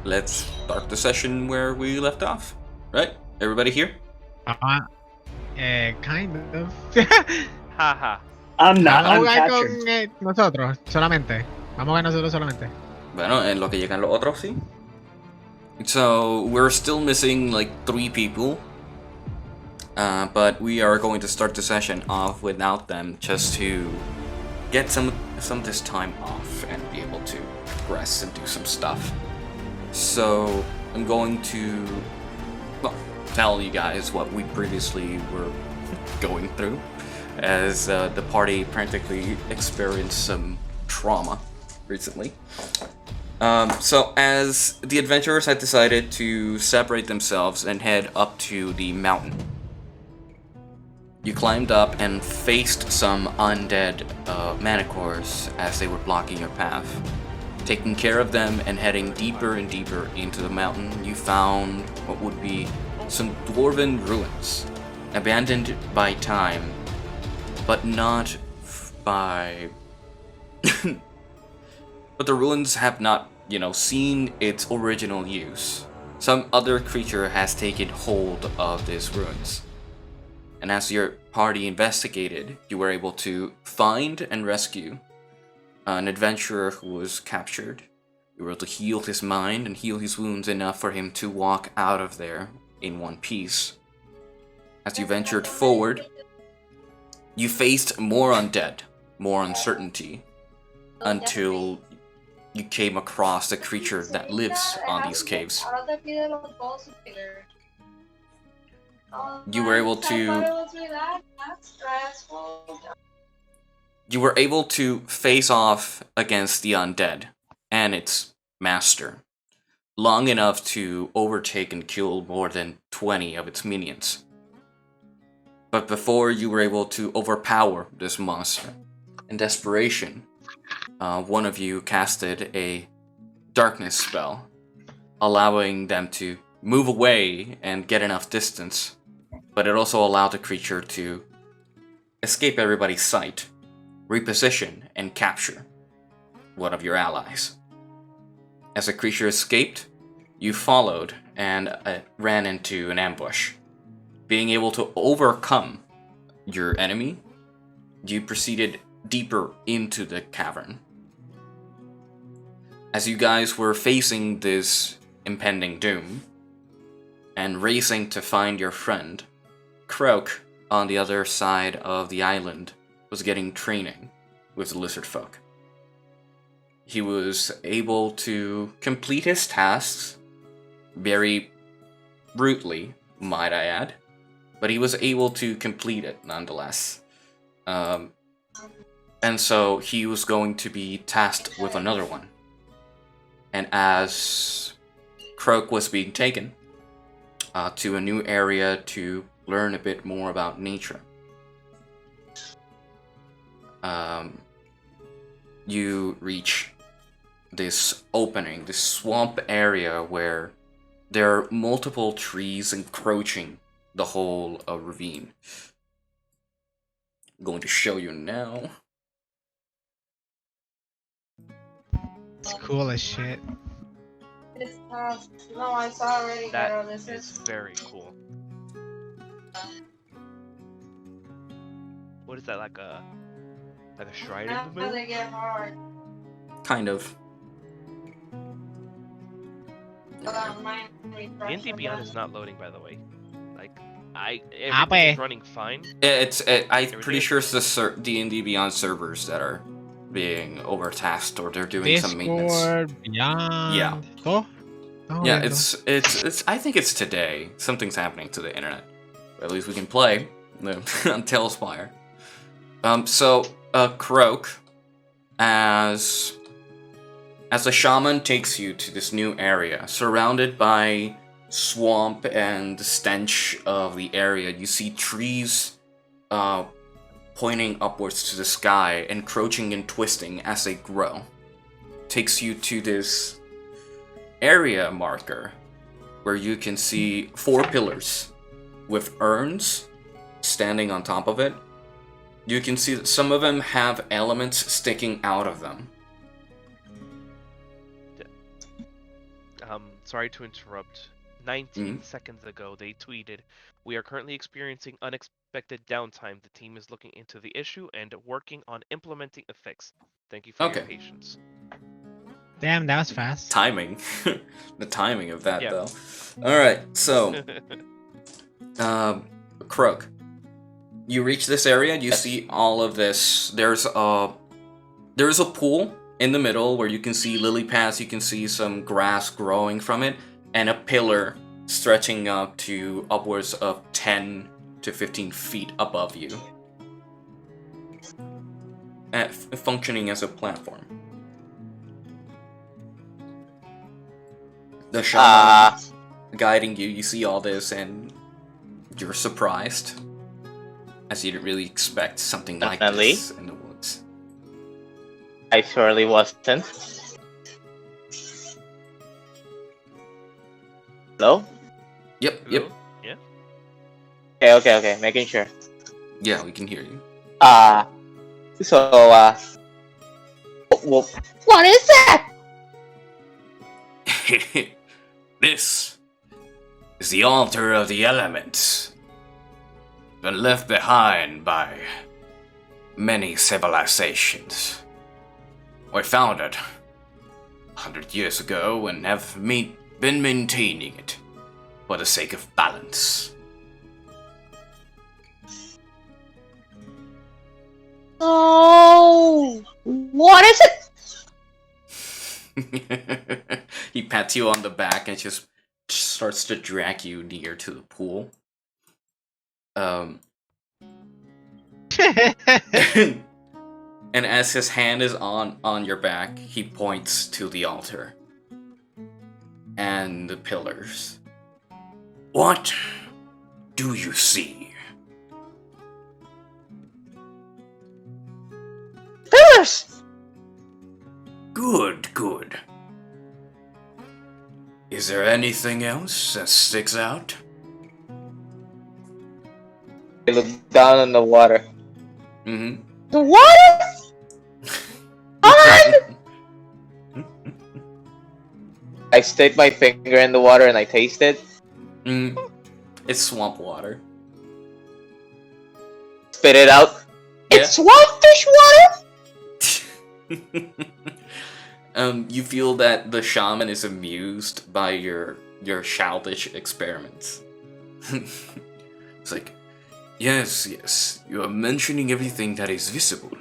let's start the session where we left off. Right? Everybody here? Kind of. Haha. I'm not. Vamos a I'm jugar captured. con nosotros, solamente. Vamos a jugar nosotros solamente. Bueno, en lo que llegan los otros, sí. So, we're still missing like 3 people. But we are going to start the session off without them just to get some of this time off and be able to rest and do some stuff. So, I'm going to tell you guys what we previously were going through, as the party practically experienced some trauma recently. So as the adventurers had decided to separate themselves and head up to the mountain, you climbed up and faced some undead manticores as they were blocking your path. Taking care of them and heading deeper and deeper into the mountain, you found what would be some dwarven ruins, abandoned by time, but not by... But the ruins have not, seen its original use. Some other creature has taken hold of these ruins. And as your party investigated, you were able to find and rescue an adventurer who was captured. You were able to heal his mind and heal his wounds enough for him to walk out of there in one piece. As you ventured forward, you faced more undead, more uncertainty, until you came across the creature that lives on these caves. You were able to face off against the undead and its master long enough to overtake and kill more than 20 of its minions. But before you were able to overpower this monster, in desperation, one of you casted a darkness spell, allowing them to move away and get enough distance, but it also allowed the creature to escape everybody's sight, reposition, and capture one of your allies. As the creature escaped, you followed and ran into an ambush. Being able to overcome your enemy, you proceeded deeper into the cavern. As you guys were facing this impending doom and racing to find your friend, Croak, on the other side of the island, was getting training with the lizard folk. He was able to complete his tasks very brutally, might I add, but he was able to complete it nonetheless. And so he was going to be tasked with another one. And as Croak was being taken to a new area to learn a bit more about nature, you reach this opening, this swamp area where there are multiple trees encroaching the whole ravine. I'm going to show you now. It's cool as shit. It's no, I saw already. That This is very cool. What is that, like a shrine in how the moon? they get hard. Kind of. D&D Beyond is not loading, by the way. Like, everything Ape. is running fine. I'm pretty sure it's the D&D Beyond servers that are being overtasked, or they're doing some maintenance. Discord, Beyond. Yeah. Oh. Yeah, it's. I think it's today. Something's happening to the internet. At least we can play on TaleSpire. So Croak, as the shaman takes you to this new area, surrounded by swamp and the stench of the area, you see trees pointing upwards to the sky, encroaching and twisting as they grow. Takes you to this area marker where you can see 4 pillars with urns standing on top of it. You can see that some of them have elements sticking out of them. sorry to interrupt. 19 seconds ago, they tweeted, "We are currently experiencing unexpected downtime. The team is looking into the issue and working on implementing a fix. Thank you for your patience." Damn, that was fast. Timing. The timing of that, Yeah. though. Alright, so... Croak. You reach this area, you see all of this. There's a pool in the middle where you can see lily pads, you can see some grass growing from it, and a pillar stretching up to upwards of 10 to 15 feet above you. Functioning as a platform. The shaman guiding you, you see all this and you're surprised. As you didn't really expect something like this in the woods. I surely wasn't. Hello? Yep. Yeah. Okay, making sure. Yeah, we can hear you. What is that? This is the altar of the elements. Been left behind by many civilizations. We found it 100 years ago and have been maintaining it for the sake of balance. Oh, what is it? He pats you on the back and just starts to drag you near to the pool. And as his hand is on your back, he points to the altar and the pillars. What do you see? Pillars! Good. Is there anything else that sticks out? I look down in the water. Mm-hmm. The water? I stick my finger in the water and I taste it. It's swamp water. Spit it out. Yeah. It's swampish water? You feel that the shaman is amused by your childish experiments. It's like, yes, you are mentioning everything that is visible.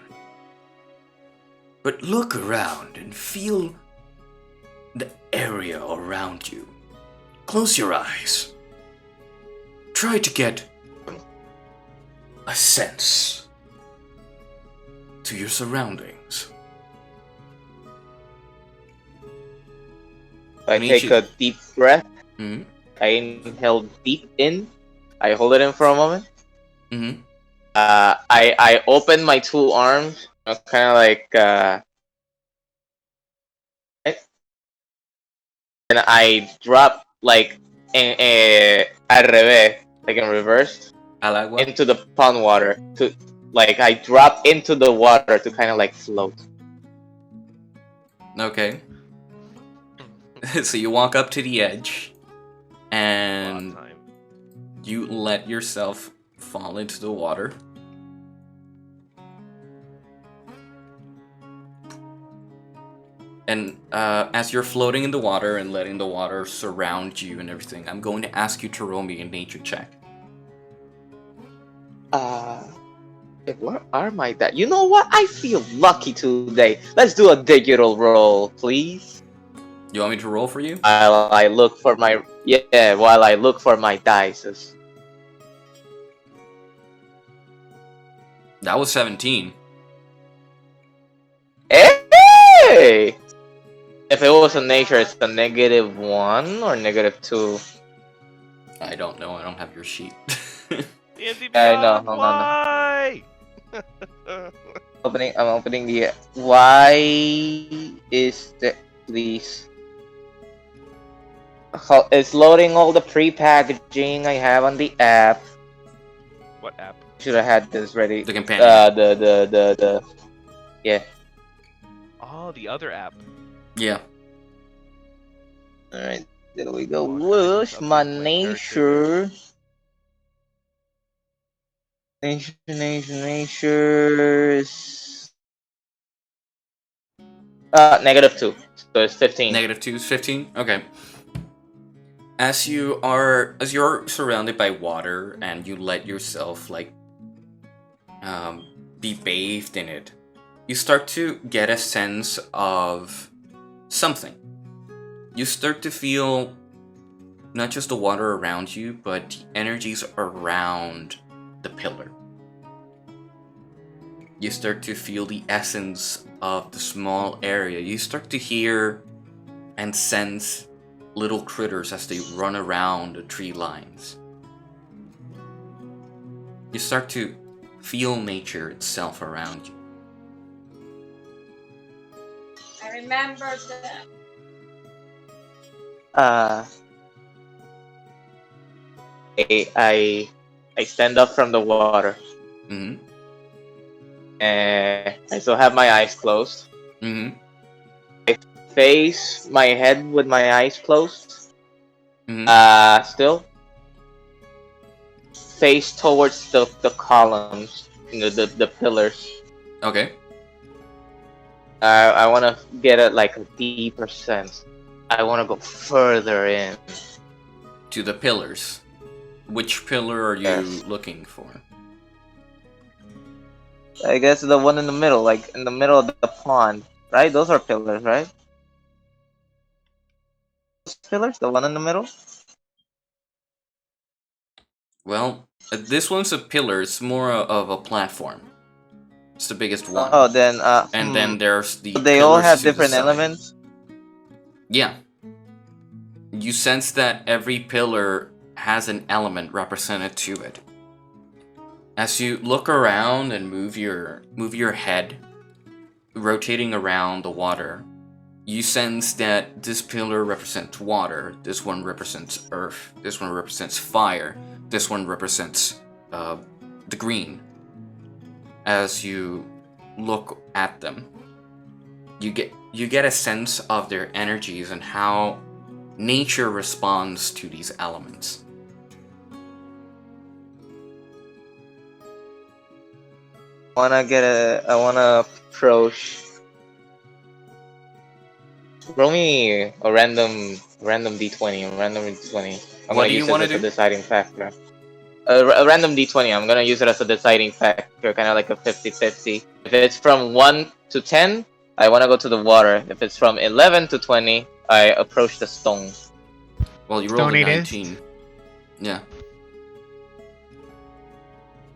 But look around and feel the area around you. Close your eyes. Try to get a sense to your surroundings. I take a deep breath. Mm-hmm. I inhale deep in. I hold it in for a moment. Mm-hmm. I open my two arms. Kind of like and I drop like al revés, like in reverse, into the pond water. I drop into the water to kind of like float. Okay. So you walk up to the edge, and you let yourself fall into the water. And as you're floating in the water and letting the water surround you and everything, I'm going to ask you to roll me a nature check. Where are my dad? You know what? I feel lucky today. Let's do a digital roll, please. You want me to roll for you? While I look for my dice. That was 17. Hey! If it was a nature, it's a -1 or -2. I don't know. I don't have your sheet. I know. Why? I'm opening the. Why is the please? It's loading all the pre-packaging I have on the app. What app? Should have had this ready. The companion. Yeah. Oh, the other app. Yeah. Alright. There we go. Oh, Whoosh, my update my nature. Nature is -2. So it's 15. -2 is 15. Okay. As you're surrounded by water and you let yourself be bathed in it, you start to get a sense of something. You start to feel not just the water around you, but the energies around the pillar. You start to feel the essence of the small area. You start to hear and sense little critters as they run around the tree lines. You start to feel nature itself around you. I remember that. I stand up from the water. Mm-hmm. And I still have my eyes closed. Mm-hmm. I face my head with my eyes closed. Mm-hmm. Still face towards the columns, the pillars. Okay. I want to get a deeper sense. I want to go further in. To the pillars. Which pillar are you looking for? I guess the one in the middle, like in the middle of the pond, right? Those are pillars, right? Those pillars, the one in the middle? Well, this one's a pillar. It's more of a platform. It's the biggest one. Oh, then and then there's the they all pillars have to the different side. elements? Yeah. You sense that every pillar has an element represented to it. As you look around and move your head, rotating around the water, you sense that this pillar represents water, this one represents earth, this one represents fire, this one represents the green. As you look at them, you get a sense of their energies and how nature responds to these elements. I wanna approach. Roll me a random d20. What do you want to do? A deciding factor. A random d20. I'm gonna use it as a deciding factor, kind of like a 50-50. If it's from 1 to 10, I wanna go to the water. If it's from 11 to 20, I approach the stone. Well, you rolled a 19. Yeah.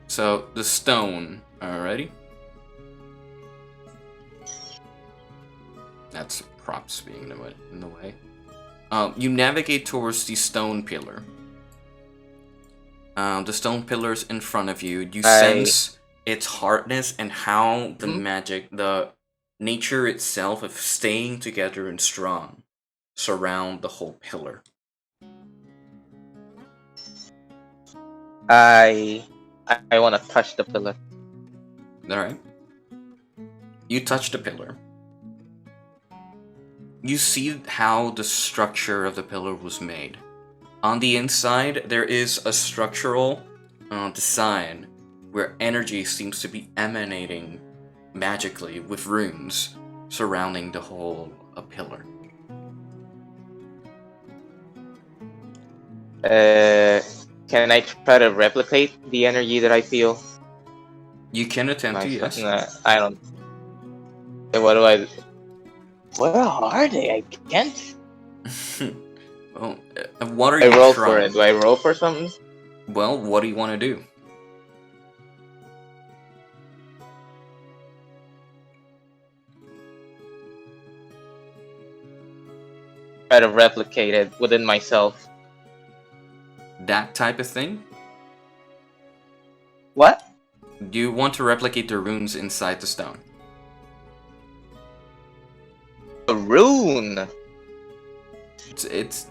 So the stone. Alrighty. That's props being in the way. You navigate towards the stone pillar. The stone pillar's in front of you. You sense its hardness and how the magic, the nature itself of staying together and strong, surround the whole pillar. I want to touch the pillar. Alright. You touch the pillar. You see how the structure of the pillar was made. On the inside, there is a structural design where energy seems to be emanating magically with runes surrounding the whole pillar. Can I try to replicate the energy that I feel? You can attempt to, yes. I don't. What do I? Where are they? I can't. Well, what are you I roll trying? for it. Do I roll for something? Well, what do you want to do? Try to replicate it within myself. That type of thing? What? Do you want to replicate the runes inside the stone? A rune. It's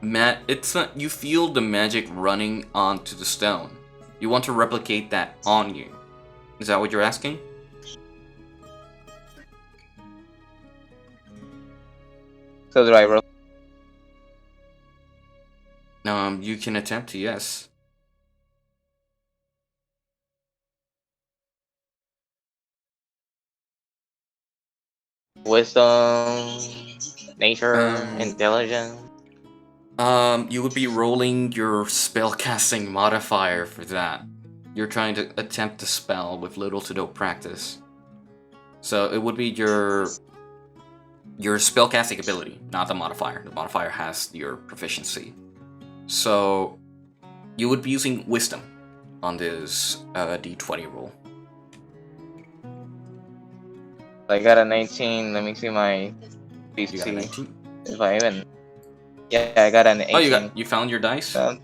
not, you feel the magic running onto the stone. You want to replicate that on you. Is that what you're asking? So do I roll? You can attempt to, yes. Wisdom, nature, intelligence. You would be rolling your spellcasting modifier for that. You're trying to attempt to spell with little to no practice. So it would be your spellcasting ability, not the modifier. The modifier has your proficiency. So you would be using wisdom on this d20 roll. I got a 19. Let me see my DC. You got a 19? If I even... Yeah, I got an 18. Oh, you found your dice? The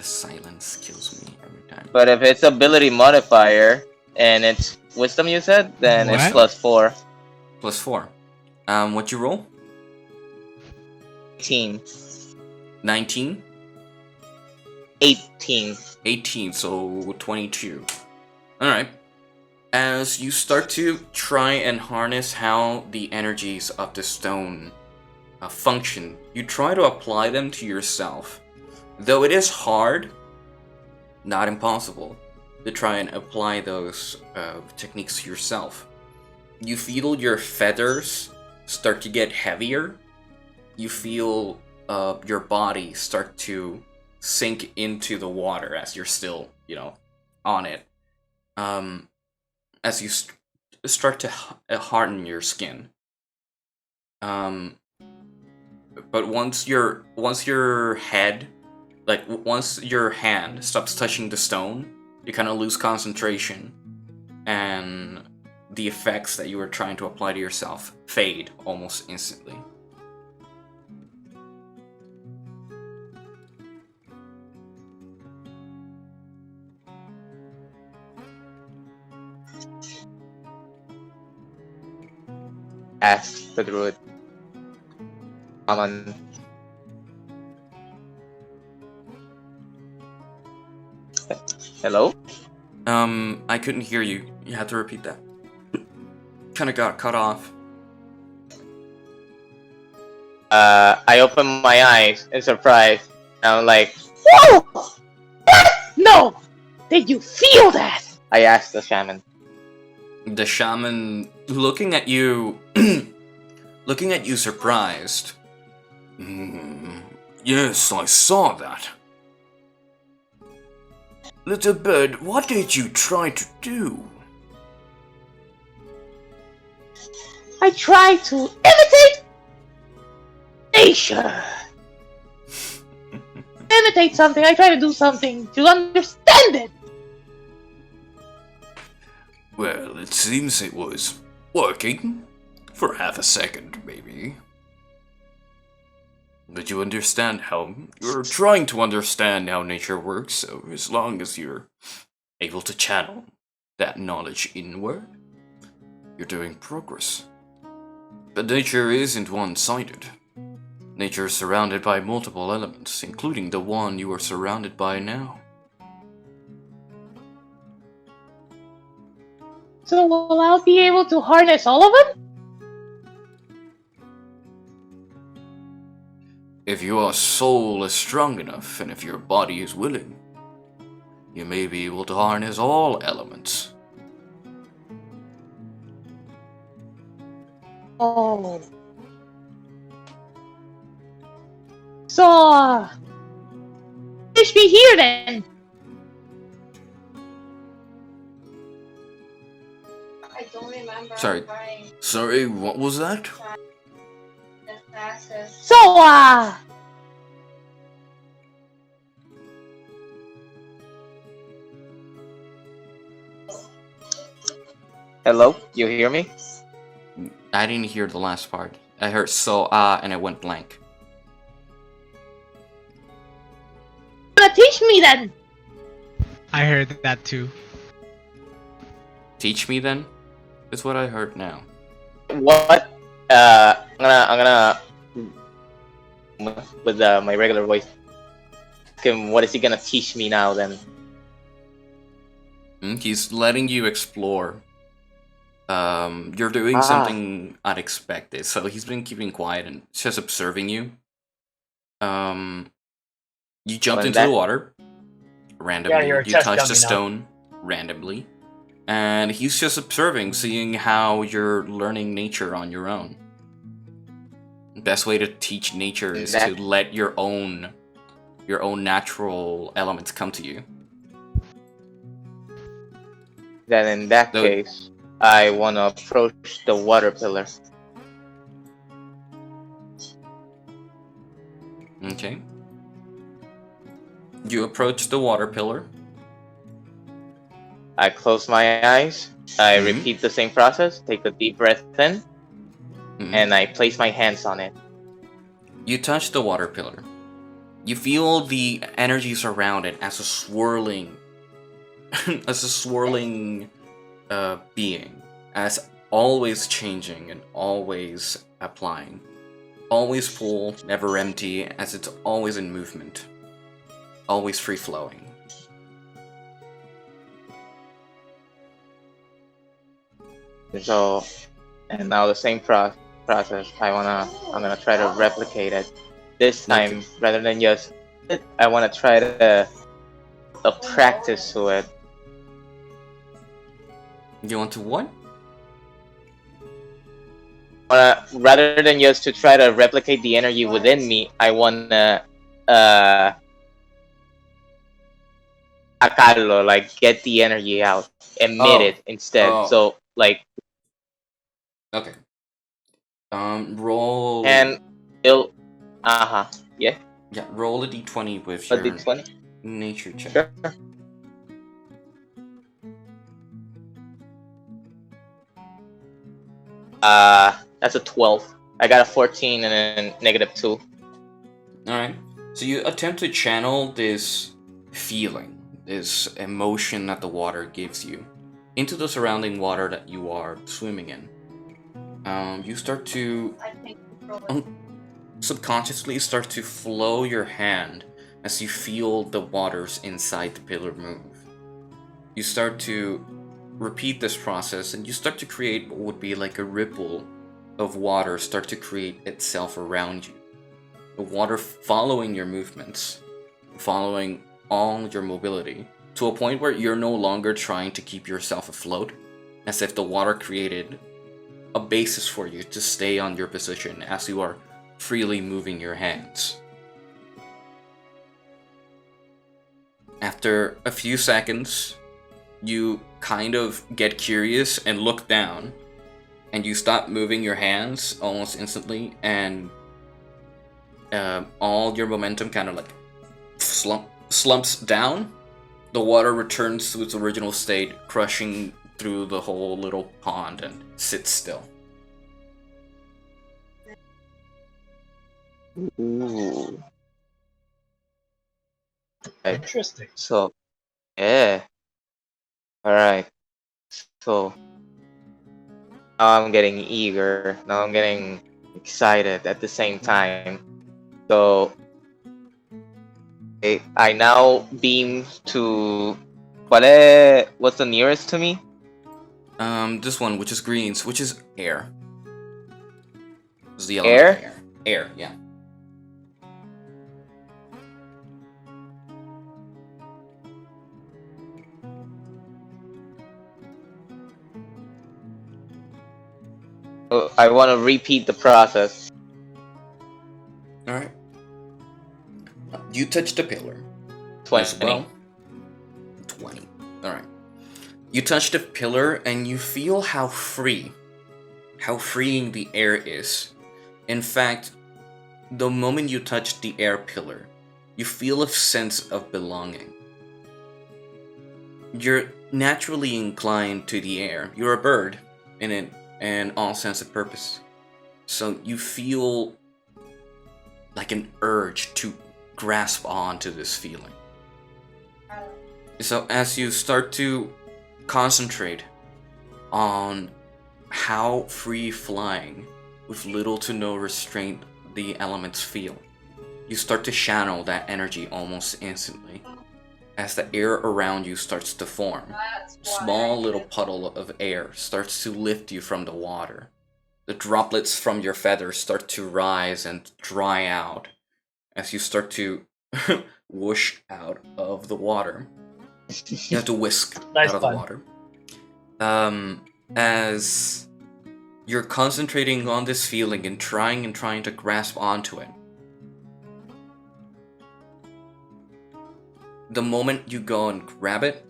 silence kills me every time. But if it's ability modifier and it's wisdom, you said, then it's +4. +4. What'd you roll? 18. 19? 18. 18, so 22. Alright. As you start to try and harness how the energies of the stone function, you try to apply them to yourself. Though it is hard, not impossible, to try and apply those techniques to yourself. You feel your feathers start to get heavier. You feel your body start to sink into the water as you're still, on it. As you start to harden your skin. But once your hand stops touching the stone, you kind of lose concentration, and the effects that you were trying to apply to yourself fade almost instantly. Ask the druid. Come on. Hello? I couldn't hear you. You had to repeat that. Kinda got cut off. I opened my eyes in surprise. And I'm like, whoa! What? No! Did you feel that? I asked the shaman. The shaman, looking at you surprised. Yes, I saw that. Little bird, what did you try to do? I tried to imitate nature. Imitate something, I try to do something to understand it. Well, it seems it was working. For half a second, maybe. But you're trying to understand how nature works, so as long as you're able to channel that knowledge inward, you're doing progress. But nature isn't one-sided. Nature is surrounded by multiple elements, including the one you are surrounded by now. So will I be able to harness all of them? If your soul is strong enough, and if your body is willing, you may be able to harness all elements. Oh. So, fish me here then. I don't remember. Sorry, what was that? So, hello? You hear me? I didn't hear the last part. I heard and it went blank. Teach me then. I heard that too. Teach me then? That's what I heard now. What? I'm gonna with my regular voice. What is he gonna teach me now then? He's letting you explore. You're doing something unexpected, so he's been keeping quiet and just observing you. You jumped into the water randomly. Yeah, you touched a stone randomly. And he's just observing, seeing how you're learning nature on your own. The best way to teach nature is to let your own natural elements come to you. Then in that case, I want to approach the water pillar. Okay. You approach the water pillar. I close my eyes. I repeat the same process. Take a deep breath in. And I place my hands on it. You touch the water pillar. You feel the energy surround it as a swirling being, as always changing and always applying. Always full, never empty, as it's always in movement. Always free-flowing. So, and now the same process. I'm gonna try to replicate it. This time, rather than just I want to try to practice to it. You want to what? Rather than just to try to replicate the energy within me, I wanna sacarlo, like get the energy out, emit it instead. So like. Okay. Roll. And it'll. Yeah. Yeah. Roll a d20 with your d20? Nature check. Sure. That's a 12. I got a 14 and a -2. All right. So you attempt to channel this feeling, this emotion that the water gives you, into the surrounding water that you are swimming in. You start to subconsciously start to flow your hand as you feel the waters inside the pillar move. You start to repeat this process and you start to create what would be like a ripple of water start to create itself around you. The water following your movements, following all your mobility, to a point where you're no longer trying to keep yourself afloat, as if the water created a basis for you to stay on your position as you are freely moving your hands. After a few seconds, you kind of get curious and look down, and you stop moving your hands almost instantly, and all your momentum kind of like slumps down. The water returns to its original state, crushing through the whole little pond and sits still. Ooh. Interesting. So, yeah. Alright. So, now I'm getting eager. Now I'm getting excited at the same time. So, I now beam to... What's the nearest to me? This one, which is greens, which is air. This is the air? Air, yeah. I want to repeat the process. Alright. You touch the pillar. 20. As well. 20. Alright. You touch the pillar and you feel how freeing the air is. In fact, the moment you touch the air pillar, you feel a sense of belonging. You're naturally inclined to the air. You're a bird in all sense of purpose. So you feel like an urge to grasp onto this feeling. So as you start to concentrate on how free flying, with little to no restraint, the elements feel, you start to channel that energy almost instantly. as the air around you starts to form. Small little puddle of air starts to lift you from the water. The droplets from your feathers start to rise and dry out as you start to whoosh out of the water. You have to whisk Nice out of fun. the water. As you're concentrating on this feeling and trying to grasp onto it, the moment you go and grab it,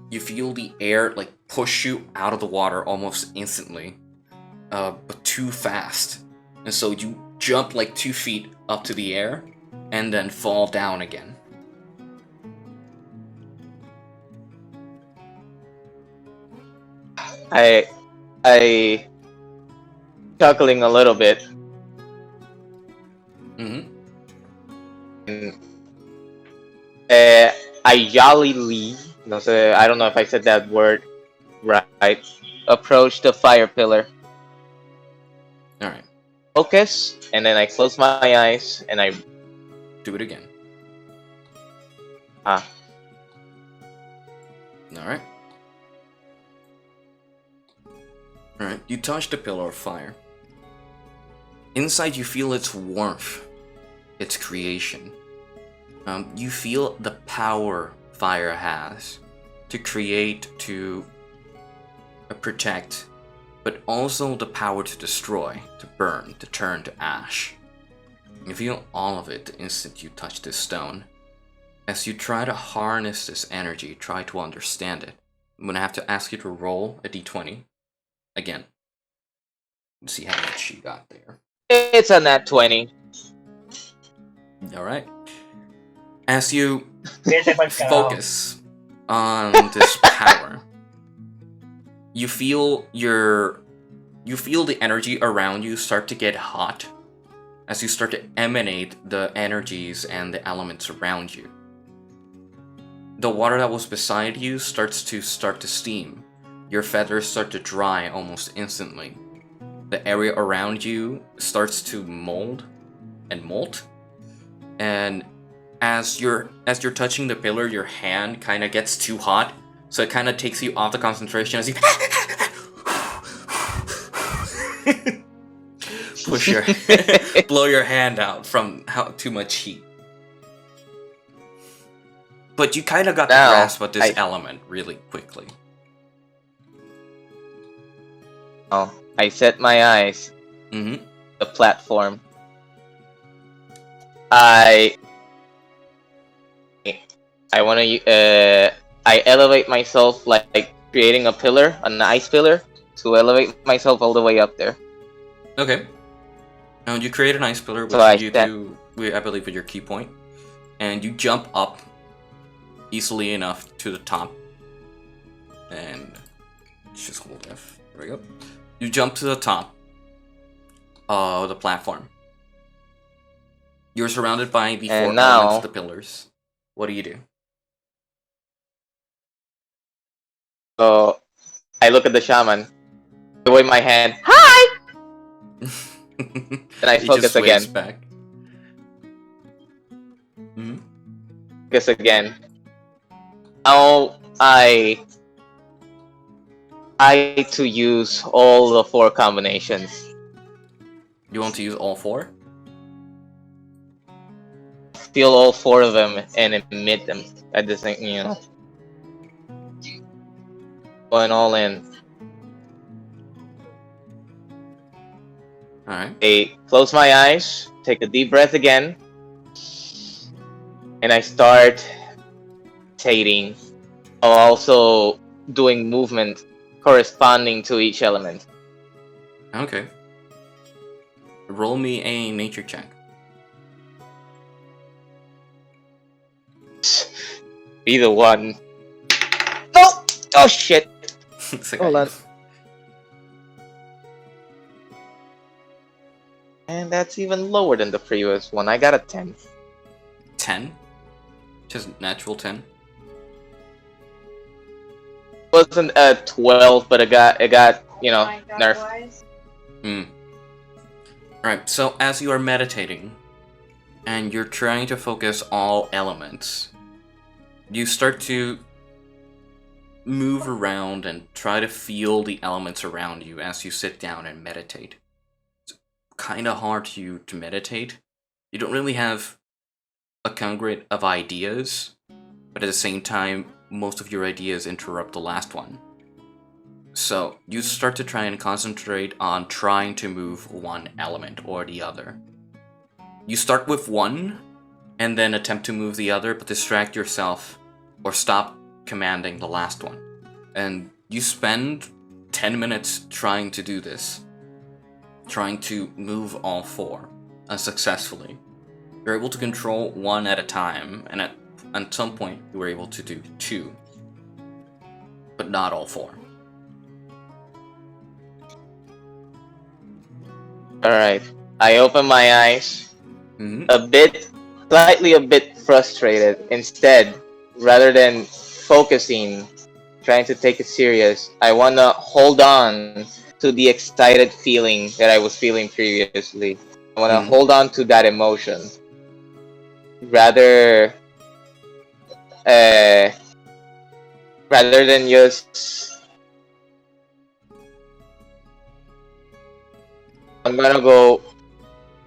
you feel the air like push you out of the water almost instantly, but too fast. And so you jump like 2 feet up to the air and then fall down again. I chuckling a little bit. Mm-hmm. I jollily, no sé, I don't know if I said that word right, approach the fire pillar. Alright. Focus, and then I close my eyes, and I... Do it again. Ah. Alright. Alright, you touch the pillar of fire. Inside you feel its warmth, its creation. You feel the power fire has to create, to protect, but also the power to destroy, to burn, to turn to ash. You feel all of it the instant you touch this stone. As you try to harness this energy, try to understand it, I'm gonna have to ask you to roll a d20 again. Let's see how much you got there. It's a nat 20. Alright. As you Vete pa'l carajo. focus on this power, you feel the energy around you start to get hot as you start to emanate the energies and the elements around you. The water that was beside you starts to steam. Your feathers start to dry almost instantly. The area around you starts to mold and molt. And as you're touching the pillar, your hand kind of gets too hot, so it kind of takes you off the concentration as you blow your hand out from too much heat. But you kind of got the grasp of this element really quickly. Oh, I set my eyes. Mm-hmm. The platform. I want to. I elevate myself like creating a pillar, an ice pillar, to elevate myself all the way up there. Okay. Now you create an ice pillar, which So you do, I believe, with your key point, and you jump up easily enough to the top. And let's just hold F. There we go. You jump to the top of the platform. You're surrounded by the 4 elements of the pillars. What do you do? So I look at the shaman, I wave my hand, hi! And I focus again. Back. Mm-hmm. Focus again. Now I to use all the 4 combinations. You want to use all 4? Feel all 4 of them and emit them at the same, you know. Going all in. Alright. I close my eyes, take a deep breath again, and I start meditating, while also doing movement corresponding to each element. Okay. Roll me a nature check. Be the one. No! Oh shit! Hold on. And that's even lower than the previous one. I got a 10. 10? Just natural 10? It wasn't a 12, but it got you know, nerfed. Alright, so as you are meditating, and you're trying to focus all elements, you start to move around and try to feel the elements around you as you sit down and meditate. It's kind of hard for you to meditate. You don't really have a congruent of ideas, but at the same time, most of your ideas interrupt the last one. So you start to try and concentrate on trying to move one element or the other. You start with one, and then attempt to move the other, but distract yourself or stop commanding the last one. And you spend 10 minutes trying to do this, trying to move all four unsuccessfully. You're able to control one at a time, and at some point you were able to do two, but not all four. Alright, I open my eyes, slightly a bit frustrated. Instead, rather than focusing, trying to take it serious, I wanna hold on to the excited feeling that I was feeling previously. I wanna hold on to that emotion. Rather than just... I'm gonna go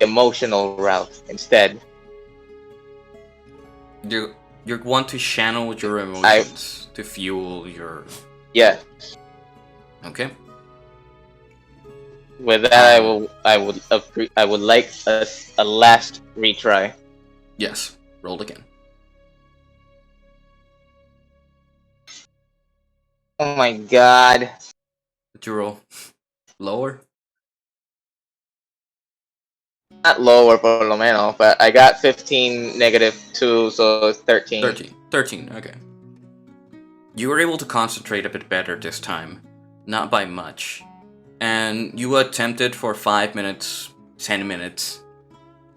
emotional route instead. You want to channel your emotions to fuel your... Yeah. Okay. With that, I would like a last retry. Yes. Roll again. Oh my god. Did you roll lower? Not lower, por lo menos, but I got 15 -2, so it's 13. 13, okay. You were able to concentrate a bit better this time, not by much. And you attempted for 5 minutes, 10 minutes,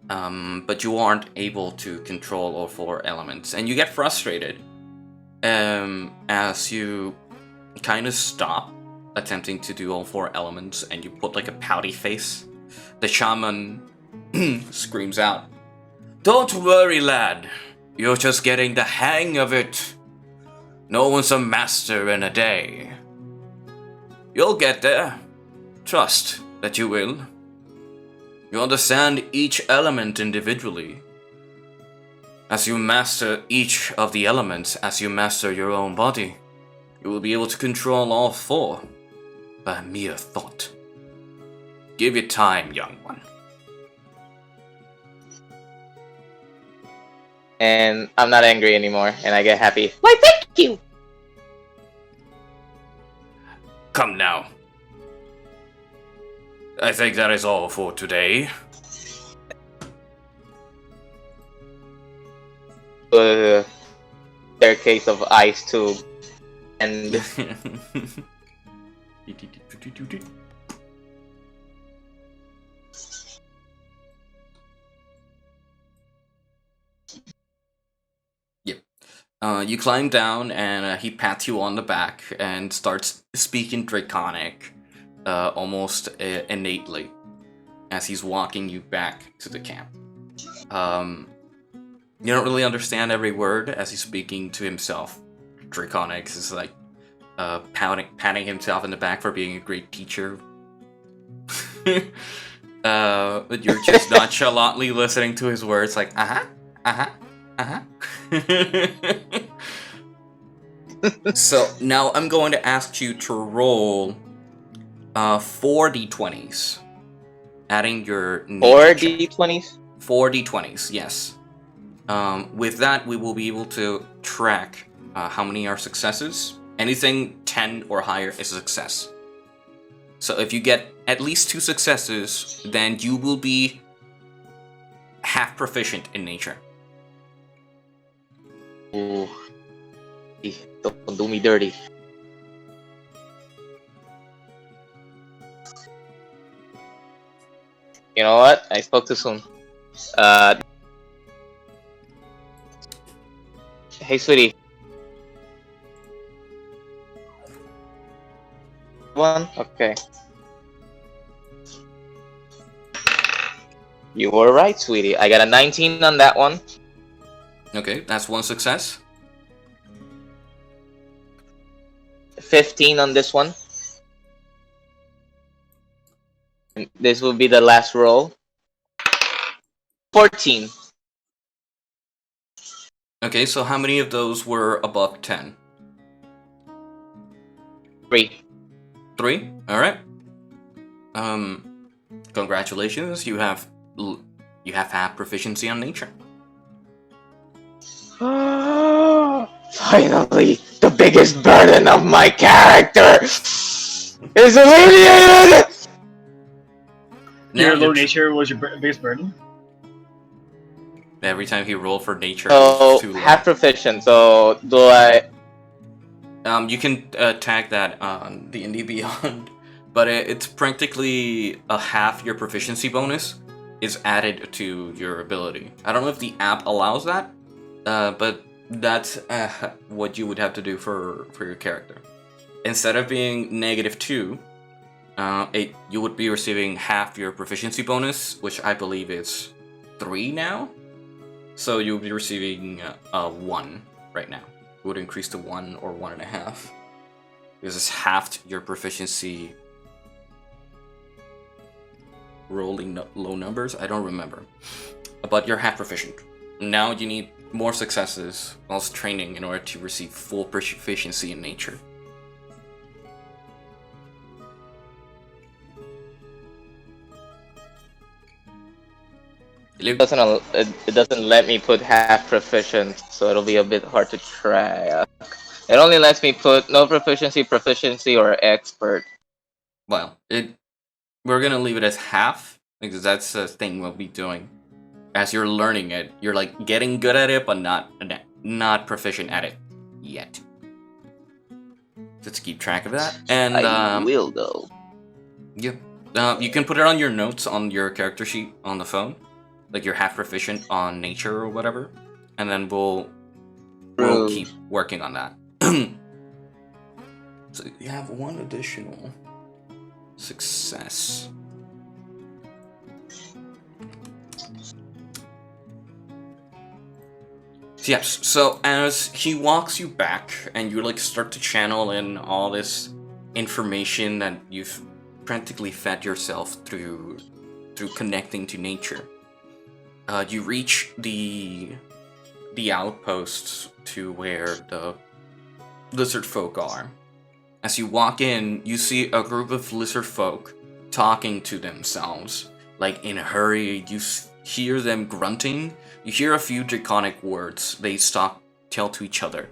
but you aren't able to control all four elements. And you get frustrated as you kind of stop attempting to do all four elements and you put like a pouty face. The shaman screams out, "Don't worry, lad. You're just getting the hang of it. No one's a master in a day. You'll get there. Trust that you will. You understand each element individually. As you master each of the elements, as you master your own body, you will be able to control all four by mere thought. Give it time, young one." And I'm not angry anymore, and I get happy. Why, thank you! Come now. I think that is all for today. Staircase of ice tube. And you climb down, and he pats you on the back and starts speaking Draconic, almost innately, as he's walking you back to the camp. You don't really understand every word as he's speaking to himself. Draconic is like patting himself in the back for being a great teacher. But you're just nonchalantly listening to his words, like, So now I'm going to ask you to roll 4 d20s, adding your 4 d20s? 4 d20s, yes. With that, we will be able to track how many are successes. Anything 10 or higher is a success. So if you get at least 2 successes, then you will be half proficient in nature. Ooh. Don't do me dirty. You know what? I spoke too soon. Hey, sweetie. One? Okay. You were right, sweetie. I got a 19 on that one. Okay, that's 1 success. 15 on this one. This will be the last roll. 14. Okay, so how many of those were above 10? 3. 3? Alright. Congratulations, you have half proficiency on nature. Finally, the biggest burden of my character is alleviated! Your low nature was your biggest burden? Every time he rolled for nature, So, too low. half proficient, so do I... You can tag that on D&D Beyond, but it's practically a half your proficiency bonus is added to your ability. I don't know if the app allows that, but that's what you would have to do for your character. Instead of being -2, you would be receiving half your proficiency bonus, which I believe is 3 now. So you'll be receiving 1 right now. It would increase to 1 or 1.5. Because it's halved your proficiency rolling low numbers. I don't remember. But you're half proficient. Now you need more successes whilst training in order to receive full proficiency in nature. It doesn't let me put half proficient, so it'll be a bit hard to track. It only lets me put no proficiency, or expert. Well, we're gonna leave it as half, because that's the thing we'll be doing. As you're learning it, you're like getting good at it, but not proficient at it yet. Let's keep track of that. And I will though. Yeah. You can put it on your notes on your character sheet on the phone. Like you're half proficient on nature or whatever. And then we'll keep working on that. So you have 1 additional success. Yes, so as he walks you back and you like start to channel in all this information that you've practically fed yourself through connecting to nature, you reach the outposts to where the lizard folk are. As you walk in, you see a group of lizard folk talking to themselves, like in a hurry. You hear them grunting. You hear a few draconic words they tell to each other.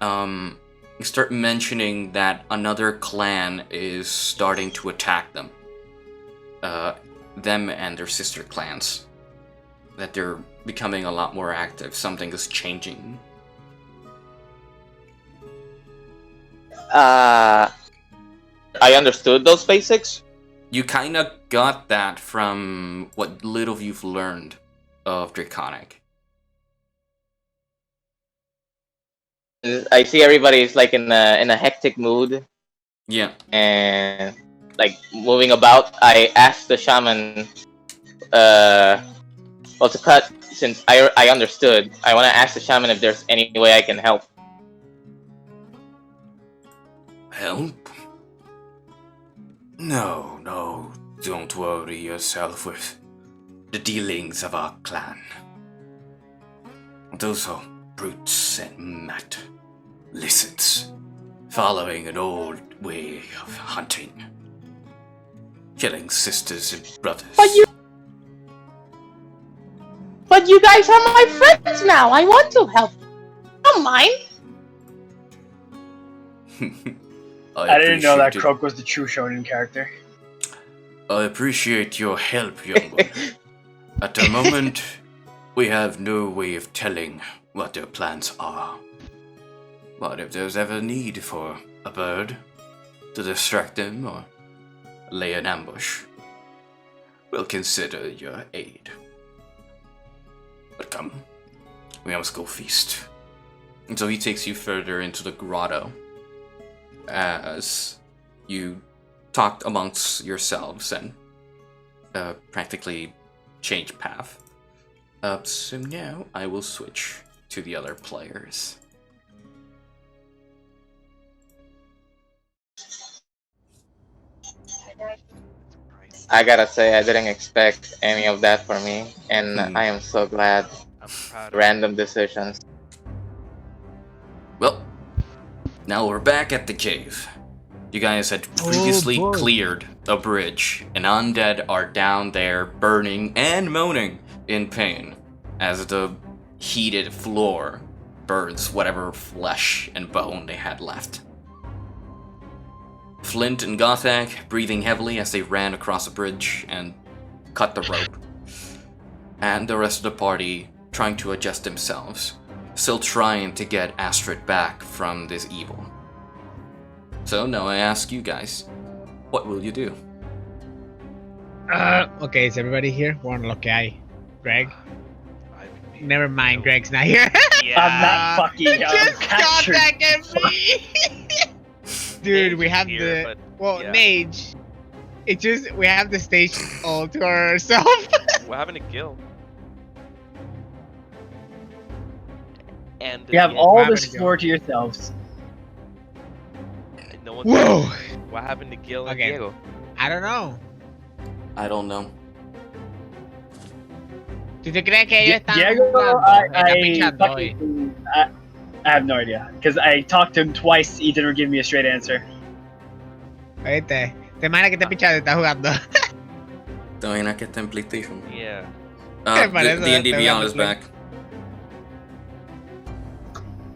You start mentioning that another clan is starting to attack them. Them and their sister clans. That they're becoming a lot more active. Something is changing. I understood those basics. You kind of got that from what little you've learned of Draconic. I see everybody's like in a hectic mood. Yeah. And like moving about. I asked the shaman, well, to cut, since I understood, I want to ask the shaman if there's any way I can help. Help? No, don't worry yourself with the dealings of our clan. Those are brutes and mad lizards, following an old way of hunting, killing sisters and brothers. But you guys are my friends now. I want to help. Don't mind. I didn't know that Croak was the true shonen character. I appreciate your help, young one. At the moment, we have no way of telling what their plans are. But if there's ever need for a bird to distract them or lay an ambush, we'll consider your aid. But come, we must go feast. And so he takes you further into the grotto as you talked amongst yourselves and practically change path. So now I will switch to the other players. I gotta say, I didn't expect any of that for me, and I am so glad. I'm proud of Random decisions. Well, now we're back at the cave. You guys had previously cleared a bridge, and undead are down there burning and moaning in pain as the heated floor burns whatever flesh and bone they had left. Flint and Gothak breathing heavily as they ran across the bridge and cut the rope. And the rest of the party trying to adjust themselves, still trying to get Astrid back from this evil. So now I ask you guys, what will you do? Okay, is everybody here? One okay. Greg? Never mind, Greg's not here. Yeah. I'm not fucking Just captured. got back at me. Dude, we have here, the yeah. Nage. It just we have the station all to ourselves. We're having a guild. And You have all this floor to yourselves. no one's Whoa! What happened to Gil and Okay. Diego? I don't know. I don't know. ¿Tú te crees que ellos están Diego, jugando? Están pinchando hoy. I have no idea. Because I talked to him twice, he didn't give me a straight answer. Oíste, te imaginas que te pinchando y estás jugando. Te imaginas que está en PlayStation. Yeah. The D&D Beyond is back.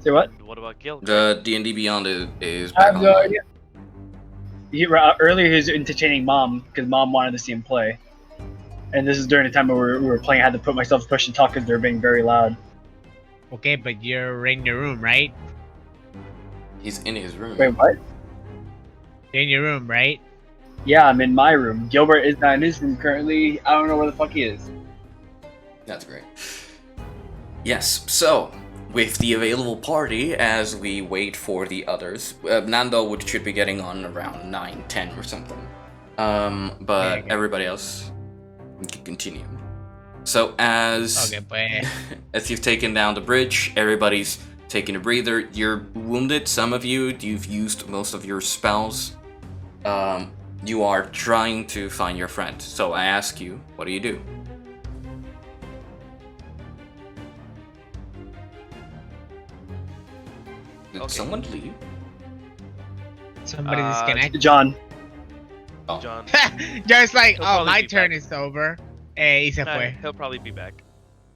Say what? What about Gil? The D&D Beyond is I back have no online. idea. Earlier he was entertaining Mom, because Mom wanted to see him play. And this is during the time where we were playing. I had to put myself to push and talk because they were being very loud. Okay, but you're in your room, right? He's in his room. Wait, what? You're in your room, right? Yeah, I'm in my room. Gilbert is not in his room currently. I don't know where the fuck he is. That's great. Yes, so, with the available party, as we wait for the others, Nando should be getting on around 9, 10 or something. But Okay. everybody else can continue. So as Okay, pues. as you've taken down the bridge, everybody's taking a breather. You're wounded, some of you've used most of your spells. You are trying to find your friend. So I ask you, what do you do? Did Okay. someone leave? Somebody disconnected. John. Oh. John. Just like, He'll oh, probably my be turn back. is over. Y se fue. He'll probably be back.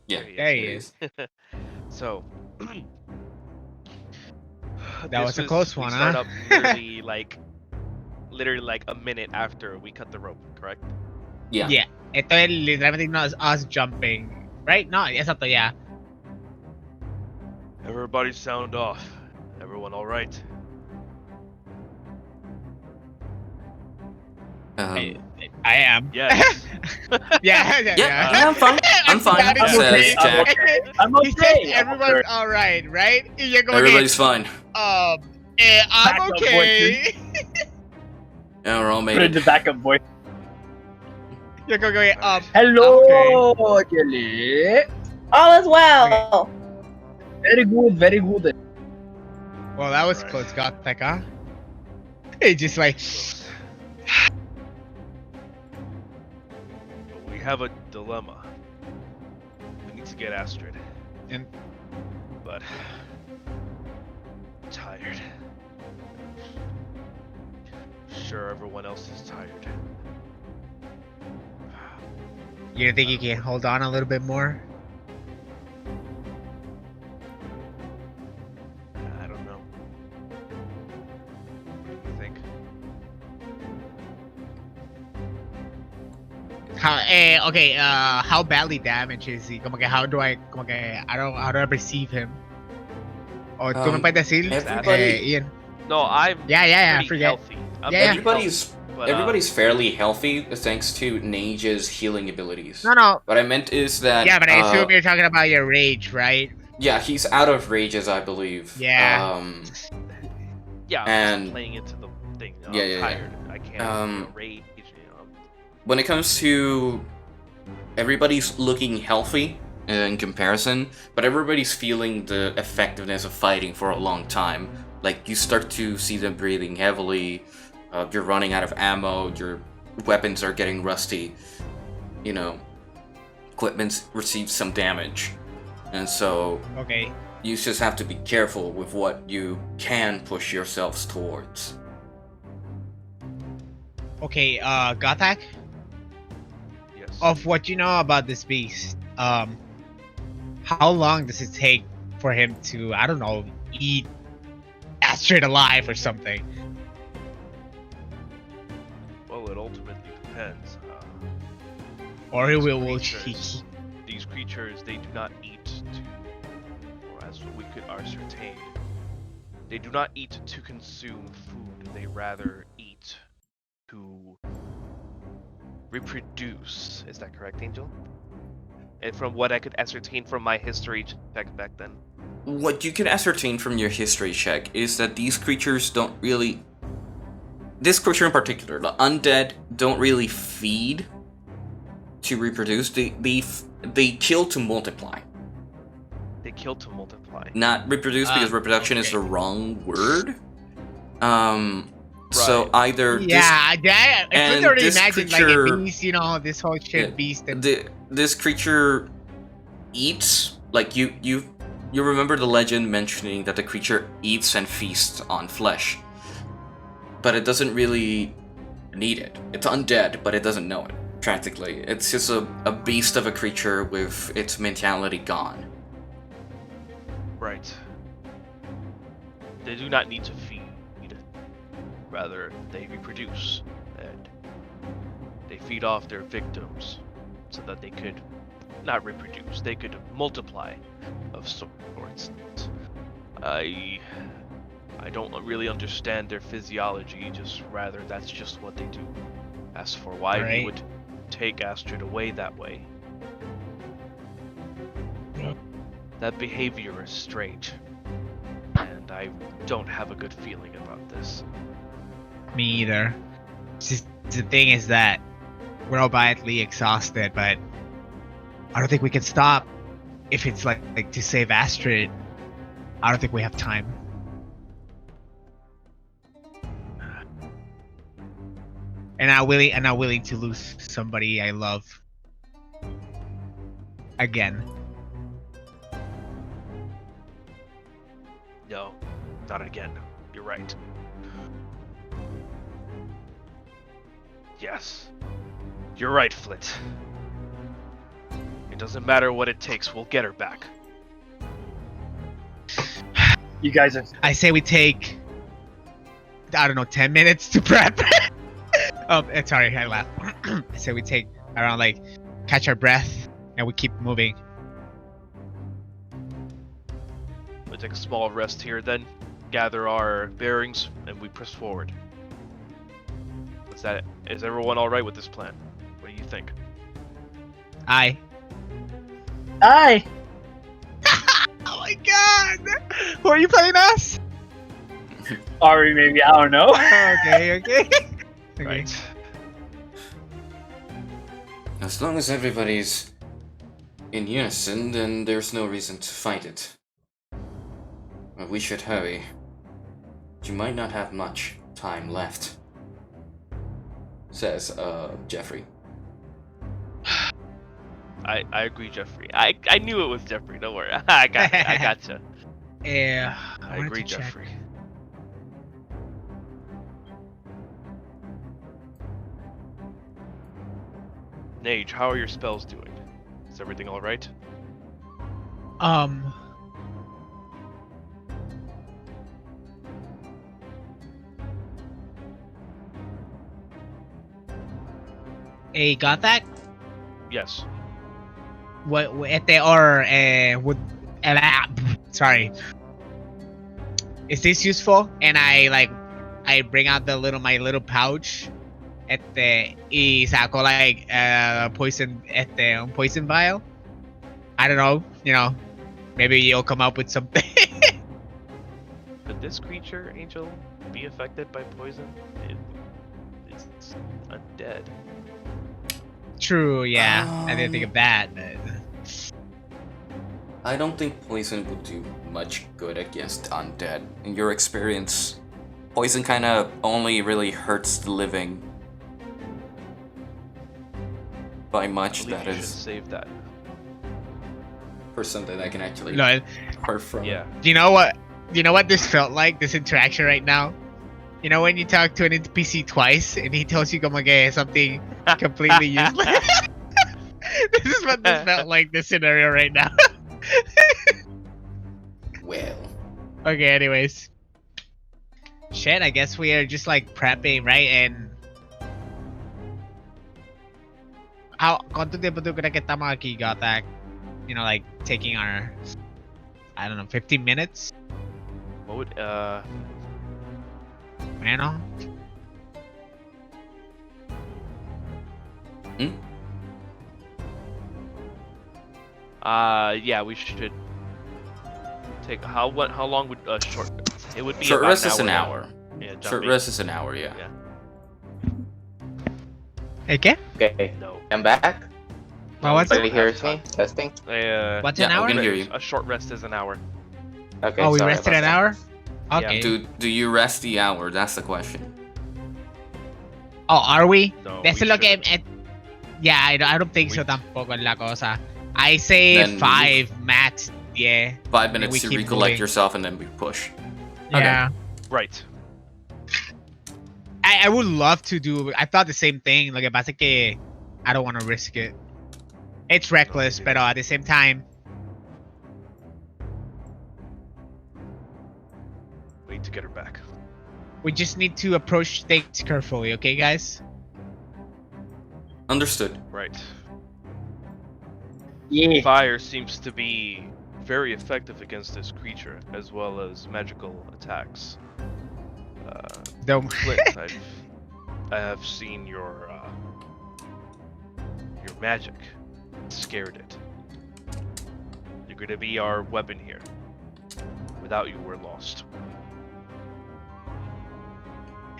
Yeah. There he is. So. That was a close one, we start huh? up literally like a minute after we cut the rope, correct? Yeah. Yeah. Esto es literalmente not us jumping. Right? No, exacto, yeah. Everybody sound off. Everyone all right? I am. Yes. Yeah. I'm fine. I'm fine. That is Says okay. Jack. I'm He said okay. everyone's alright, right? Y yo como Everybody's fine. I'm Backup okay. Yeah, we're all made Put in it. the backup voice. Yo como que, Hello, Kelly. All is well. Very good, very good. well, that was close, got that guy. He just like, We have a dilemma. We need to get Astrid. And- But I'm tired. Sure, everyone else is tired. you think you can hold on a little bit more? I don't know. What do you think? How badly damaged is he? Como que how do I perceive him? O tú me puedes decir, everybody- Ian. No, I'm Yeah, pretty forget. healthy. I'm Yeah, pretty healthy, but, Everybody's fairly healthy thanks to Nage's healing abilities. No. What I meant is that Yeah, but I assume you're talking about your rage, right? yeah, he's out of rages, I believe. Yeah. yeah, I'm and- just playing into the thing. I'm Yeah. tired. I can't rage. When it comes to everybody's looking healthy in comparison, but everybody's feeling the effectiveness of fighting for a long time. Like, you start to see them breathing heavily, you're running out of ammo, you're weapons are getting rusty, you know, equipment receives some damage. And so Okay. you just have to be careful with what you can push yourselves towards. Okay, Gothak, Yes. of what you know about this beast, how long does it take for him to, I don't know, eat Astrid alive or something? Well, it ultimately depends. Or he will These creatures, they do not eat to, or as we could ascertain, they do not eat to consume food. They rather eat to reproduce. Is that correct, Angel? And from what I could ascertain from my history check back then. What you can ascertain from your history check is that these creatures don't really... This creature in particular, the undead, don't really feed to reproduce. They kill to multiply. They kill to multiply. Not reproduce, because reproduction is the wrong word. So Right. either I could already this imagine creature- like a beast, you know, this whole shit beast. And this creature eats, like you remember the legend mentioning that the creature eats and feasts on flesh, but it doesn't really need it. It's undead, but it doesn't know it. Practically, it's just a beast of a creature with its mentality gone. Right. They do not need to feed. Rather, they reproduce, and they feed off their victims so that they could not reproduce, they could multiply of sorts. I don't really understand their physiology, just rather that's just what they do. As for why we would take Astrid away that way, that behavior is strange, and I don't have a good feeling about this. Me either. It's just, the thing is that we're all badly exhausted, but I don't think we can stop. If it's like to save Astrid, I don't think we have time. And I'm willing to lose somebody I love again. No, not again. You're right. Yes. You're right, Flint. It doesn't matter what it takes, we'll get her back. You guys have... I say we take, I don't know, 10 minutes to prep. Sorry, I laughed. I say we take around, like, catch our breath, and we keep moving. We'll take a small rest here, then gather our bearings, and we press forward. What's that? Is everyone alright with this plan? What do you think? Aye. Aye! Oh my god! Who are you playing as? Ari, maybe, I don't know. Okay. Right. As long as everybody's in unison, then there's no reason to fight it. But we should hurry. You might not have much time left, says Jeffrey. I agree, Jeffrey. I knew it was Jeffrey. Don't worry. I gotcha. Yeah. I agree, Jeffrey. Nage, how are your spells doing? Is everything all right? Hey, got that? Yes. What would sorry. Is this useful? And I bring out my little pouch. Y saco like poison un poison vial. I don't know, you know, maybe you'll come up with something. Could this creature, Angel, be affected by poison? It's undead. True, yeah. I didn't think of that. But... I don't think poison would do much good against undead. In your experience, poison kind of only really hurts the living. by much, I believe that you should is save that. for something I can actually No, part from. Yeah. you know what? You know what this felt like? This interaction right now. You know when you talk to an NPC twice and he tells you como que something completely useless. This is what this felt like. This scenario right now. Well. Okay. Anyways. Shit. I guess we are just like prepping, right? And ¿cuánto tiempo tú crees que estamos aquí, Gothak? You know, like taking our, I don't know, 15 minutes. What would You know. Yeah, we should take how long would short? It would be Short about rest is an hour. Yeah, Short jumping. rest is an hour, yeah. Okay. Okay, No. I'm back. Well, what's Everybody it? hears me? Testing. What's Yeah, an hour? we can hear you. A short rest is an hour. Okay. Oh, we sorry rested about an hour. Yeah. Okay. Do you rest the hour? That's the question. Oh, are we? No, Eso we es lo que. shouldn't. Yeah, I don't think so We- tampoco es la cosa. I say Then 5 max. Yeah. 5 we minutes to keep recollect moving. yourself and then we push. Yeah. Right. I would love to do. I thought the same thing. Lo que pasa es que I don't want to risk it. It's reckless, but at the same time, We need to get her back. we just need to approach things carefully. Okay, guys. Understood. Right. Yeah. Fire seems to be very effective against this creature, as well as magical attacks. Don't. Flint, I have seen your magic. Scared it. You're gonna be our weapon here. Without you, we're lost.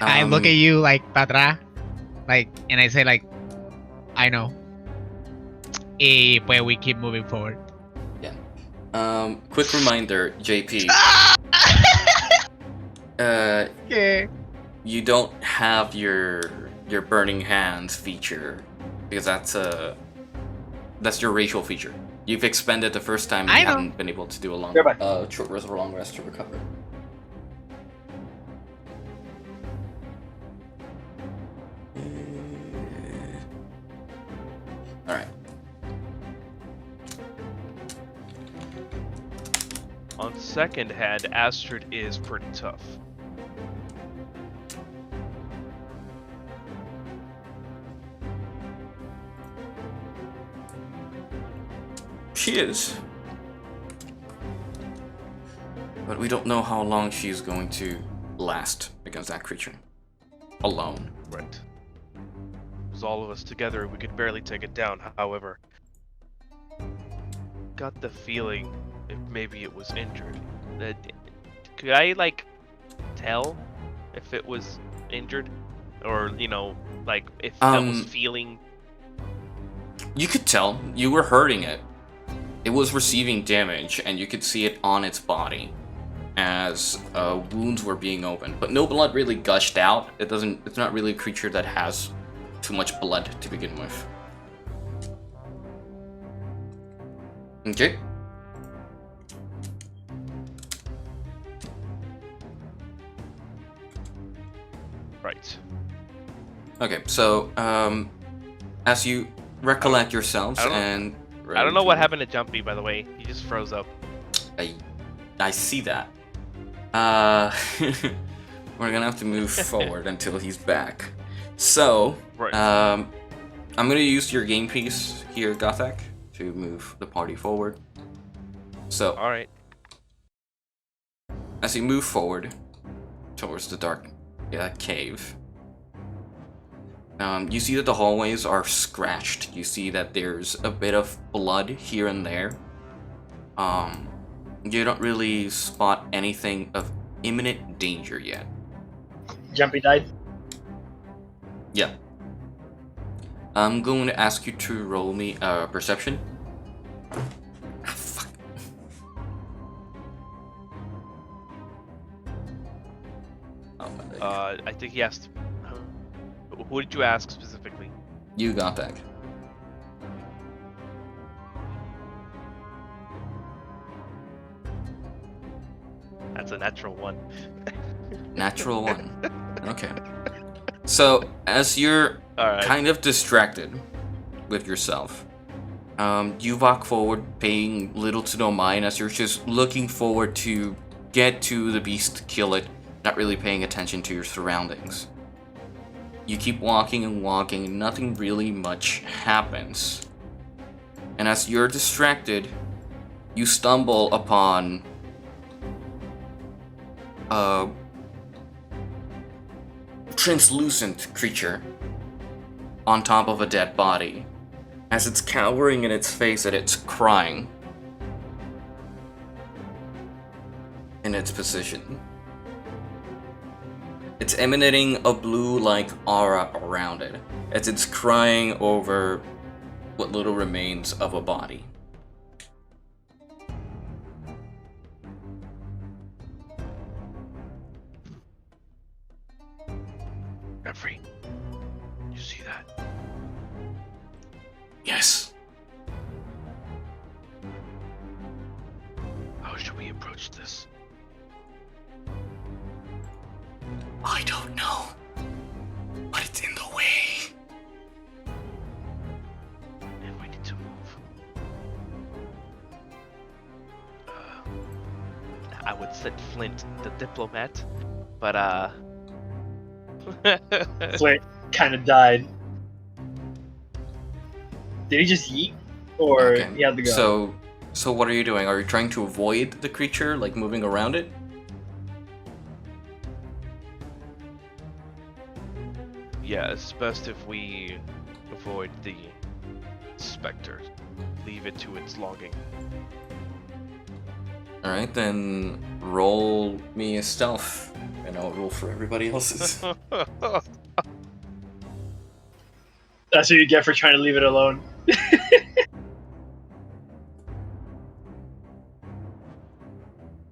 I look at you like Patra, like, and I say like, I know. But we keep moving forward. Quick reminder, JP. Okay. You don't have your burning hands feature because that's your racial feature. You've expended the first time you I know. haven't been able to do a Goodbye. short rest or long rest to recover. All right. On second hand, Astrid is pretty tough. She is. But we don't know how long she's going to last against that creature. Alone. Right. Because all of us together, we could barely take it down. However, got the feeling if maybe it was injured. Could I like tell if it was injured, or you know, like if that was feeling? You could tell. You were hurting it. It was receiving damage, and you could see it on its body as wounds were being opened. But no blood really gushed out. It's not really a creature that has too much blood to begin with. Okay. Right. Okay, so as you recollect yourselves and I don't know what happened to Jumpy, by the way. He just froze up. I see that. We're gonna have to move forward until he's back. So, Right. I'm gonna use your game piece here, Gothak, to move the party forward. So, All right. as you move forward towards the dark cave, you see that the hallways are scratched. You see that there's a bit of blood here and there. You don't really spot anything of imminent danger yet. Jumpy died. Yeah. I'm going to ask you to roll me a perception. Ah, fuck. I think he asked. Who did you ask specifically? You got that. That's a natural one. Natural 1. Okay. So, as you're Alright. kind of distracted with yourself, you walk forward, paying little to no mind as you're just looking forward to get to the beast, kill it, not really paying attention to your surroundings. You keep walking and walking, and nothing really much happens. And as you're distracted, you stumble upon a translucent creature on top of a dead body. As it's cowering in its face and it's crying in its position. It's emanating a blue-like aura around it as it's crying over what little remains of a body. Jeffrey, you see that? Yes. How should we approach this? I don't know, but it's in the way. And we need to move. I would send Flint, the diplomat, but Flint kind of died. Did he just yeet? Or Okay. he had to go? So what are you doing? Are you trying to avoid the creature, like moving around it? yeah, it's best if we avoid the Spectre. Leave it to its logging. Alright, then roll me a stealth, and I'll roll for everybody else's. That's what you get for trying to leave it alone.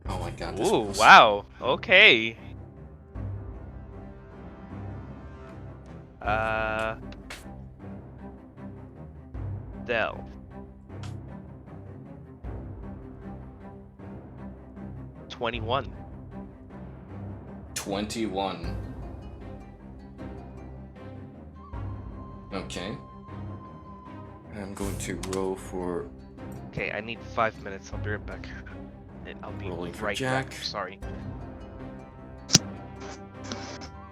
Oh my god. This Ooh, was- wow. Okay. Delve. 21. 21. Okay. I'm going to roll for Okay, I need 5 minutes. I'll be right back. And I'll be Rolling for right Jack. back. Sorry.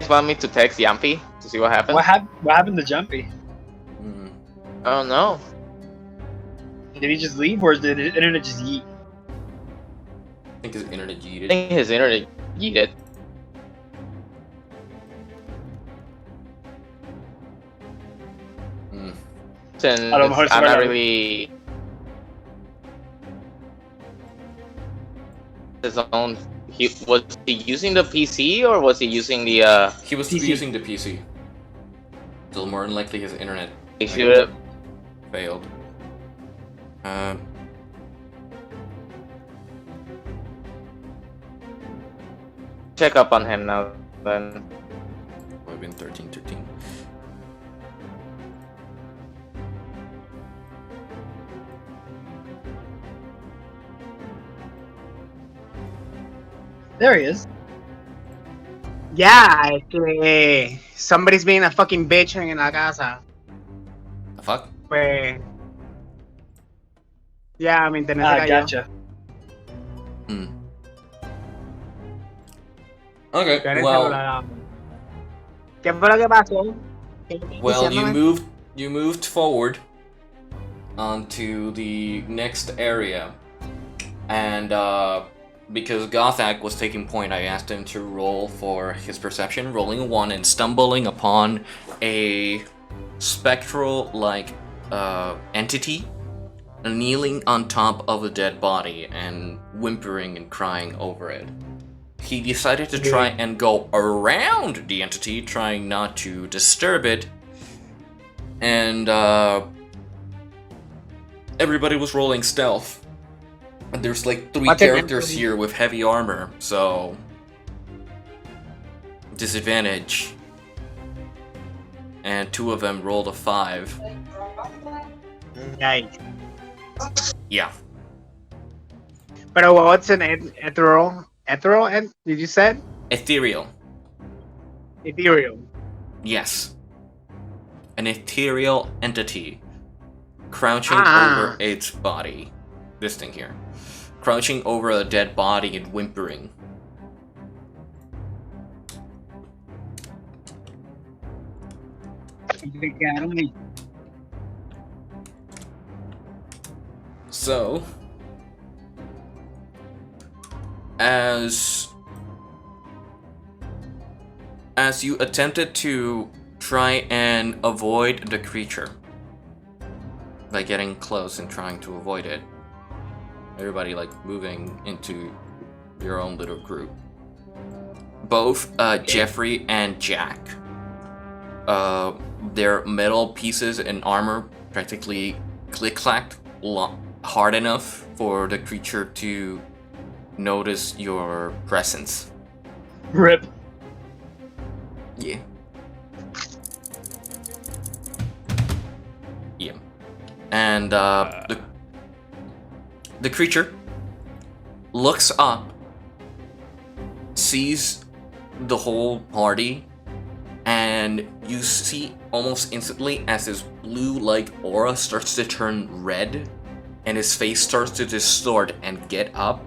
You want me to text Yampy to see what happened? What happened to Jumpy? Oh no. Did he just leave, or did the internet just yeet? I think his internet I yeeted. think his internet yeeted. Hmm. And I don't know how to I'm not survive. really his own. Was he using the PC or was he using the He was PC. using the PC. So more than likely his internet PC? failed. Check up on him now then. Would have been 13. There he is. Yeah, somebody's being a fucking bitch en la casa. The fuck? Pues. Ya, mi internet se Ah, cayó. gotcha. Okay, Pero well, ¿Qué fue lo que pasó? well, you Diciéndome- moved forward onto the next area, and because Gothak was taking point, I asked him to roll for his perception, rolling a 1 and stumbling upon a spectral-like entity kneeling on top of a dead body and whimpering and crying over it. He decided to try and go around the entity, trying not to disturb it, and everybody was rolling stealth. And there's like 3 What the- characters here with heavy armor, so disadvantage. And 2 of them rolled a 5. Yikes. Yeah. Pero what's in it, roll? Ethereal, and did you said? Ethereal. Ethereal. Yes. An ethereal entity crouching over its body. This thing here. Crouching over a dead body and whimpering. So, as you attempted to try and avoid the creature by getting close and trying to avoid it, everybody like moving into your own little group. Both Jeffrey and Jack, their metal pieces and armor practically click-clacked hard enough for the creature to notice your presence. Rip. Yeah. Yeah. And the creature looks up, sees the whole party, and you see almost instantly as his blue-like aura starts to turn red, and his face starts to distort and get up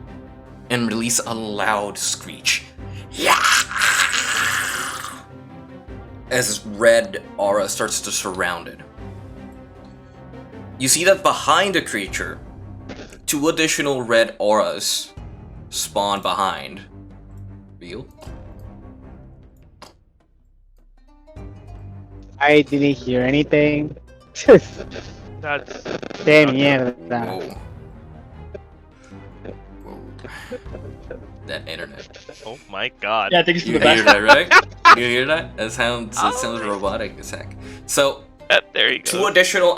and release a loud screech. Yeah! As red aura starts to surround it. You see that behind the creature, 2 additional red auras spawn behind. Real? I didn't hear anything. That's Qué mierda. Whoa. That internet. oh my god. Yeah, I think it's for You the hear best. that, right? You hear that? It sounds robotic as heck. So, There you go. 2 additional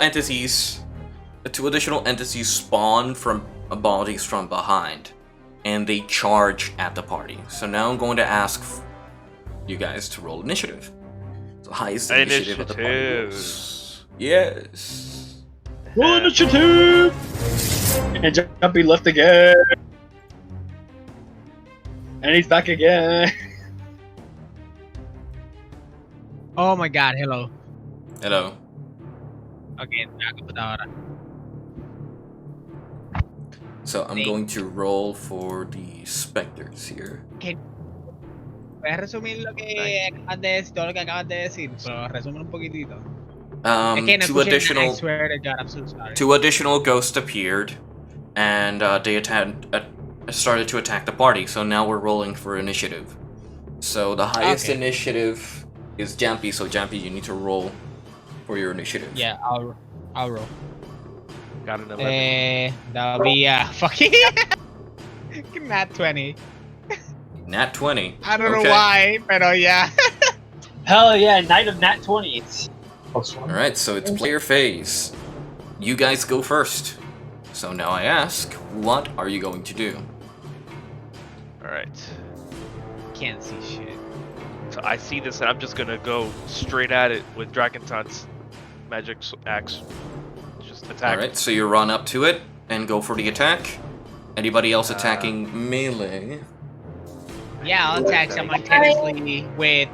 entities spawn from bodies from behind, and they charge at the party. So now I'm going to ask you guys to roll initiative. So highest initiative at the party rolls. Yes. Roll initiative! And Jumpy left again. And he's back again. Oh my god, hello. Hello. Okay, nakakapot ahora. So I'm going to roll for the specters here. Puedes resumir lo que acabas de decir, todo lo que acabas de decir, pero resumen un poquitito. Es que no 2 escuché, I additional swear to God, I'm so sorry. 2 additional ghosts appeared, and they started to attack the party. So now we're rolling for initiative. So the highest Okay. initiative is Jampy. So Jampy, you need to roll for your initiative. Yeah, I'll roll. Got an 11. That'll be fucking nat 20. Nat 20. I don't know Okay. why, pero yeah. Hell yeah, Knight of Nat 20s. Alright, so it's player phase. You guys go first. So now I ask, what are you going to do? Alright. Can't see shit. So I see this and I'm just gonna go straight at it with Dragon Taunt's magic axe. Just attack. Alright, so you run up to it and go for the attack. Anybody else attacking melee? Yeah, I'll attack simultaneously with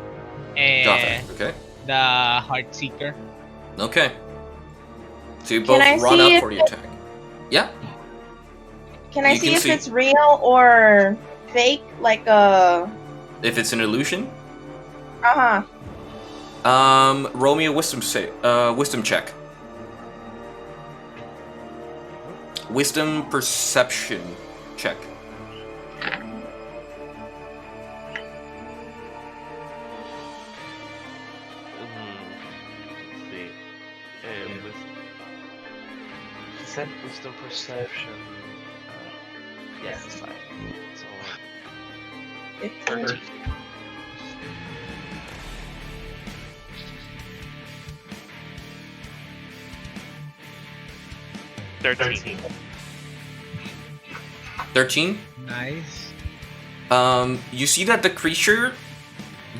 Got okay. the Heart Seeker. Okay. So you Can both I run see up for the attack. Yeah? Can I You see can if see- it's real or fake? Like If it's an illusion? Roll me a wisdom check. Wisdom perception check. Let's see. Wisdom perception. Yes, it's fine. So, 13. Thirteen. 13? Nice. You see that the creature,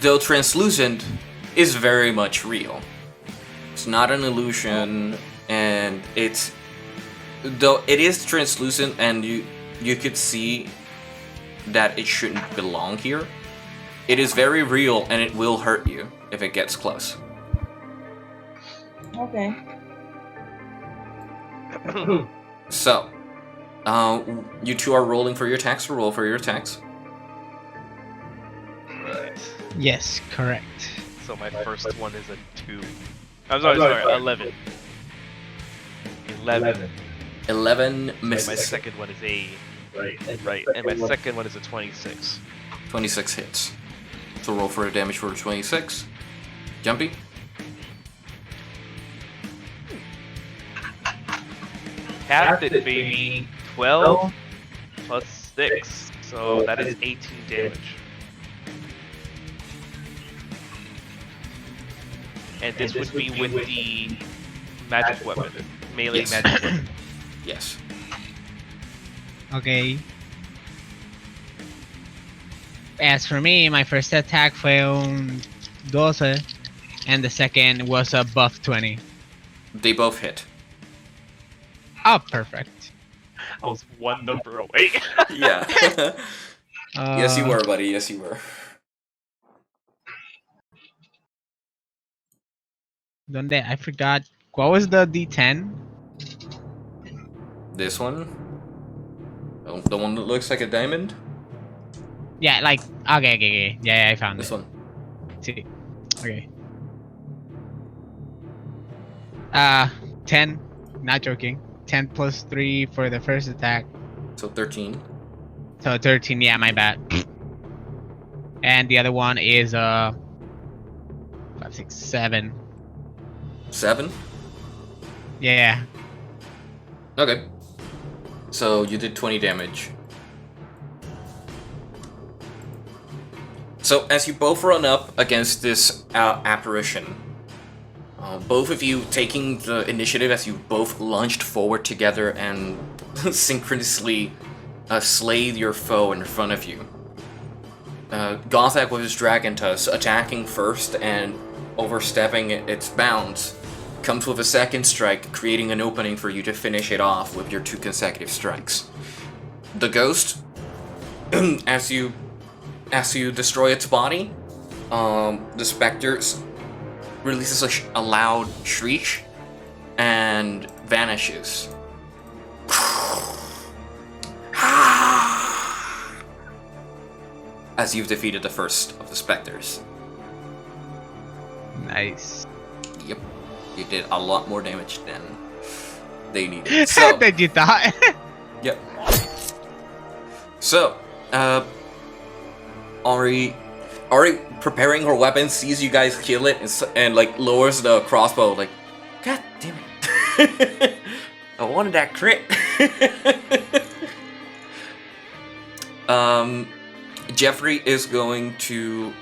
though translucent, is very much real. It's not an illusion, and though it is translucent, and you could see that it shouldn't belong here. It is very real, and it will hurt you if it gets close. Okay. So, you two are rolling for your attacks. Roll for your attacks. Right. Yes, correct. So my first one is a 2. I'm sorry, 11. 11. 11 misses. My second one is a... Right, and my second one is a 26. 26 hits. So roll for a damage for 26. Jumpy? Half it, baby. 12 plus 6. So that is 18 damage. And this would be with the magic weapon. Melee Yes. magic weapon. Yes. Okay. As for me, my first attack fue un 12, and the second was a buff 20. They both hit. Oh, perfect. I was one number away. Yeah. Yes, you were, buddy. Yes, you were. Donde? I forgot. What was the D10? This one? Oh, the one that looks like a diamond? Yeah, like, okay. Yeah, I found This it. one. See. Okay. 10. Not joking. 10 plus 3 for the first attack. So 13. So 13, yeah, my bad. And the other one is 5, 6, 7. 7? Yeah. Okay. So you did 20 damage. So as you both run up against this apparition, both of you taking the initiative as you both lunged forward together and synchronously slayed your foe in front of you. Gothak with his Dragon Tusk attacking first and overstepping its bounds comes with a second strike, creating an opening for you to finish it off with your 2 consecutive strikes. The ghost, as you destroy its body, the Spectre releases a loud shriek and vanishes. As you've defeated the first of the Spectres. Nice. Yep. You did a lot more damage than they needed. So, Than you thought. yep. So, Ari preparing her weapon, sees you guys kill it, and like lowers the crossbow. Like, God damn it! I wanted that crit. Jeffrey is going to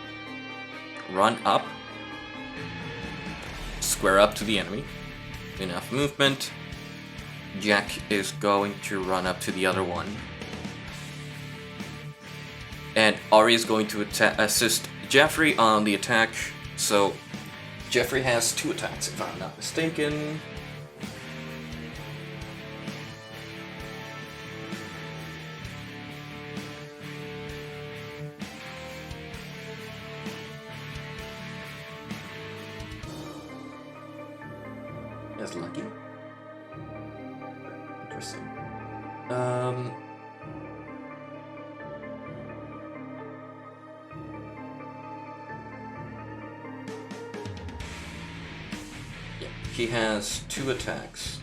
run up, square up to the enemy. Enough movement. Jack is going to run up to the other one. And Ari is going to assist Jeffrey on the attack. So Jeffrey has 2 attacks, if I'm not mistaken. That's lucky. Interesting. Yeah, he has 2 attacks.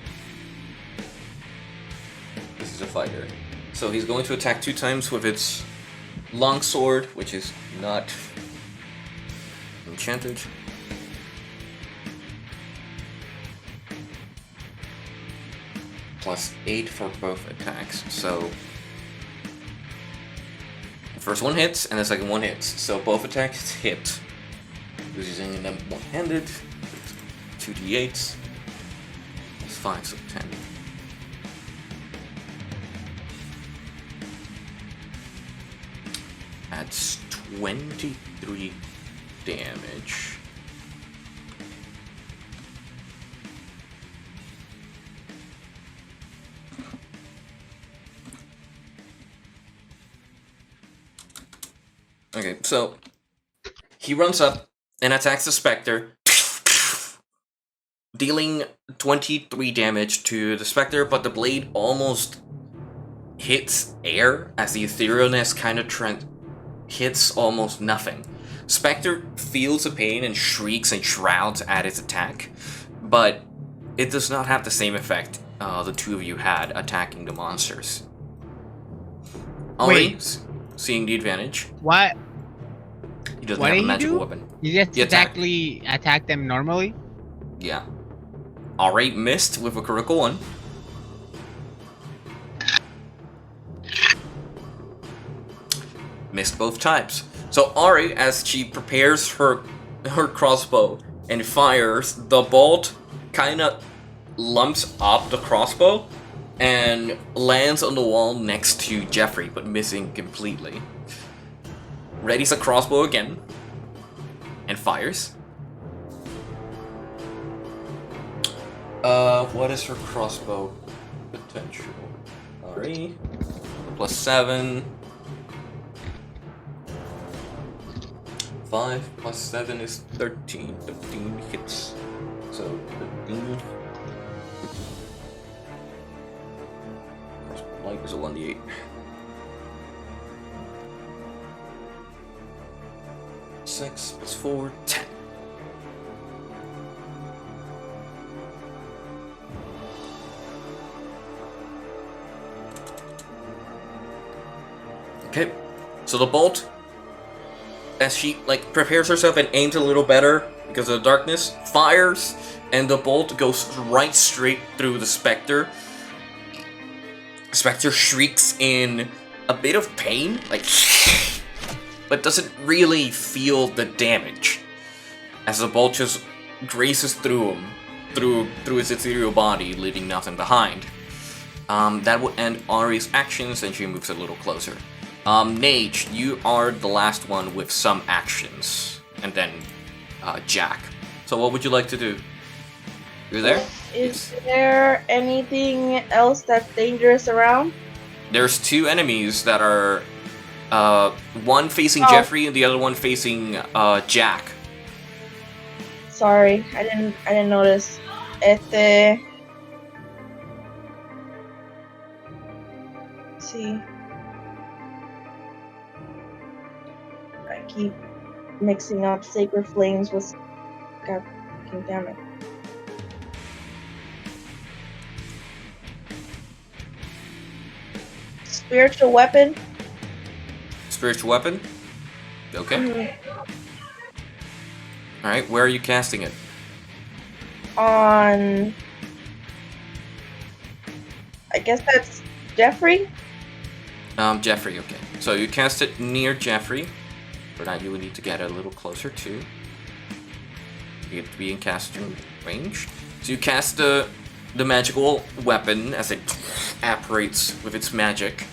This is a fighter. So he's going to attack 2 times with its longsword, which is not enchanted. Plus 8 for both attacks. So the first one hits and the second one hits. So both attacks hit. He's using them one-handed. 2d8s. That's 5, so 10. That's 23 damage. Okay, so he runs up and attacks the Spectre, dealing 23 damage to the Spectre, but the blade almost hits air as the etherealness kind of hits almost nothing. Spectre feels the pain and shrieks and shrouds at its attack, but it does not have the same effect the two of you had attacking the monsters. Ollie, seeing the advantage. What? He doesn't have a magical weapon. You just exactly attack them normally? Yeah. Alright, missed with a critical one. Missed both times. So Ari, as she prepares her crossbow and fires, the bolt kind of lumps up the crossbow and lands on the wall next to Jeffrey, but missing completely. Readies a crossbow again and fires. What is her crossbow potential? Ari, +7. 5 + 7 is 13. 13 hits. So 13. Life is a 1d8. Six plus 4, 10. Okay, so the bolt, as she prepares herself and aims a little better because of the darkness, fires, and the bolt goes right straight through the Spectre. Spectre shrieks in a bit of pain, but doesn't really feel the damage, as the bolt just graces through him, through its ethereal body, leaving nothing behind. That will end Ari's actions, and she moves a little closer. Nage, you are the last one with some actions, and then Jack. So what would you like to do? You're there? Is there anything else that's dangerous around? There's two enemies that are one facing Jeffrey and the other one facing Jack. Sorry, I didn't notice. See. I keep mixing up Sacred Flames with... God damn it. Spiritual weapon. Spiritual weapon? Okay. Alright, where are you casting it? On... I guess that's Jeffrey? Jeffrey, okay. So you cast it near Jeffrey. For that, you would need to get a little closer too. You have to be in casting range. So you cast the magical weapon as it apparates with its magic,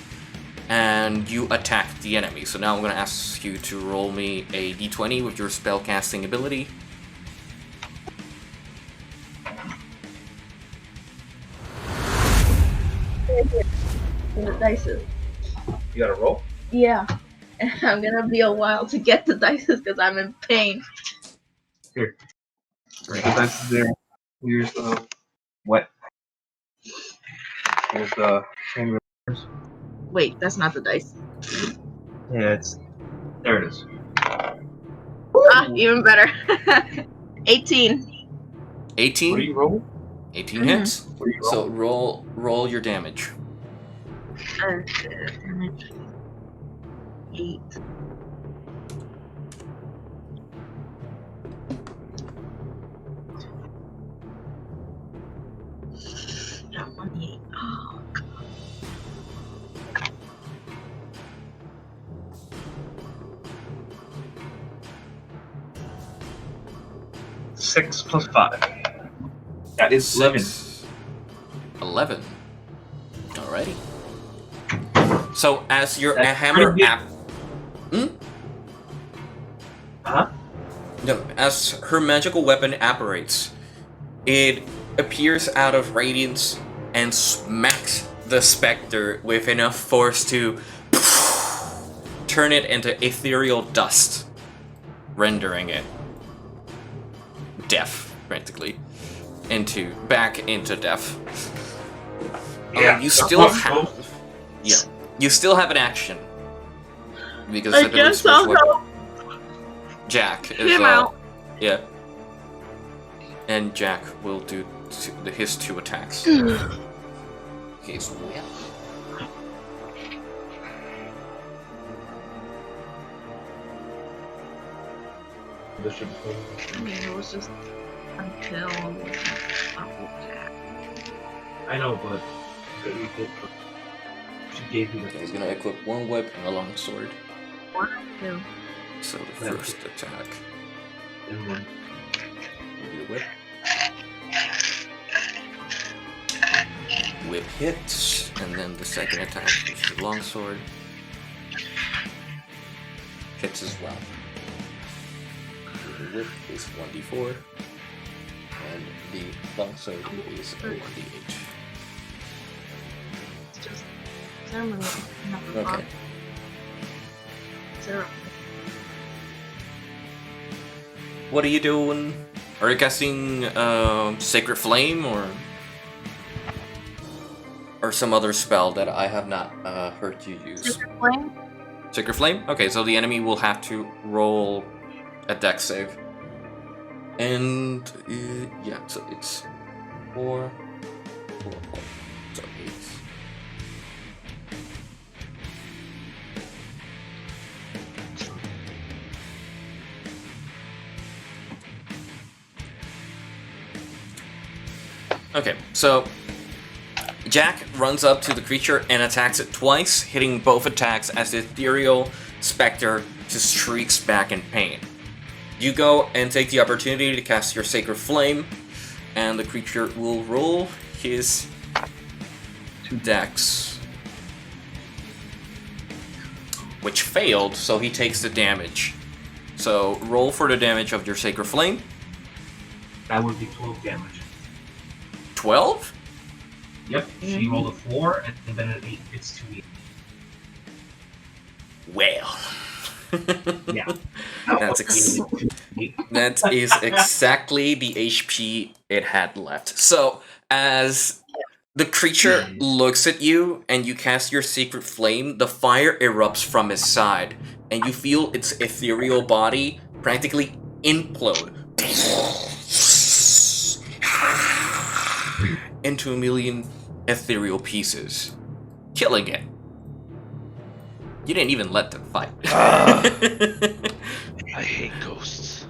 and you attack the enemy. So now I'm going to ask you to roll me a d20 with your spellcasting ability. The dices. You gotta roll? Yeah. I'm gonna be a while to get the dices because I'm in pain. Here. Right, the dice is there. Here's what? Here's the same. Wait, that's not the dice. Yeah, there it is. Ah, even better. 18. 18? What do you roll? 18 hits. What do you roll? So roll your damage. Damage. 8. Yeah, 1d8. Oh, God. 6 plus 5. That is 11. 11. Alrighty. So as your That's hammer pretty Huh? No, as her magical weapon apparates, it appears out of radiance and smacks the Spectre with enough force to turn it into ethereal dust, rendering it deaf, practically, back into deaf. You still have, you still have an action because I guess I'll help. Jack is yeah, and Jack will do his 2 attacks. He's well. It was just until attack. I know, but she gave me. He's gonna equip 1 whip and a long sword. 1 or 2. So the first attack. And then The whip. Whip hits, and then the second attack, which is the long sword, hits as well. The whip is 1d4, and the long sword is a 1d8. It's just ceremony. Okay. 0. What are you doing? Are you casting Sacred Flame or some other spell that I have not heard you use? Sacred Flame? Sacred Flame? Okay, so the enemy will have to roll a dex save. And yeah, so it's 4, so 8. Okay, so Jack runs up to the creature and attacks it twice, hitting both attacks as the ethereal specter just shrieks back in pain. You go and take the opportunity to cast your Sacred Flame, and the creature will roll his 2 dex, which failed, so he takes the damage. So roll for the damage of your Sacred Flame. that would be 12 damage. 12? Yep, she rolled a 4 and then an 8. It's 2 Well. Yeah. That is exactly the HP it had left. So, as the creature looks at you and you cast your Sacred Flame, the fire erupts from its side, and you feel its ethereal body practically implode into a million ethereal pieces, killing it. You didn't even let them fight. I hate ghosts.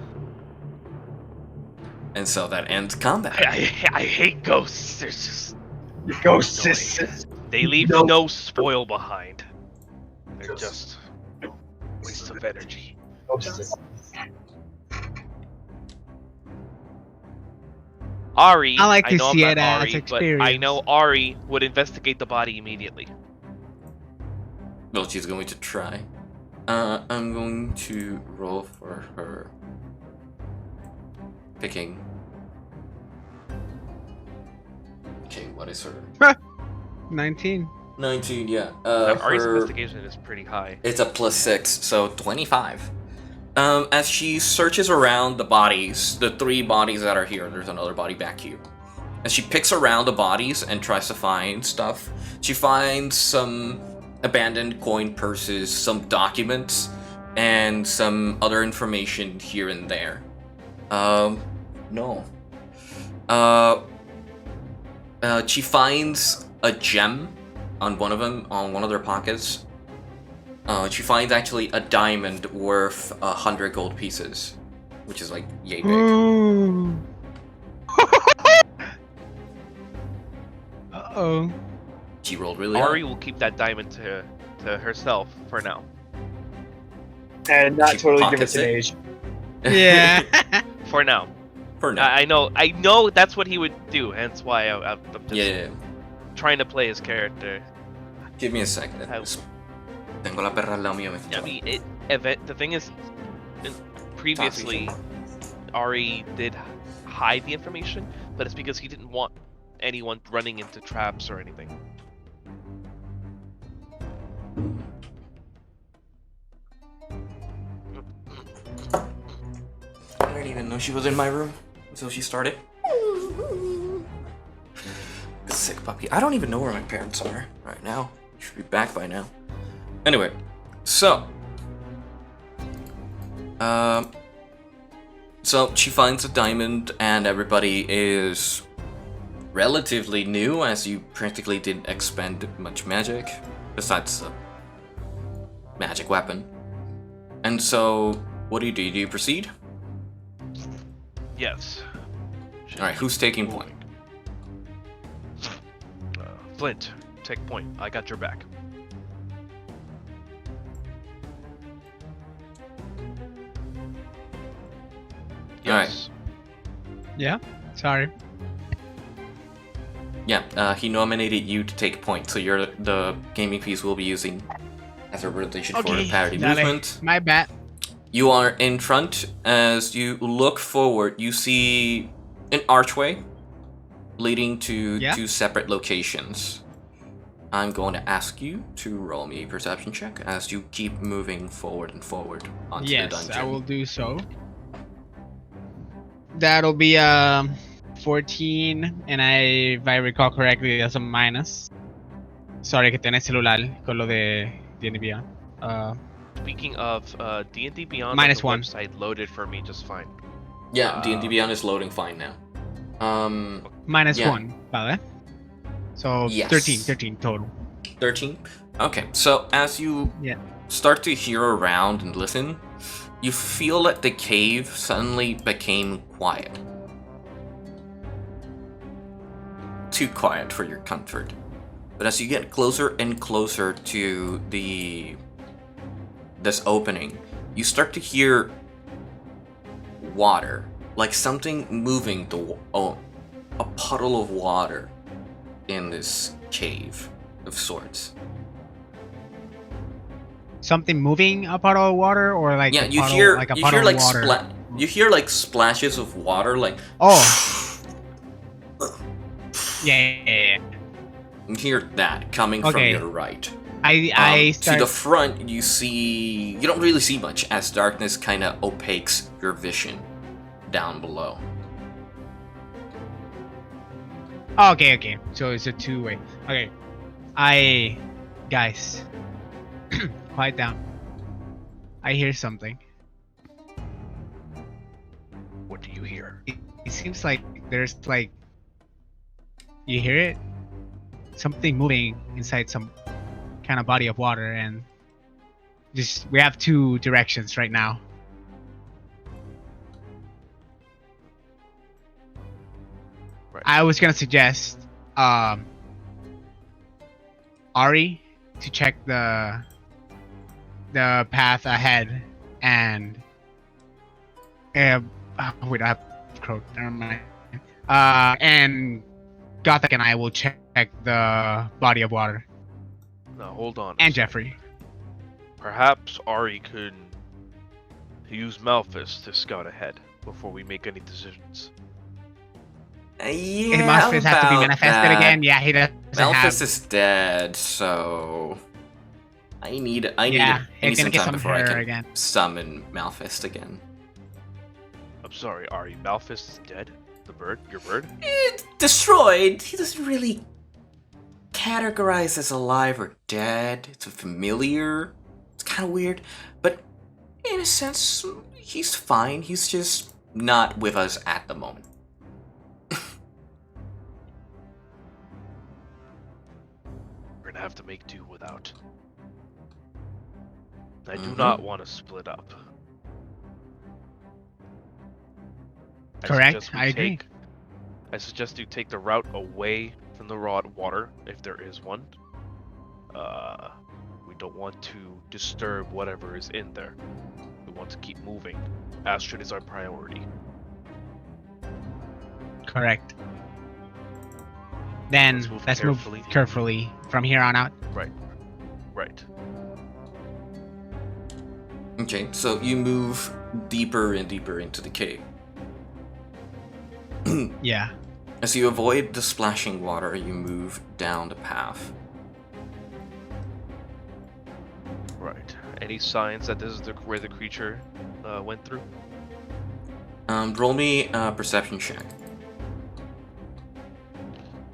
And so that ends combat. I hate ghosts. There's just Ghosts. they leave no spoil behind. They're just waste of energy. Ari, I like to know see I'm it not as Ari, but experience. I know Ari would investigate the body immediately. Well, she's going to try. I'm going to roll for her. Picking. Okay, what is her? 19. 19, yeah. Ari's her, investigation is pretty high. it's a +6, so 25. As she searches around the bodies, the 3 bodies that are here, there's another body back here. As she picks around the bodies and tries to find stuff, she finds some abandoned coin purses, some documents, and some other information here and there. No. She finds a gem on one of them, on one of their pockets. She finds actually a diamond worth 100 gold pieces, which is like yay big. Uh-oh. She rolled really Ari high. will keep that diamond to herself for now. And not She totally give it pockets to it. Mage. Yeah. For now. For now. I know that's what he would do, hence why I'm just Yeah. trying to play his character. Give me a second. Tengo la perra al lado mío. I mean, the thing is, previously, Ari did hide the information, but it's because he didn't want anyone running into traps or anything. even know she was in my room until she started. Sick puppy. I don't even know where my parents are right now. Should be back by now. Anyway, so she finds a diamond, and everybody is relatively new, as you practically didn't expend much magic besides the magic weapon. And so, what do? Do you proceed? Yes. All right. Who's taking point? Flint, take point. I got your back. Yes. Yeah. Sorry. Yeah. He nominated you to take point, so you're the gaming piece we'll be using as a rotation for the parity movement. My bad. You are in front. As you look forward, you see an archway leading to two separate locations. I'm going to ask you to roll me a perception check as you keep moving forward and forward onto the dungeon. Yes, I will do so. That'll be 14, and if I recall correctly, that's a minus. Sorry que tenés celular con lo de D&D Beyond. Speaking of D&D Beyond, minus the 1 website loaded for me just fine. Yeah, D&D Beyond is loading fine now. Minus 1, vale? So yes. 13 total. 13? Okay, so as you start to hear around and listen, you feel that the cave suddenly became quiet. Too quiet for your comfort. But as you get closer and closer to this opening, you start to hear water, like something moving a puddle of water in this cave of sorts. Something moving a puddle of water, or like you puddle, hear like a you puddle hear like of water. you hear like splashes of water, like yeah. You hear that coming from your right. To the front, you don't really see much as darkness kind of opaques your vision down below. Okay. So it's a two-way. Okay. Guys, quiet down. I hear something. What do you hear? It seems like there's like... You hear it? Something moving inside some kind of body of water, and we have two directions right now. Right. I was gonna suggest Ari to check the path ahead, and we don't have Croak. Never mind. And Gothic and I will check the body of water. Now hold on. And Jeffrey. Perhaps Ari could use Malphus to scout ahead before we make any decisions. Yeah, Malphus has to be manifested again. Yeah, he doesn't Malphus is dead, so I need some time before I can summon Malphus again. I'm sorry, Ari. Malphus is dead. The bird, your bird. It's destroyed. He doesn't really categorize as alive or dead. It's a familiar. It's kind of weird, but in a sense, he's fine. He's just not with us at the moment. We're gonna have to make do without. I do not want to split up. Correct, I agree. I suggest you take the route away from the raw water, if there is one. We don't want to disturb whatever is in there. We want to keep moving. Astrid is our priority. Correct. Then let's move carefully from here on out. Right. Okay, so you move deeper and deeper into the cave. Yeah. As you avoid the splashing water, you move down the path. Right. Any signs that this is where the creature went through? Roll me a perception check.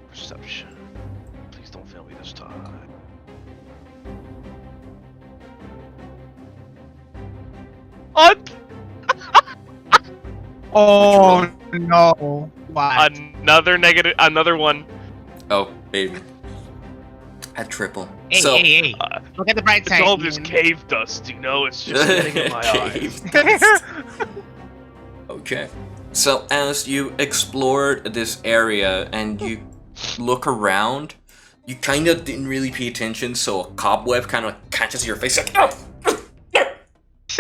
Perception. Please don't fail me this time. Oh no! What? Another negative. Another one. Oh, baby. At triple. Hey, so, hey! Look at the bright It's side. all this cave dust, you know? It's just getting in my eyes. Cave dust. Okay. So as you explore this area and you look around, you kind of didn't really pay attention, so a cobweb kind of catches your face like, oh!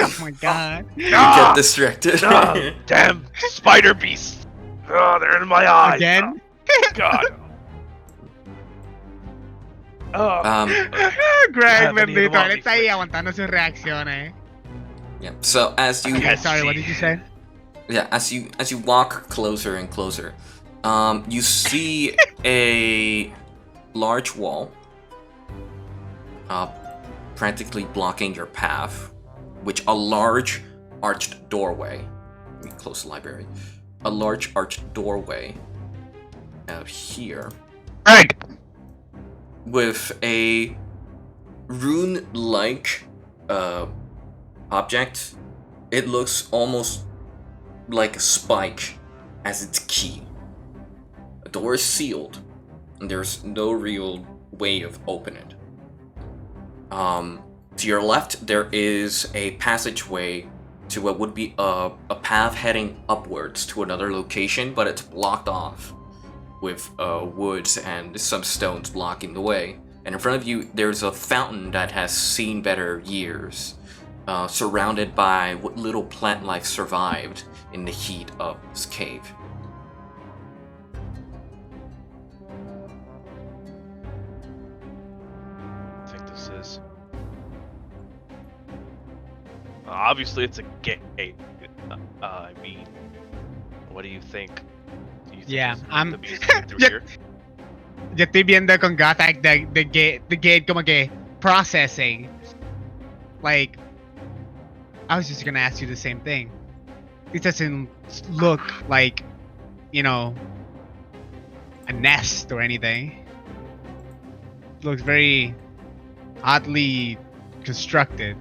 Oh my god. You get distracted. Damn spider beasts! Oh, they're in my eyes. Again? God. Greg, bendito. Él está ahí aguantando sus reacciones. Yeah. So as you Okay, sorry, what did you say? Yeah, as you walk closer and closer, you see a large wall, practically blocking your path, which a large arched doorway. Let me close the library. A large arched doorway out here. Greg! With a rune-like object. It looks almost like a spike as its key. The door is sealed, and there's no real way of opening it. To your left, there is a passageway to what would be a path heading upwards to another location, but it's blocked off with woods and some stones blocking the way. And in front of you, there's a fountain that has seen better years, surrounded by what little plant life survived in the heat of this cave. I think this is. Obviously, it's a gate. I mean, what do you think? Do you think Yeah, this is I'm. the beast through here? Yo estoy viendo con Gothak the gate como que processing. Like, I was just gonna ask you the same thing. It doesn't look like, you know, a nest or anything. It looks very oddly constructed.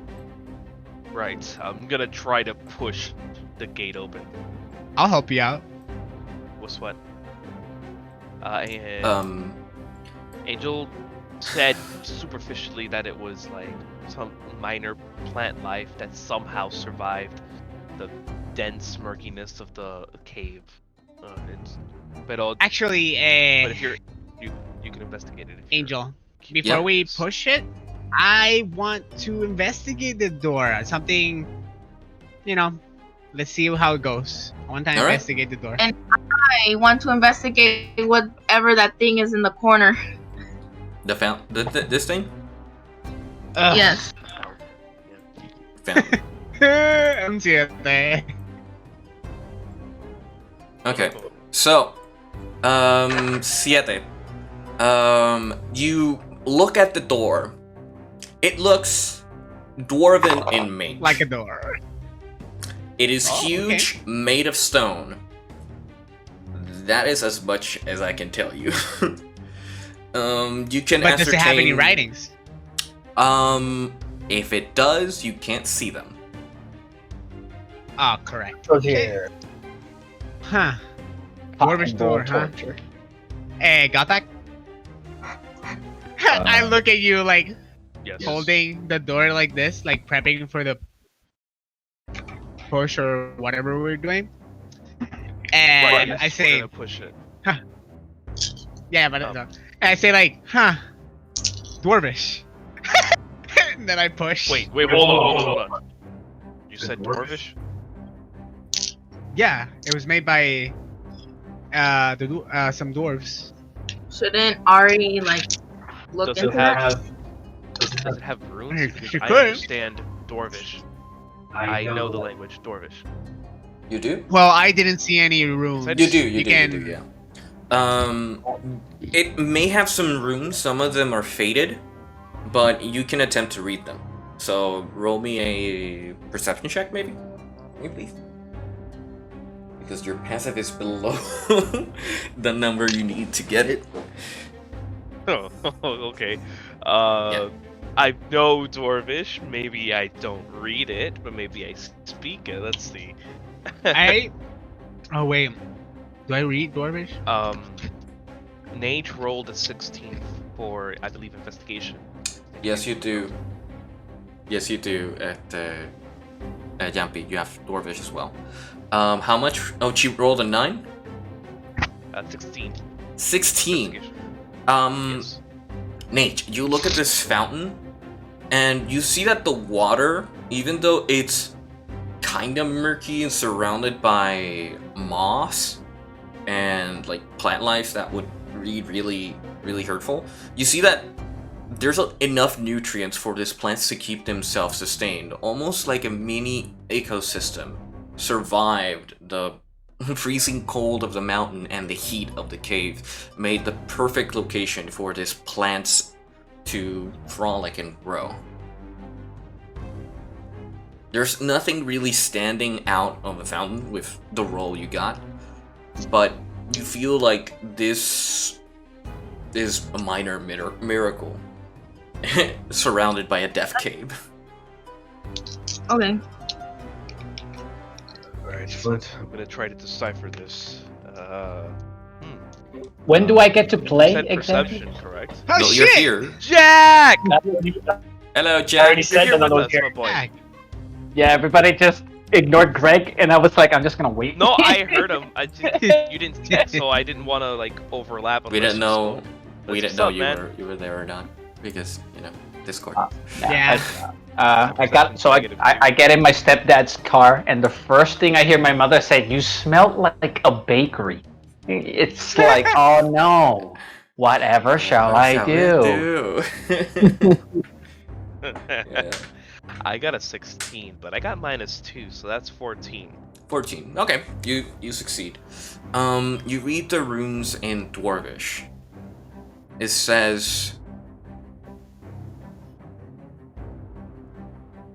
Right. I'm gonna try to push the gate open. I'll help you out. What's what? And Angel said superficially that it was like some minor plant life that somehow survived the dense murkiness of the cave. Actually, but if you can investigate it. Angel, before we push it, I want to investigate the door. Something, you know, let's see how it goes. I want to investigate the door. And I want to investigate whatever that thing is in the corner. This thing? Yes. Fountain. Okay, so, Siete. You look at the door. It looks dwarven in make. Like a door. It is huge, made of stone. That is as much as I can tell you. You can But ascertain... does it have any writings? If it does, you can't see them. Oh, correct. Here. Huh. Dwarvish door, huh? Hey, got that? I look at you like holding the door like this, like prepping for the push or whatever we're doing. And I say, push it. Huh. Yeah, but I say like, huh, Dwarvish. And then I push. Wait, hold on. You said Dwarvish? Yeah, it was made by some dwarves. Shouldn't Ari like look Does into that? Does it have runes? Because She I could. understand Dwarvish. I know the language Dwarvish. You do? Well, I didn't see any runes. You do, yeah. It may have some runes, some of them are faded, but you can attempt to read them. So roll me a perception check, maybe? Please. because your passive is below the number you need to get it. Oh, okay. I know Dwarvish. Maybe I don't read it, but maybe I speak it. Let's see. Oh wait, do I read Dwarvish? Nate rolled a 16 for, I believe, investigation. Yes, you do. Yes, you do. At Yampy, you have Dwarvish as well. How much? Oh, she rolled a 9. 16. 16. Yes. Nate, you look at this fountain, and you see that the water, even though it's kind of murky and surrounded by moss and like plant life that would be really, really hurtful, you see that there's enough nutrients for these plants to keep themselves sustained, almost like a mini ecosystem survived the freezing cold of the mountain and the heat of the cave, made the perfect location for these plants to frolic and grow. There's nothing really standing out of the fountain with the roll you got, but you feel like this is a minor miracle surrounded by a death cave. Okay. Alright, Flint. I'm gonna try to decipher this. When do I get to play You said exactly? perception, correct? Oh No, shit! you're here. Jack! Hello, I Jack. already said You're that I with was us, here. my boy. Jack. Yeah, everybody just ignored Greg, and I was like, I'm just gonna wait. No, I heard him. You didn't speak, so I didn't want to like overlap. We unless didn't you know. spoke. We That's didn't know what's up, man. you were there or not because Discord. Yeah. I get in my stepdad's car, and the first thing I hear my mother say, "You smell like a bakery." It's like, oh no, whatever shall I do? Yeah. I got a 16, but I got -2, so that's 14. 14. Okay, you succeed. You read the runes in Dwarvish. It says,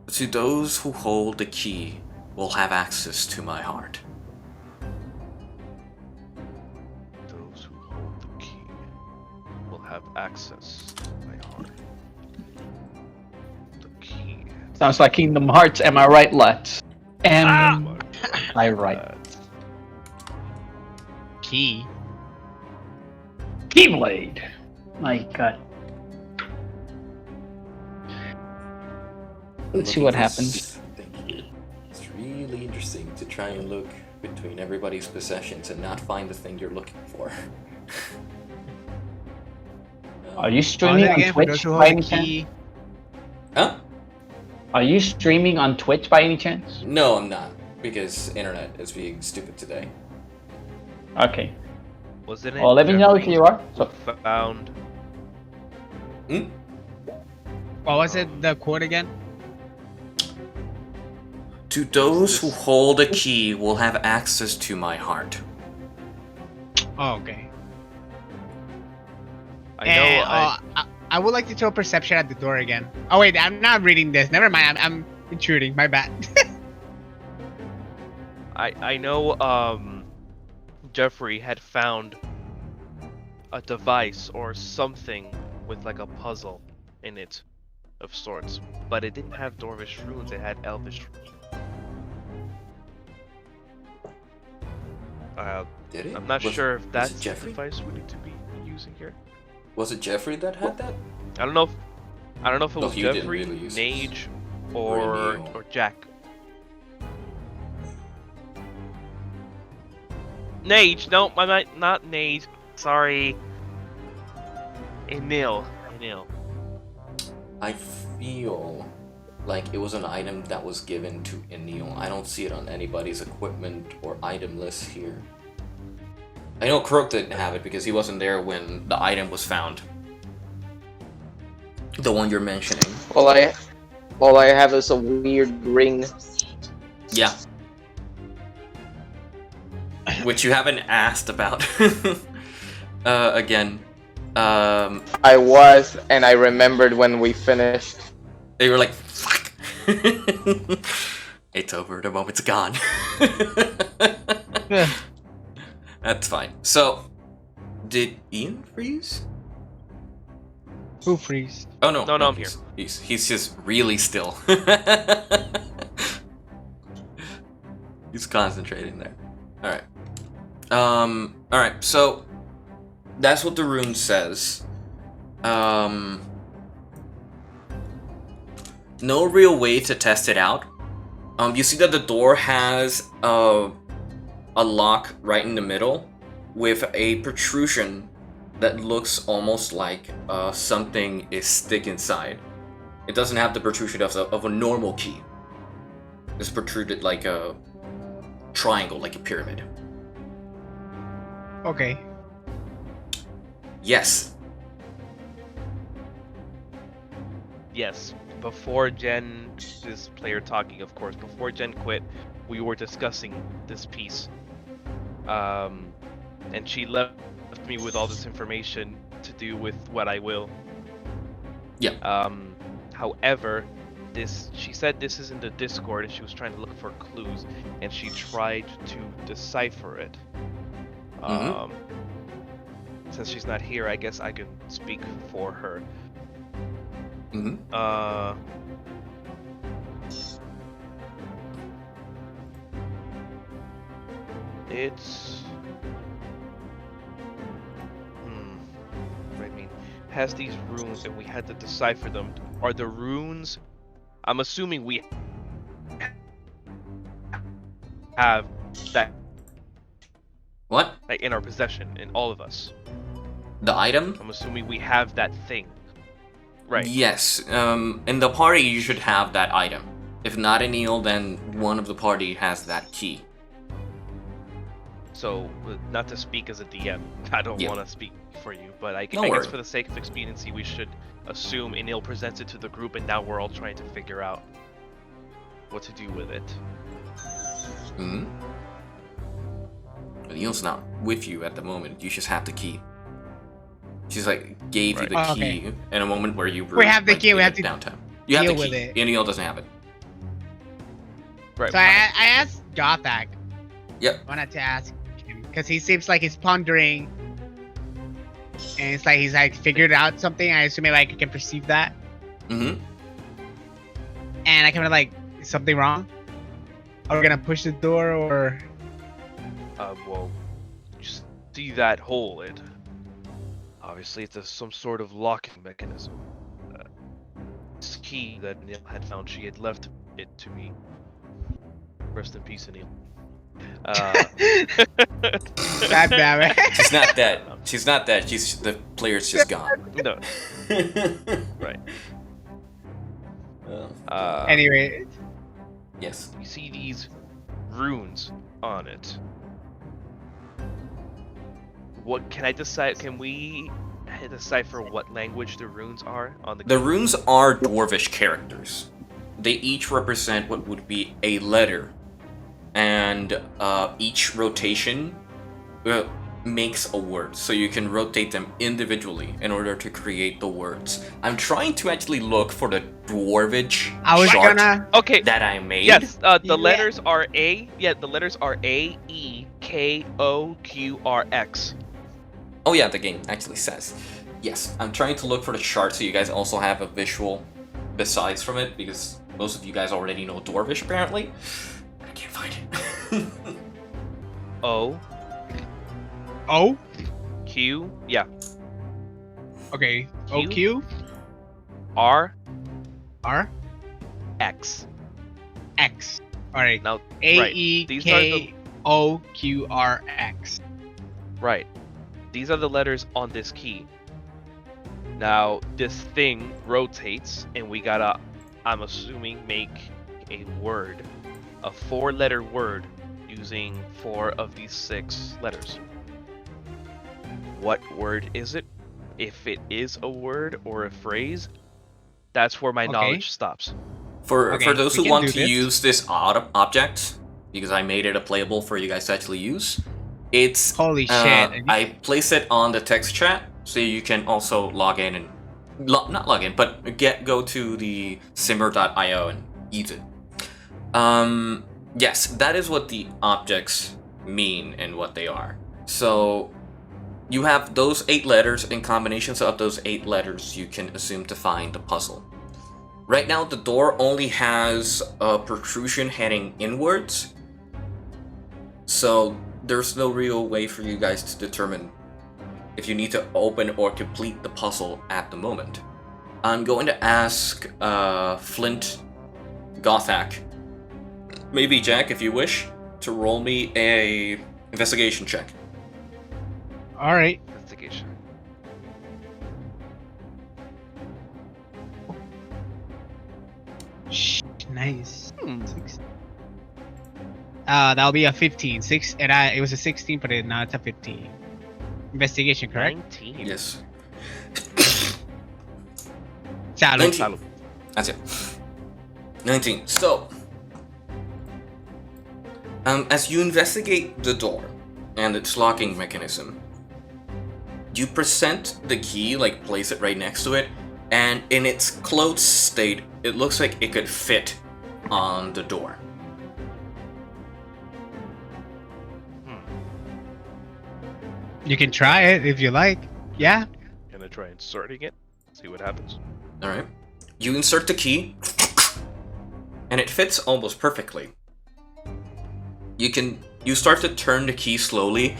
"To those who hold the key will have access to my heart." Those who hold the key will have access to my heart. The key. Sounds like Kingdom Hearts. Am I right, lads? Am I right? Key. Keyblade. My God. Let's see what happens. Thank you. It's really interesting to try and look between everybody's possessions and not find the thing you're looking for. Are you streaming on Twitch by any chance? Huh? Are you streaming on Twitch by any chance? No, I'm not, because internet is being stupid today. Okay. Wasn't it? Well, let me know if you are. So. Found. What was it? The quote again? To those who hold a key will have access to my heart. Oh, okay. I know. I would like to throw perception at the door again. Oh wait, I'm not reading this. Never mind. I'm intruding. My bad. I know. Jeffrey had found a device or something with like a puzzle in it of sorts, but it didn't have Dwarvish runes. It had Elvish runes. Did it? I'm not sure if that's the Jeffrey? device we need to be using here. Was it Jeffrey that had that? I don't know if it was you didn't Jeffrey, really use Nage, Or Emil. or Jack. Nage, no, not Nage. Sorry. Emil. I feel like it was an item that was given to Enil. I don't see it on anybody's equipment or item list here. I know Croak didn't have it because he wasn't there when the item was found. The one you're mentioning. All I have is a weird ring. Yeah. Which you haven't asked about. Again. I was, and I remembered when we finished. They were like, fuck. It's over, the moment's gone. That's fine. So, did Ian freeze? Who freeze? Oh no, No, I'm here. He's just really still. He's concentrating there. Alright. Alright, so that's what the rune says. No real way to test it out. You see that the door has a lock right in the middle with a protrusion that looks almost like something is stick inside. It doesn't have the protrusion of a normal key. It's protruded like a triangle, like a pyramid. Okay. Yes. Yes. Before Jen, this player talking, of course, before Jen quit, we were discussing this piece. And she left me with all this information to do with what I will. Yeah. However, she said this is in the Discord, and she was trying to look for clues, and she tried to decipher it. Since she's not here, I guess I can speak for her. It's I mean, has these runes, and we had to decipher them. Are the runes? I'm assuming we have that. What? Like in our possession, in all of us. The item? I'm assuming we have that thing. Right. Yes. In the party, you should have that item. If not Anil, then one of the party has that key. So, not to speak as a DM, I don't want to speak for you, but I guess for the sake of expediency, we should assume Anil presents it to the group, and now we're all trying to figure out what to do with it. Anil's not with you at the moment. You just have the key. She's like gave you the key in a moment where you were. We have the key. We have to downtime. You have the with key. it. Anil doesn't have it. Right. So I asked Gothak. Yep. I wanted to ask him because he seems like he's pondering, and it's like he's like figured out something. I assume like he can perceive that. And I kind of like, is something wrong? Are we gonna push the door or? Well, you see that hole? It obviously it's some sort of locking mechanism. This key that Neil had found, she had left it to me. Rest in peace, Neil. God damn it. She's not dead. She's not dead. The player's just gone. No. Right. Anyway. Yes. You see these runes on it. What can I decide? Can we decipher what language the runes are on the? The runes are Dwarvish characters. They each represent what would be a letter, and each rotation makes a word. So you can rotate them individually in order to create the words. I'm trying to actually look for the Dwarvish chart that I made. Yes, the letters are A. Yeah, the letters are A, E, K, O, Q, R, X. Oh yeah, the game actually says. Yes, I'm trying to look for the chart so you guys also have a visual besides from it, because most of you guys already know Dwarvish apparently. I can't find it. O. O? Q, yeah. Okay. O, Q? R. R? X. X. Alright. Now, A, E, K, O, Q, R, X. Right. These are the letters on this key. Now, this thing rotates, and we gotta, I'm assuming, make a word. A 4-letter word using 4 of these 6 letters. What word is it? If it is a word or a phrase, that's where my knowledge stops. For those who want to use this object, because I made it playable for you guys to actually use, it's holy shit. I place it on the text chat so you can also log in and not log in, but go to the simmer.io and use it. Yes, that is what the objects mean and what they are. So you have those 8 letters, and combinations of those 8 letters you can assume to find the puzzle. Right now the door only has a protrusion heading inwards, so there's no real way for you guys to determine if you need to open or complete the puzzle at the moment. I'm going to ask Flint, Gothak, maybe Jack if you wish, to roll me a investigation check. Alright. Investigation. Nice. 6. That'll be a 15. It was a 16, but now it's a 15. Investigation, correct? 19. Yes. Salud. 19. That's it. 19. So, as you investigate the door and its locking mechanism, you present the key, like place it right next to it, and in its closed state, it looks like it could fit on the door. You can try it if you like. Yeah. Gonna try inserting it. See what happens. Alright. You insert the key, and it fits almost perfectly. You start to turn the key slowly.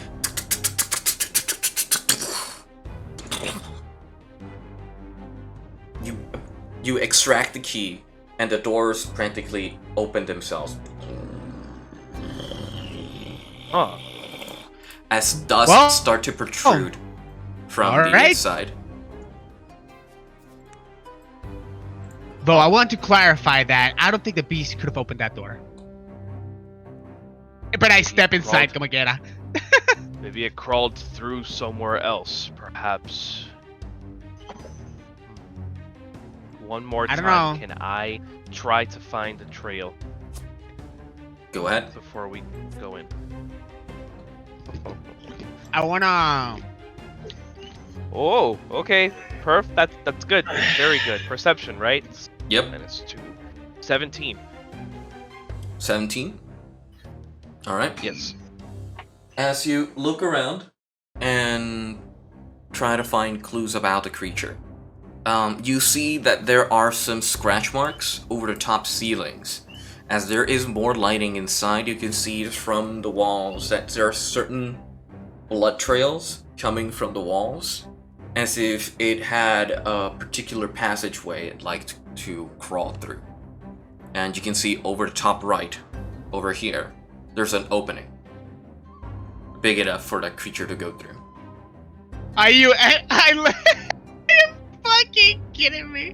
You extract the key, and the doors practically open themselves. Huh. As dust start to protrude from the inside. Though I want to clarify that I don't think the beast could have opened that door. But I step inside, como quiera. Maybe it crawled through somewhere else, perhaps. One more time, know. can I try to find the trail? Go ahead. Before we go in. I wanna... Oh, okay. That's good. Very good. Perception, right? Yep. -2. 17. 17? Alright. Yes. As you look around and try to find clues about the creature, you see that there are some scratch marks over the top ceilings. As there is more lighting inside, you can see from the walls that there are certain blood trails coming from the walls, as if it had a particular passageway it liked to crawl through. And you can see over the top right, over here, there's an opening. Big enough for that creature to go through. Are you fucking kidding me?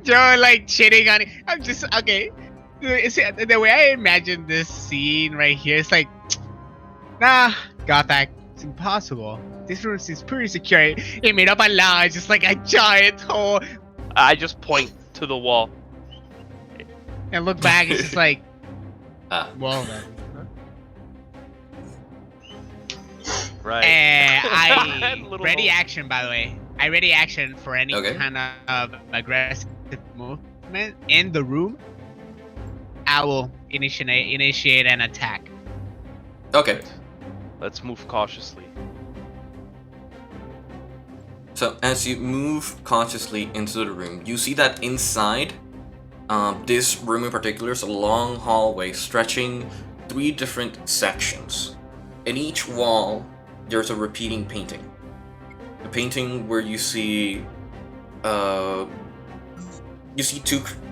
Joe, like, cheating on it. I'm just, okay. The way I imagine this scene right here, it's like, nah, Gothak, it's impossible. This room seems pretty secure. It made up a lie, just like a giant hole. I just point to the wall. And look back, it's just like, well then. Right. I ready action, by the way. I ready action for any kind of aggressive movement in the room. I will initiate an attack. Okay. Let's move cautiously. So as you move cautiously into the room, you see that inside this room in particular is a long hallway stretching 3 different sections. In each wall, there's a repeating painting. A painting where you see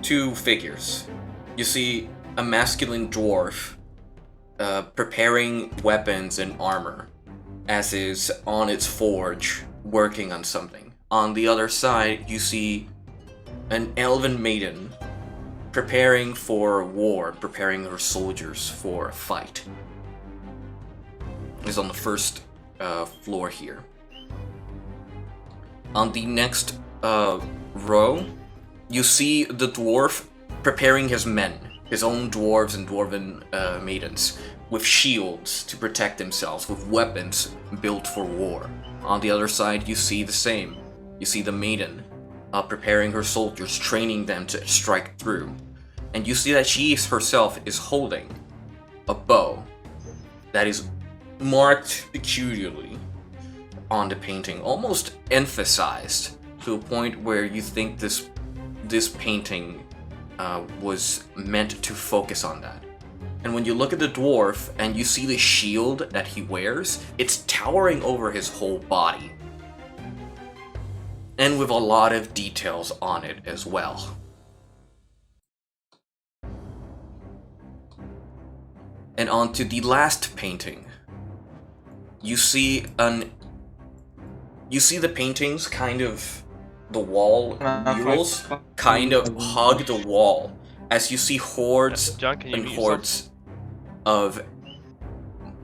two figures. You see a masculine dwarf preparing weapons and armor, as is on its forge, working on something. On the other side, you see an elven maiden preparing for war, preparing her soldiers for a fight. Is on the first floor here. On the next row, you see the dwarf preparing his men, his own dwarves and dwarven maidens, with shields to protect themselves, with weapons built for war. On the other side, you see the same. You see the maiden preparing her soldiers, training them to strike through. And you see that she herself is holding a bow that is marked peculiarly on the painting, almost emphasized to a point where you think this painting was meant to focus on that. And when you look at the dwarf and you see the shield that he wears, it's towering over his whole body. And with a lot of details on it as well. And on to the last painting. You see the paintings kind of, the wall murals kind of hug the wall as you see hordes and hordes of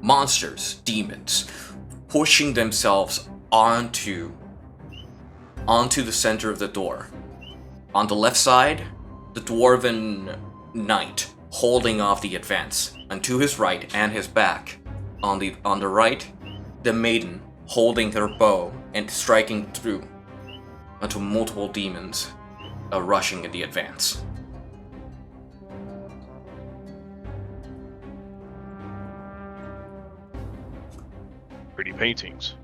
monsters, demons, pushing themselves onto the center of the door. On the left side, the dwarven knight holding off the advance, and to his right and his back, on the right, the maiden holding her bow and striking through onto multiple demons rushing in the advance. Pretty paintings.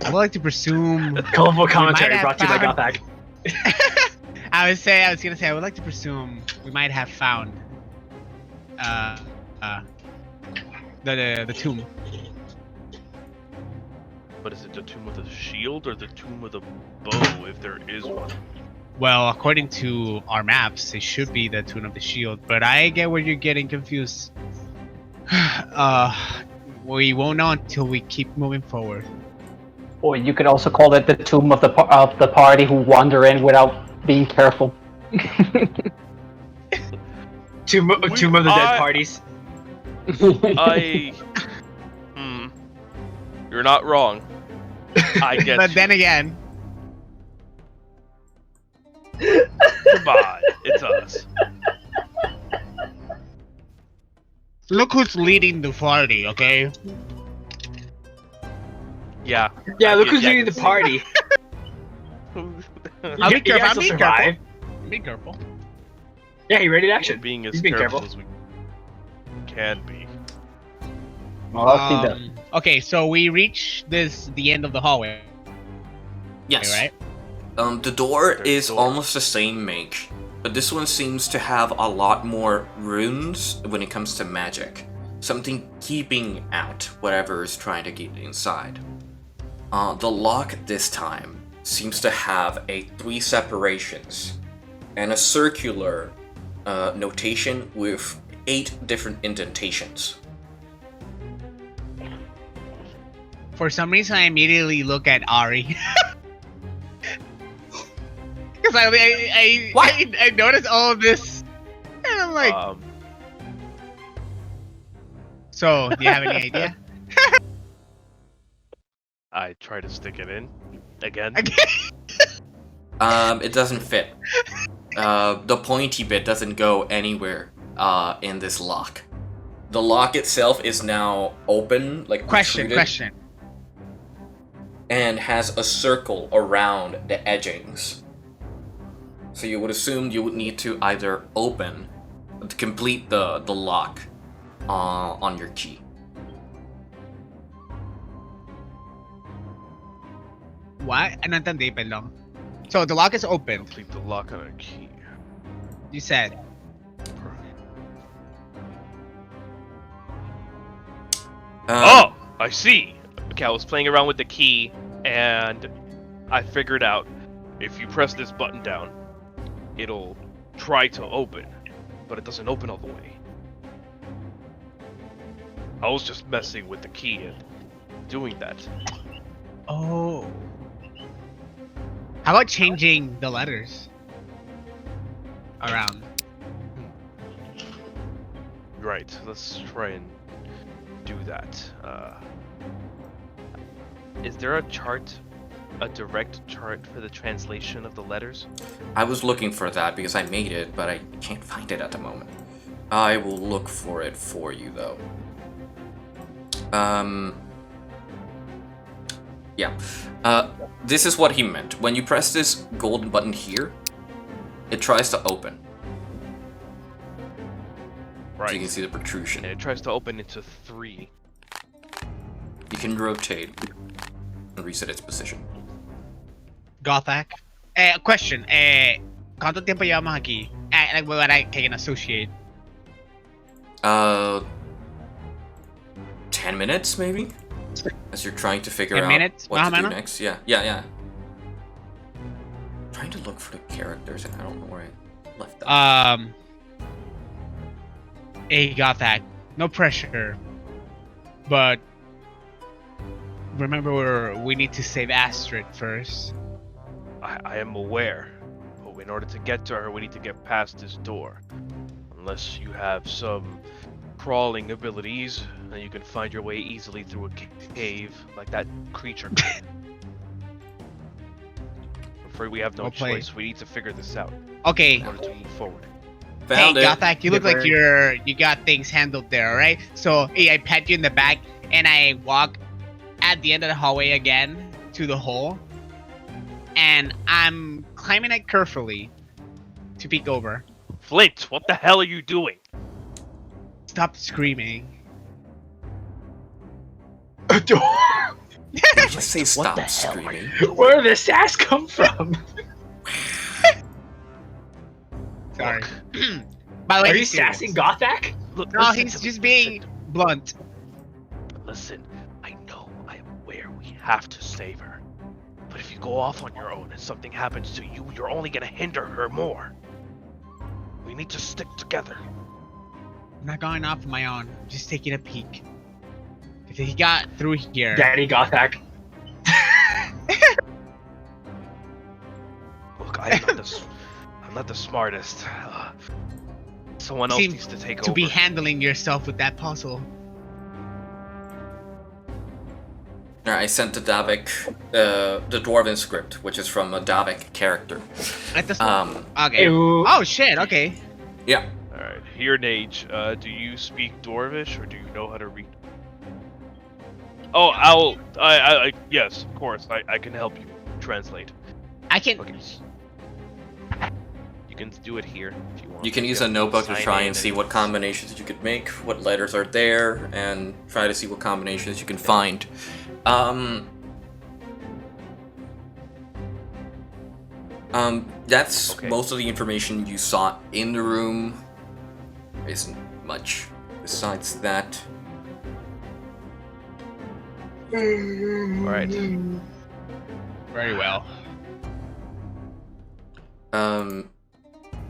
I would like to presume. Colorful commentary brought to you by Gothak. I was gonna say I would like to presume we might have found the tomb. But is it the tomb with the shield or the tomb with the bow, if there is one? Well, according to our maps, it should be the tomb of the shield, but I get where you're getting confused. We won't know until we keep moving forward. Or you could also call it the tomb of the party who wander in without being careful. Tomb of the dead parties. You're not wrong. I get But you. then again, Goodbye. It's us. look who's leading the party, okay? Yeah. Yeah, look who's leading the party. I'll be careful. I'm being survive. careful. Be careful. Yeah, he ready to action. We're being as He's being careful careful. as we can be. Well, I'll see that. Okay, so we reach the end of the hallway. Yes. Right? The door There's is a door. almost the same make, but this one seems to have a lot more runes when it comes to magic. Something keeping out whatever is trying to get inside. The lock this time seems to have 3 separations and a circular notation with 8 different indentations. For some reason, I immediately look at Ari. Because I noticed all of this, and I'm like, so, do you have any idea? I try to stick it in again. It doesn't fit. The pointy bit doesn't go anywhere in this lock. The lock itself is now open, like protruded, Question. and has a circle around the edgings. So you would assume you would need to either open to complete the lock on your key. What? I don't entendí, perdón. So the lock is open. Complete the lock on a key. You said. Oh, I see. Okay, I was playing around with the key, and I figured out if you press this button down, it'll try to open, but it doesn't open all the way. I was just messing with the key and doing that. Oh. How about changing the letters around? Right, let's try and do that. Is there a chart, a direct chart for the translation of the letters? I was looking for that because I made it, but I can't find it at the moment. I will look for it for you, though. Yeah. This is what he meant. When you press this golden button here, it tries to open. Right. So you can see the protrusion. And it tries to open into 3. You can rotate and reset its position. Gothak. Question. ¿Cuánto tiempo llevamos aquí? Like what I can associate. 10 minutes maybe? As you're trying to figure 10 out minutes? what to do Más o menos? next. Yeah. Trying to look for the characters and I don't know where I left them. Hey, Gothak. No pressure. But remember, we need to save Astrid first. I am aware. But in order to get to her, we need to get past this door. Unless you have some crawling abilities, then you can find your way easily through a cave like that creature. I'm afraid we have no choice. We need to figure this out. Okay. In order to move forward. Found it. Gothak, you look like you got things handled there, alright? So I pat you in the back and I walk at the end of the hallway again to the hole. And I'm climbing it carefully to peek over. Flint, what the hell are you doing? Stop screaming. Just say stop screaming. Where did the sass come from? Sorry. By the way, Are you he's serious. sassing Gothak? Look, No, listen he's to me. just being blunt. Listen, I know I am aware we have to save her. But if you go off on your own and something happens to you, you're only gonna hinder her more. We need to stick together. I'm not going off on my own. I'm just taking a peek. If he got through here. Daddy Gothak. Look, I'm not the smartest. Someone else Seem needs to take to over. be handling yourself with that puzzle. I sent the Davik, the Dwarven script, which is from a Davik character. Okay. Oh shit. Okay. Yeah. All right, here, Nage. Do you speak Dwarvish or do you know how to read? Oh, yes, of course. I can help you translate. I can. Okay. You can do it here if you want. You can use a notebook to Sign try in and see what combinations you could make, what letters are there, and try to see what combinations you can find. That's most of the information you saw in the room. There isn't much besides that. Alright. Very well.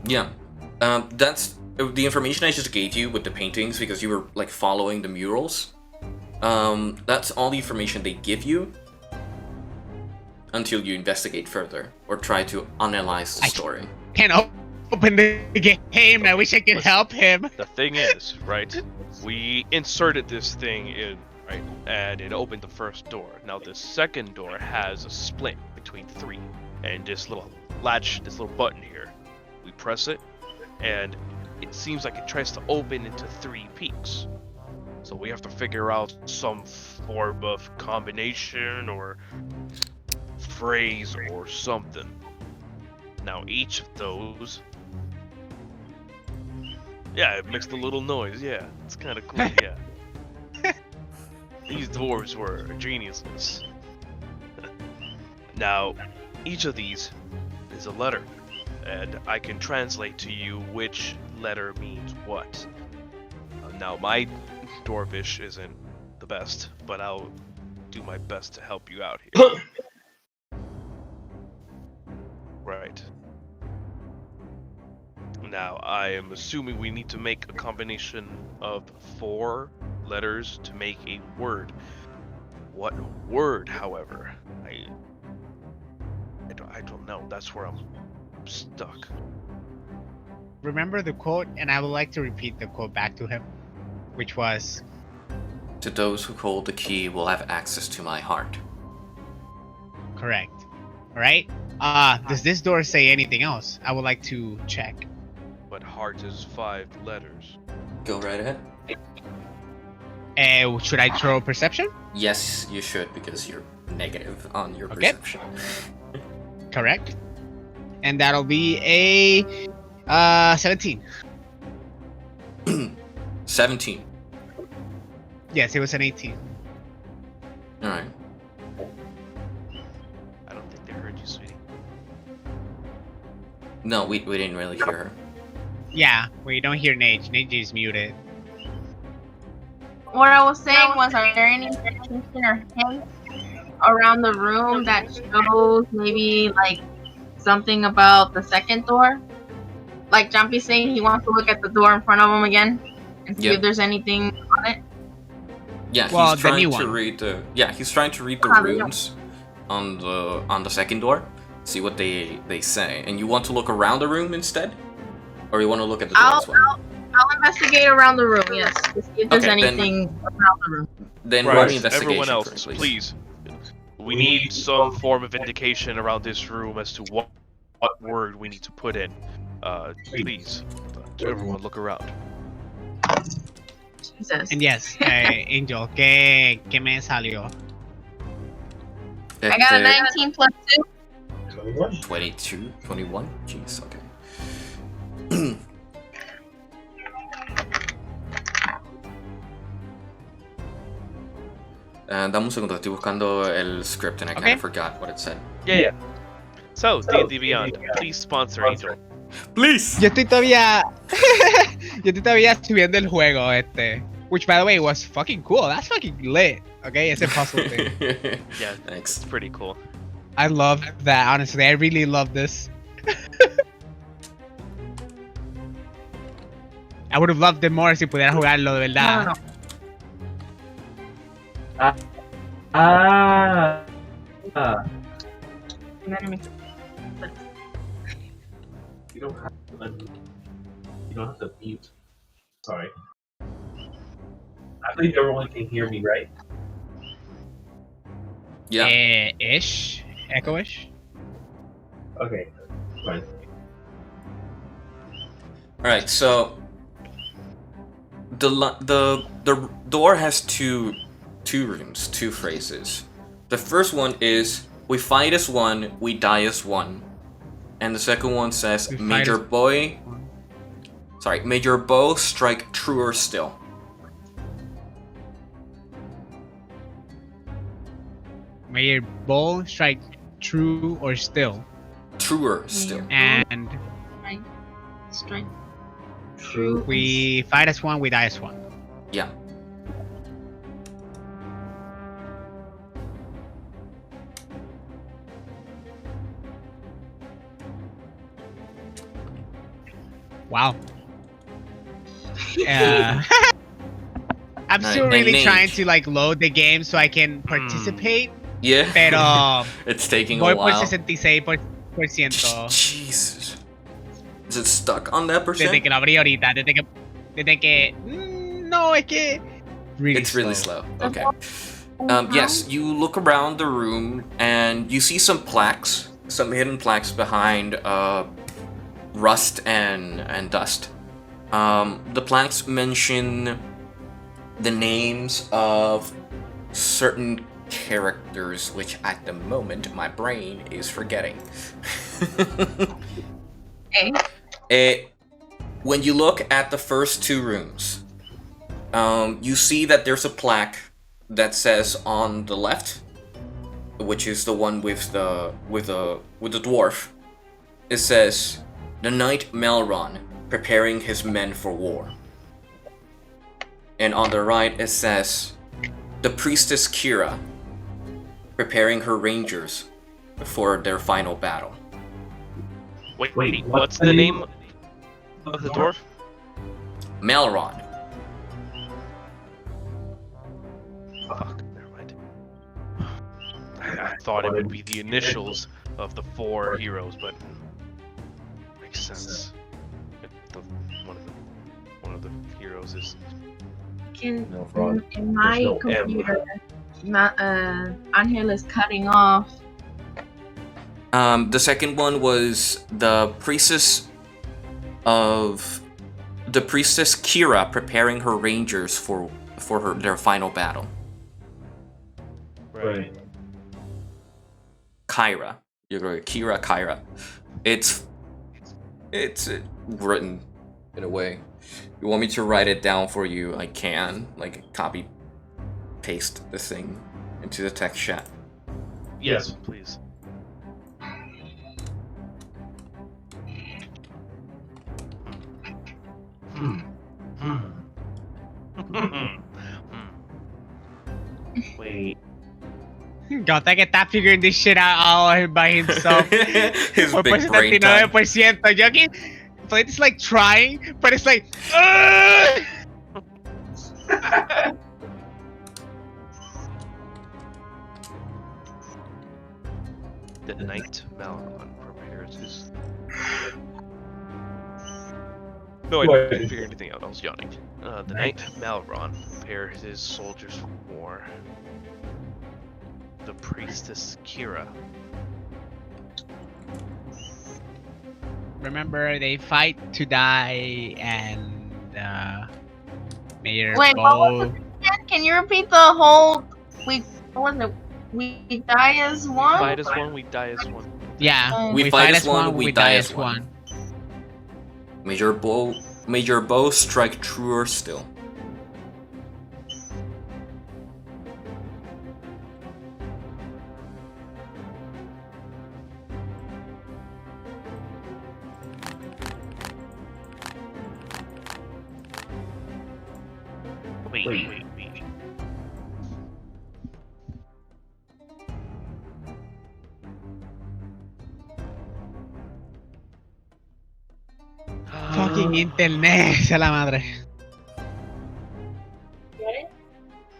Yeah. That's the information I just gave you with the paintings because you were like following the murals. That's all the information they give you until you investigate further or try to analyze the story. Can't open the game. I wish I could help him. The thing is, right? We inserted this thing in, right? And it opened the first door. Now the second door has a split between 3. And this little latch, this little button here, we press it, and it seems like it tries to open into 3 peaks. So we have to figure out some form of combination or phrase or something. Now each of those... Yeah, it makes a little noise, yeah. It's kind of cool, yeah. These dwarves were geniuses. Now, each of these is a letter, and I can translate to you which letter means what. Now, my Dwarvish isn't the best, but I'll do my best to help you out here. Right. Now, I am assuming we need to make a combination of 4 letters to make a word. What word, however? I don't know. That's where I'm stuck. Remember the quote, and I would like to repeat the quote back to him, which was, To those who hold the key will have access to my heart. correct. Alright? Does this door say anything else? I would like to check. But heart is 5 letters. Go right ahead. Should I throw perception? Yes, you should, because you're negative on your Okay. perception. Correct. And that'll be a 17. 17. Yes, it was an 18. Alright. I don't think they heard you, sweetie. No, we didn't really hear her. Yeah, we don't hear Nage. Nage is muted. What I was saying was, are there any indication or hints around the room that shows maybe like something about the second door? Like Jumpy's saying he wants to look at the door in front of him again and see if there's anything on it. Yeah, Well, he's the trying new to one. read the he's trying to read the runes on the second door, see what they say. And you want to look around the room instead, or you want to look at the door as well? I'll investigate around the room. Yes, to see if there's Okay, anything around the room. Then roll me investigation. Everyone else, first, please. We need some form of indication around this room as to what word we need to put in. Please, everyone look around. Jesus. And yes, Angel, ¿qué me salió? I got a 19 plus 2. 22, 21. Jeez, okay. Dame un segundo, estoy buscando el script and I kind of forgot what it said. Yeah. So, D&D Beyond, please sponsor Angel. Please! Yo estoy todavía subiendo el juego which by the way was fucking cool. That's fucking lit. Okay, ese puzzle thing. Yeah, thanks. It's pretty cool. I love that, honestly. I really love this. I would have loved it more si pudiera jugarlo de verdad. You don't have to mute. Sorry. I believe everyone can hear me, right? Yeah. Ish? Echo-ish? Okay. Fine. Alright, so the door has two rooms, two phrases. The first one is we fight as one, we die as one. And the second one says may your bow strike truer still. May your bow strike true or still. Truer still. And strike true. We fight as one, we die as one. Yeah. Wow. I'm still really trying to like load the game so I can participate. Yeah. Pero it's taking a voy while. por 66%. Jesus. Is it stuck on that percent? Desde que lo abrí ahorita, desde que no, es que it's really slow. Okay. Yes, you look around the room and you see some plaques, some hidden plaques behind rust and dust. The plaques mention the names of certain characters, which at the moment my brain is forgetting. When you look at the first two rooms, you see that there's a plaque that says on the left, which is the one with the dwarf. It says, "The knight Malron preparing his men for war." And on the right it says, "The priestess Kira preparing her rangers for their final battle." Wait, what's the name of the dwarf? Malron. Fuck, never mind. I thought it would be the initials of the four heroes, but makes sense. One of the heroes is. In my computer, Angel is cutting off. The second one was the priestess Kira preparing her rangers for their final battle. Right. Kyra. You're going Kyra. It's written in a way. You want me to write it down for you? I can, like, copy paste the thing. into the text chat. Yes, please. Wait. Gota que está figuring this shit out all by himself. His Por big brain time. 79%. Yo aquí, it's like trying, but it's like. The knight Malron prepares his. No, I didn't figure anything out. I was yawning. The knight Malron prepares his soldiers for war. The priestess Kira. Remember, they fight to die, and Mayor Wait, what was Bo. it again? Can you repeat the whole? What was it? We die as one. Fight as one, we die as one. Yeah, We fight as one, we die as one. Major bow strike truer still. Wait. Fucking internet, sea la madre.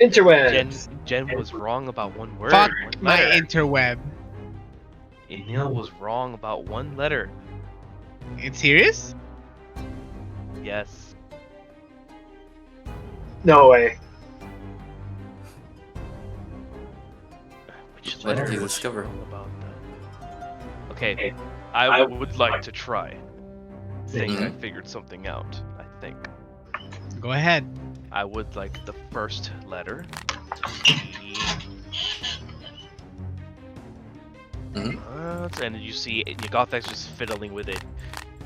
Interwebs. Jen was wrong about one word. Fuck one my letter. interweb. Emil was wrong about one letter. It's serious? Yes. No way. Which What letter did you was discover? wrong about that? Okay, I would like to try. Think I figured something out. I think. Go ahead. I would like the first letter to be. And you see, Gotha's just fiddling with it.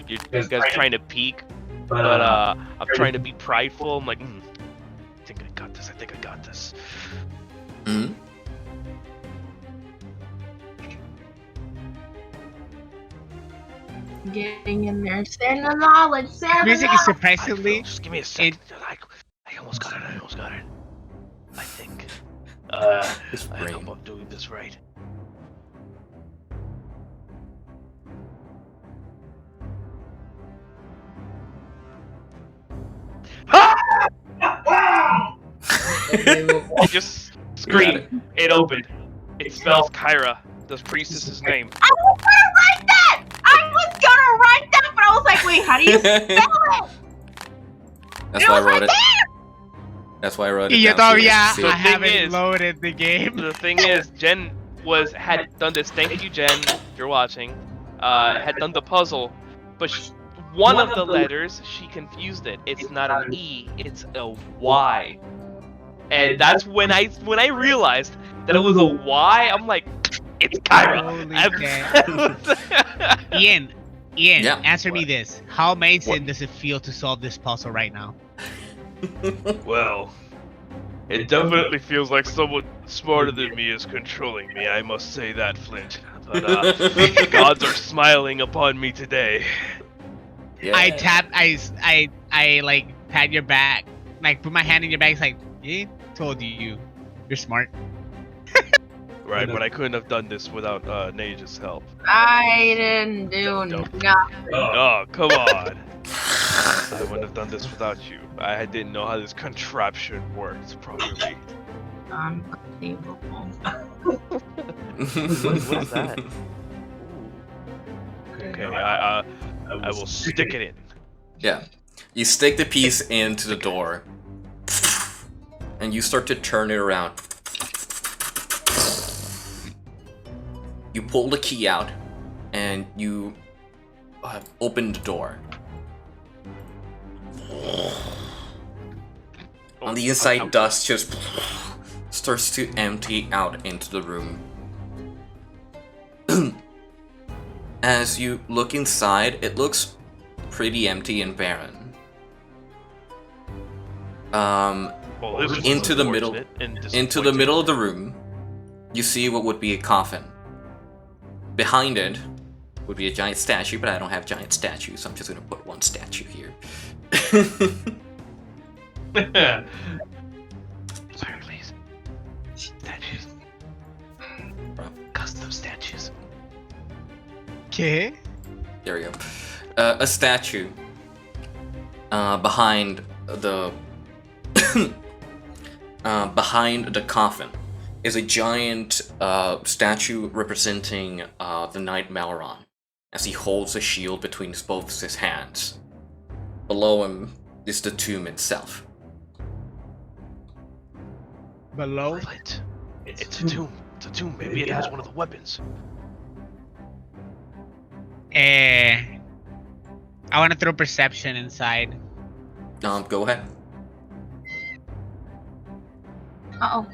You guys are trying to peek, but I'm trying to be prideful. I'm like, I think I got this. I think I got this. Getting in there, share the knowledge, share the Music is knowledge. surprisingly. Just give me a second. I almost got it. I think. I hope I'm doing this right. I just screamed. It opened. It spells Kyra, the priestess's name. I was gonna write that. But I was like, wait, how do you spell it? That's why I wrote it. That's why I wrote it. Y yo down so you todavía guys can see I it. haven't loaded the game. The thing is, Jen had done this. Thank you, Jen, if you're watching. Had done the puzzle, but one of the letters she confused it. It's not an E, it's a Y. And that's when I realized that it was a Y. I'm like, it's Kyra. Ian, Yeah. answer me this. How amazing does it feel to solve this puzzle right now? Well, it definitely feels like someone smarter than me is controlling me. I must say that, Flint. But the gods are smiling upon me today. Yeah. I like pat your back, like put my hand in your back. It's like, yeah, told you, you're smart. Right, but I couldn't have done this without Nage's help. I didn't do nothing. Oh, come on. I wouldn't have done this without you. I didn't know how this contraption worked properly. Unbelievable. What is that? Okay, I will stick it in. Yeah. You stick the piece into the door, and you start to turn it around. You pull the key out, and you open the door. On the inside, dust just starts to empty out into the room. As you look inside, it looks pretty empty and barren. Into the middle of the room, you see what would be a coffin. Behind it would be a giant statue, but I don't have giant statues, so I'm just gonna put one statue here. Sorry, please. Statues. Custom statues. Okay. There we go. A statue behind the behind the coffin is a giant statue representing the knight Malron, as he holds a shield between both his hands. Below him is the tomb itself. Below? It's a tomb. It's a tomb. Maybe it has one of the weapons. I want to throw perception inside. Go ahead. Uh-oh.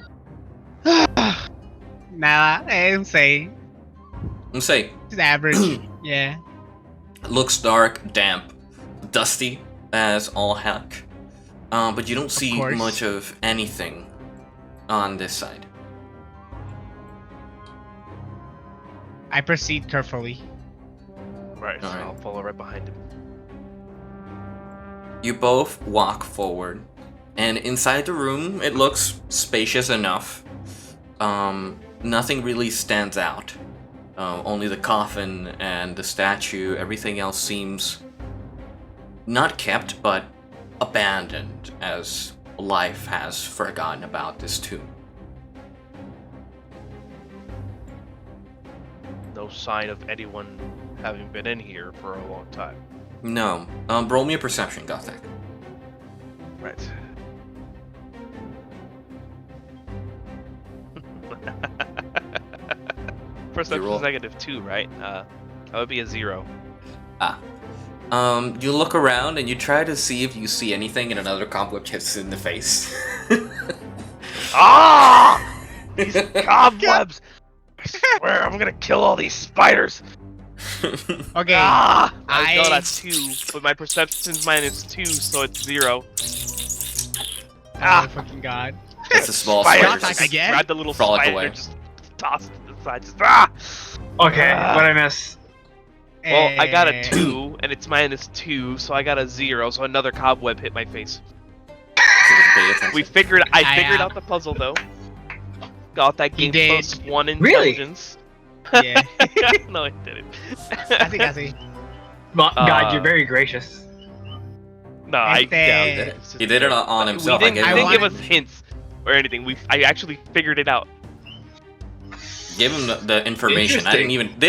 Nah, I'm saying. Let's say It's average. Yeah. it looks dark, damp, dusty as all heck. But you don't see course. much of anything on this side. I proceed carefully. Right, so Alright. I'll follow right behind him. You both walk forward, and inside the room, it looks spacious enough. Nothing really stands out. Only the coffin and the statue, everything else seems not kept, but abandoned, as life has forgotten about this tomb. No sign of anyone having been in here for a long time. No. Roll me a perception, Gothic. Right. Perception roll. is -2, right? That would be a 0. You look around and you try to see if you see anything, and another cobweb hits in the face. Ah! These cobwebs! I swear I'm gonna kill all these spiders! Okay. Ah! I got a 2, but my perception's -2, so it's 0. Oh my fucking god. It's a small Spider. spider. Attack I again? grabbed the little Frolic spider, away. just tossed it to the side, just Okay, Ah. what I miss? Well, I got a Eh, 2, and it's -2, so I got a 0, so another cobweb hit my face. Pay attention. I figured I, out the puzzle though. Got that You game did. +1 Really? intelligence. Yeah. No, I didn't. I see. God, you're very gracious. No, I Este- doubt it. He did it on himself. We didn't, I he didn't give wanted- us hints or anything. I actually figured it out. gave him the information. They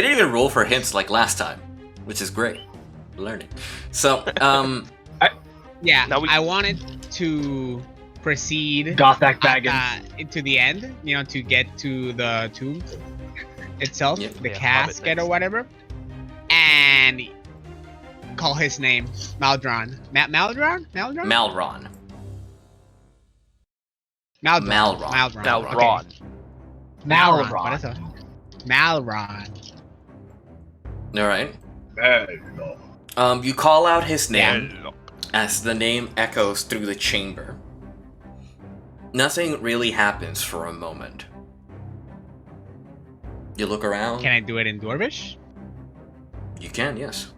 didn't even roll for hints like last time, which is great. Learning. So, Yeah, Now we- I wanted to proceed Gothak Baggins. into the end, to get to the tomb itself, Yep. the Yeah, casket Hobbit or whatever, and call his name Malron. Malron? Malron. Malron. Malron. Now, Okay. Ron. Malron. Malron. What is it? Malron. All right. You call out his name as the name echoes through the chamber. Nothing really happens for a moment. You look around. Can I do it in Dwarvish? You can, yes.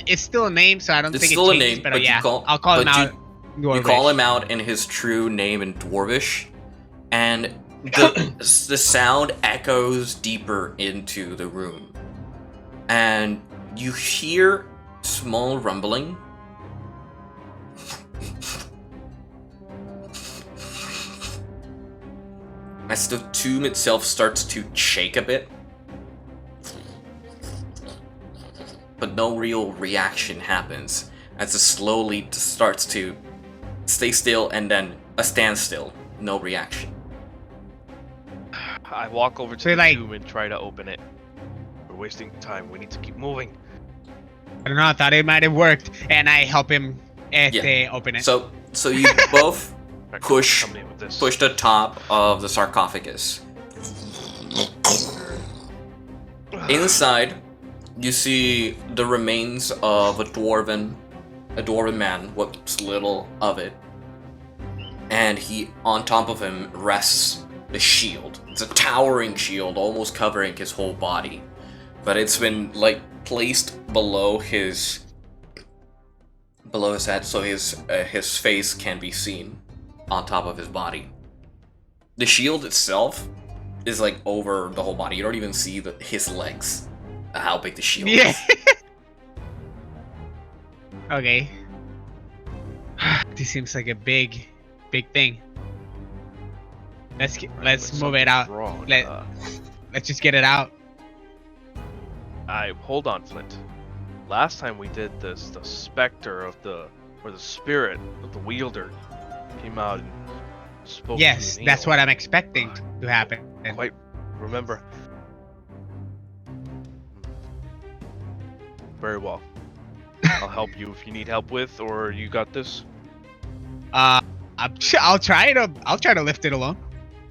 It's still a name, so I don't It's think still it a changes, name, but but yeah, you call. I'll call him but out. You call him out in his true name in Dwarvish, and the sound echoes deeper into the room, and you hear small rumbling. As the tomb itself starts to shake a bit, but no real reaction happens as it slowly starts to stay still and then a standstill, no reaction. I walk over to So, the like- tomb and try to open it. We're wasting time. We need to keep moving. I don't know. I thought it might have worked, and I help him open it. So you both Alright, push come in with this. the top of the sarcophagus. Inside, you see the remains of a dwarven man, what's little of it, and on top of him rests a shield. It's a towering shield, almost covering his whole body. But it's been, like, placed below his head, so his face can be seen on top of his body. The shield itself is, like, over the whole body. You don't even see his legs. How big the shield is. Okay. This seems like a big thing. Let's move it out. Let's just get it out. Hold on, Flint. Last time we did this, the specter the spirit of the wielder came out and spoke. Yes, to that's what I'm expecting to happen. Quite remember. Very well. I'll help you if you need help with, or you got this. I'll try to lift it alone.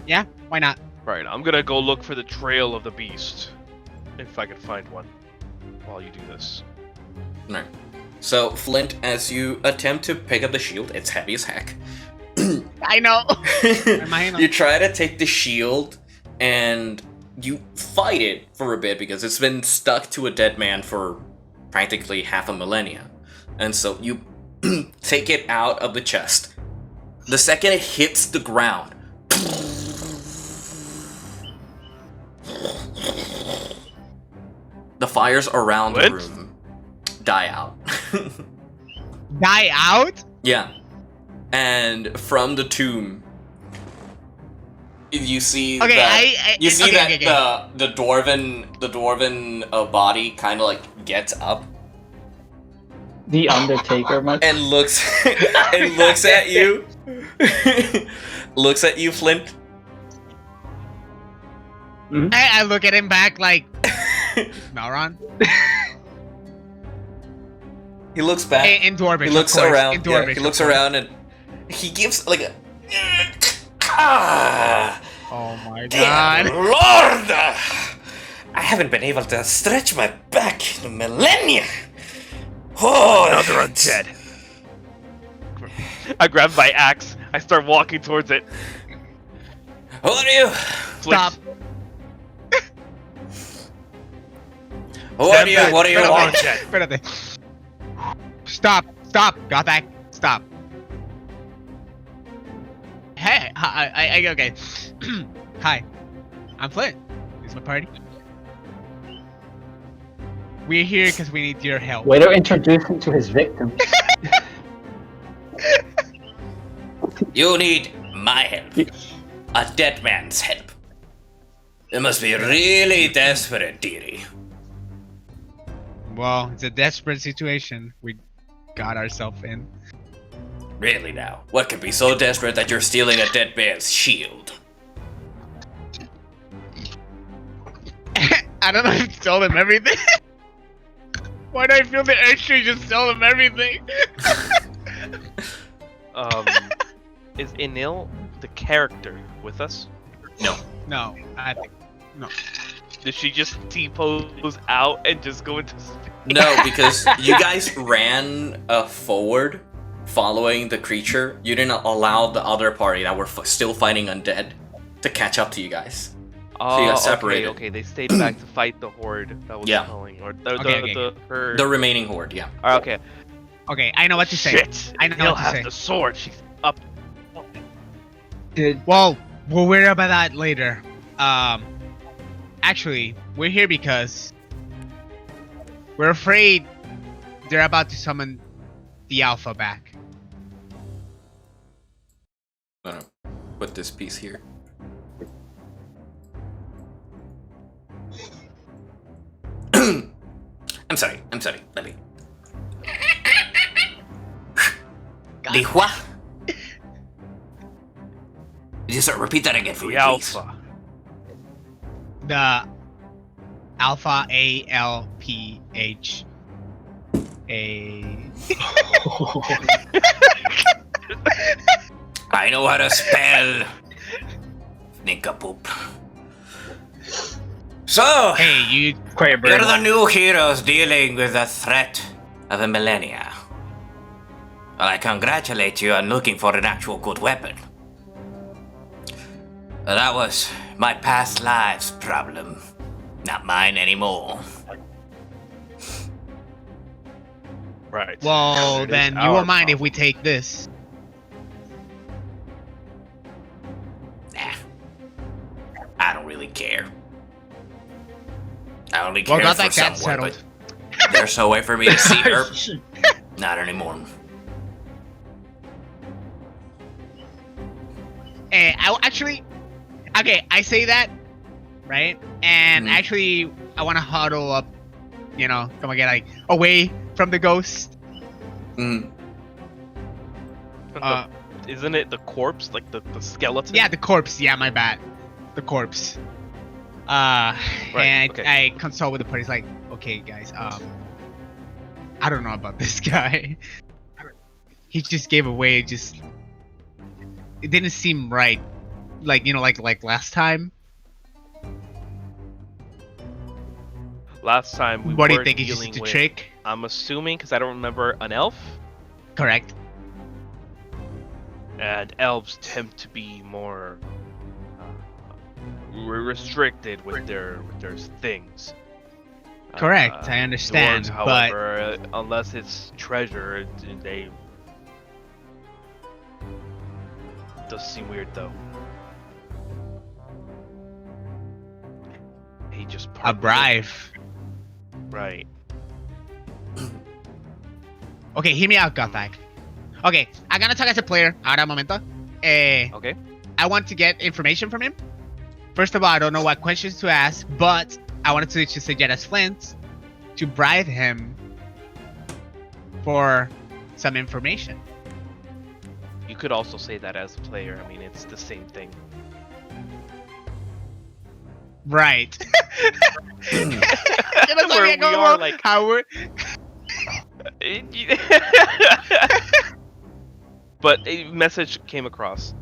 Yeah, why not? Right, I'm gonna go look for the trail of the beast, if I can find one, while you do this. Alright. So, Flint, as you attempt to pick up the shield, it's heavy as heck. I know. You try to take the shield, and you fight it for a bit because it's been stuck to a dead man for practically half a millennia. And so you take it out of the chest. The second it hits the ground, the fires around the room die out. Die out? Yeah. And from the tomb, you see the dwarven body kind of like gets up. The Undertaker, and looks at you. Looks at you, Flint. Mm-hmm. I look at him back like Malron. He looks back. In Dwarvish, he looks of course. around. In Dwarvish, yeah, he looks around and he gives like a. Oh my God! God! Lord, I haven't been able to stretch my back in a millennia. Oh, another undead. I grab my axe. I start walking towards it. Who are you? Stop. Who are you? What do you want? Stop. Got back. Stop. Hey, hi, okay. Hi, I'm Flint. This is my party. We're here because we need your help. Way to introduce him to his victims. You need my help. A dead man's help. It must be really desperate, dearie. Well, it's a desperate situation we got ourselves in. Really now? What could be so desperate that you're stealing a dead man's shield? I don't know if you stole him everything. Why do I feel the urge to just sell him everything? Is Enil the character with us? No, I think no. Did she just T-pose out and just go into space? No, because you guys ran forward, following the creature. You didn't allow the other party that were still fighting undead to catch up to you guys. Oh, so you got separated. Okay, they stayed back to fight the horde that was calling, or the herd. The remaining horde, yeah. Okay. Okay, I know what to say. Shit! I know what to say. The sword. She's up. Well, we'll worry about that later. Actually, we're here because we're afraid they're about to summon the Alpha back. I'm gonna put this piece here. I'm sorry. Let me. The what? Just repeat that again for me, please. Alpha. The Alpha ALPH A. I know how to spell. Nincompoop. So, hey, you're the new heroes dealing with the threat of a millennia. Well, I congratulate you on looking for an actual good weapon. That was my past lives' problem. Not mine anymore. Right. Well, It is then you our won't mind if problem. we take this. Nah. I don't really care. I only Well, care got for that cat someone, settled. but there's no way for me to see her. Not anymore. I say that, right? And actually, I want to huddle up, come and get like away from the ghost. Mm. Isn't it the corpse, like the skeleton? Yeah, the corpse. Yeah, my bad. The corpse. And okay. I consult with the party. It's like, okay, guys. I don't know about this guy. He just gave away. It didn't seem right. Like last time. Last time we What do you were think? It's dealing just a with, trick? I'm assuming, because I don't remember, an elf? Correct. And elves tend to be more restricted with their things. Correct. I understand, Dwarves, but however, unless it's treasure, they does seem weird though. He just a bribe. Right. Okay, hear me out, Gothak. Okay, I'm gonna talk as a player. Ahora un momento. Okay. I want to get information from him. First of all, I don't know what questions to ask, but I wanted to just suggest as Flint to bribe him for some information. You could also say that as a player. I mean, it's the same thing. Right. Where we are like Howard. But a message came across.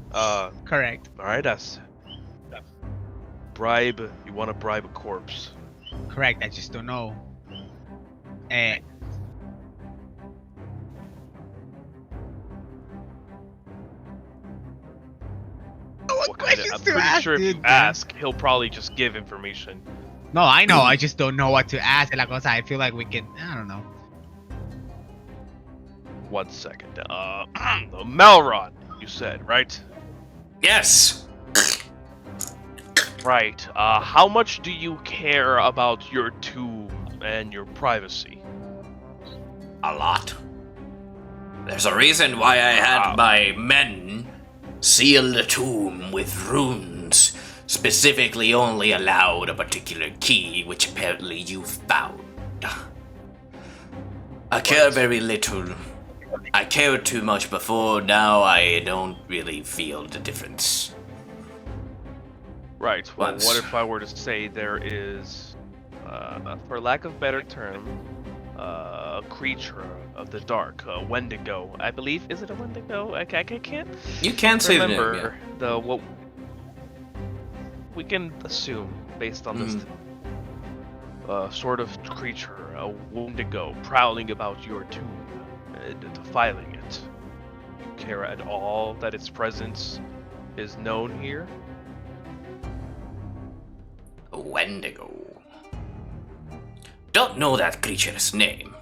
Correct. All right, us. Bribe. You want to bribe a corpse? Correct. I just don't know. What kind of, I'm pretty sure if you ask, he'll probably just give information. No, I know. I just don't know what to ask. La cosa, I feel like we can. I don't know. 1 second. Malron, you said, right? Yes. Right. How much do you care about your tomb and your privacy? A lot. There's a reason why I had my men seal the tomb with runes, specifically only allowed a particular key, which apparently you found. I care very little. I cared too much before, now I don't really feel the difference. Right, well, what if I were to say there is, for lack of better term, a creature of the dark, a Wendigo. I believe, is it a Wendigo? I can't. You can't say the name, remember what we can assume based on this sort of creature, a Wendigo prowling about your tomb, defiling it. You care at all that its presence is known here? A Wendigo. Don't know that creature's name,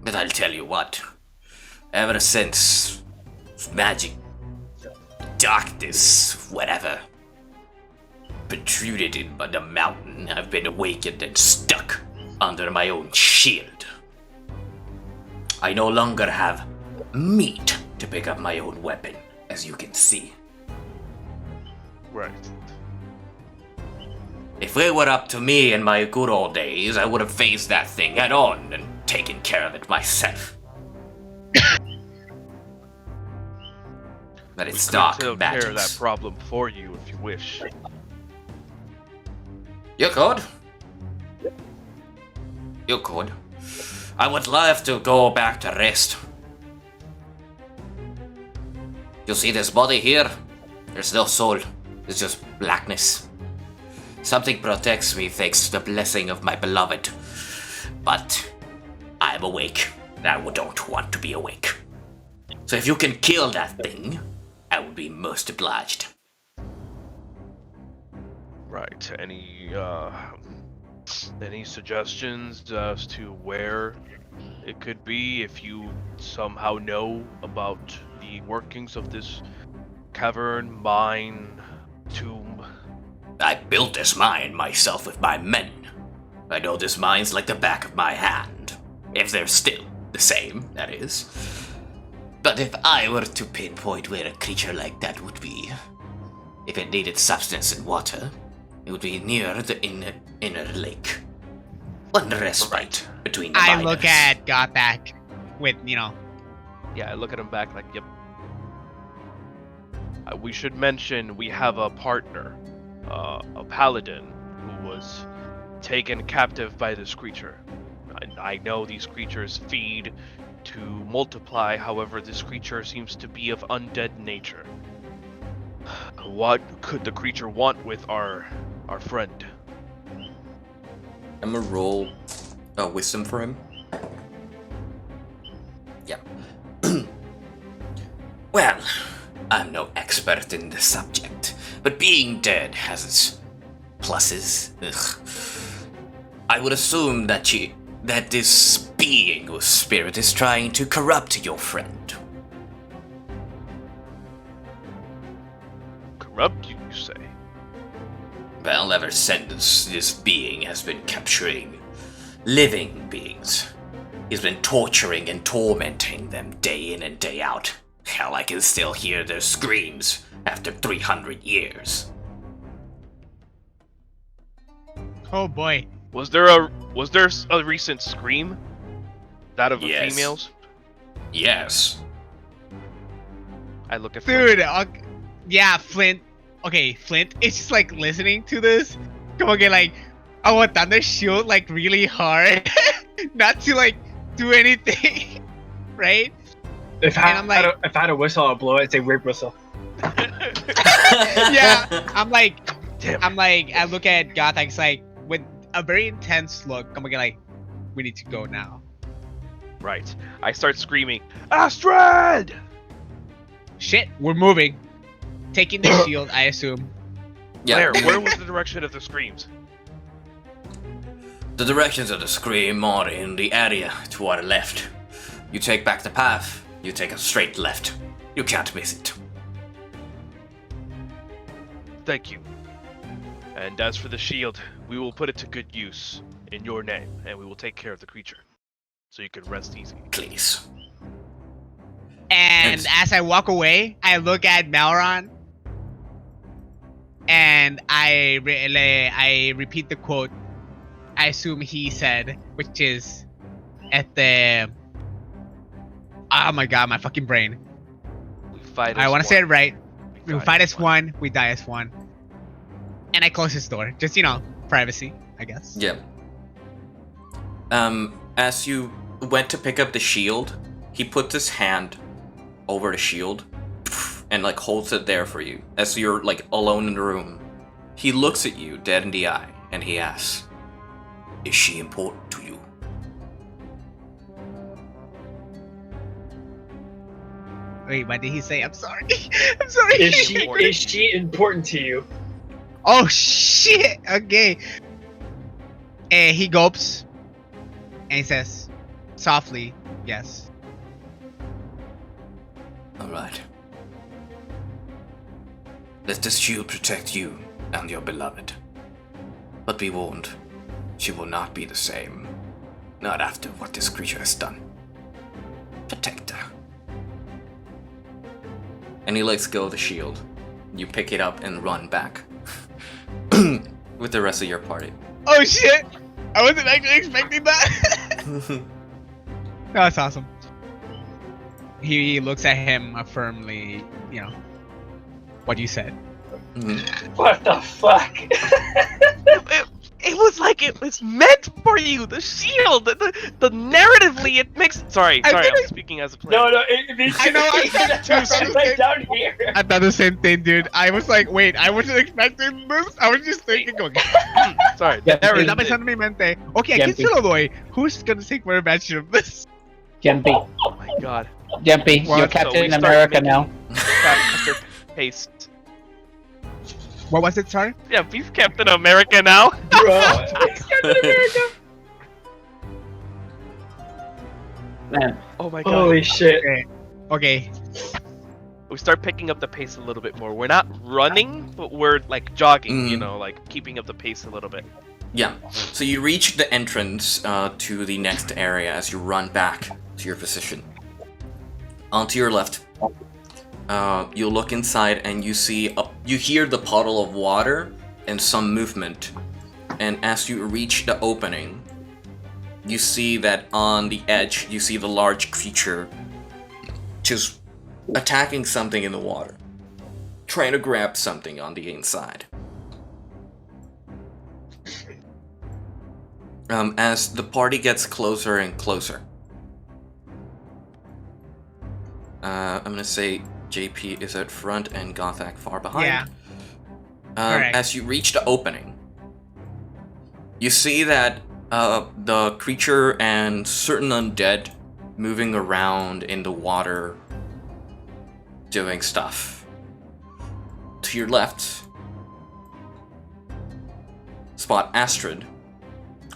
but I'll tell you what. Ever since magic, darkness, whatever, protruded in the mountain, I've been awakened and stuck under my own shield. I no longer have meat to pick up my own weapon, as you can see. Right. If it were up to me in my good old days, I would have faced that thing head on and taken care of it myself. But it's dark Take care of that magic. problem for you if you wish. You could. You could. I would love to go back to rest. You see this body here? There's no soul. It's just blackness. Something protects me thanks to the blessing of my beloved. But I'm awake. I don't want to be awake. So if you can kill that thing, I would be most obliged. Right. Any suggestions as to where it could be, if you somehow know about the workings of this cavern, mine, tomb? I built this mine myself with my men. I know this mine's like the back of my hand. If they're still the same, that is. But if I were to pinpoint where a creature like that would be, if it needed substance and water, it would be near the inner lake. One respite between the miners. I look at Gothak with, Yeah, I look at him back like, yep. We should mention we have a partner, a paladin, who was taken captive by this creature. I know these creatures feed to multiply, however this creature seems to be of undead nature. What could the creature want with our friend? I'm gonna roll wisdom for him. Yeah. Well, I'm no expert in the subject, but being dead has its pluses. Ugh. I would assume that this being or spirit is trying to corrupt your friend. Corrupt, you say? Well, ever since this being has been capturing living beings, he's been torturing and tormenting them day in and day out. Hell, I can still hear their screams after 300 years. Oh boy. Was there a recent scream? That of Yes. females? Yes. I look at Dude, yeah, Flint. Okay, Flint is just like listening to this. Come on, get like, I want Thunder Shield like really hard, not to like do anything, right? If I had a whistle, I'd blow it. It's a weird whistle. Yeah, I'm like, I look at Gothak, it's like with a very intense look. I'm gonna get like, we need to go now. Right. I start screaming, Astrid! Shit, we're moving. Taking the shield, I assume. Yeah. Where was the direction of the screams? The directions of the scream are in the area to our left. You take back the path, you take a straight left. You can't miss it. Thank you. And as for the shield, we will put it to good use in your name, and we will take care of the creature, so you can rest easy. Please. And as I walk away, I look at Malron, and I repeat the quote I assume he said, which is at the... Oh my god, my fucking brain. We fight I want to say it right. We fight as one. one, we die as one. And I close his door. Just, privacy, I guess. Yeah. As you went to pick up the shield, he puts his hand over the shield and like holds it there for you as you're like alone in the room. He looks at you dead in the eye and he asks, "Is she important to you?" Wait, what did he say? I'm sorry. I'm sorry. Is she important to you? Oh shit! Okay. And he gulps, and he says, softly, "Yes." Alright. Let this shield protect you and your beloved. But be warned, she will not be the same. Not after what this creature has done. Protect her. And he lets go of the shield. You pick it up and run back with the rest of your party. Oh shit! I wasn't actually expecting that. That's awesome. He looks at him firmly, what you said. Mm-hmm. What the fuck? It was like it was meant for you. The shield, the narratively, it makes. Sorry, I'm speaking as a player. No, I know. I'm right down here. I thought the same thing, dude. I was like, wait, I wasn't expecting this. I was just thinking, going. Sorry, Okay, aquí se lo doy. Who's gonna take more advantage of this? Jumpy. Oh my god. Jumpy, you're Captain America now. Faster pace. What was it, sorry? Yeah, he's Captain America now. Captain America. Man. Oh my god. Holy shit. Okay. We start picking up the pace a little bit more. We're not running, but we're like jogging, you know, like keeping up the pace a little bit. Yeah. So you reach the entrance to the next area as you run back to your position. Onto your left, you look inside and you see you hear the puddle of water and some movement. And as you reach the opening, you see that on the edge, you see the large creature just attacking something in the water, trying to grab something on the inside. As the party gets closer and closer, I'm gonna say JP is at front and Gothak far behind. Yeah. As you reach the opening, you see that the creature and certain undead moving around in the water doing stuff. To your left, spot Astrid,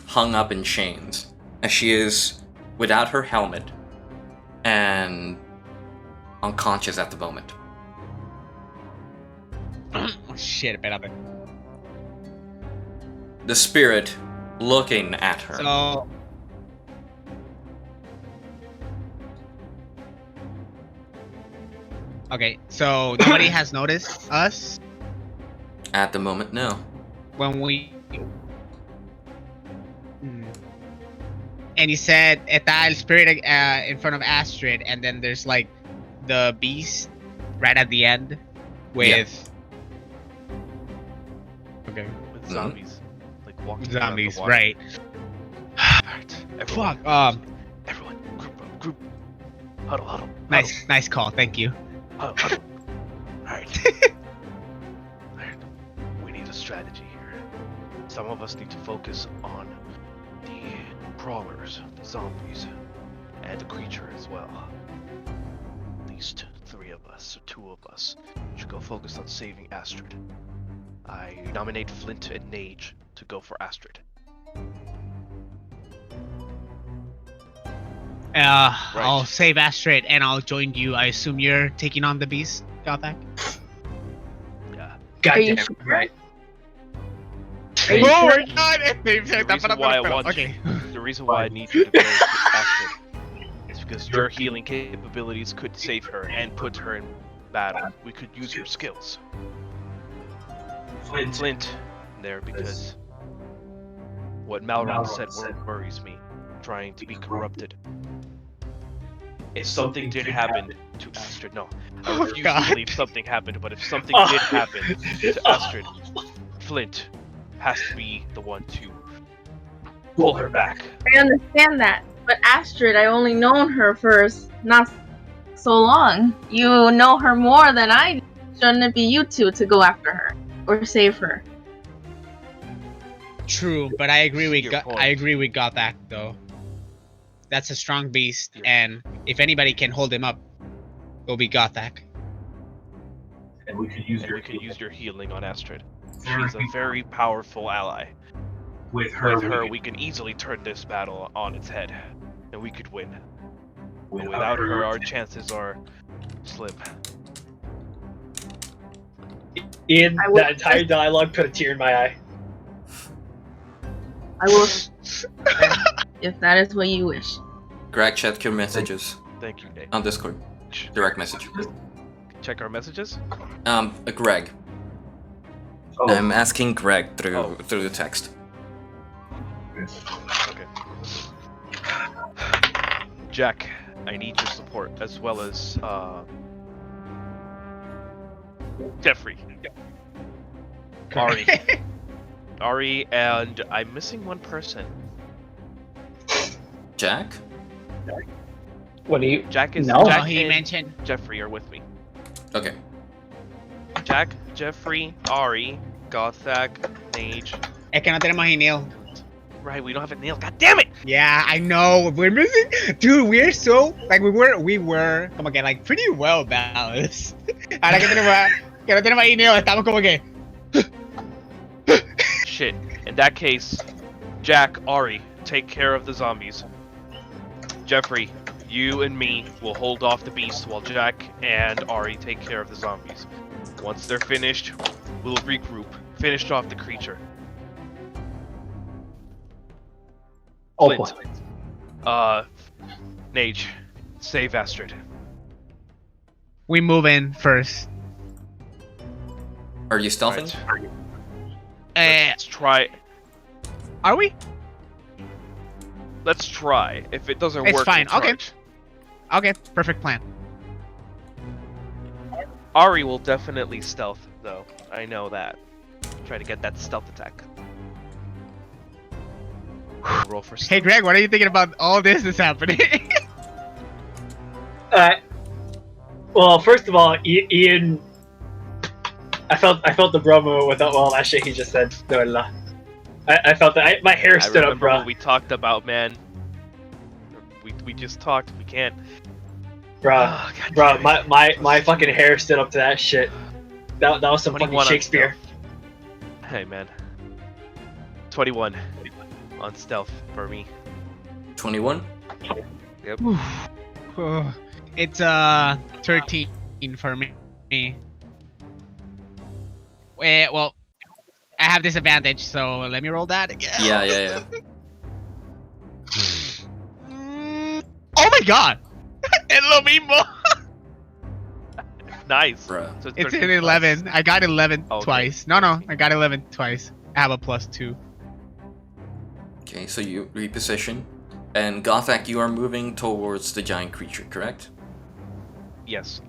hung up in chains, as she is without her helmet and unconscious at the moment. Oh shit, espérate. The spirit looking at her. So... Okay, so nobody has noticed us? At the moment, no. When we... And you said está el spirit in front of Astrid, and then there's like the beast right at the end with... Okay. With zombies. Like walking zombies, around the water. right. Alright, everyone. Fuck, Everyone, group. Huddle. Nice call, thank you. Huddle. Alright. We need a strategy here. Some of us need to focus on the crawlers, the zombies, and the creature as well. At least 3 of us, or 2 of us, should go focus on saving Astrid. I nominate Flint and Nage to go for Astrid. I'll save Astrid and I'll join you. I assume you're taking on the beast, Gothak? Yeah. Goddamn right. Oh my god! The reason why I need you to go to Astrid is because your healing capabilities could save her and put her in battle. We could use your skills. Flint there because what Malron said worries me. Trying to be corrupted. If something did happen to Astrid, no, I refuse to believe something happened, but if something did happen to Astrid, Flint has to be the one to pull her back. I understand that, but Astrid, I only known her for not so long. You know her more than I do. Shouldn't it be you two to go after her or save her? True, but I agree with Gothak though. That's a strong beast, and if anybody can hold him up, it'll be Gothak. And we could use your healing on Astrid. She's a very powerful ally. With her, we can easily turn this battle on its head, and we could win. But without her, our chances are slim. Ian, that entire dialogue put a tear in my eye. I will, if that is what you wish. Greg, check your messages. Thank you, Nate. On Discord. Direct message. Check our messages? Greg. Oh. I'm asking Greg through the text. Okay. Jack, I need your support, as well as, Jeffrey. Ari, and I'm missing one person. Jack? What do you? Jack is. No. Jack He and mentioned. Jeffrey are with me. Okay. Jack, Jeffrey, Ari, Gothak, Nage. Es que no tenemos a Neil. Right, we don't have a nail. God damn it! Yeah, I know. We're missing. Dude, we're so like we were como que like pretty well balanced. Ahora que no tenemos a Neil, estamos como que. Shit. In that case, Jack, Ari, take care of the zombies. Jeffrey, you and me will hold off the beast while Jack and Ari take care of the zombies. Once they're finished, we'll regroup. Finish off the creature. Oh Flint. boy. Nage, save Astrid. We move in first. Are you stealthing? Right. Let's try. Are we? Let's try. If it doesn't It's work, fine. we'll Okay. charge. Okay, perfect plan. Ari will definitely stealth, though. I know that. Try to get that stealth attack. Roll for stealth. Hey, Greg, what are you thinking about all this that's happening? Well, first of all, Ian, I felt the bromo with all that shit he just said. I felt that my hair stood up, remember bro. what we talked about, man. We just talked. We can't. Bro, my fucking hair stood up to that shit. That was some fucking 21 on Shakespeare. Hey, man. 21 on stealth for me. 21? Yep. It's 13 for me. Well, I have disadvantage, so let me roll that again. Yeah. Oh my god! Es lo mismo! Nice. Bruh. So It's 13 an 11. I got 11 Okay. twice. No, I got 11 twice. I have a +2. Okay, so you reposition. And Gothak, you are moving towards the giant creature, correct? Yes.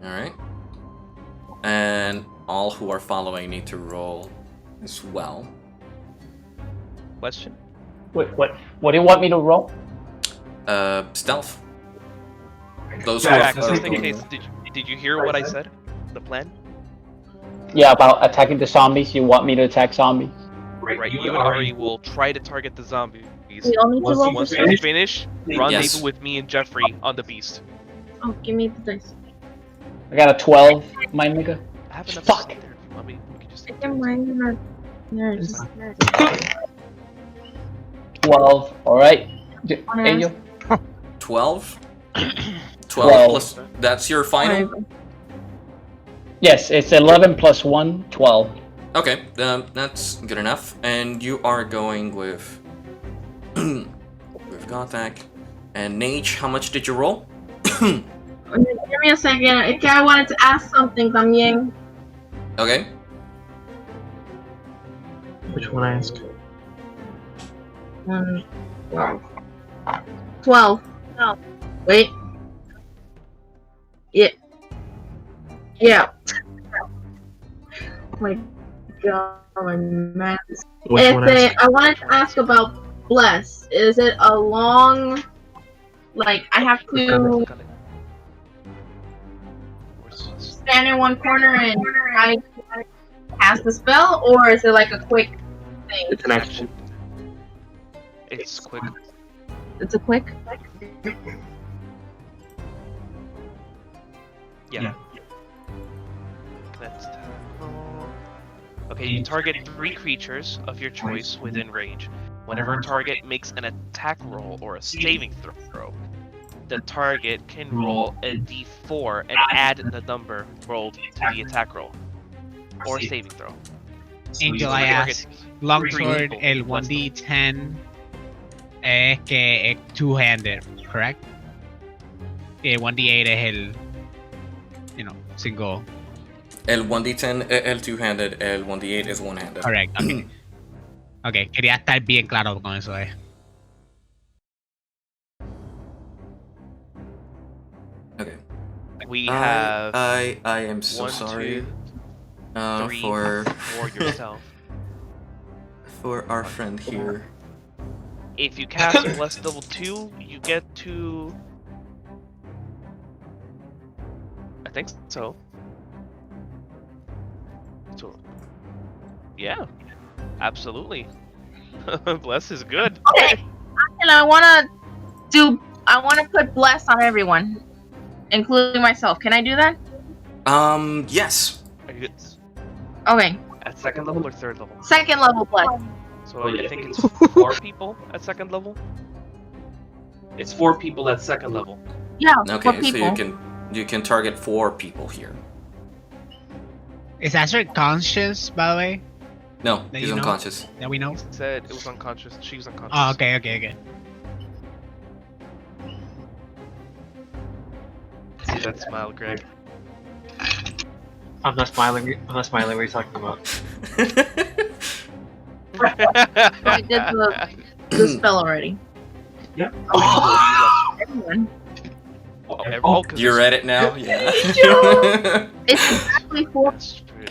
Alright. And all who are following need to roll as well. Question? Wait, what do you want me to roll? Stealth. Those who are Jack, just in following. case, did you hear what I said? The plan? Yeah, about attacking the zombies. You want me to attack zombies? Right, you and Ari will try to target the zombies. We all need to roll Once for you finish, rendezvous Yes. with me and Jeffrey on the beast. Oh, give me the dice. I got a 12, my nigga. I have enough Fuck. there. If you want me, we can just. I can mine nerds. 12. All right. Wanna Angel. 12? 12 12. plus. That's your final? Yes, it's 11 plus 1, 12. Okay, that's good enough. And you are going with. with Gothak. And Nage, how much did you roll? Give me a second. Okay, I wanted to ask something también. Okay. Which one I ask? 12. No. Wait. Yeah. Oh my god, my man. I wanted to ask about Bless. Is it a long, like, I have to stand in one corner and I cast the spell, or is it like a quick thing? It's an action. It's quick. It's a quick? Yeah. Let's okay, you target 3 creatures of your choice within range. Whenever a target makes an attack roll or a saving throw, the target can roll a d4 and add the number rolled to the attack roll or saving throw. Angel, I ask. Longsword, el 1d10 es que es two-handed, correct? El 1d8 es el, single. El 1d10, el two-handed, el 1d8 is one-handed. Correct, okay. Ok, quería estar bien claro con eso, Okay. We have I am so 1, sorry 2, 3 for yourself. for our friend here. If you cast Bless level 2, you get to... I think so. So, yeah, absolutely. Bless is good. Okay, and I wanna put Bless on everyone, including myself. Can I do that? Yes. Okay. At second level or third level? Second level bless. So I think it's 4 people at second level. It's 4 people at second level. Yeah. Okay, so you can target 4 people here. Is Astrid conscious, by the way? No, That he's you know? unconscious. That we know? He said it was unconscious. She was unconscious. Oh, okay. See that smile, Greg? I'm not smiling. What are you talking about? I did the spell already. Yep. Everyone. You're at it now? Yeah. It's exactly 4.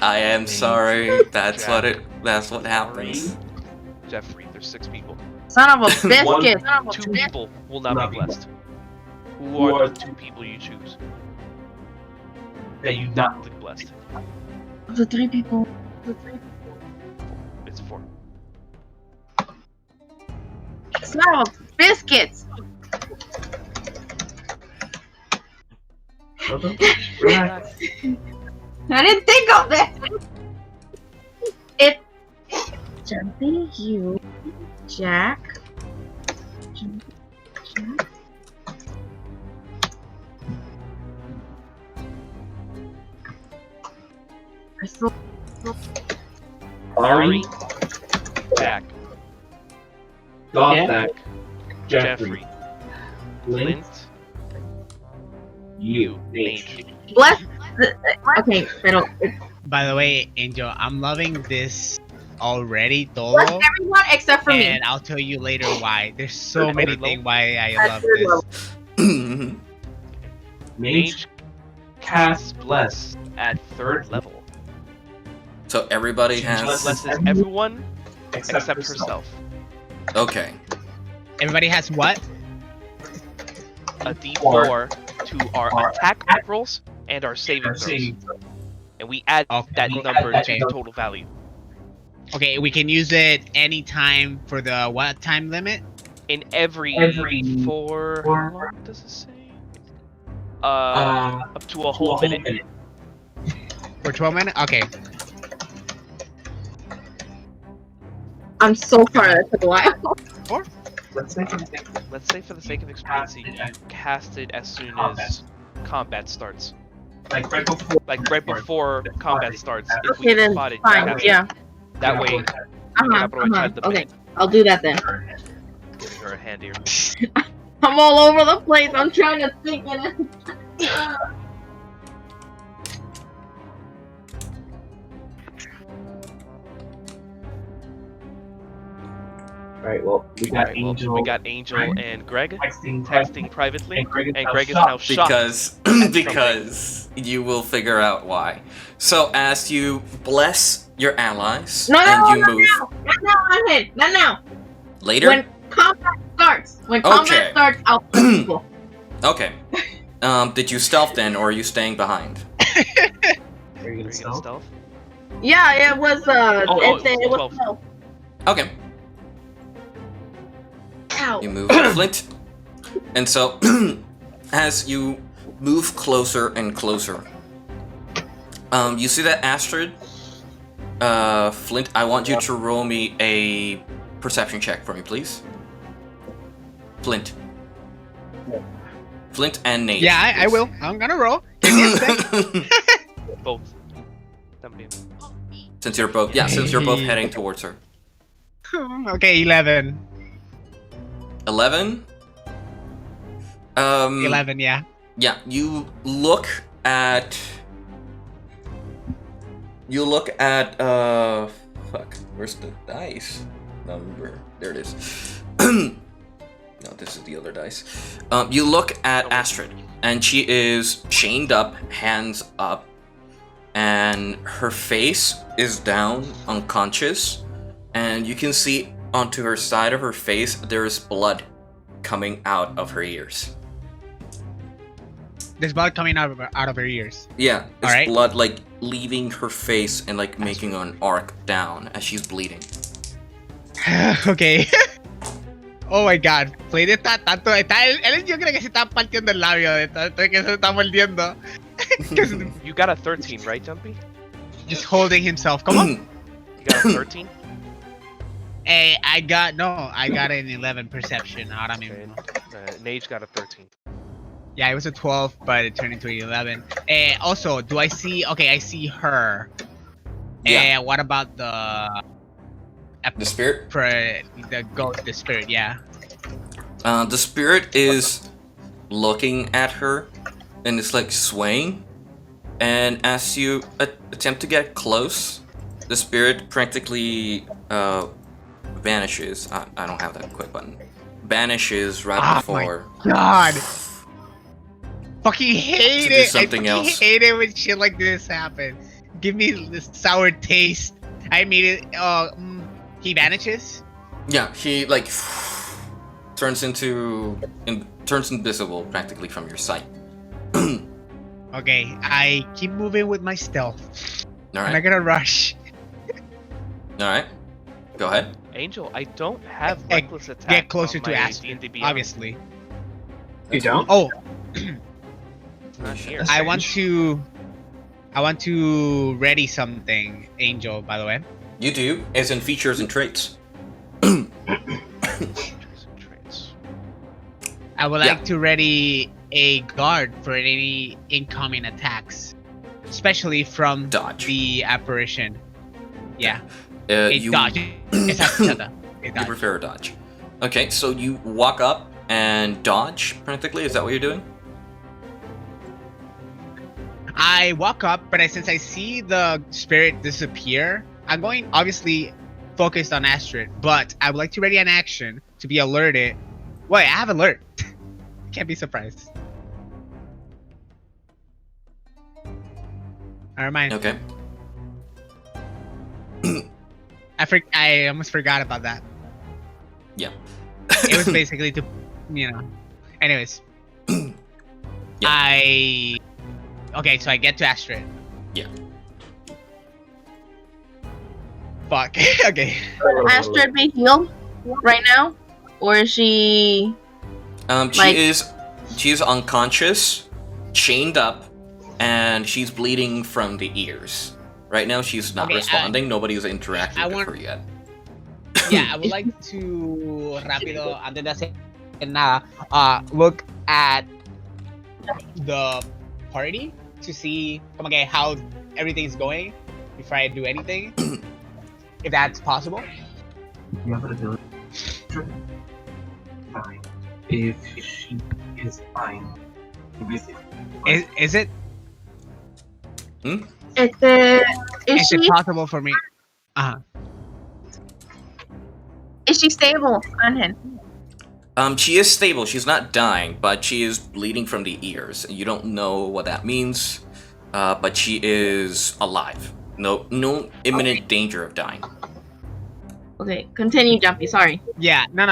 I am sorry. That's what happens. Jeffrey, there's 6 people. Son of a biscuit. 2 people will not be blessed. Who are the 2 people you choose? That you not be blessed. The 3 people. It's 4. Son of a biscuits. Relax. I didn't think of that. It. Jumpy, you, Jack. Jack. Ari, Jack, Gothak, Jeffrey, Flint, you, Mage. Bless. Okay, pero. By the way, Angel, I'm loving this already, todo. Bless everyone except for me. And I'll tell you later why. There's so many things why I love this. Mage casts Bless at 3rd level. So everybody has... Blesses everyone except herself. Okay. Everybody has what? A D4 to our attack rolls and our saving throws. And we add that number to the total value. Okay, we can use it anytime for the what time limit? In every 4... How long does it say? Up to a whole minute. For 12 minutes? Okay. I'm so sorry, that took a while. Let's say for the sake of expediency, cast it as soon as combat starts. Like right before combat starts. If Okay, then spot it, fine, cast yeah. it. That way, we can aprovechar the Okay, minute. I'll do that then. Giving her a hand here. I'm all over the place. I'm trying to think in it. Alright, well, we got Angel and Greg texting privately, and Greg is now shocked. Because you will figure out why. So as you bless your allies No, move... Not now. Later? When combat starts. I'll put people. Okay. Did you stealth then, or are you staying behind? Are you gonna stealth? Yeah, it was it was 12. Okay. Ow. You move Flint. And so, as you move closer and closer, you see that Astrid? Flint, I want you to roll me a perception check for me, please. Flint. Flint and Nate. Yeah, I will. I'm gonna roll. Give me a sec. Both. Since you're both heading towards her. Okay, 11. 11? 11, yeah. Yeah, you look at... fuck, where's the dice number? There it is. No, this is the other dice. You look at Astrid, and she is chained up, hands up, and her face is down, unconscious, and you can see onto her side of her face there's blood coming out of her ears. There's blood coming out of her ears. Yeah, there's Alright. blood like leaving her face and like making an arc down as she's bleeding. Okay. Oh my god. Play está tanto. Él yo creo que se está partiendo el labio de tanto que se está mordiendo. You got a 13, right, Jumpy? just holding himself. Come on. You got a 13? I got an 11 perception. Ahora mismo. Nage got a 13. Yeah, it was a 12, but it turned into an 11. Also, do I see? Okay, I see her. Yeah. What about the spirit? The spirit, yeah. The spirit is looking at her, and it's like swaying. And as you attempt to get close, the spirit practically vanishes. I don't have that quick button. Vanishes right before. My God. Fucking hate to it. do something I fucking else. hate it when shit like this happen. Give me this sour taste. I mean it. He vanishes. Yeah, he like turns invisible practically from your sight. Okay, I keep moving with my stealth. All I'm not right. gonna rush. All right. Go ahead. Angel, I don't have reckless attack. Get closer on to my Astrid, D&D Beyond. obviously. You don't? Oh, It's not here. I want to ready something, Angel. By the way. You do, as in features and traits. I would like to ready a guard for any incoming attacks, especially from the apparition. Yeah. You dodge. Exacto. You prefer a dodge. Okay, so you walk up and dodge, practically? Is that what you're doing? I walk up, but since I see the spirit disappear, I'm going obviously focused on Astrid, but I would like to ready an action to be alerted. Wait, I have alert. Can't be surprised. Never mind. Okay. I almost forgot about that. Yeah. It was basically to, Anyways. Okay, so I get to Astrid. Yeah. Fuck. Okay. Would Astrid be healed right now, or is she? She is unconscious, chained up, and she's bleeding from the ears. Right now, she's not responding. Nobody's interacting with her yet. Yeah, I would like to rápido antes de hacer nada, look at the party to see how everything's going before I do anything, if that's possible. You have an ability. Fine. If she is fine, Is it? Is it she possible for me? Is she stable, Anhen? She is stable. She's not dying, but she is bleeding from the ears. You don't know what that means, but she is alive. No imminent danger of dying. Okay, continue, Jumpy. Sorry. Yeah, no.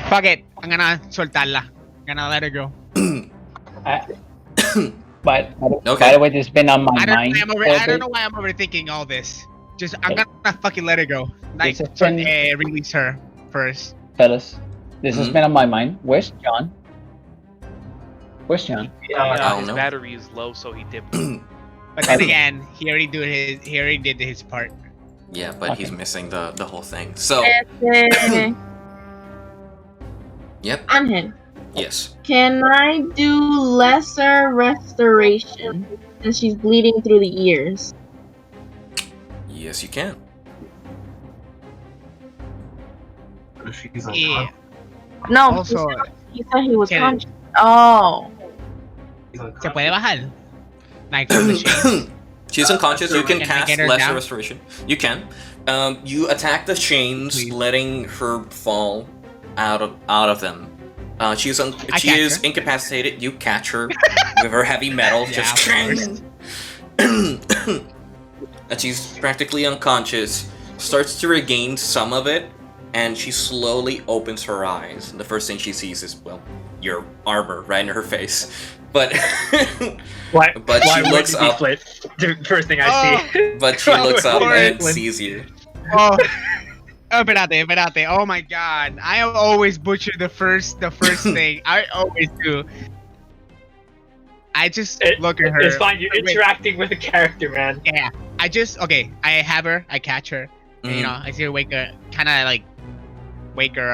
Fuck it. I'm gonna soltarla. I'm gonna let her go. By the way, this has been on my I mind. don't know why I'm overthinking all this. Just I'm gonna fucking let her go. Like, release her first. Fellas, this has been on my mind. Where's John? His battery is low, so he dipped. But then again, he already did his part. Yeah, but he's missing the whole thing. So. Yep. Anhen. Yes. Can I do lesser restoration since she's bleeding through the ears? Yes, you can. Yeah. No, Also, he said he was conscious. Oh. Se puede bajar? Like from the chains? She's unconscious. You can Can I cast get her lesser down? restoration. You can. You attack the chains, letting her fall out of them. She is incapacitated. You catch her with her heavy metal, and she's practically unconscious. Starts to regain some of it, and she slowly opens her eyes. And the first thing she sees is, your armor right in her face. But she looks up. The first thing I see. But she looks up and sees you. Oh, espérate. Oh my god. I always butcher the first thing. I always do. I just look at her. It's fine. You're interacting with a character, man. Yeah. I have her. I catch her. And, you know, I see her wake her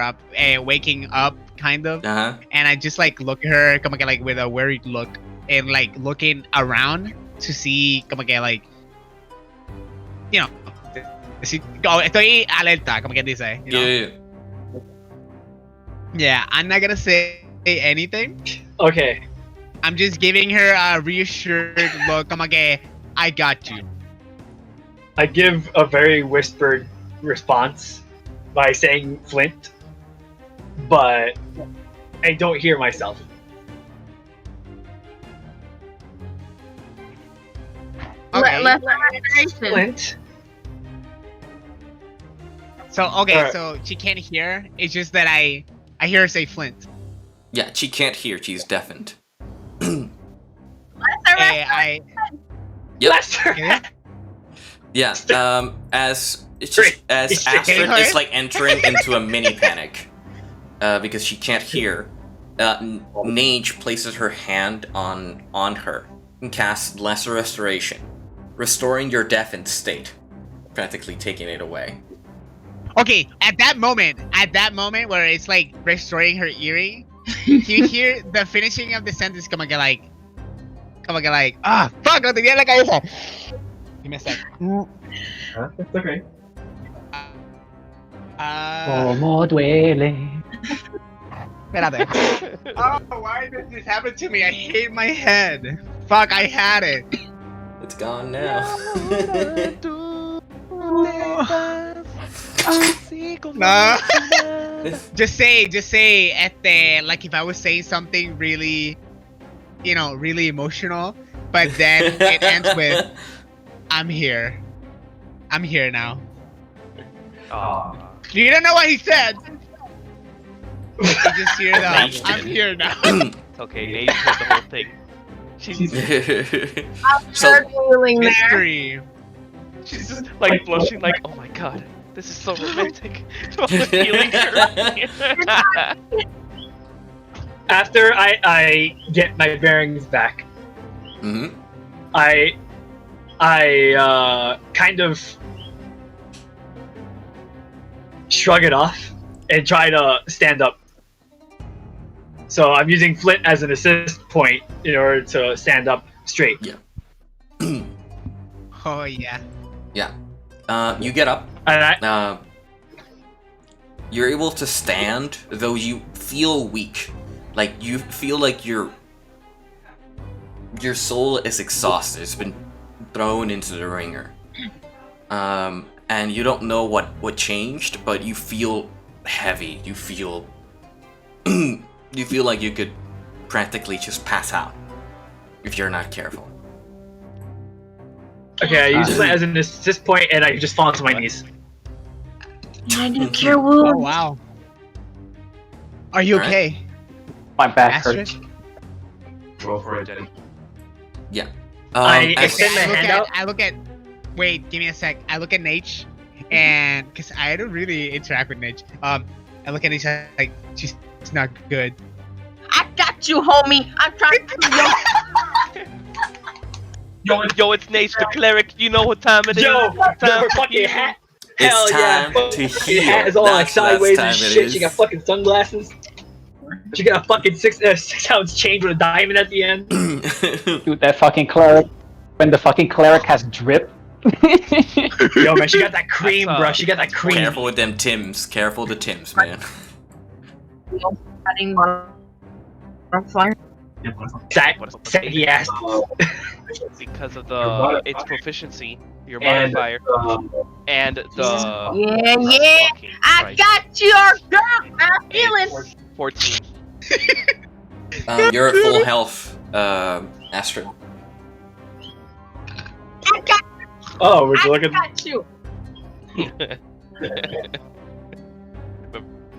up, waking up, kind of. And I just like look at her, como que like with a worried look, and like looking around to see, como que like, you know, estoy alerta, como que dice. You know? Yeah, I'm not gonna say anything. Okay. I'm just giving her a reassured look, como que I got you. I give a very whispered response by saying Flint, but I don't hear myself. Okay. Flint. So so she can't hear. It's just that I hear her say Flint. Yeah, she can't hear. She's deafened. Lester. Yeah. As Astrid is like entering into a mini panic, because she can't hear. Nage places her hand on her and casts Lesser Restoration, restoring your deafened state, practically taking it away. Okay, at that moment where it's like restoring her hearing, you hear the finishing of the sentence como que like, fuck, no tenía la cabeza. Give me a sec. It's okay. Como duele. Espérate. Oh, why did this happen to me? I hate my head. Fuck, I had it. It's gone now. No. just say at the, like, if I was saying something really, you know, really emotional, but then it ends with I'm here now. You don't know what he said. You just hear the I'm here now. It's okay, Nate said the whole thing. She's feeling mystery. She's just like blushing, like, oh my god, this is so romantic. Feeling her. After I get my bearings back, I kind of shrug it off and try to stand up. So I'm using Flint as an assist point in order to stand up straight. Yeah. Oh yeah. Yeah. You get up. And you're able to stand, though you feel weak. Like, you feel like your soul is exhausted. It's been thrown into the ringer. And you don't know what changed, but you feel heavy. You feel like you could practically just pass out if you're not careful. Okay, I use Flint as an assist point, and I just fall onto my knees. I do cure wounds. Oh wow. Are you okay? My back hurts. Roll for it, Jenny. Yeah. I extend my hand out. I look at. Wait, give me a sec. I look at Nate, and because I don't really interact with Nate. I look at Nate like she's not good. I got you, homie. I'm trying to. Yo, it's Nate the cleric. You know what time it is. Yo, Time the fucking hat. It's Hell time yeah. to The heal. hat is all like sideways and That's shit. She got fucking sunglasses. She got a fucking 6 ounce chain with a diamond at the end. Dude, that fucking cleric. When the fucking cleric has drip. Yo, man, she got that cream, bro. She got that cream. Careful with them Tims. Careful the Tims, man. Saggy ass. Because of its proficiency, your modifier, and the. Yeah. I got your girl. I'm feeling. 14. You're at full health, Astrid. I got. Oh, would you look at? I got you.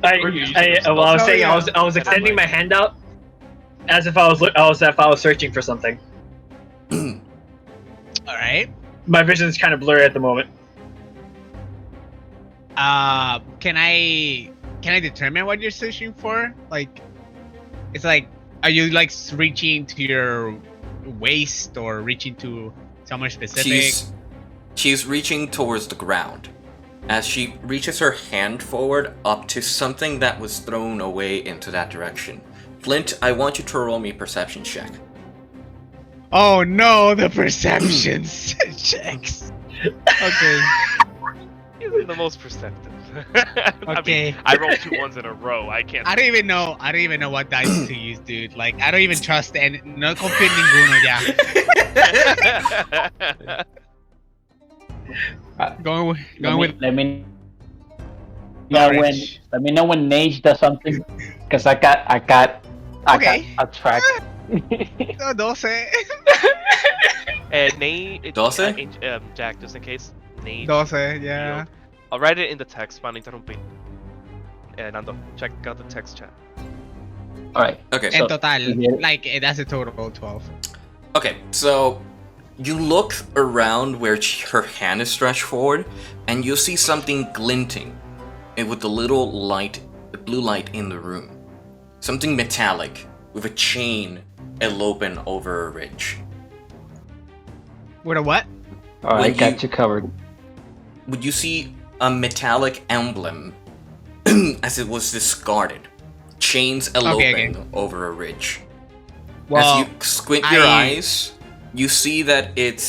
Well, I was saying I was extending my hand out, as if I was searching for something. All right. My vision is kind of blurry at the moment. Can I determine what you're searching for? Like, it's like, are you like reaching to your waist or reaching to somewhere specific? She's reaching towards the ground. As she reaches her hand forward up to something that was thrown away into that direction. Flint, I want you to roll me a perception check. Oh no, the perception checks. Okay. You're the most perceptive. Okay. I rolled 2 ones in a row. I can't. I don't even know what dice to use, dude. Like, I don't even trust any. No confío en ninguno ya. Going with. Let me know when Nage does something, because I got a track. 12. Nate. 12? Jack, just in case. Nate. 12, yeah. I'll write it in the text. Para no interrumpir. Nando, check out the text chat. Alright. Okay. En total, like, that's a total of 12. Okay, so you look around where her hand is stretched forward, and you see something glinting, and with the little light, the blue light in the room. Something metallic with a chain eloping over a ridge. With a what? Alright, got you covered. Would you see a metallic emblem as it was discarded? Chains eloping over a ridge. Well, as you squint your eyes, you see that it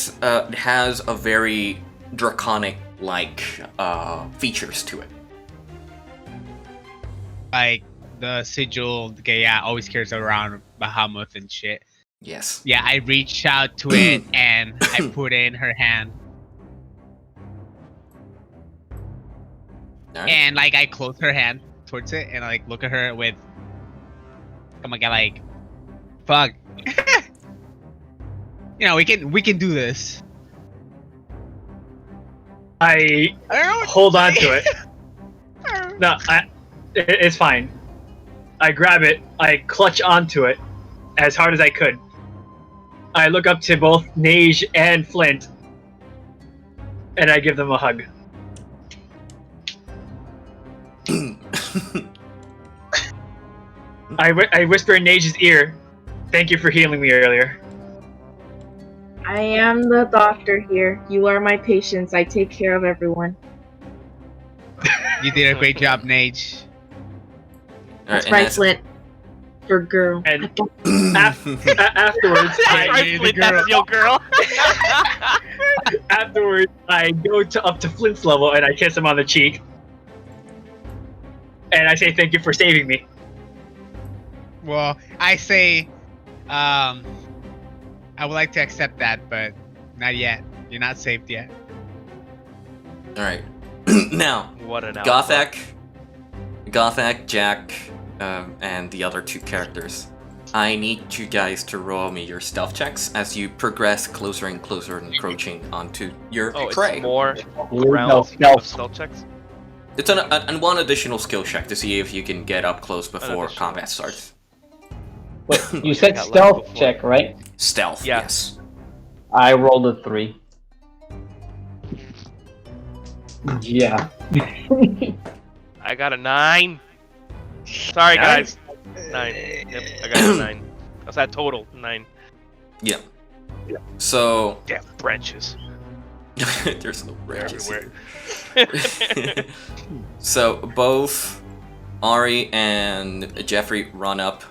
has a very draconic-like features to it. Like the sigil, always carries around Bahamut and shit. Yes. Yeah, I reach out to it and I put it in her hand. Right. And like I close her hand towards it and I like look at her with like fuck. You know, we can do this. I hold on to it. No, it's fine. I grab it, I clutch onto it as hard as I could. I look up to both Nage and Flint, and I give them a hug. I whisper in Nage's ear, "Thank you for healing me earlier." I am the doctor here. You are my patients. I take care of everyone. You did a great job, Nage. That's right, Flint. For girl. And afterwards, that's your girl. Afterwards, I go up to Flint's level and I kiss him on the cheek. And I say thank you for saving me. Well, I say, I would like to accept that, but not yet. You're not saved yet. All right. Now, what an Gothak, Jack, and the other 2 characters. I need you guys to roll me your stealth checks as you progress closer and closer and encroaching onto your prey. It's more rounds of stealth checks? It's an one additional skill check to see if you can get up close before combat starts. Wait, you said stealth check, right? Stealth, yes. I rolled a 3. Yeah. I got a 9. Sorry, guys. 9. Yep, I got a 9. That's that total 9. Yeah. So. Yeah, branches. There's no branches everywhere. So both Ari and Jeffrey run up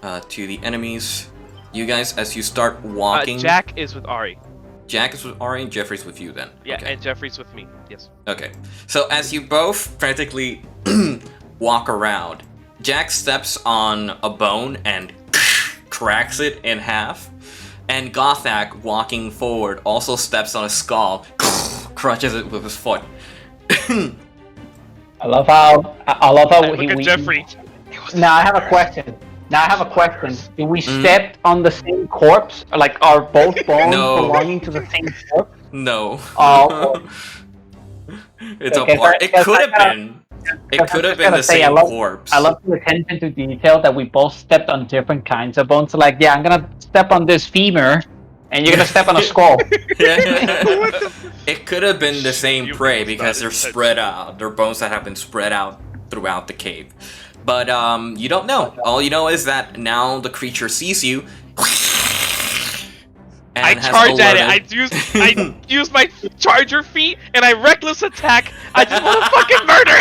to the enemies. You guys, as you start walking. Jack is with Ari. Jack is with Ari and Jeffrey's with you then. Yeah, okay. And Jeffrey's with me. Yes. Okay. So as you both frantically walk around, Jack steps on a bone and cracks it in half. And Gothak, walking forward, also steps on a skull, crunches it with his foot. I love how look at Jeffrey. Now I have a question. Do we step on the same corpse? Like, are both bones belonging to the same corpse? No. Oh. It's a part. It could have been. It could have been the same corpse. I love the attention to detail that we both stepped on different kinds of bones. So like, yeah, I'm gonna step on this femur, and you're gonna step on a skull. It could have been the same prey because they're spread out. They're bones that have been spread out throughout the cave. But you don't know. All you know is that now the creature sees you and I has charge at it. alerted- I use my charger feet and I reckless attack. I just want to fucking murder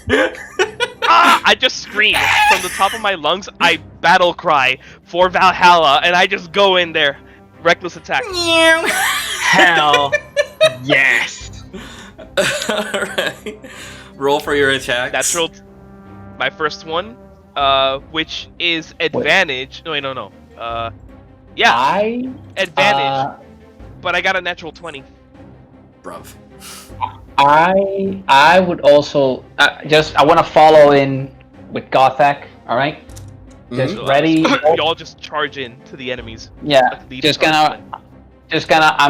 it. I just scream from the top of my lungs. I battle cry for Valhalla, and I just go in there, reckless attack. Hell yes. Alright. Roll for your attacks. Natural. My first one, which is advantage. No. Yeah. Advantage. But I got a natural 20. Bruv. I would also I want to follow in with Gothak. All right. Just ready. Y'all just charge in to the enemies. Yeah. I'm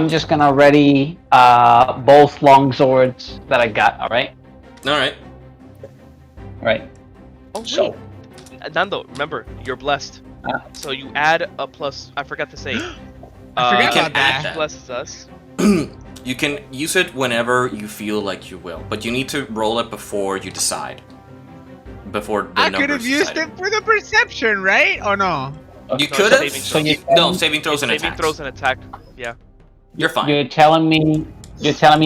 just gonna ready both long swords that I got. All right. All right. Right. Oh, so, Nando, remember, you're blessed. So you add a plus. I forgot to say. I forgot about that. Blesses us. You can use it whenever you feel like you will, but you need to roll it before you decide. Before the I could have used it for the perception, right? Or no? You could have. No, saving throws and attack. Saving throws and attack. Yeah. You're fine. You're telling me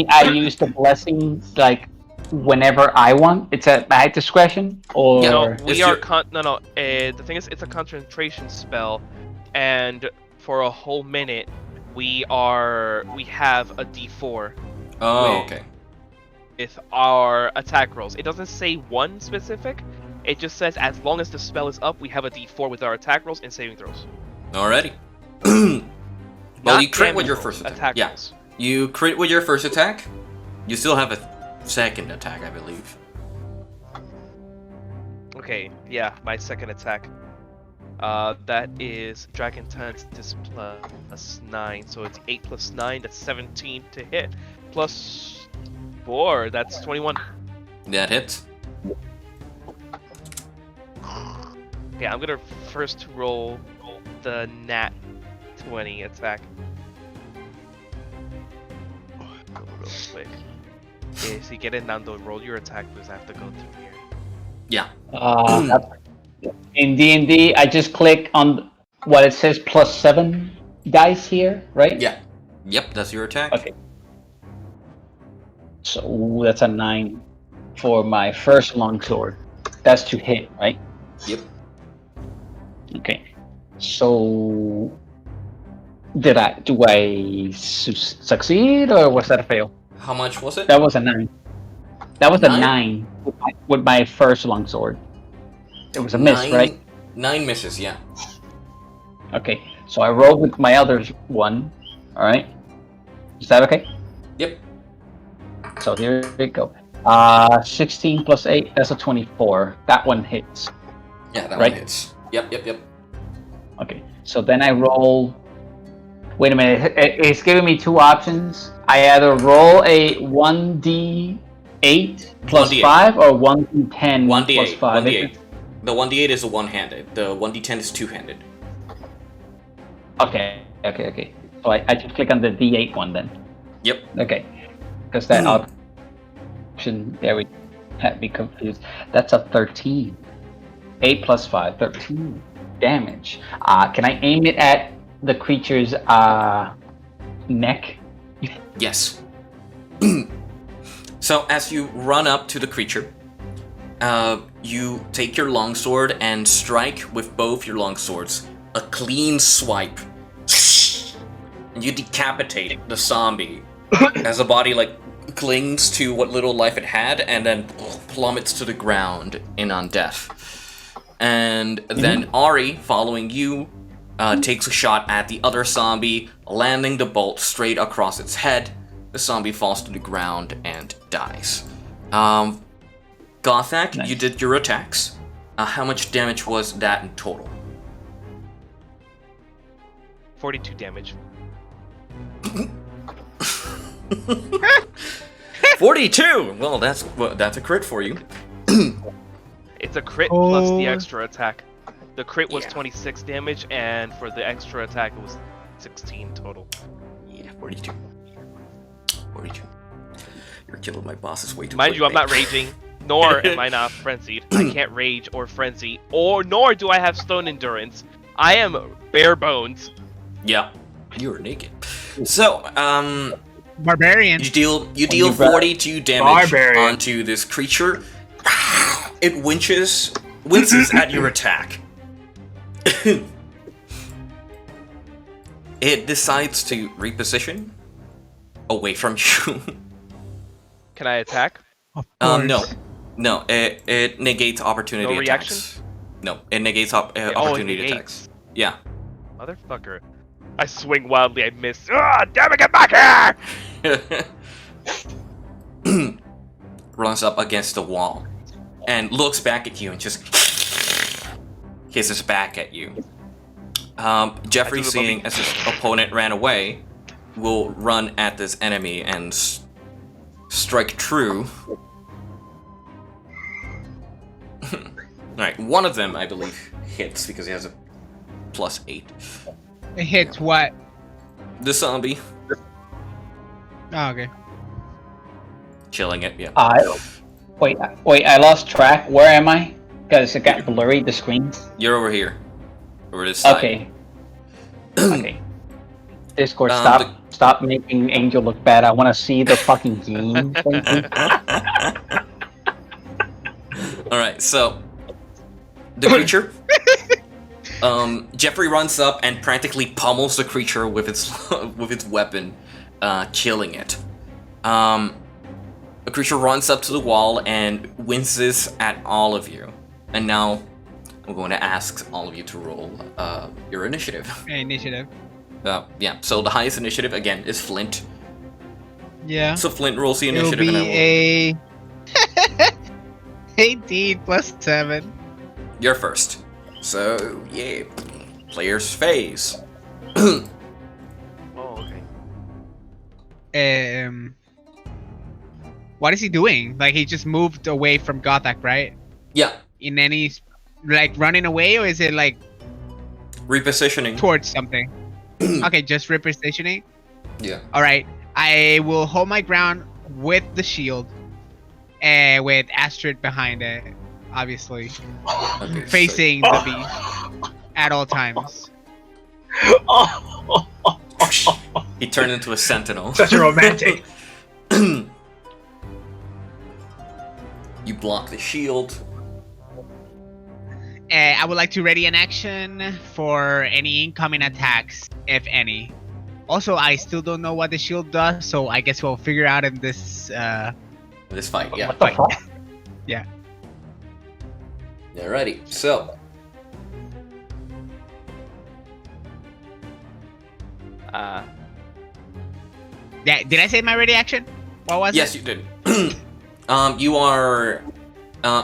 I use the blessing like whenever I want? It's at my discretion, or no? We are no. The thing is, it's a concentration spell, and for a whole minute, we have a D4. Oh, okay. With our attack rolls, it doesn't say one specific. It just says as long as the spell is up, we have a D4 with our attack rolls and saving throws. Alrighty. Well, you crit with your first attack. Yeah. Rolls. You crit with your first attack. You still have a second attack, I believe. Okay, yeah, my second attack. That is Dragon Tentacles plus 9, so it's 8 plus 9, that's 17 to hit. Plus 4, that's 21. That hits. Okay, I'm gonna first roll the nat 20 attack. Go real quick. Okay, so you get it, Nando, roll your attack because I have to go through here. Yeah. In D&D, I just click on what it says +7 dice here, right? Yeah. Yep, that's your attack. Okay. So that's a 9 for my first longsword. That's to hit, right? Yep. Okay. So do I succeed or was that a fail? How much was it? That was a 9. That was a 9 with my first longsword. It was a miss, right? 9 misses, yeah. Okay, so I rolled with my other one. All right. Is that okay? Yep. So here we go. 16 plus 8, that's a 24. That one hits. Yeah, that right? one hits. Yep. Okay, so then I roll. Wait a minute, it's giving me two options. I either roll a 1d8 plus 1d8. 5 or 1d10 1d8. plus 5. 1d8. The 1d8 is a one-handed. The 1d10 is two-handed. Okay. So I just click on the d8 one then. Yep. Okay, because that option there we had me confused. That's a 13. 8 plus 5, 13 damage. Can I aim it at the creature's neck? Yes. So as you run up to the creature, you take your longsword and strike with both your longswords. A clean swipe. And you decapitate the zombie as the body clings to what little life it had and then plummets to the ground in on death. And then Ari, following you, takes a shot at the other zombie, landing the bolt straight across its head. The zombie falls to the ground and dies. Gothak, nice. You did your attacks. How much damage was that in total? 42 damage. 42! Well, that's a crit for you. It's a crit plus the extra attack. The crit was 26 damage, and for the extra attack, it was 16 total. Yeah, 42. 42. You're killing my bosses way too Mind quick, you, I'm not raging, nor am I not frenzied. I can't rage or frenzy, nor do I have stone endurance. I am bare bones. Yeah, you're naked. So, Barbarian. you deal 42 damage onto this creature. It winces at your attack. It decides to reposition away from you. Can I attack? No. It negates opportunity No attacks. reaction? No, it negates opportunity attacks. Yeah. Motherfucker. I swing wildly, I miss. Ah, damn it, get back here! Runs up against the wall and looks back at you and just hisses back at you. Jeffrey, seeing as his opponent ran away, will run at this enemy and strike true. Alright, one of them, I believe, hits because he has a +8. It hits what? The zombie. Oh, okay. Killing it, yeah. Wait, I lost track. Where am I? Because it got blurry, the screen. You're over here. Over this side. Okay. Okay. Discord, stop making Angel look bad. I want to see the fucking game. Alright, so the creature Jeffrey runs up and practically pummels the creature with its weapon, killing it. The creature runs up to the wall and winces at all of you. And now I'm going to ask all of you to roll your initiative. Initiative. Yeah, so the highest initiative again is Flint. Yeah. So Flint rolls the initiative. It'll be a 18 plus 7. You're first. So, yeah. Player's phase. Oh, okay. What is he doing? Like, he just moved away from Gothak, right? Yeah. In any, like, running away, or is it, like... repositioning. Towards something. Okay, just repositioning? Yeah. Alright. I will hold my ground with the shield. With Astrid behind it, obviously. Okay, facing the beast at all times. He turned into a sentinel. Such a romantic. You block the shield. I would like to ready an action for any incoming attacks, if any. Also, I still don't know what the shield does, so I guess we'll figure out in this this fight. Yeah. What the fuck? Yeah. Alrighty. So. Yeah. Did I say my ready action? What was it? Yes, you did. You are.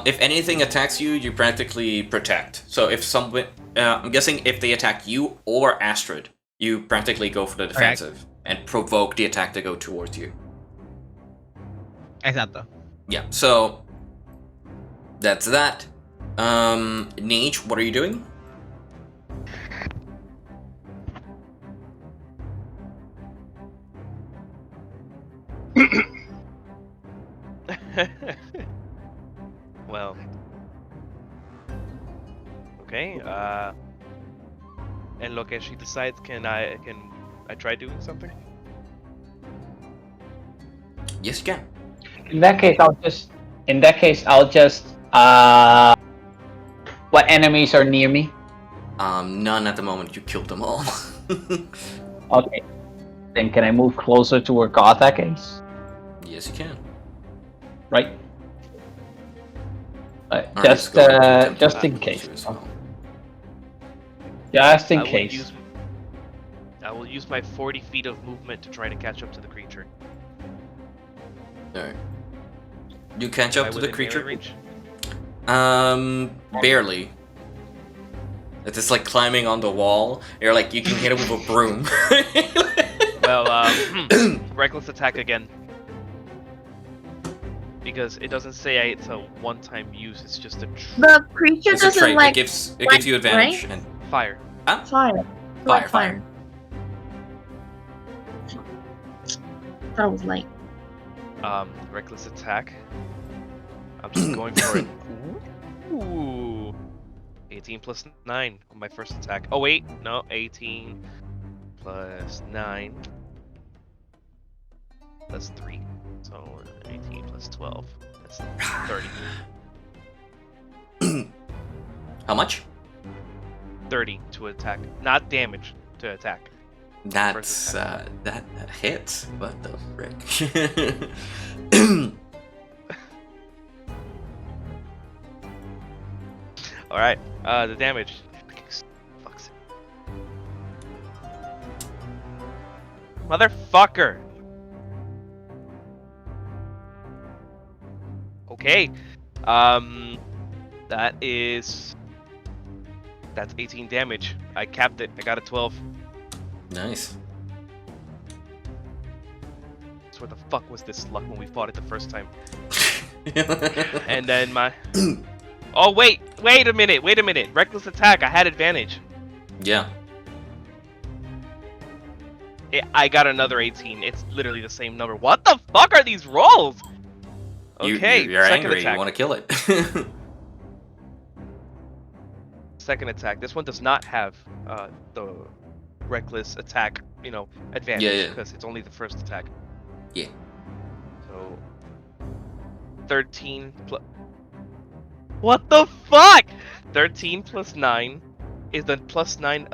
If anything attacks you, you practically protect. So if someone, I'm guessing if they attack you or Astrid, you practically go for the defensive and provoke the attack to go towards you. Exacto. Yeah. So that's that. Nage, what are you doing? Well. Okay, and look, as she decides, can I try doing something? Yes, you can. In that case, I'll just what enemies are near me? None at the moment. You killed them all. Okay. Then can I move closer to where Gothak is? Yes, you can. Right. Just in case. Just in case. I will use my 40 feet of movement to try to catch up to the creature. Alright. You catch up to the creature? Reach? Barely. It's just like climbing on the wall. You're like, you can hit it with a broom. Well, reckless attack again. Because it doesn't say it's a one-time use, it's just a The creature it's a doesn't trait. like... It gives you advantage. Right? And fire. Huh? Fire. Fire. Thought it was light. Reckless attack. I'm just going for it. Ooh. 18 plus 9 on my first attack. Oh wait, no, 18. plus 9 plus 3. So 18 plus 12. That's 30. How much? 30 to attack. Not damage, to attack. That's that hits. What the frick? Alright, the damage. Fuck's it. Motherfucker! Okay. That's 18 damage. I capped it. I got a 12. Nice. So where the fuck was this luck when we fought it the first time? And then my... Oh, wait a minute. Reckless attack, I had advantage. Yeah. I got another 18. It's literally the same number. What the fuck are these rolls? Okay, you're second angry. attack. You want to kill it. Second attack. This one does not have the reckless attack, advantage because it's only the first attack. Yeah. So 13 plus. What the fuck? 13 plus 9 is the plus 9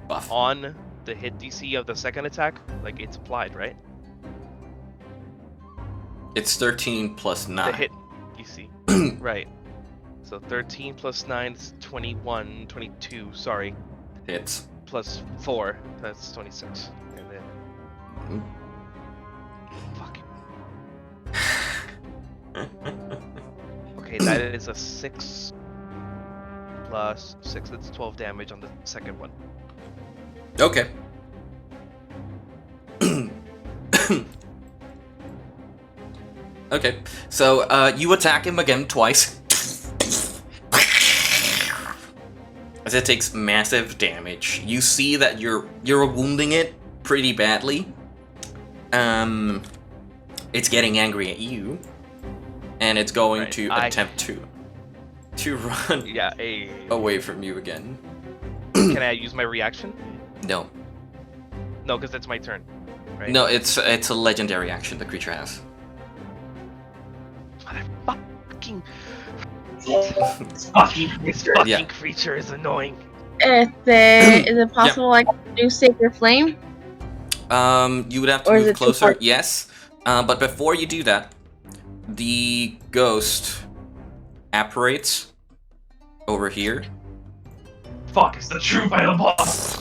buff on the hit DC of the second attack. Like it's applied, right? It's 13 plus 9. The hit DC. Right. So 13 plus 9 is 21, 22, sorry. Hits. Plus 4, that's 26. And then... Fuck. Okay, that is a 6 plus 6, that's 12 damage on the second one. Okay. Okay, so you attack him again twice. As it takes massive damage. You see that you're wounding it pretty badly. It's getting angry at you, and it's going to attempt to run away from you again. Can I use my reaction? No. No, because it's my turn. Right? No, it's a legendary action the creature has. This fucking creature is annoying. Is it possible I can do Sacred Flame? You would have to move closer, yes. But before you do that, the ghost apparates over here. Fuck, it's the true final boss!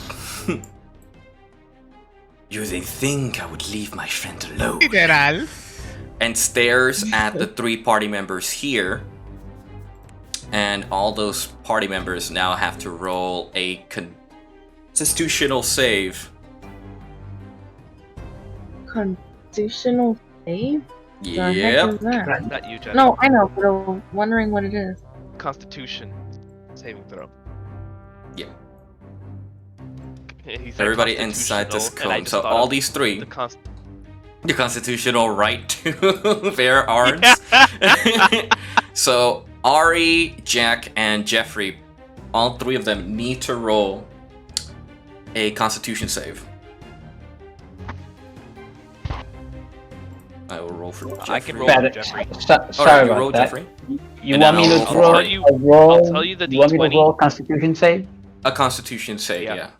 You didn't think I would leave my friend alone. Literal. And stares at the 3 party members here. And all those party members now have to roll a constitutional save. Constitutional save? Yep. Not you, Jen. No, I know, but I'm wondering what it is. Constitution saving throw. Yeah. He said Everybody inside this cone. So thought all of these 3. The constitutional right to bear arms. So Ari, Jack, and Jeffrey, all 3 of them need to roll a Constitution save. I will roll for Jeffrey. I can roll for Jeffrey. Sorry you about roll that. Jeffrey? You want me to roll? I'll tell you the D20. You want me to roll Constitution save? A Constitution save, yeah.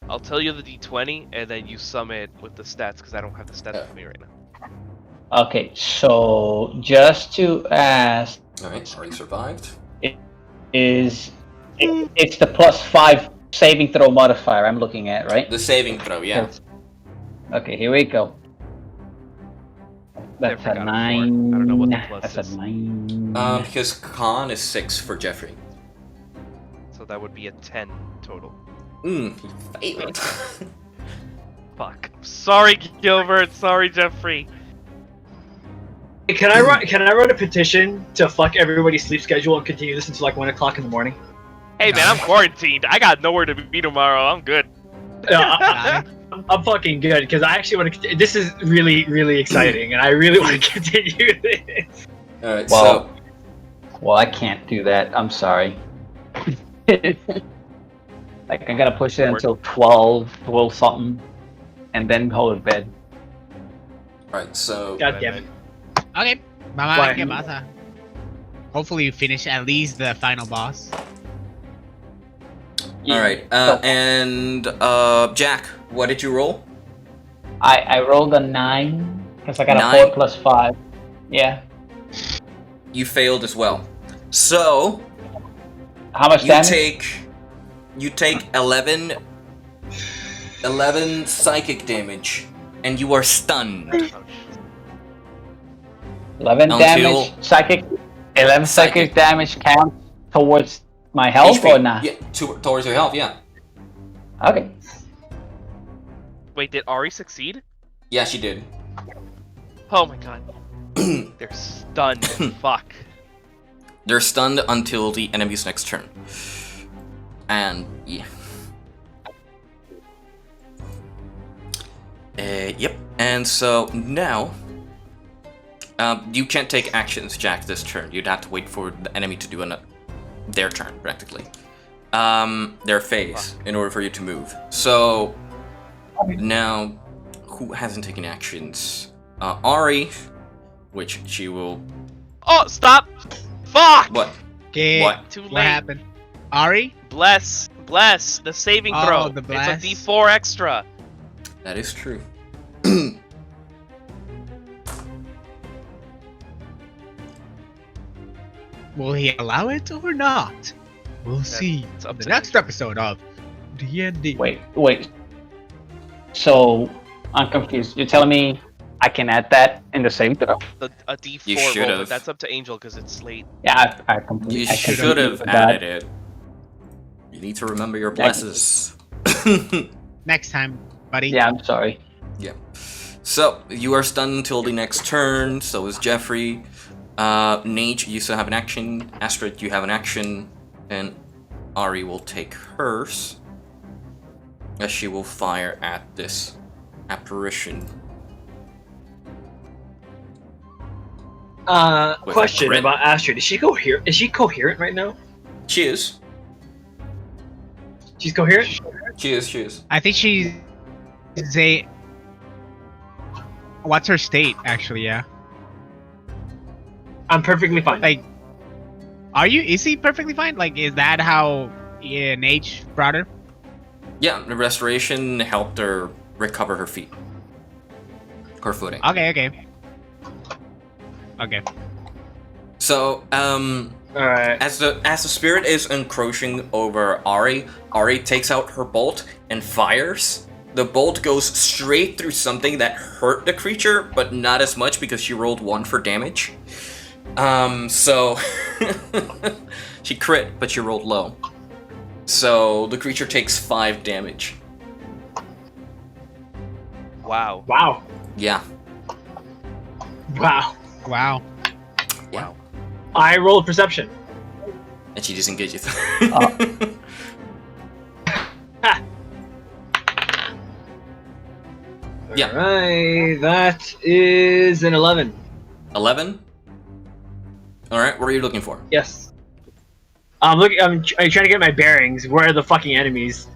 I'll tell you the D20, and then you sum it with the stats, because I don't have the stats with me right now. Okay, so just to ask... Alright, Ari survived. It's the +5 saving throw modifier I'm looking at, right? The saving throw, yeah. Okay, here we go. That's a 9. I don't know what the plus That's is. a 9. Because con is 6 for Jeffrey. So that would be a 10 total. He failed. Fuck. Sorry, Gilbert. Sorry, Jeffrey. Can I run a petition to fuck everybody's sleep schedule and continue this until like 1 o'clock in the morning? Hey man, I'm quarantined. I got nowhere to be tomorrow. I'm good. I'm fucking good because I actually want to. This is really, really exciting, and I really want to continue this. All right. Well, I can't do that. I'm sorry. Like I'm gonna push it until 12 something, and then hold it bed. Alright, so... God damn it. Okay. Mama, ¿qué pasa? Hopefully you finish at least the final boss. Alright, and Jack, what did you roll? I rolled a 9 because I got a 4 plus 5. Yeah. You failed as well. So how much damage? You take 11 psychic damage, and you are stunned. 11 damage psychic. 11 psychic damage counts towards my health HP. or not? Yeah, towards your health. Yeah. Okay. Wait, did Ari succeed? Yeah, she did. Oh my god. They're stunned. Fuck. They're stunned until the enemy's next turn. And yeah. Yep. And so now, you can't take actions, Jack, this turn. You'd have to wait for the enemy to do their turn, practically. Their phase, in order for you to move. So now, who hasn't taken actions? Ari, which she will. Oh, stop! Fuck! What? Okay. What? Too late. What happened? Ari? Bless, the saving throw. The bless. It's a D4 extra. That is true. Will he allow it or not? We'll see in the next episode of DND. Wait. So, I'm confused. You're telling me I can add that in the saving throw? A D4 You roll, should've. but that's up to Angel because it's late. Yeah, I completely. You should have added it. You need to remember your blesses. Next time, buddy. Yeah, I'm sorry. Yeah. So, you are stunned until the next turn, so is Jeffrey. Nage, you still have an action. Astrid, you have an action. And Ari will take hers. As she will fire at this apparition. Question about Astrid. Is she coherent? Is she coherent right now? She is. She's coherent? She is. I think she's a. What's her state, actually? Yeah. I'm perfectly fine. Like, are you? Is he perfectly fine? Like, is that how Nage brought her? Yeah, the restoration helped her recover her feet. Her footing. Okay. So, alright. As the spirit is encroaching over Ari takes out her bolt and fires. The bolt goes straight through something that hurt the creature, but not as much because she rolled 1 for damage. So she crit, but she rolled low. So the creature takes 5 damage. Wow. Yeah. Wow. Yeah. I rolled perception. And she disengages. Yeah. Alright, that is an 11. 11? Alright, what are you looking for? Yes. I'm trying to get my bearings. Where are the fucking enemies?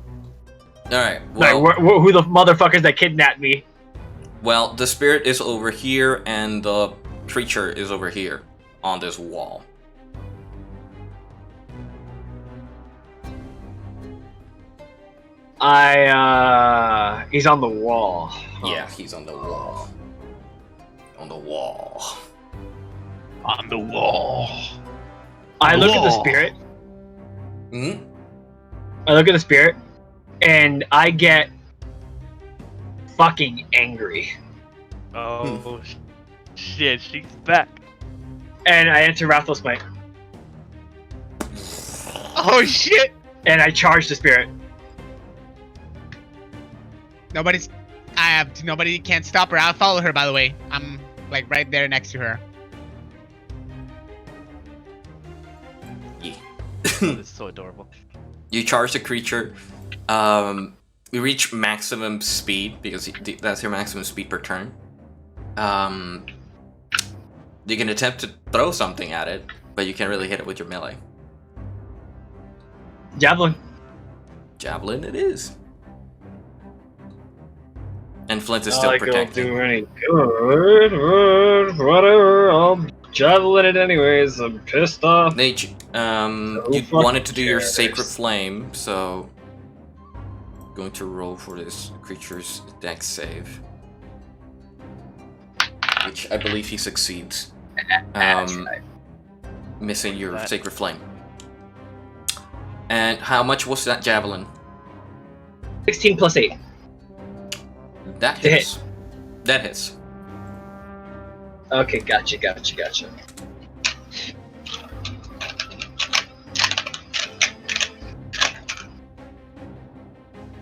Alright, well... Like, who the motherfuckers that kidnapped me? Well, the spirit is over here, and the creature is over here, on this wall. He's on the wall. Yeah, he's on the wall. On the wall. I look at the spirit. Mm-hmm. I look at the spirit, and I get fucking angry. Oh, shit, she's back. And I enter Wrathful Smite. Oh shit! And I charge the spirit. Nobody can't stop her. I'll follow her, by the way. I'm like right there next to her. Yeah. It's so adorable. You charge the creature. You reach maximum speed because that's your maximum speed per turn. You can attempt to throw something at it, but you can't really hit it with your melee. Javelin. Javelin it is. And Flint is still Not protecting. Gonna do any good. Whatever. I'll javelin it anyways. I'm pissed off. Nate, you wanted to do your Sacred Flame, so going to roll for this creature's dex save, which I believe he succeeds. Missing your Sacred Flame. And how much was that javelin? 16 plus 8. That hits. That hits. Okay, gotcha.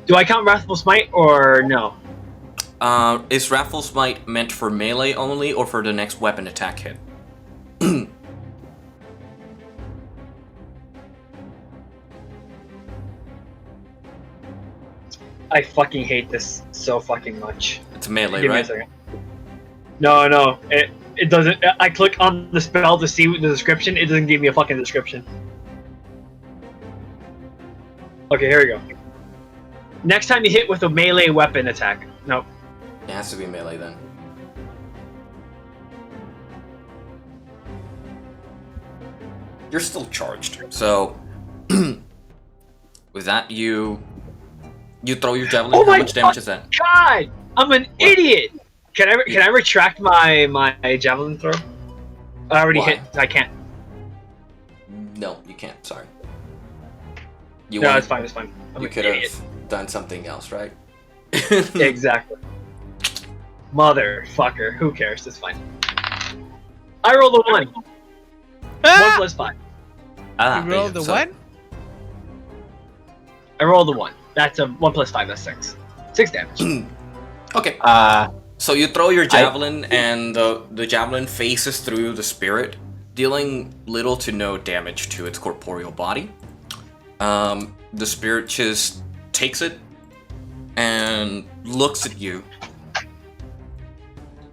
Do I count Wrathful Smite or no? Is Wrathful Smite meant for melee only or for the next weapon attack hit? I fucking hate this so fucking much. It's melee, Give me a right? second. No, it doesn't. I click on the spell to see the description. It doesn't give me a fucking description. Okay, here we go. Next time you hit with a melee weapon attack. Nope. It has to be melee then. You're still charged, so with that you throw your javelin. Oh How much damage is that? God, I'm an idiot. Can I retract my javelin throw? I already Why? hit. I can't. No, you can't. Sorry. No, it's fine. I'm You an could idiot. have done something else, right? Exactly. Motherfucker. Who cares? It's fine. I rolled a 1. 1 plus 5. You rolled the 1? I rolled a 1. That's a 1 plus 5. That's 6. 6 damage. Okay. So you throw your javelin, and the javelin faces through the spirit, dealing little to no damage to its corporeal body. The spirit just takes it and looks at you,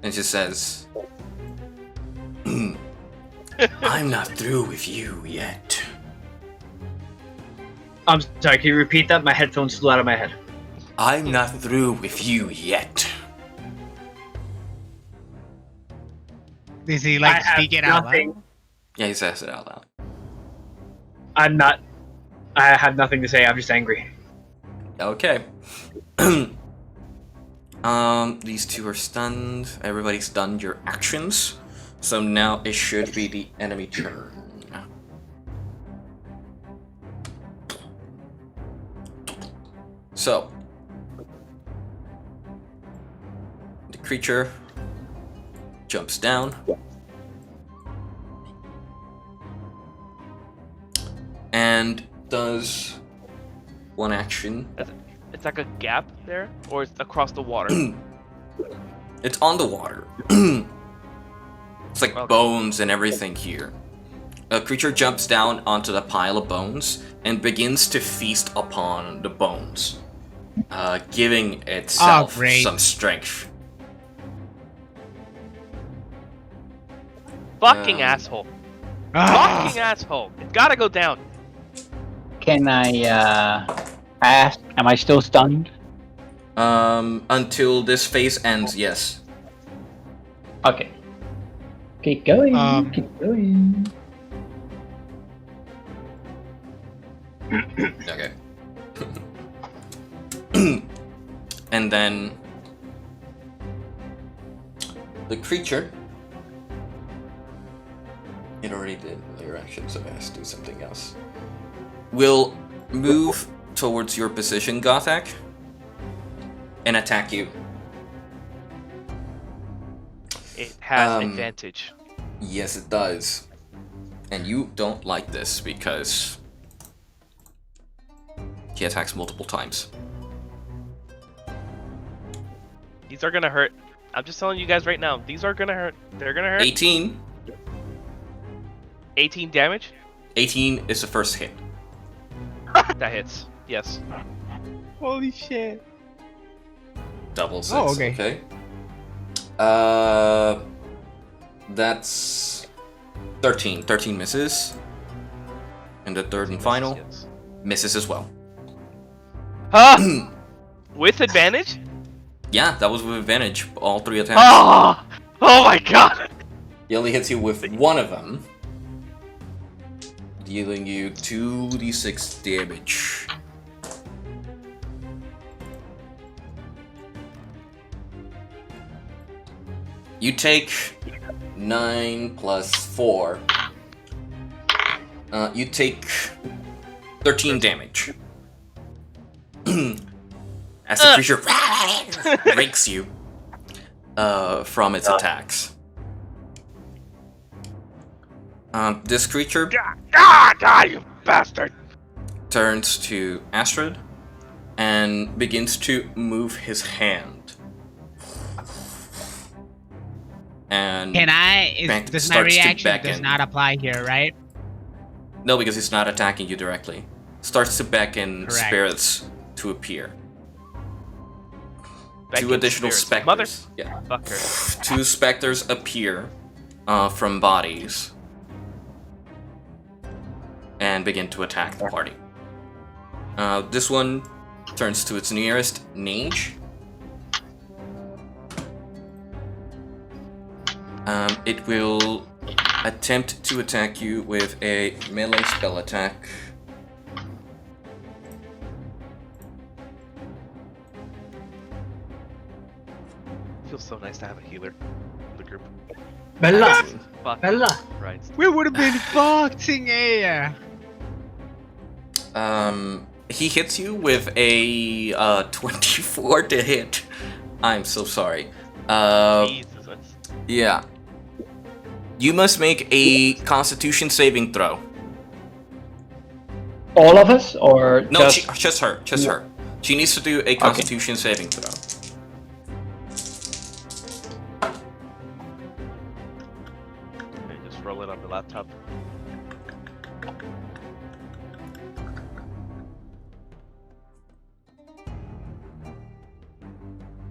and just says, "I'm not through with you yet." I'm sorry, can you repeat that? My headphones flew out of my head. I'm not through with you yet. Does he speak it out loud? Yeah, he says it out loud. I'm not. I have nothing to say. I'm just angry. Okay. These two are stunned. Everybody's done your actions. So now it should be the enemy turn. So the creature jumps down. And does one action. It's like a gap there, or it's across the water? It's on the water. It's like bones and everything here. A creature jumps down onto the pile of bones and begins to feast upon the bones, giving itself some strength. Fucking asshole. Fucking asshole. It's gotta go down. Can I ask, am I still stunned? Until this phase ends, yes. Okay. Keep going. Keep going. Okay. And then the creature. It already did your action, so it has to do something else. Will move towards your position, Gothak, and attack you. It has advantage. Yes, it does. And you don't like this because he attacks multiple times. These are gonna hurt. I'm just telling you guys right now. These are gonna hurt. They're gonna hurt. 18. 18 damage? 18 is the first hit. That hits. Yes. Holy shit. Double 6. Oh, okay. That's 13. 13 misses. And the third and final misses as well. With advantage? Yeah, that was with advantage. All 3 attacks. Oh my god! He only hits you with one of them, dealing you 2d6 damage. You take 9 plus 4. You take 13 damage. As the creature rakes you from its attacks. This creature Die, you bastard! turns to Astrid and begins to move his hand. And Can I? Does my reaction does not apply here, right? No, because he's not attacking you directly. Starts to beckon Correct. spirits to appear. Beckon 2 additional spirits. specters. Yeah. Fucker. 2 specters appear from bodies and begin to attack the party. This one turns to its nearest mage. It will attempt to attack you with a melee spell attack. Feels so nice to have a healer in the group. Bella! Fuck. Bella! Right. We would have been fucked in air. He hits you with a 24 to hit. I'm so sorry. Jesus. Yeah. You must make a Constitution saving throw. All of us, or No, just... just her. Just her. She needs to do a Constitution saving throw. Okay, just roll it on the laptop.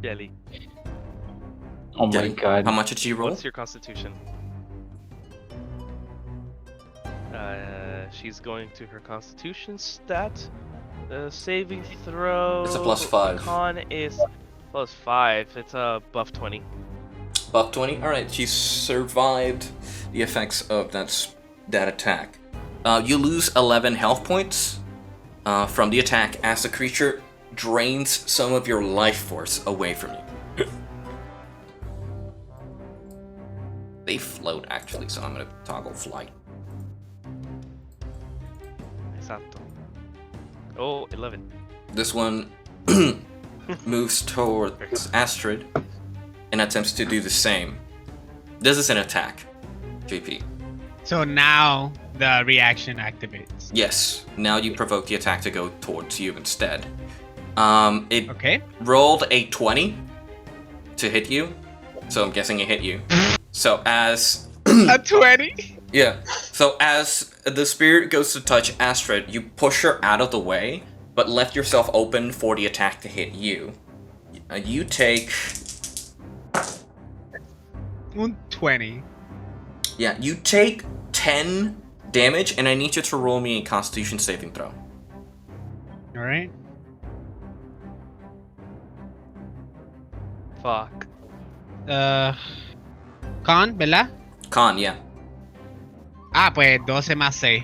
Jelly. Oh my god. How much did she roll? What's your constitution? She's going to her constitution stat. The saving throw. It's a +5. Con is +5. It's a buff 20. Buff 20? Alright, she survived the effects of that attack. You lose 11 health points from the attack as the creature drains some of your life force away from you. They float actually, so I'm gonna toggle flight. Exacto. Oh, 11. This one moves towards Astrid and attempts to do the same. This is an attack, JP. So now the reaction activates. Yes, now you provoke the attack to go towards you instead. It rolled a 20 to hit you, so I'm guessing it hit you. So as a 20? Yeah. So as the spirit goes to touch Astrid, you push her out of the way, but left yourself open for the attack to hit you. You take 20. Yeah, you take 10 damage, and I need you to roll me a Constitution saving throw. All right. Fuck. Con, ¿verdad? Con, yeah. Pues 12 más 6.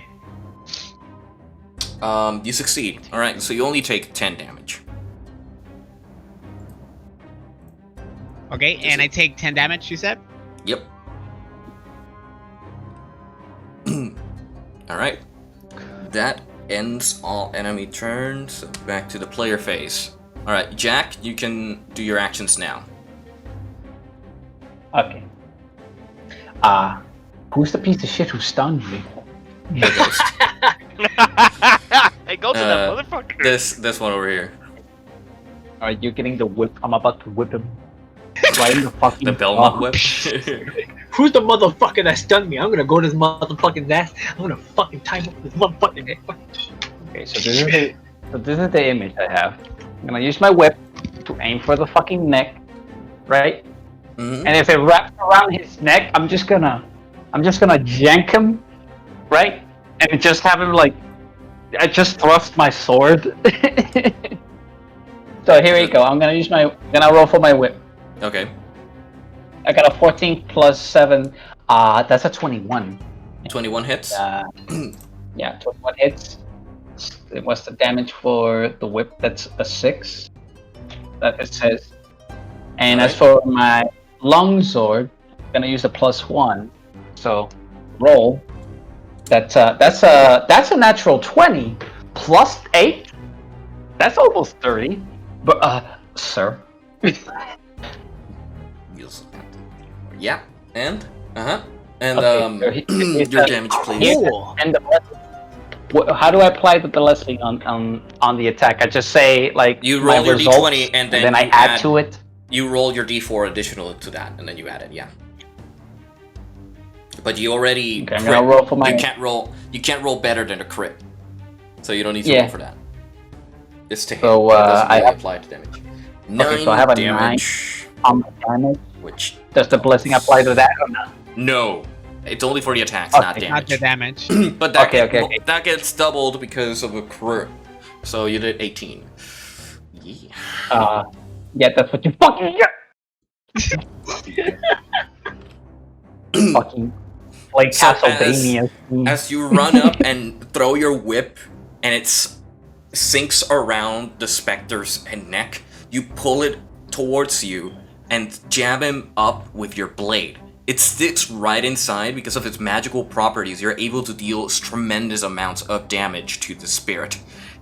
You succeed. Alright, so you only take 10 damage. Okay, and I take 10 damage, you said? Yep. Alright. That ends all enemy turns. So back to the player phase. Alright, Jack, you can do your actions now. Okay. Who's the piece of shit who stunned me? The ghost. Hey, go to that motherfucker. This one over here. Alright, you're getting the whip. I'm about to whip him. Right in the fucking The Belmont whip. Who's the motherfucker that stunned me? I'm gonna go to this motherfucking ass. I'm gonna fucking time up this motherfucking ass. Okay, so this is the image I have. I'm gonna use my whip to aim for the fucking neck, right? Mm-hmm. And if it wraps around his neck, I'm just gonna yank him, right? And just have him like, I just thrust my sword So here we go. I'm gonna roll for my whip. Okay. I got a 14 plus 7. That's a 21. 21 hits? Yeah, 21 hits. What's the damage for the whip? That's a 6. That it says. And as for my longsword, I'm gonna use a +1. So roll. That's a natural 20 plus 8. That's almost 30. But sir. Yeah. And Okay, your damage, please. And how do I apply the blessing on the attack? I just say like you roll your results, d20 and then I add to it. You roll your d4 additional to that, and then you add it. Yeah. But you already. Okay, I'm gonna roll for my. You can't roll better than a crit, so you don't need to roll for that. It's to hit. So I apply to damage. 9 so I have a damage. 9 on the damage. Which does the blessing apply to that or not? No, it's only for the attacks, not damage. Not the damage. But that that gets doubled because of a crit. So you did 18. Yeah. Yeah, that's what you fucking get. Fucking like Castlevania. As you run up and throw your whip, and it sinks around the Specter's neck, you pull it towards you and jab him up with your blade. It sticks right inside. Because of its magical properties, you're able to deal tremendous amounts of damage to the spirit.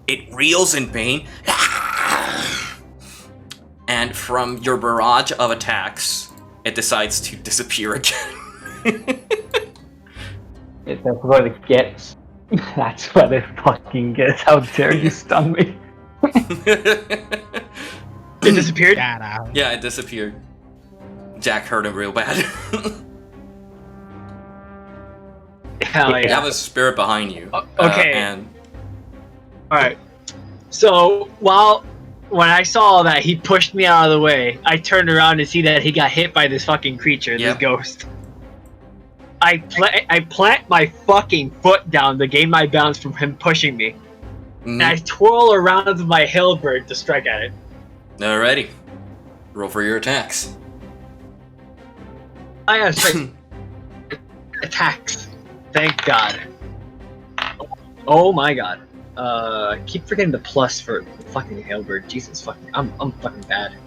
It reels in pain. And from your barrage of attacks, it decides to disappear again. That's what it gets. That's what it fucking gets. How dare you stun me? It disappeared? Yeah, it disappeared. Jack hurt him real bad. Hell yeah. You have a spirit behind you. Okay. Alright. So, when I saw that he pushed me out of the way, I turned around to see that he got hit by this fucking creature, this ghost. I plant my fucking foot down to gain my balance from him pushing me. And I twirl around with my halberd to strike at it. Alrighty. Roll for your attacks. I have strike attacks. Thank God. Oh my God. I keep forgetting the plus for fucking halberd. Jesus fucking, I'm fucking bad.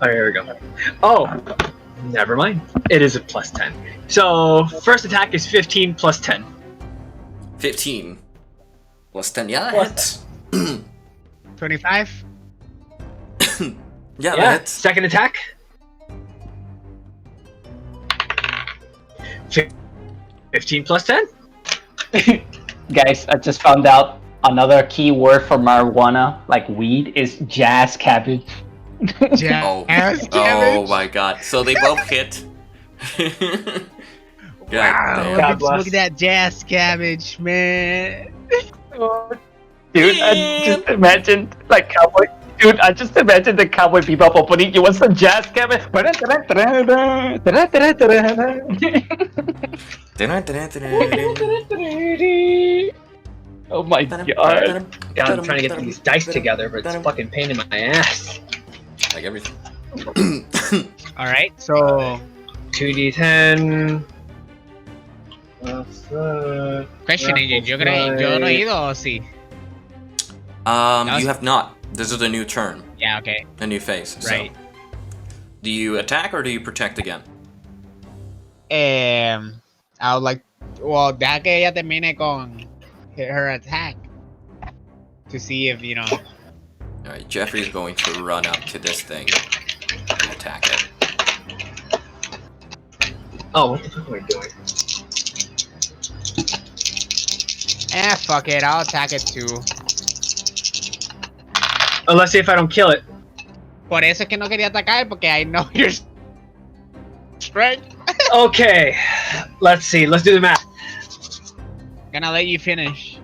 Oh, here we go. Oh, never mind. It is a plus 10. So first attack is 15 plus 10. 15 plus 10. Yeah, that hits. 25. Yeah, that hits. Second attack. 15 plus 10. Guys, I just found out another key word for marijuana, like weed, is jazz cabbage. Oh my God! So they both hit. Wow! Look at that jazz cabbage, man. Dude, I just imagined like cowboy. Dude, I just imagined the cowboy bebop opening. You want some jazz cabbage? Oh my God! God, I'm trying to get these dice together, but it's a fucking pain in my ass. Like everything. Alright, so 2d10. Question engine, yo no he ido o sí? You have not. This is a new turn. Yeah, okay. A new phase. Right. So. Do you attack or do you protect again? I would like, well, deja que ella termine con her attack to see if, you know. Alright, Jeffrey's going to run up to this thing and attack it. Oh, what the fuck am I doing? Fuck it, I'll attack it too. Let's see if I don't kill it. Por eso es que no quería atacar, porque I know your strength. Okay, let's see, let's do the math. Gonna let you finish.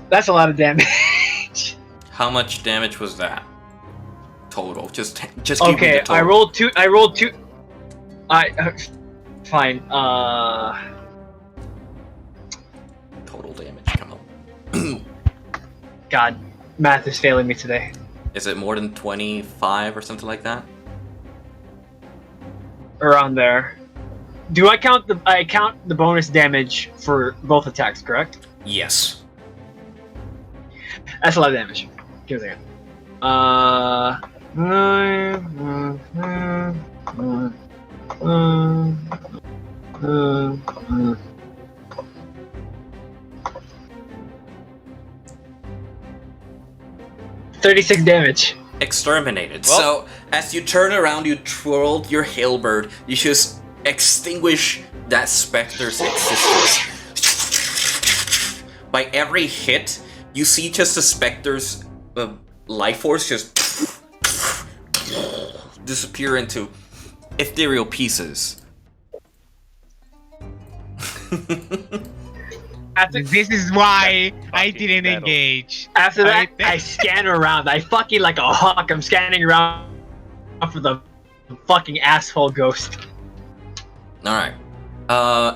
That's a lot of damage. How much damage was that? Total. Just give me the total. I rolled two. Fine. Total damage, come on. God, math is failing me today. Is it more than 25 or something like that? Around there. Do I count the bonus damage for both attacks, correct? Yes. That's a lot of damage. Give it a second. 36 damage. Exterminated. Well, so, as you turn around, you twirl your halberd, you just extinguish that Specter's existence. By every hit, you see just the Specter's life force just disappear into ethereal pieces. This is why I didn't engage. After that, I scan around. I fucking like a hawk. I'm scanning around for the fucking asshole ghost. Alright.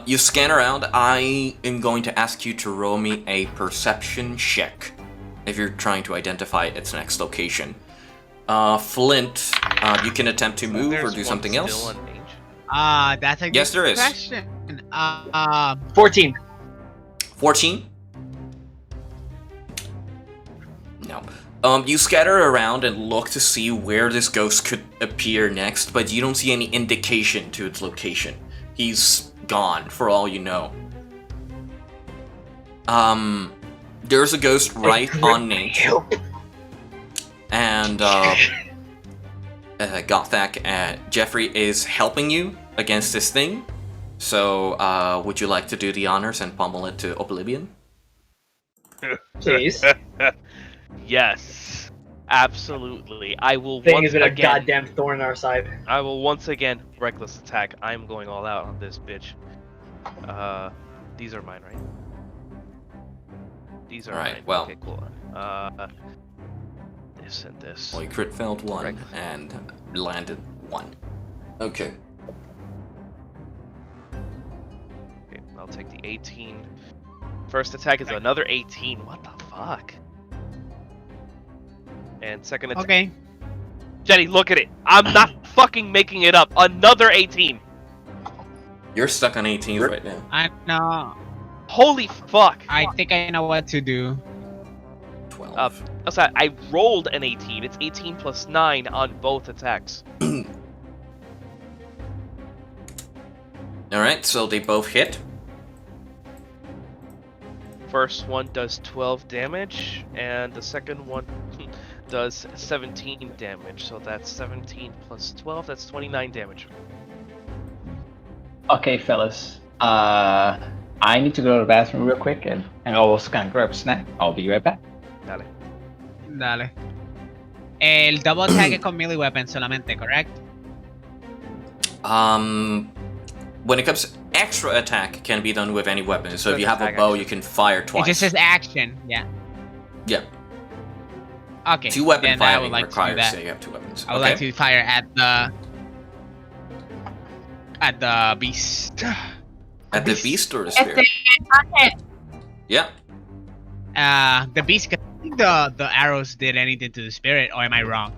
You scan around. I am going to ask you to roll me a perception check if you're trying to identify its next location. Flint, you can attempt to move or do something else. That's a good there is. question. 14. 14? No. You scatter around and look to see where this ghost could appear next, but you don't see any indication to its location. He's gone, for all you know. There's a ghost right on Nate. And, Gothak and Jeffrey is helping you against this thing. So, would you like to do the honors and pummel it to oblivion? Please. Yes, absolutely. I will Thing once has been a again. goddamn thorn in our side. I will once again reckless attack. I'm going all out on this bitch. These are mine, right? These are Alright, mine. well. Okay, cool. This and this. Well, you crit failed 1 and landed 1. Okay. Okay, I'll take the 18. First attack is another 18. What the fuck? And second attack. Okay. Jenny, look at it. I'm not fucking making it up. Another 18. You're stuck on 18 right now. I know. Holy fuck. I think I know what to do. 12. Sorry, I rolled an 18. It's 18 plus 9 on both attacks. Alright, so they both hit. First one does 12 damage, and the second one does 17 damage. So that's 17 plus 12, that's 29 damage. Okay, fellas. I need to go to the bathroom real quick, and I was gonna grab a snack. I'll be right back. Dale. Dale. El double attack es con melee weapon solamente, correct? When it comes to extra attack, can be done with any weapon. So if you have a bow, you can fire twice. It just says action, yeah. Yeah. Okay. 2 weapon then I firing would like requires to do that. that you have 2 weapons. I would like to fire at the beast. At the beast or the spirit? Yeah. The beast. I think the arrows did anything to the spirit, or am I wrong?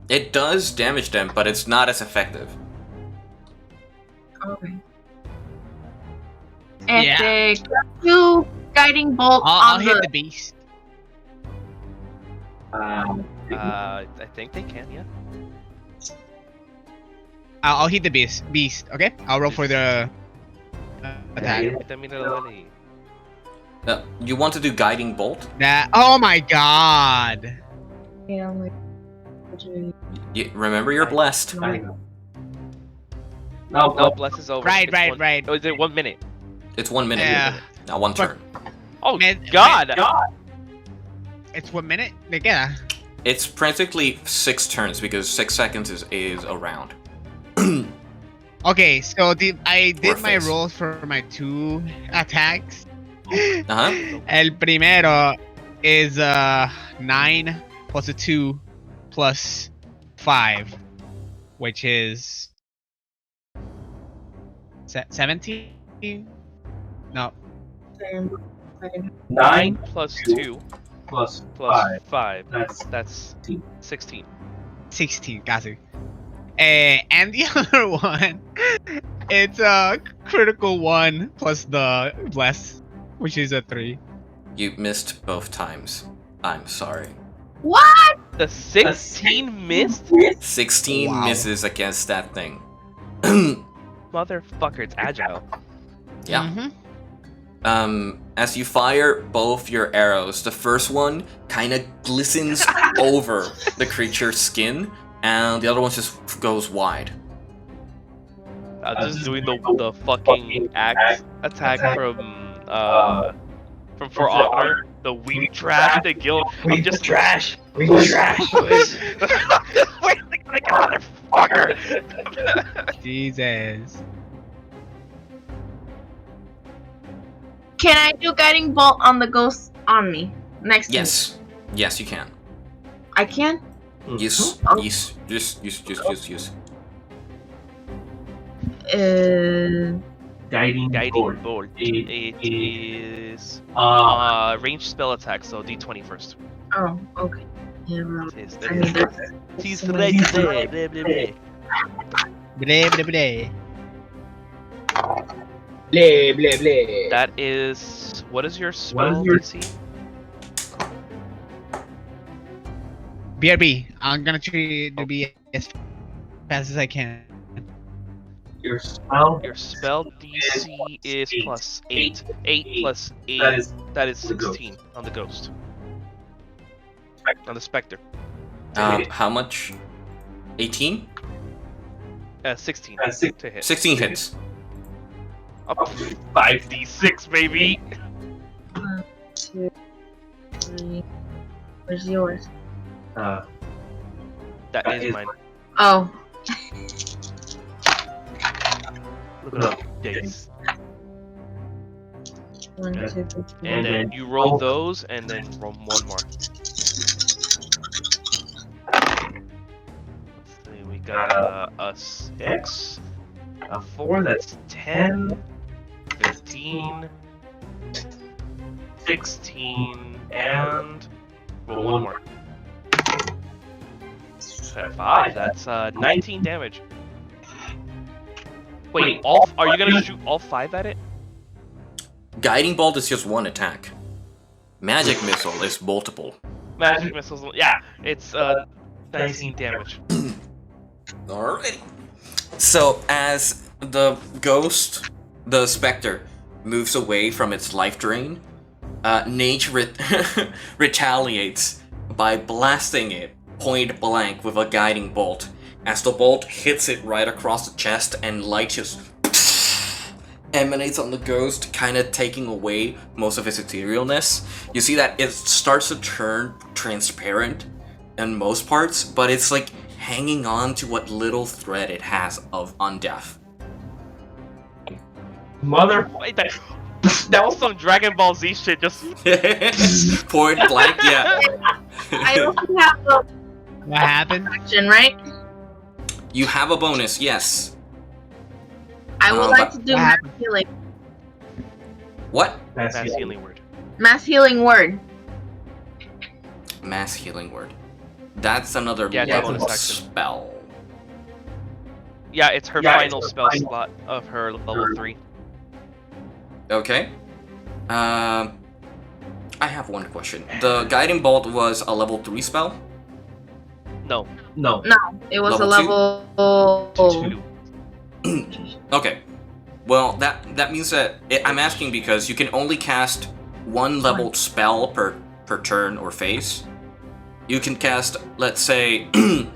It does damage them, but it's not as effective. Okay. Yeah. Do guiding bolt I'll on hit the beast. I think they can, yeah. I'll hit the beast. Okay. I'll roll for the attack. You want to do guiding bolt? Oh my god. Yeah, I'm like, remember, you're blessed. No, bless is over. Right. Oh, is it 1 minute? It's 1 minute. Yeah. Not 1 turn. Oh God! It's 1 minute. Yeah. It's practically 6 turns because 6 seconds is a round. Okay, so I did my face. rolls for my 2 attacks. Uh-huh. El primero is 9 plus a 2 plus 5, which is 17? No. 9 plus 2 plus plus 5. That's That's 16. 16, got it. And the other one, it's a critical 1 plus the bless, which is a 3. You missed both times. I'm sorry. What? The 16 missed? 16 Wow. misses against that thing. Motherfucker, it's agile. Yeah. As you fire both your arrows, the first one kind of glistens over the creature's skin, and the other one just goes wide. I'm just doing the fucking axe attack from For Honor, the weed trash, the guild. I'm just trash. Wait, motherfucker! Jesus. Can I do guiding bolt on the ghost on me next? Yes. Yes, you can. I can. Yes. Oh. Yes. Yes. Guiding bolt. bolt. It is ranged spell attack, so D20 first. Oh, okay. Yeah, well, Yes, I mean, He's right there. Blah, blah, blah. Blah, blah, blah. Bleh, bleh, bleh. That is. What is your spell DC? BRB. I'm gonna try to be as fast as I can. Your spell. Your spell DC is plus 8. 8 plus 8. That is 16 on the ghost. On the Specter. How much? 18? 16 to hit. 16 hits. Up 5d6, baby! 1, 2, 3. Where's yours? That is mine. Oh. Look at dice. 1, 2, 3. And then you roll those, and then roll one more. Let's see, we got a 6, a 4, that's 10, 15, 16, and roll one more. 5, that's 19 damage. Wait, are you gonna shoot all 5 at it? Guiding bolt is just one attack. Magic missile is multiple. Magic missiles, yeah, it's 19 damage. Alrighty. So as the ghost, the specter, moves away from its life drain, Nage retaliates by blasting it point blank with a guiding bolt. As the bolt hits it right across the chest and light just emanates on the ghost, kind of taking away most of its etherealness. You see that it starts to turn transparent in most parts, but it's like hanging on to what little thread it has of undeath. Wait, that was some Dragon Ball Z shit, just point blank, yeah. I also have a What happened? action, right? You have a bonus, yes. I would like to do what mass happened? healing. What? Mass healing word. Mass healing word. Mass healing word. That's another Yeah, level bonus action. spell. Yeah, it's her final spell slot of her level 3. Okay. I have one question. The guiding bolt was a level 3 spell? No. No, it was Level a level 2. Okay. Well, that means that I'm asking because you can only cast one leveled spell per turn or phase. You can cast, let's say, I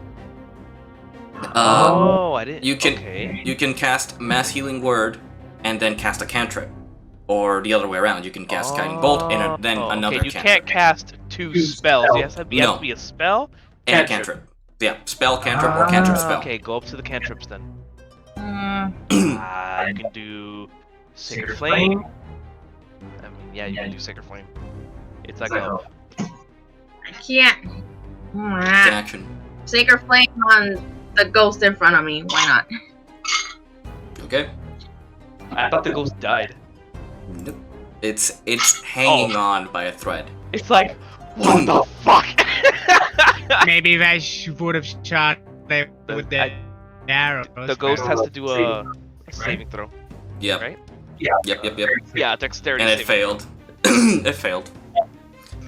didn't. you can Okay. you can cast mass healing word and then cast a cantrip, or the other way around. You can cast guiding bolt and then another okay, you cantrip. can't cast 2 spells. It has to be a spell and a cantrip. Yeah, spell cantrip or cantrip spell. Okay, go up to the cantrips then. You can do Sacred Flame. I mean, yeah, you can do Sacred Flame. It's like a. I can't. It's an action. Sacred flame on the ghost in front of me. Why not? Okay. I thought the ghost died. Nope. It's hanging on by a thread. It's like, what the fuck? Maybe Vash would have shot it with the arrow. The ghost has to do a saving throw. Yep. Right? Yeah. Yep. Yeah, dexterity. And it failed. It failed.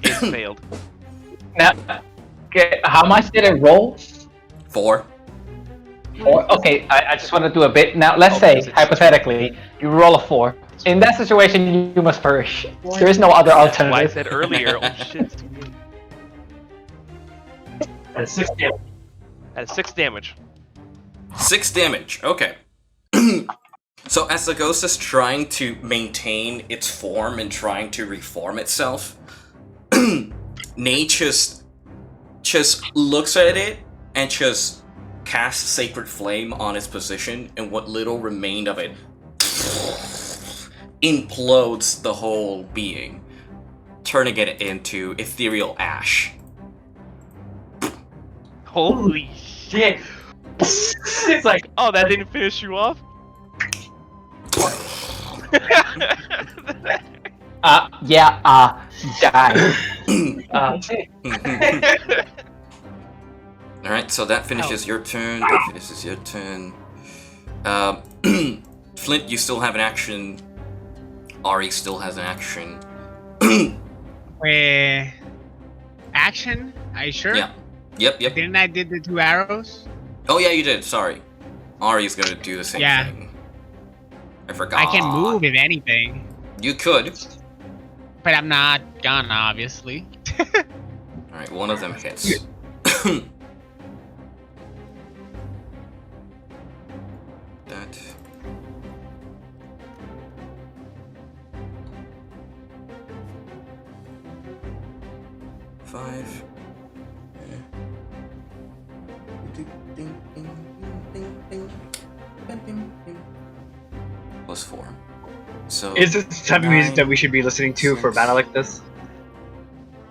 It failed. Now, okay, how much did it roll? 4. Okay, I just want to do a bit. Now, let's say, hypothetically, you roll a 4. In that situation, you must perish. There is no other alternative. Why I said earlier, oh shit. That's 6 damage. That's 6 damage. 6 damage. Okay. So as the ghost is trying to maintain its form and trying to reform itself, Nate just looks at it and just casts Sacred Flame on its position, and what little remained of it implodes the whole being, turning it into ethereal ash. Holy shit! It's like, oh, that didn't finish you off? Die. Alright, so that finishes your turn. That finishes your turn. Flint, you still have an action. Ari still has an action. Action? Are you sure? Yeah. Yep. Didn't I did the 2 arrows? Oh yeah, you did. Sorry. Ari's gonna do the same thing. I forgot. I can move if anything. You could. But I'm not gonna, obviously. Alright, one of them hits. That. Five. Plus 4. So is this the type of music that we should be listening to for a battle like this?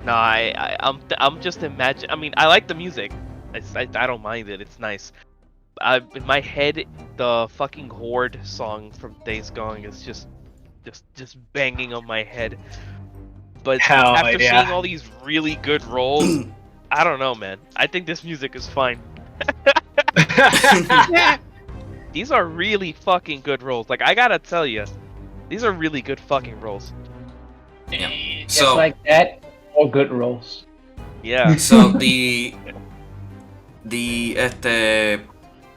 No, I'm just imagining. I mean, I like the music. I don't mind it. It's nice. In my head, the fucking Horde song from Days Gone is just banging on my head. But after seeing all these really good rolls, I don't know, man. I think this music is fine. These are really fucking good rolls. Like, I gotta tell you, these are really good fucking rolls. Yeah. Just like that, all good rolls. Yeah. So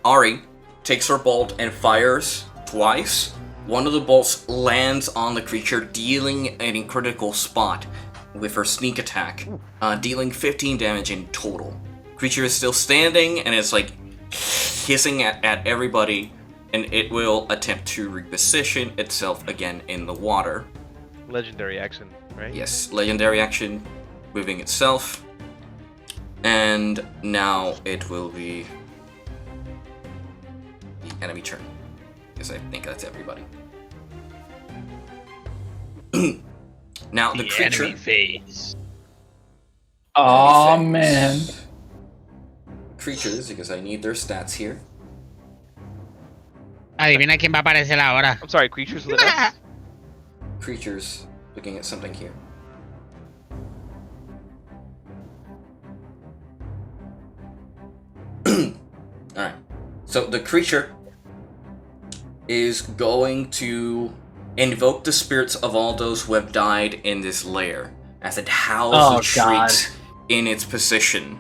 Ari takes her bolt and fires twice. One of the bolts lands on the creature, dealing an critical spot with her sneak attack, dealing 15 damage in total. Creature is still standing and it's like hissing at everybody, and it will attempt to reposition itself again in the water. Legendary action, right? Yes, legendary action, moving itself. And now it will be the enemy turn, because I think that's everybody. Now the creature. Enemy phase. Oh man. Creatures, because I need their stats here. Adivina quién va a aparecer ahora. I'm sorry, creatures lit up? Creatures, looking at something here. Alright, so the creature is going to invoke the spirits of all those who have died in this lair, as it howls and shrieks in its position.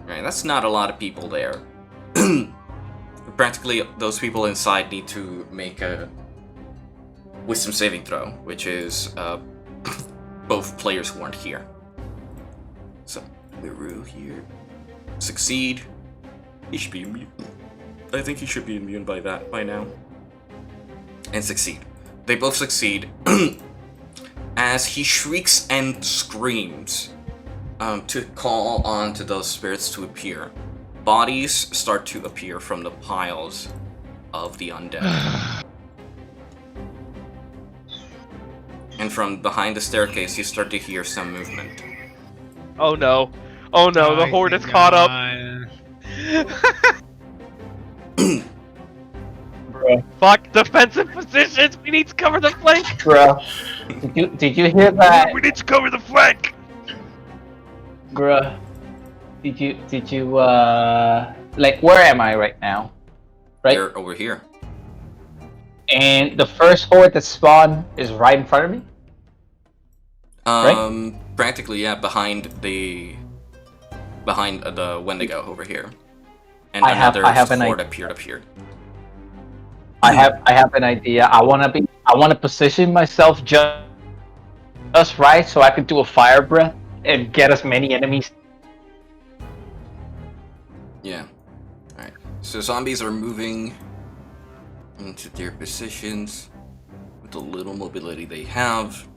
Alright, that's not a lot of people there. Practically, those people inside need to make a wisdom saving throw, which is both players who aren't here. So, Liru here. Succeed. He should be immune. I think he should be immune by now. And succeed. They both succeed. As he shrieks and screams to call on to those spirits to appear. Bodies start to appear from the piles of the undead. And from behind the staircase, you start to hear some movement. Oh no. Oh no, the horde is caught up. Bro. Fuck, defensive positions! We need to cover the flank! Bro, did you hear that? We need to cover the flank! Bruh, did you like, where am I right now? Right? You're over here. And the first horde that spawned is right in front of me? Right? Practically, yeah, behind the Wendigo over here. And another horde appeared up here. I have an idea. I wanna position myself just right so I can do a fire breath and get as many enemies. Yeah. Alright. So zombies are moving into their positions with the little mobility they have.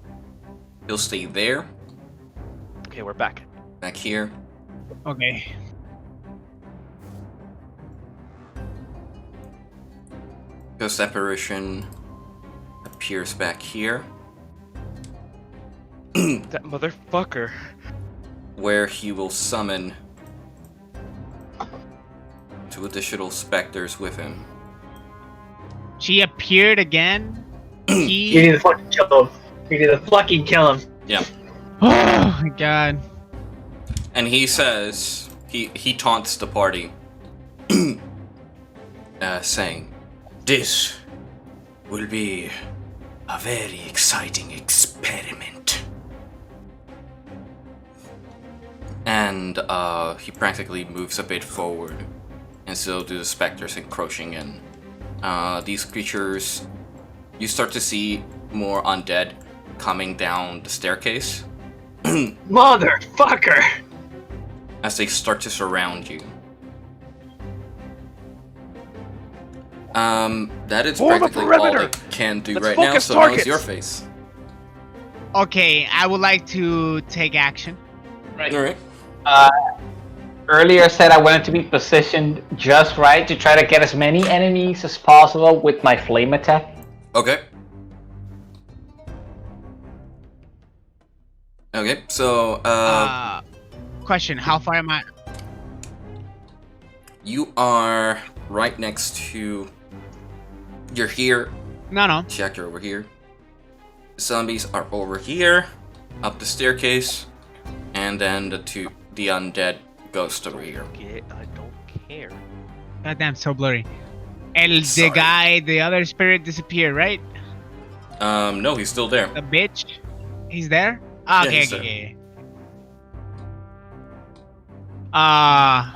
He'll stay there. Okay, we're back. Back here. Okay. Ghost apparition appears back here. That motherfucker. Where he will summon 2 additional specters with him. She appeared again. You need to fucking kill him. You need to fucking kill him. Yeah. Oh my god. And he says, he taunts the party, saying, "This will be a very exciting experiment." And he practically moves a bit forward, and so do the specters encroaching in. These creatures, you start to see more undead coming down the staircase. Motherfucker! As they start to surround you. That is practically all I can do right now, so now it's your face. Okay, I would like to take action. Right. Alright. Earlier said I wanted to be positioned just right to try to get as many enemies as possible with my flame attack. Okay. Okay, so, question, how far am I? You are right next to... You're here. No. Jack, you're over here. Zombies are over here, up the staircase, and then the undead ghost over here. I don't care. Goddamn, so blurry. The other spirit disappeared, right? No, he's still there. The bitch? He's there? Yeah, Okay, he's okay. How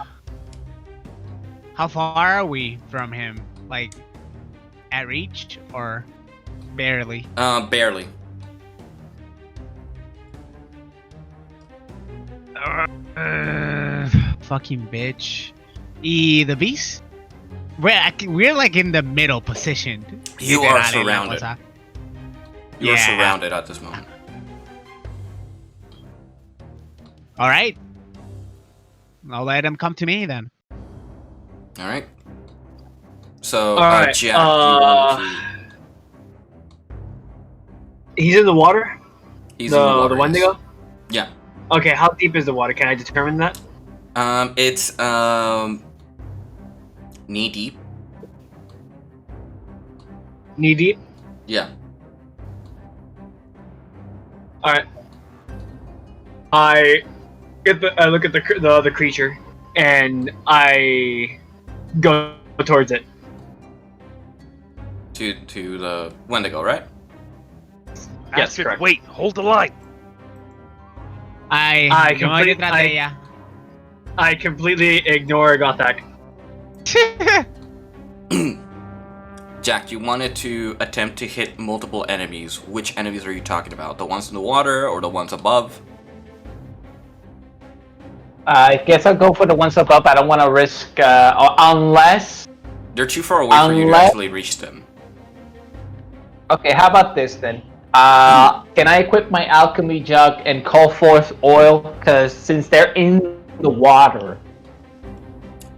far are we from him? Like, at reach or barely? Barely. Fucking bitch. The beast? We're like in the middle position. You are surrounded. You are surrounded at this moment. Alright. I'll let him come to me then. Alright. So, Alright, Jack, you want to... He's in the water? He's in the water. The Wendigo? Yeah. Okay, how deep is the water? Can I determine that? It's, knee deep. Knee deep? Yeah. Alright. I look at the creature, and I go towards it. To the Wendigo, right? Yes, correct. Wait, hold the line. I completely ignore Gothak. Jack, you wanted to attempt to hit multiple enemies. Which enemies are you talking about? The ones in the water or the ones above? I guess I'll go for the ones above. I don't want to risk, unless... They're too far away for you to actually reach them. Okay, how about this then? Can I equip my alchemy jug and call forth oil? Because since they're in the water,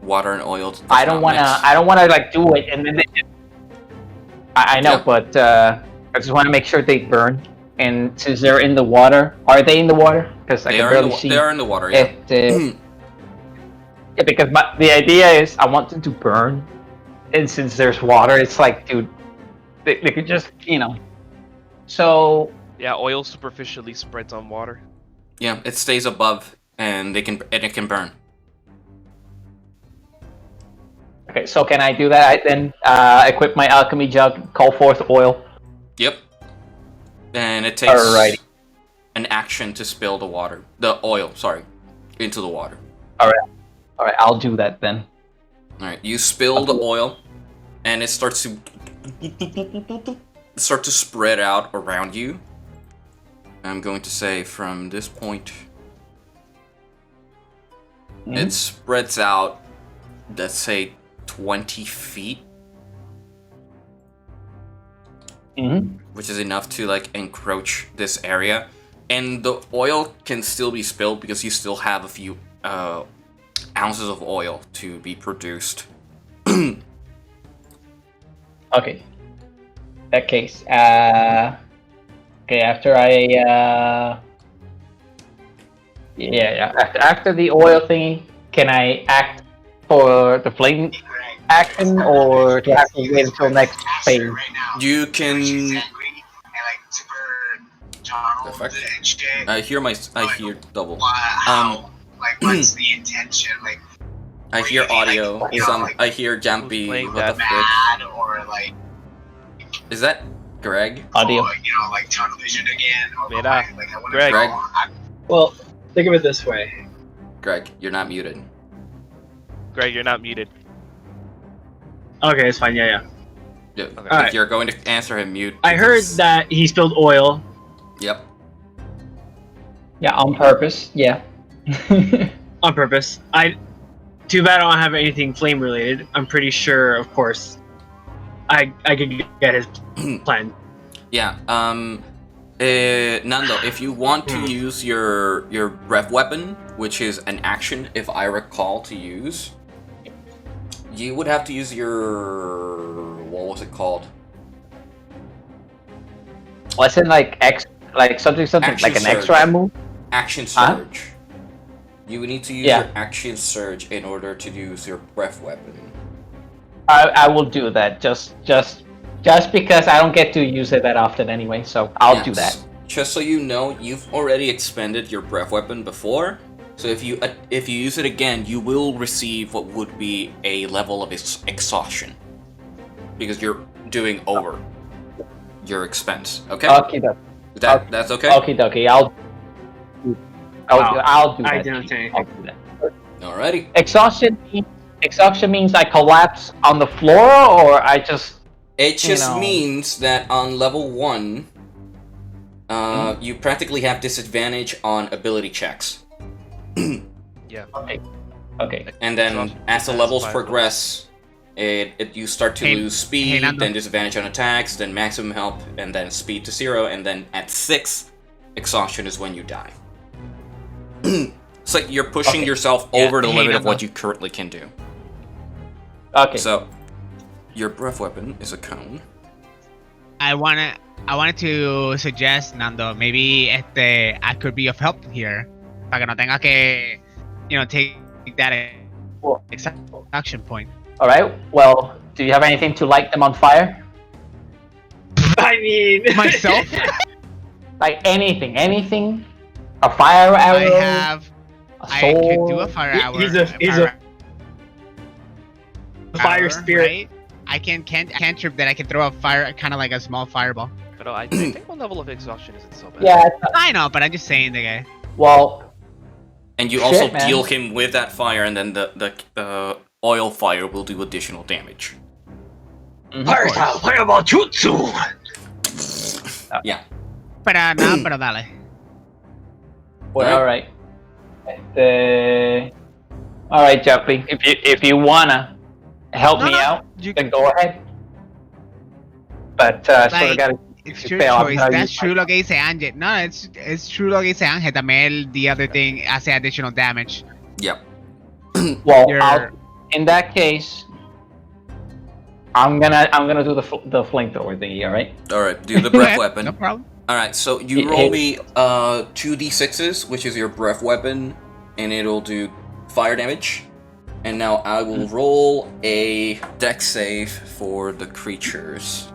water and oil. I don't wanna like do it and then they just... I know, but I just want to make sure they burn. And since they're in the water, are they in the water? because I can barely see. They are in the water. Yeah. Yeah, because the idea is I want them to burn, and since there's water, it's like, dude, they could just, So. Yeah, oil superficially spreads on water. Yeah, it stays above, and it can burn. Okay, so can I do that? I then equip my alchemy jug, call forth oil. Yep. And it takes an action to spill the oil, into the water. Alright, I'll do that then. Alright, you spill the oil, and it starts to spread out around you. I'm going to say from this point, it spreads out, let's say, 20 feet. Which is enough to, encroach this area. And the oil can still be spilled because you still have a few ounces of oil to be produced. Okay. That case, okay, after after the oil thingy, can I act for the flame action, or do I have to wait until next phase? You can. I hear double. What's the intention? I hear audio. I hear Jumpy. What the frick? Is that Greg? Audio. Tunnel vision again. Greg. Well, think of it this way. Greg, you're not muted. Greg, you're not muted. Okay, it's fine. Yeah. Yeah. Okay. If you're going to answer him, mute. I heard that he spilled oil. Yep. Yeah, on purpose. Yeah. On purpose. Too bad I don't have anything flame related. I'm pretty sure, of course, I could get his plan. Yeah. Nando, if you want to use your breath weapon, which is an action, if I recall to use, you would have to use your, what was it called? Wasn't something action like an surge. extra move? Action surge. You would need to use your action surge in order to use your breath weapon. I will do that just because I don't get to use it that often anyway, so I'll do that. Just so you know, you've already expended your breath weapon before, so if you use it again, you will receive what would be a level of exhaustion, because you're doing over your expense. Okay. Okay. That's okay. Okay. I'll do that. I didn't say anything. I'll do that. Alrighty. Exhaustion means I collapse on the floor, or I just. It just means that on level 1, you practically have disadvantage on ability checks. Yeah. Okay. And then as the levels progress, you start to lose speed, then disadvantage on attacks, then maximum health, and then speed to 0, and then at 6, exhaustion is when you die. It's like you're pushing yourself over the limit of what you currently can do. Okay. So, your breath weapon is a cone. I wanted to suggest, Nando, maybe I could be of help here. Para que no tenga que, take that action point. All right. Well, do you have anything to light them on fire? I mean, myself. Like anything. A fire arrow. I could do a fire arrow. He's a fire spirit. Right? I cantrip that I can throw a fire, kind of like a small fireball. But I think one level of exhaustion isn't so bad. Yeah. I know, but I'm just saying the guy. Well. And you also deal him with that fire, and then the oil fire will do additional damage. Fireball jutsu. Yeah. Pero dale. Well, all right. All right, Jumpy. If you wanna help me out, then go ahead. But sort of gotta. It's your choice. That's true lo que dice Angel. No, it's true lo que dice Angel. También the other thing hace additional damage. Yep. Well, in that case, I'm gonna do the flamethrower thingy. All right. All right. Do the breath weapon. No problem. Alright, so you roll me 2d6s, which is your breath weapon, and it'll do fire damage. And now I will roll a dex save for the creatures.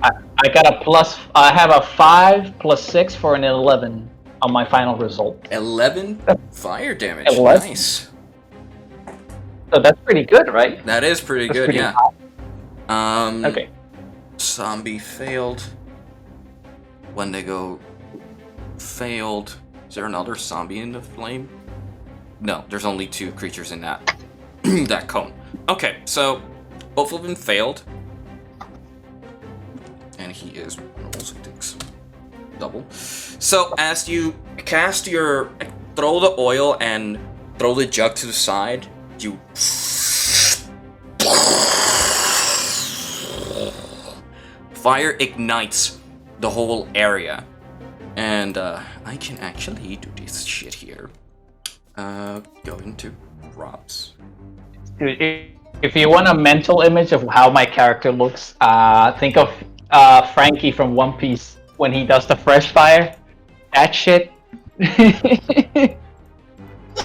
I got a plus. I have a 5 plus 6 for an 11 on my final result. 11 fire damage. 11. Nice. So that's pretty good, right? That is pretty good, pretty yeah. high. Okay. Zombie failed. Wendigo failed. Is there another zombie in the flame? No, there's only 2 creatures in that that cone. Okay, so both of them failed. And he is also takes double. So as you cast your throw the oil and throw the jug to the side, you fire ignites the whole area. And I can actually do this shit here. Go into props. Dude, if you want a mental image of how my character looks, think of Frankie from One Piece when he does the fresh fire. That shit.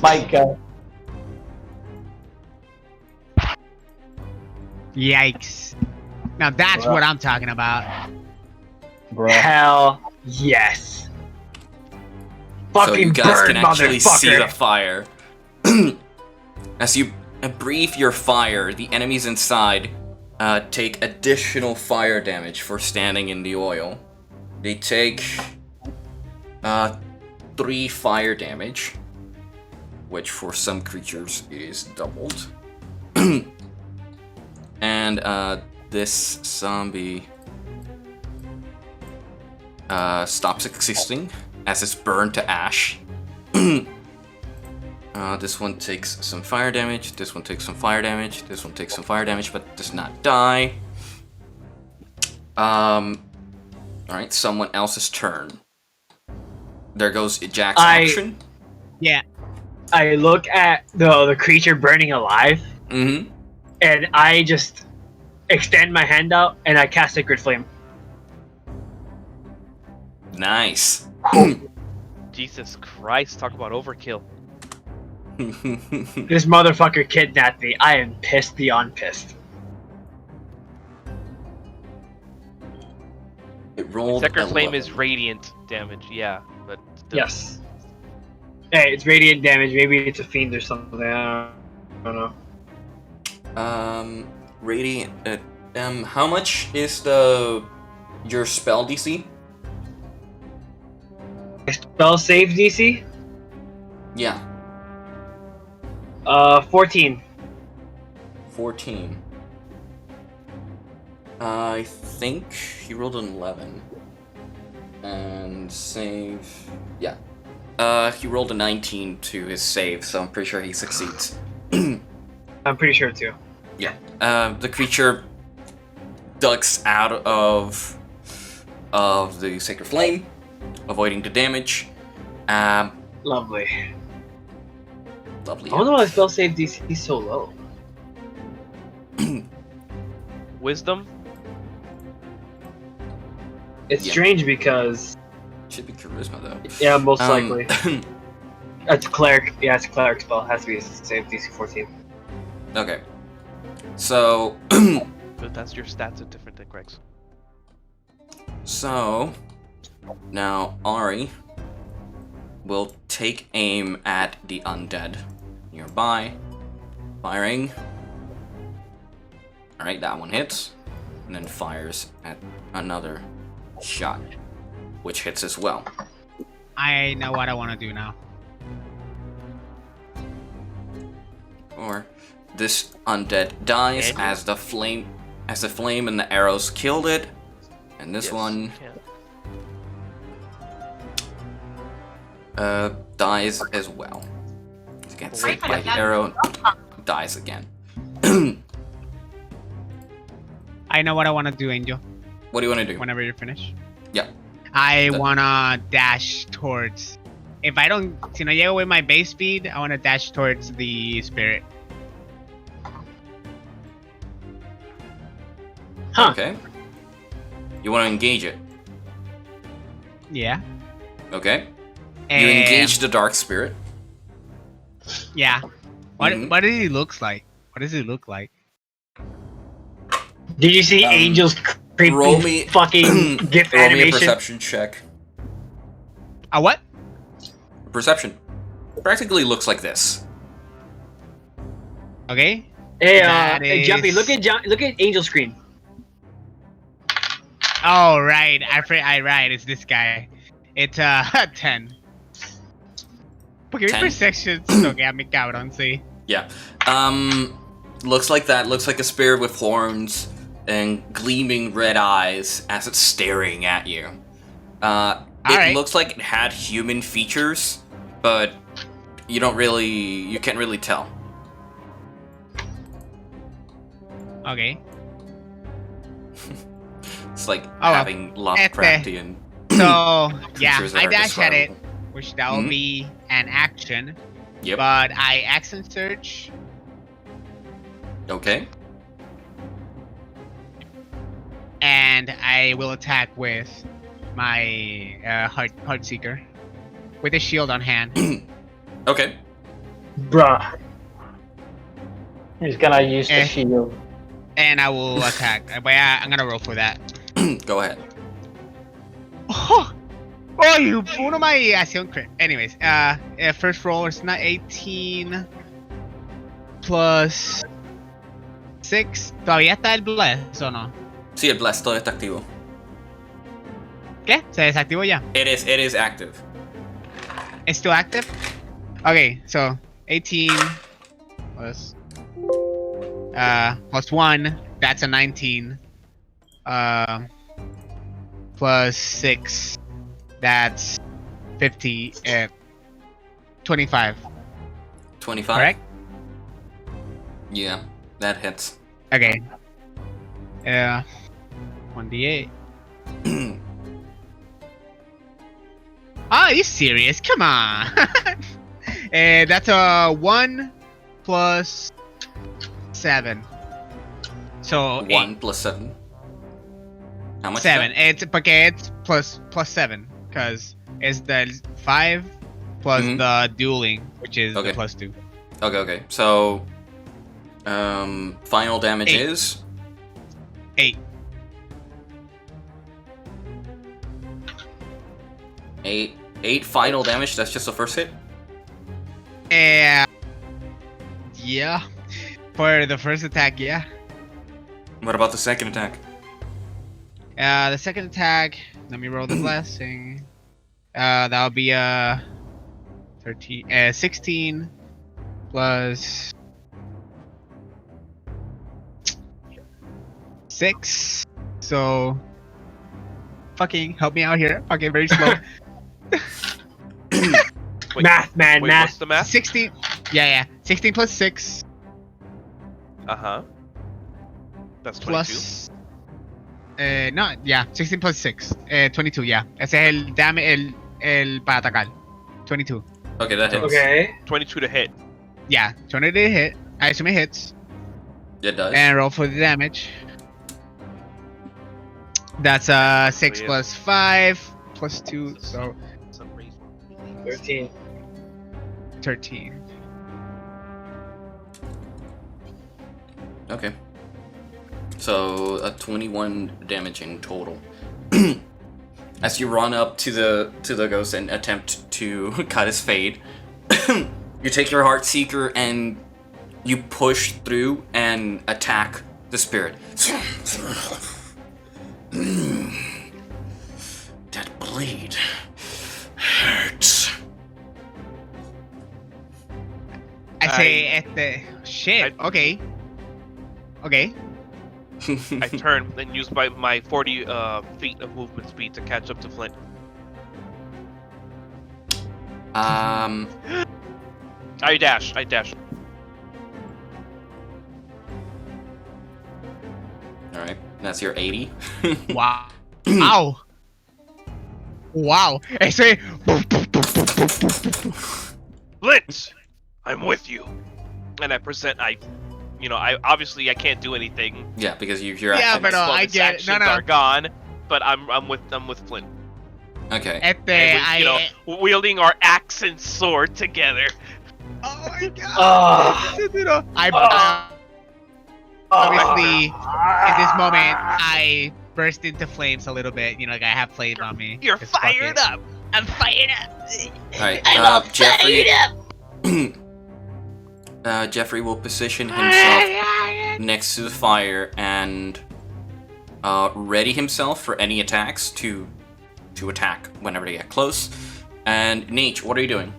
My God. Yikes. Now that's what I'm talking about. Bro. Hell yes. Fucking so you guys burn, can actually see motherfucker. the fire. As you breathe your fire, the enemies inside take additional fire damage for standing in the oil. They take 3 fire damage, which for some creatures it is doubled. And this zombie stops existing as it's burned to ash. This one takes some fire damage, this one takes some fire damage, this one takes some fire damage, but does not die. Alright, someone else's turn. There goes Jack's action. Yeah. I look at the creature burning alive, Mm-hmm. and I just extend my hand out and I cast Sacred Flame. Nice. Jesus Christ, talk about overkill. This motherfucker kidnapped me. I am pissed beyond pissed. It rolled. Sacred Flame is radiant damage, yeah, but still. Yes. Hey, it's radiant damage. Maybe it's a fiend or something. I don't know. Radiant. How much is your spell DC? Spell save DC? Yeah. 14. 14. I think he rolled an 11. And save. Yeah. He rolled a 19 to his save, so I'm pretty sure he succeeds. I'm pretty sure too. Yeah. The creature ducks out of the Sacred Flame, avoiding the damage. Lovely. Lovely. I wonder why spell save DC is so low. Wisdom? It's strange because... Should be Charisma though. Yeah, most likely. It's a cleric. Yeah, it's a cleric spell. It has to be save DC 14. Okay. So... But that's your stats are different than Greg's. So... Now, Ari will take aim at the undead nearby. Firing. Alright, that one hits. And then fires at another shot, which hits as well. I know what I want to do now. Or this undead dies as the flame and the arrows killed it. And this one dies as well. He gets hit by the arrow, dies again. I know what I want to do, Angel. What do you want to do? Whenever you're finished. Yeah. I want to dash towards... If I don't... Si no llego with my base speed, I want to dash towards the spirit. Huh. Okay. You want to engage it? Yeah. Okay. And You engage the dark spirit. Yeah. What does he look like? What does he look like? Did you see Angel's creepy roll me fucking GIF roll animation? me a perception check. A what? Perception. Practically looks like this. Okay. Hey, Jumpy, look at Angel's screen. Oh right, right. It's this guy. It's 10. Porque mi perception so que a mi cabrón, sí. Yeah. Looks like that. Looks like a spirit with horns and gleaming red eyes as it's staring at you. It looks like it had human features, but you can't really tell. Okay. It's like having Lovecraftian. So yeah, features that I are dash at it, describable. which that will be an action. Yep. But I action search. Okay. And I will attack with my Heart Seeker with a shield on hand. Okay. Bruh. He's gonna use the shield. And I will attack. But yeah, I'm gonna roll for that. Go ahead. Oh, you uno my acción crit. Anyways, first roll is not 18 plus 6. ¿Todavía está el bless o no? Sí, el blast todavía está activo. ¿Qué? ¿Se desactivó ya? It is active. It's still active? Okay, so 18 plus plus 1, that's a 19. Plus 6, that's 50. 25. 25? Correct? Yeah, that hits. Okay. 1d8. Are you serious? Come on. That's a 1 plus 7. So 1 plus 7. How much? 7. Is that? It's porque it's plus 7 because it's the 5 plus the dueling, which is the plus 2. Okay. So, final damage is 8. 8 final damage. That's just the first hit. Yeah. For the first attack, yeah. What about the second attack? The second attack, let me roll the blessing. That'll be 16 plus 6. So fucking help me out here. Okay, very slow. Wait, math. What's the math? 16. Yeah. 16 plus 6. That's 22. Plus. No, yeah, 16 plus 6. 22, yeah. Ese es el damage, el para atacar. 22. Okay, that hits. Okay. 22 to hit. Yeah, 22 to hit. I assume it hits. It does. And roll for the damage. That's 6 plus 5 plus 2, so 13. 13. Okay. So a 21 damage in total. As you run up to the ghost and attempt to cut his fade, you take your Heart Seeker and you push through and attack the spirit. That blade hurts. I say, shit, okay. I turn and use my 40 feet of movement speed to catch up to Flint. I dash. Alright, that's your 80. Wow. Ow. Wow. Ese. Flint! I'm with you. And I present, I obviously I can't do anything. Yeah, because you're Yeah, actions. but I Its get it. actions No. are gone, but I'm with Flint. Okay. And we, wielding our axe and sword together. Oh my god! Obviously, in this moment, I burst into flames a little bit. You know, like I have flames on me. You're fired up. I'm fired up. Alright, Jeffrey. Jeffrey will position himself next to the fire and ready himself for any attacks to attack whenever they get close. And Nate, what are you doing?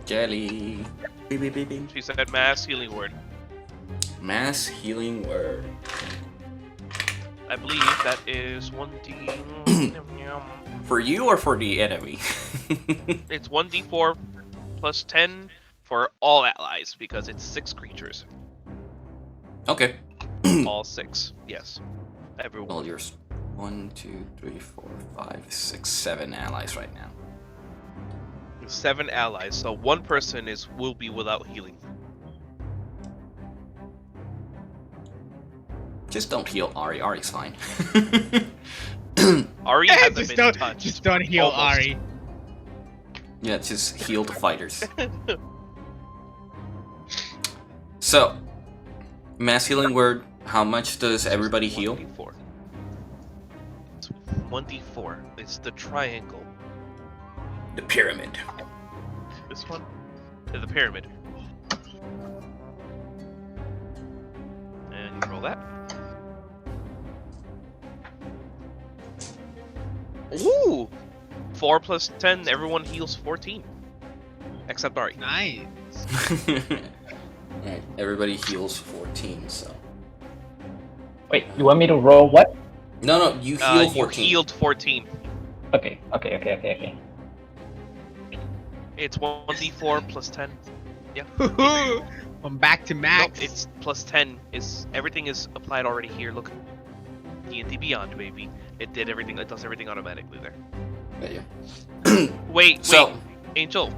Jelly. Beep, beep, beep, beep. She said mass healing word. Mass healing word. I believe that is 1d. For you or for the enemy? It's 1d4 plus 10 for all allies because it's 6 creatures. Okay. All 6, yes. Everyone. All yours. 1, 2, 3, 4, 5, 6, 7 allies right now. 7 allies, so one person will be without healing. Just don't heal Ari. Ari's fine. Ari hasn't been touched. Just don't heal Almost. Ari. Yeah, just heal the fighters. So, mass healing word. How much does everybody heal? 1d4. It's 1d4. It's the triangle. The pyramid. This one? The pyramid. And you roll that. Ooh! 4 plus 10, everyone heals 14. Except Ari. Nice. Alright, everybody heals 14, so. Wait, you want me to roll what? No, you heal 14. You healed 14. Okay. It's 1d4 plus 10. Yeah. I'm back to max. Nope, it's plus 10. Everything is applied already here. Look. D&D Beyond, baby. It did everything. It does everything automatically there. Yeah. Wait. Angel.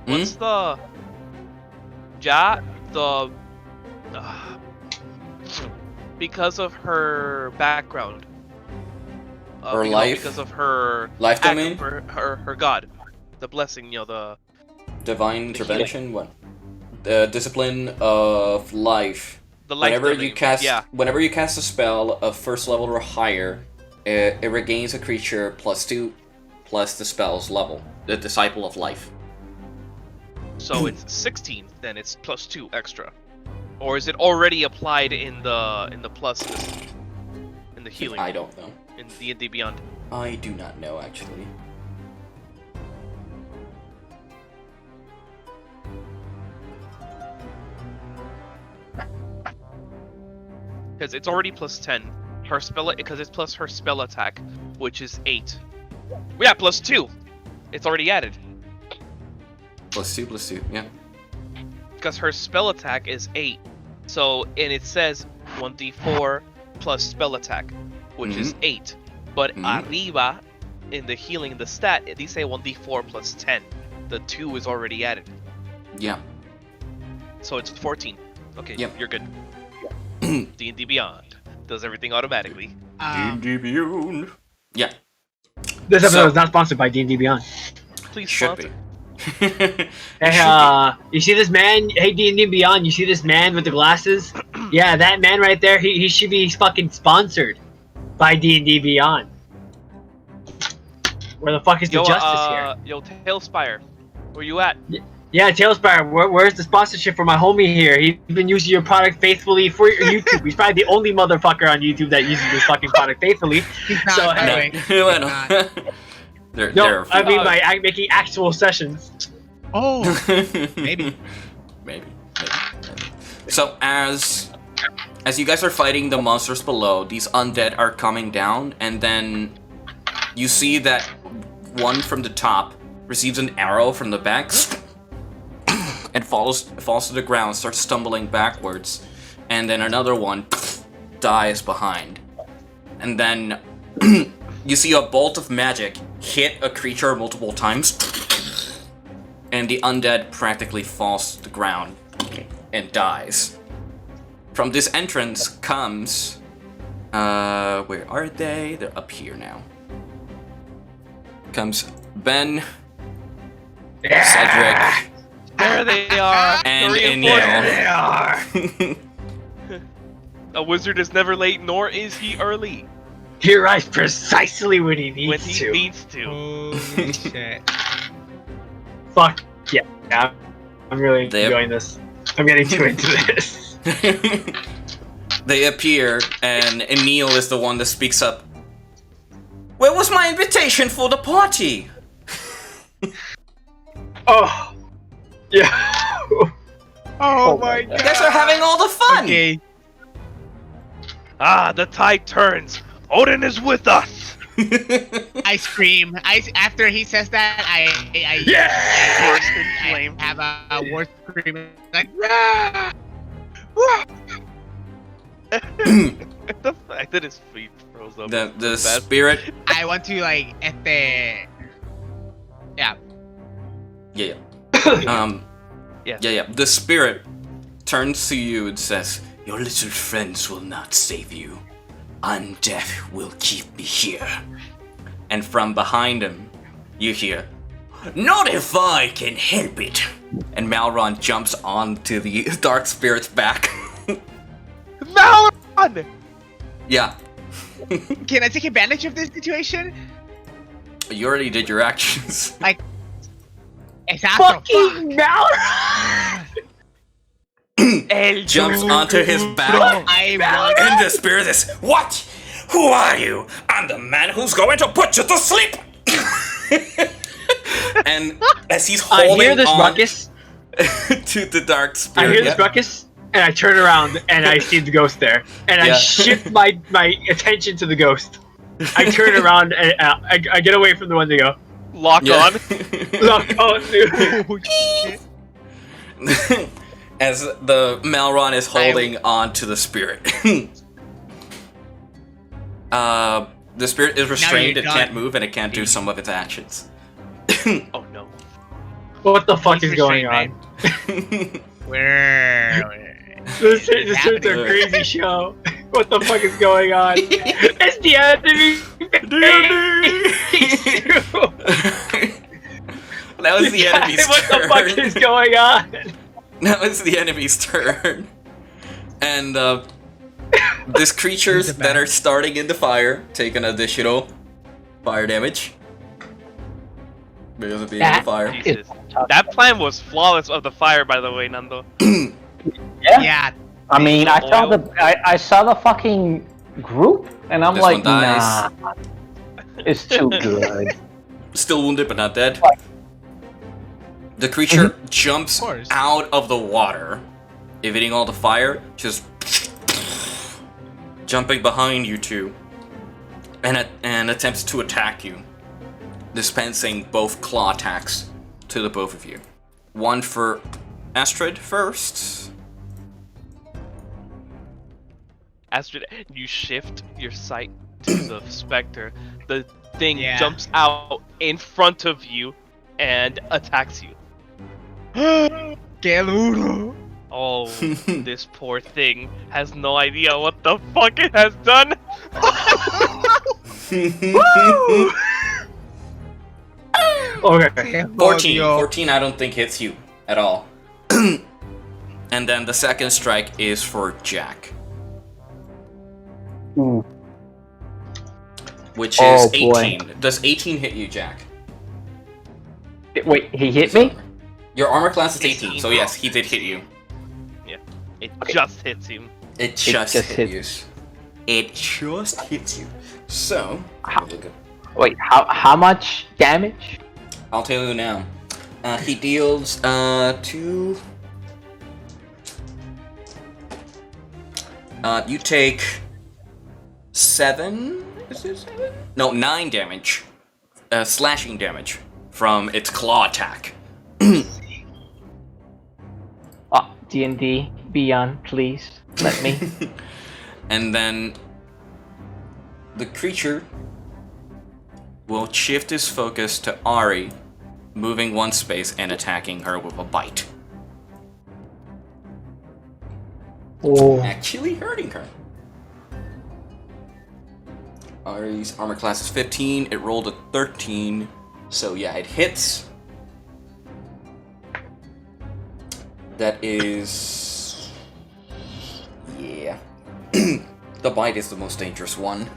What's the... because of her background. Her life? Because of her... Life domain? Her god. The blessing, the... Divine intervention? What? The discipline of life. The life whenever domain. Whenever you cast a spell of first level or higher, it regains a creature +2 plus the spell's level. The Disciple of Life. So it's 16, then it's +2 extra. Or is it already applied in the plus in the healing? I don't know. In D&D Beyond. I do not know actually. Because it's already plus 10. Her spell, because it's plus her spell attack, which is 8. Yeah, +2. It's already added. +2, yeah. Because her spell attack is 8. So, and it says 1d4 plus spell attack, which is 8. But arriba, in the healing, the stat, they say 1d4 plus 10. The 2 is already added. Yeah. So it's 14. Okay, yep. You're good. D&D Beyond does everything automatically. D&D Beyond. Yeah. This episode is not sponsored by D&D Beyond. Please should be. Hey, you see this man? Hey, D&D Beyond, you see this man with the glasses? Yeah, that man right there, he should be fucking sponsored by D&D Beyond. Where the fuck is the justice here? Yo, TaleSpire, where you at? Yeah, TaleSpire, where's the sponsorship for my homie here? He's been using your product faithfully for your YouTube. He's probably the only motherfucker on YouTube that uses this fucking product faithfully. He's not, so, anyway. No, I mean by making actual sessions. Oh, maybe. So as you guys are fighting the monsters below, these undead are coming down, and then you see that one from the top receives an arrow from the back and falls to the ground, starts stumbling backwards, and then another one dies behind. And then you see a bolt of magic hit a creature multiple times, and the undead practically falls to the ground and dies. From this entrance comes Where are they? They're up here now. Comes Ben, Cedric, There they are. and The Emil. A wizard is never late, nor is he early. He arrives precisely when he needs When he to. needs to. Holy shit. Fuck yeah. I'm really enjoying this. I'm getting too into this. They appear, and Emil is the one that speaks up. Where was my invitation for the party? Oh. Yeah. Oh my god. You guys are having all the fun! Okay. Ah, the tide turns. Odin is with us. I scream. After he says that, I Burst in flame. have a word scream like The fact that his feet froze up. The spirit. I want to like yeah. Yeah. Yes. Yeah. The spirit turns to you and says, "Your little friends will not save you. Undeath will keep me here." And from behind him, you hear, "Not if I can help it." And Malron jumps onto the dark spirit's back. Malron! Yeah. Can I take advantage of this situation? You already did your actions. Like, exacto. Fucking Malron! Jumps onto his back. And the spirit is, "What? Who are you? I'm the man who's going to put you to sleep." And as he's holding I hear this on ruckus. to the dark spirit. I hear this ruckus, and I turn around and I see the ghost there, and I shift my attention to the ghost. I turn around and I get away from the one to go. Lock on. Lock on, dude. As the Malron is holding on to the spirit. The spirit is restrained, it can't move, and it can't do some of its actions. Oh no. What the fuck is going on? Where? This is a crazy show. What the fuck is going on? It's the enemy! That was the enemy's What turn. the fuck is going on? That was the enemy's turn. And these creatures that are starting in the fire take an additional fire damage. Because of being in the fire. Jesus. That plan was flawless of the fire, by the way, Nando. Yeah. I mean, I saw the fucking group, and I'm This like, one dies. nah, it's too good. Still wounded but not dead. The creature jumps out of the water, evading all the fire, just jumping behind you two, and attempts to attack you, dispensing both claw attacks to the both of you. One for Astrid first. Astrid, you shift your sight to the Spectre. The thing jumps out in front of you and attacks you. Que duro. Oh, this poor thing has no idea what the fuck it has done. Okay. 14 I don't think hits you at all. And then the second strike is for Jack. Ooh. Which is 18. Boy. Does 18 hit you, Jack? Wait, he hit me? Your armor class is 18, so yes, he did hit you. Yeah, it just hits him. It just hit you. It just hits you. So, wait, how much damage? I'll tell you now. He deals 2. You take 7. Is it 7? No, 9 damage. Slashing damage from its claw attack. D&D Beyond, please let me. And then the creature will shift his focus to Ari, moving one space and attacking her with a bite. Oh. Actually hurting her. Ari's armor class is 15. It rolled a 13. So yeah, it hits. That is... Yeah. The bite is the most dangerous one.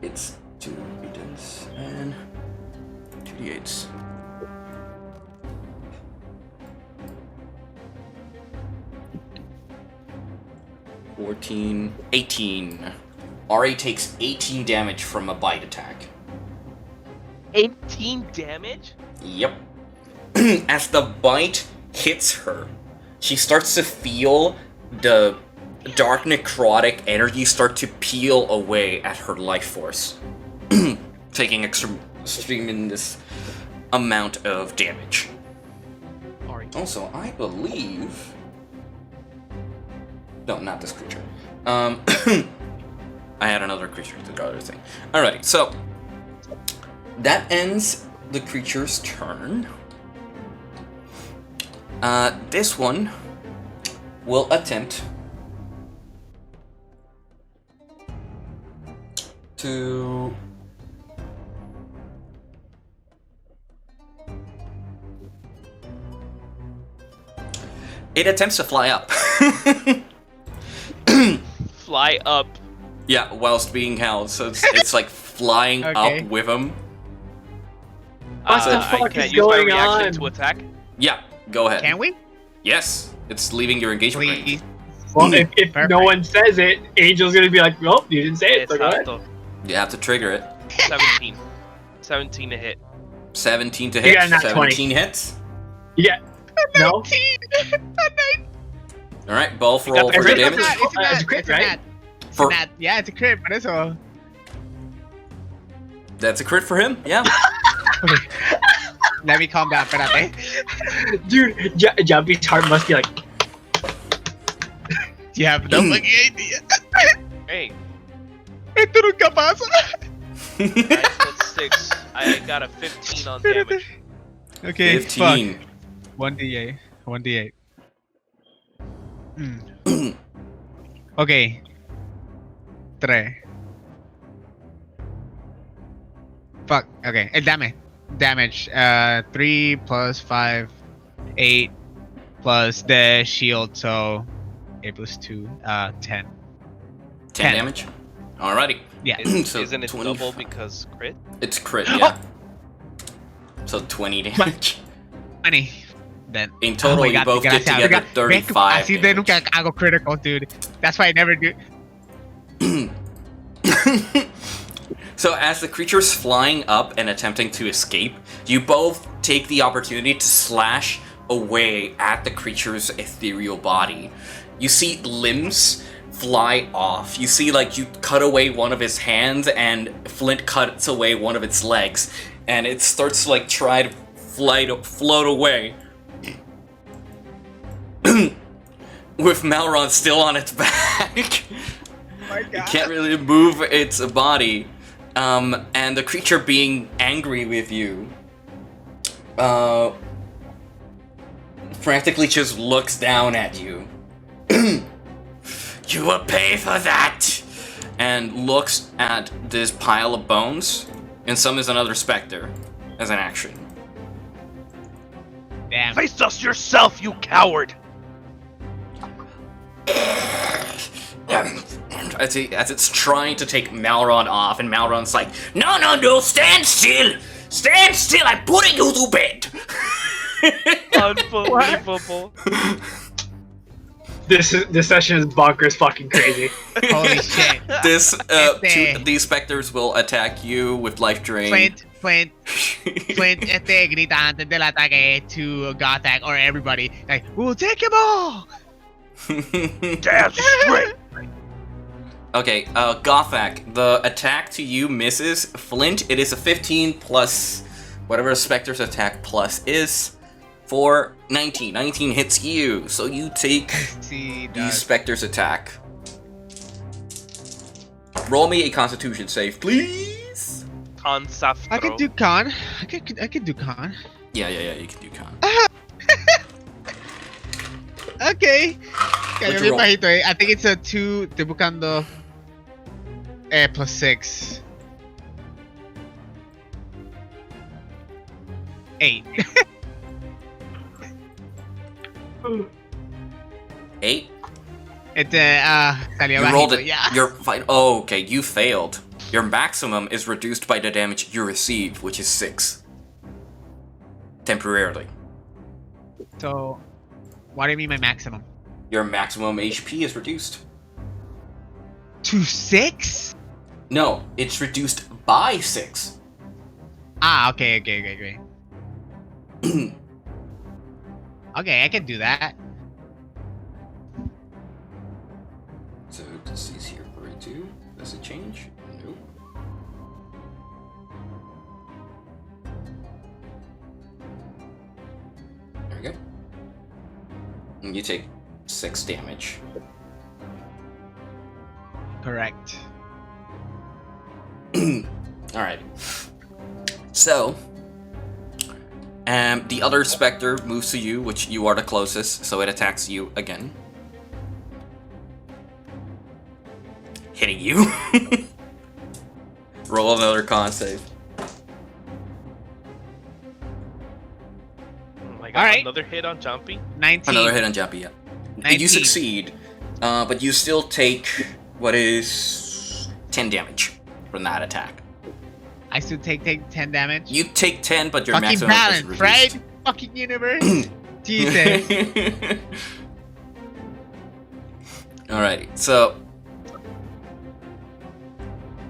It's 2d8s and 2d8s. 14, 18. Ari takes 18 damage from a bite attack. 18 damage? Yep. As the bite hits her, she starts to feel the dark necrotic energy start to peel away at her life force, taking extremendous amount of damage. Also, I believe... No, not this creature. I had another creature to the other thing. Alrighty, so that ends the creature's turn. This one will attempt to attempts to fly up. Fly up. Yeah, whilst being held, so it's like flying up with him. What the fuck can is use my going reaction on? to attack? Yeah, go ahead. Can we? Yes, it's leaving your engagement range. Well, if no one says it, Angel's gonna be like, "Well, you didn't say it." So go ahead. You have to trigger it. 17. 17 to hit. 17 to You hit. got a nat 20. 17 hits. Yeah. No. All right, both roll for crit. damage. It's a crit, right? Yeah, it's a crit, but eso. That's a crit for him. Yeah. Let me calm down, espérate. Dude, Jumpy's heart must be like. You have no fucking idea. Hey. Esto nunca pasa. 9 plus 6. I got a 15 on damage. Okay, 15. fuck. 1d8. 1d8. Okay. 3. Fuck. Okay. Damage. 3 plus 5. 8 plus the shield, so 8 plus 2. 10. 10 damage. Alrighty. Yeah. So Isn't it 20. double because crit? It's crit, yeah. So 20 damage. 20. Then. In total, you both get together 35 Así de nunca hago critical, dude. That's why I never do. So as the creature's flying up and attempting to escape, you both take the opportunity to slash away at the creature's ethereal body. You see limbs fly off. You see, like, you cut away one of his hands and Flint cuts away one of its legs. And it starts to, like, try to float away. With Malron still on its back. My God. It can't really move its body. And the creature being angry with you, practically just looks down at you. You will pay for that! And looks at this pile of bones, and summons another Specter as an action. Damn. Face us yourself, you coward! As it's trying to take Malron off, and Malron's like, No, stand still! Stand still, I'm putting you to bed! Unbelievable. This session is bonkers fucking crazy. Holy shit. These specters will attack you with life drain. Flint grita antes del ataque to Gothak or everybody. Like, we'll take him all! Damn straight! Okay, Gothak, the attack to you misses. Flint, it is a 15 plus whatever the specter's attack plus is. For 19. 19 hits you, so you take the Specter's attack. Roll me a Constitution save, please. Consafro. I could do con. I could do con. Yeah, you can do con. Okay. What'd you roll? I think it's a 2. Estoy buscando. Plus 6. 8. 8? Salió You bajito, rolled it. yeah. You're fine. Oh, okay. You failed. Your maximum is reduced by the damage you receive, which is 6. Temporarily. So, what do you mean by maximum? Your maximum HP is reduced. To 6? No, it's reduced by 6. Ah, okay. Okay, I can do that. So, this is here for 2. Does it change? No. There we go. And you take 6 damage. Correct. Alright. So, the other Spectre moves to you, which you are the closest, so it attacks you again. Hitting you. Roll another con save. Oh my god, Alright. another hit on Jumpy? 19. Another hit on Jumpy, yeah. 19. You succeed, but you still take what is 10 damage from that attack. I still take 10 damage. You take 10, but your Fucking maximum is balance, reduced. right? Fucking universe. Jesus. Alrighty, so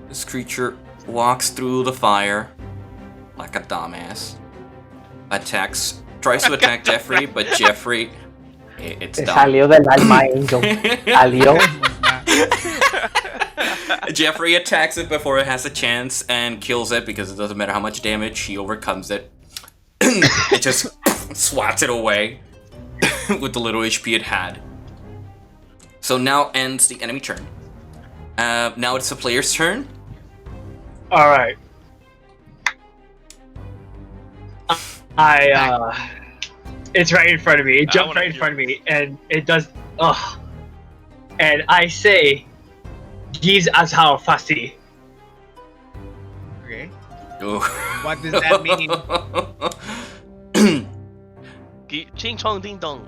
this creature walks through the fire like a dumbass. Tries to attack Jeffrey, but Jeffrey, it's dumb. Salió del alma, Angel. Salió. Jeffrey attacks it before it has a chance and kills it because it doesn't matter how much damage, he overcomes it. It just swats it away with the little HP it had. So now ends the enemy turn. Now it's the player's turn. Alright. It's right in front of me. It jumped right in front of me, and it does. Ugh. And I say, "Giz as how fasti." Okay. Ooh. What does that mean? Ching chong ding dong.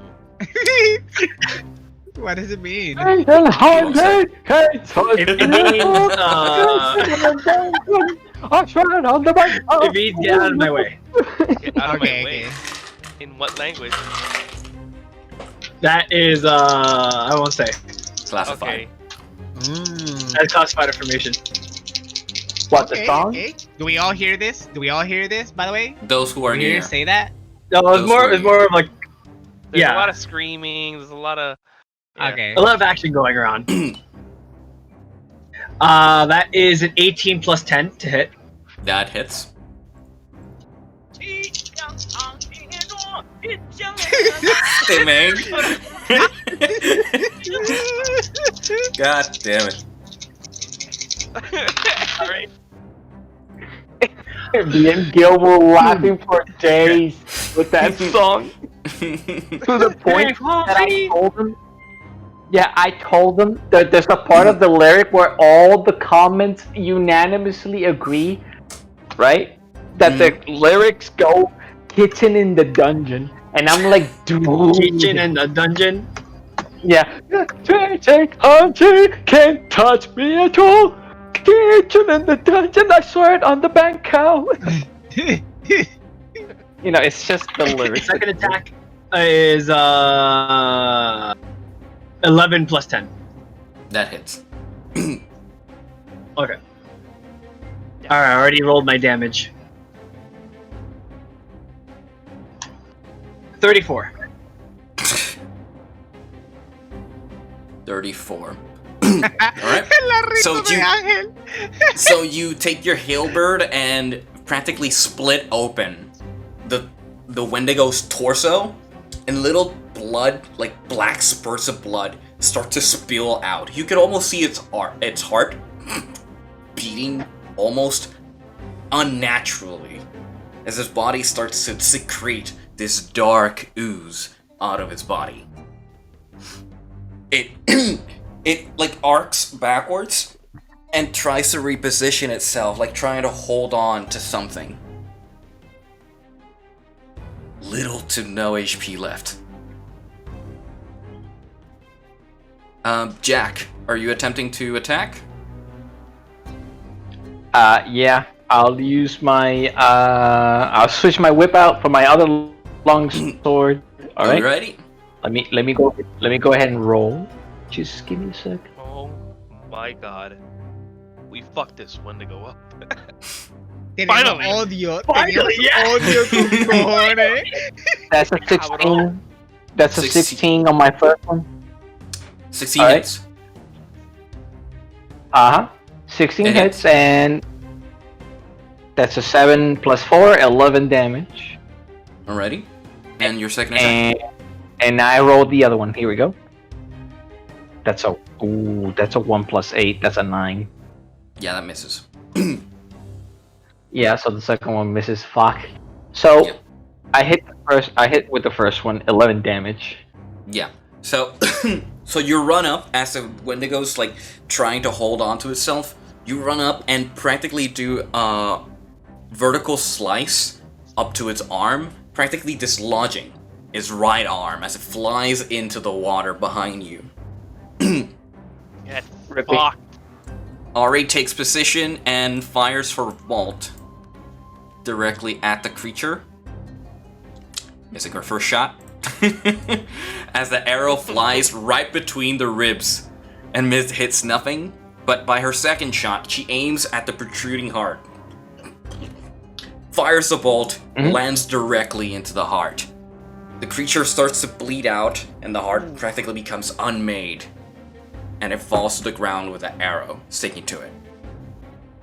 What does it mean? It means get out of my way. Get out of Okay, my way. okay. In what language? That is, I won't say. Classified. Okay. That's classified information. What, the Okay, song? okay. Do we all hear this? By the way? Those who are Do we hear near. you say that? No, it's more of like, There's yeah, a lot of screaming, there's a lot of... Yeah. Okay. a lot of action going around. That is an 18 plus 10 to hit. That hits. Hey, man. God damn it. Alright. Me and Gil were laughing for days with that song. To the point that I told him. Yeah, I told them that there's a part of the lyric where all the comments unanimously agree, right? That the lyrics go kitchen in the dungeon. And I'm like, dude. Kitchen in the dungeon? Yeah. Can't touch me at all. Kitchen in the dungeon, I swear it on the bank cow. You know, it's just the lyrics. Second attack is 11 plus 10. That hits. Okay. Alright, I already rolled my damage. 34. 34. Alright. So you take your halberd and practically split open the Wendigo's torso, and little blood, like black spurts of blood, start to spill out. You could almost see its heart beating almost unnaturally as his body starts to secrete this dark ooze out of its body. It like arcs backwards and tries to reposition itself, like trying to hold on to something. Little to no HP left. Jack, are you attempting to attack? Yeah. I'll use my. I'll switch my whip out for my other long sword. All right. Alrighty. Let me go ahead and roll. Just give me a sec. Oh my god. We fucked this one to go up. Finally! Finally, yeah! That's a 16. That's a 16 on my first one. 16 hits. 16 hits, and that's a 7 plus 4, 11 damage. Alrighty. And your second attack? And I rolled the other one. Here we go. That's a 1 plus 8. That's a 9. Yeah, that misses. Yeah, so the second one misses. Fuck. So yep. I hit with the first one, 11 damage. Yeah. So so you run up as the Wendigo's like trying to hold on to itself. You run up and practically do a vertical slice up to its arm, practically dislodging its right arm as it flies into the water behind you. Get fucked. Ari takes position and fires for Vault directly at the creature. Missing her first shot. As the arrow flies right between the ribs and hits nothing, but by her second shot, she aims at the protruding heart. Fires the bolt, lands directly into the heart. The creature starts to bleed out, and the heart practically becomes unmade, and it falls to the ground with an arrow sticking to it.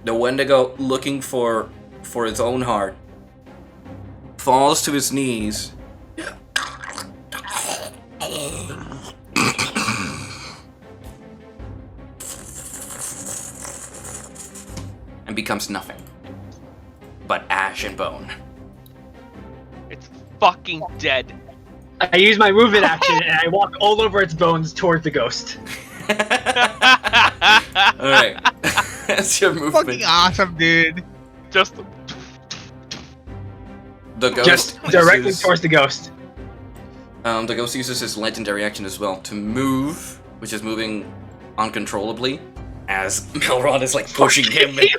The Wendigo, looking for its own heart, falls to his knees and becomes nothing but ash and bone. It's fucking dead. I use my movement action and I walk all over its bones towards the ghost. Alright. That's your movement. Fucking awesome, dude. Just the ghost just directly towards the ghost. The ghost uses his legendary action as well to move, which is moving uncontrollably, as Malron is like pushing him. And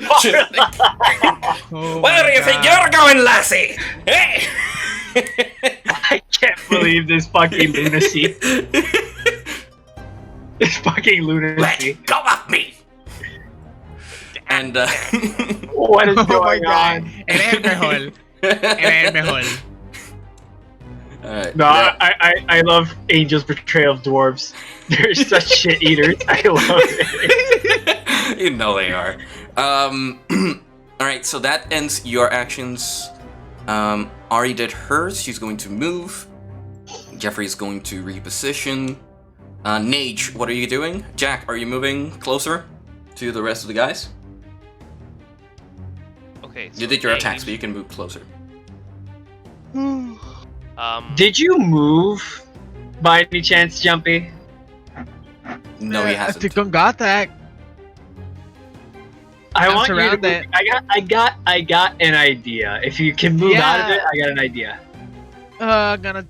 Where do you think you're going, lassie? Hey! I can't believe this fucking lunacy. This fucking lunacy. Let go of me! And what is going on? Alright. No, I love Angel's portrayal of dwarves. They're such shit eaters. I love it. You know they are. Alright, so that ends your actions. Ari did hers. She's going to move. Jeffrey's going to reposition. Nage, what are you doing? Jack, are you moving closer to the rest of the guys? okay. So You did your Nage- attacks, but you can move closer. Did you move by any chance, Jumpy? No, he hasn't. Congatak. I want you to around move. it. I got an idea. If you can move out of it, I got an idea. I'm gonna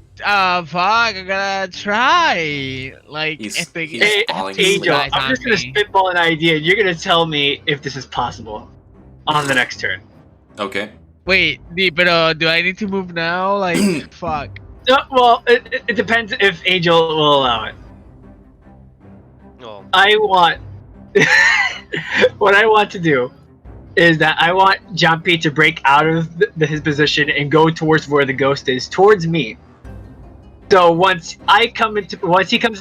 try. Like, He's if they falling asleep. Angel, I'm just gonna spitball an idea, and you're gonna tell me if this is possible on the next turn. Okay. Wait, but do I need to move now? Like, fuck. Well, it depends if Angel will allow it. Well, I want what I want to do is that I want Jumpy to break out of his position and go towards where the ghost is, towards me. So once he comes into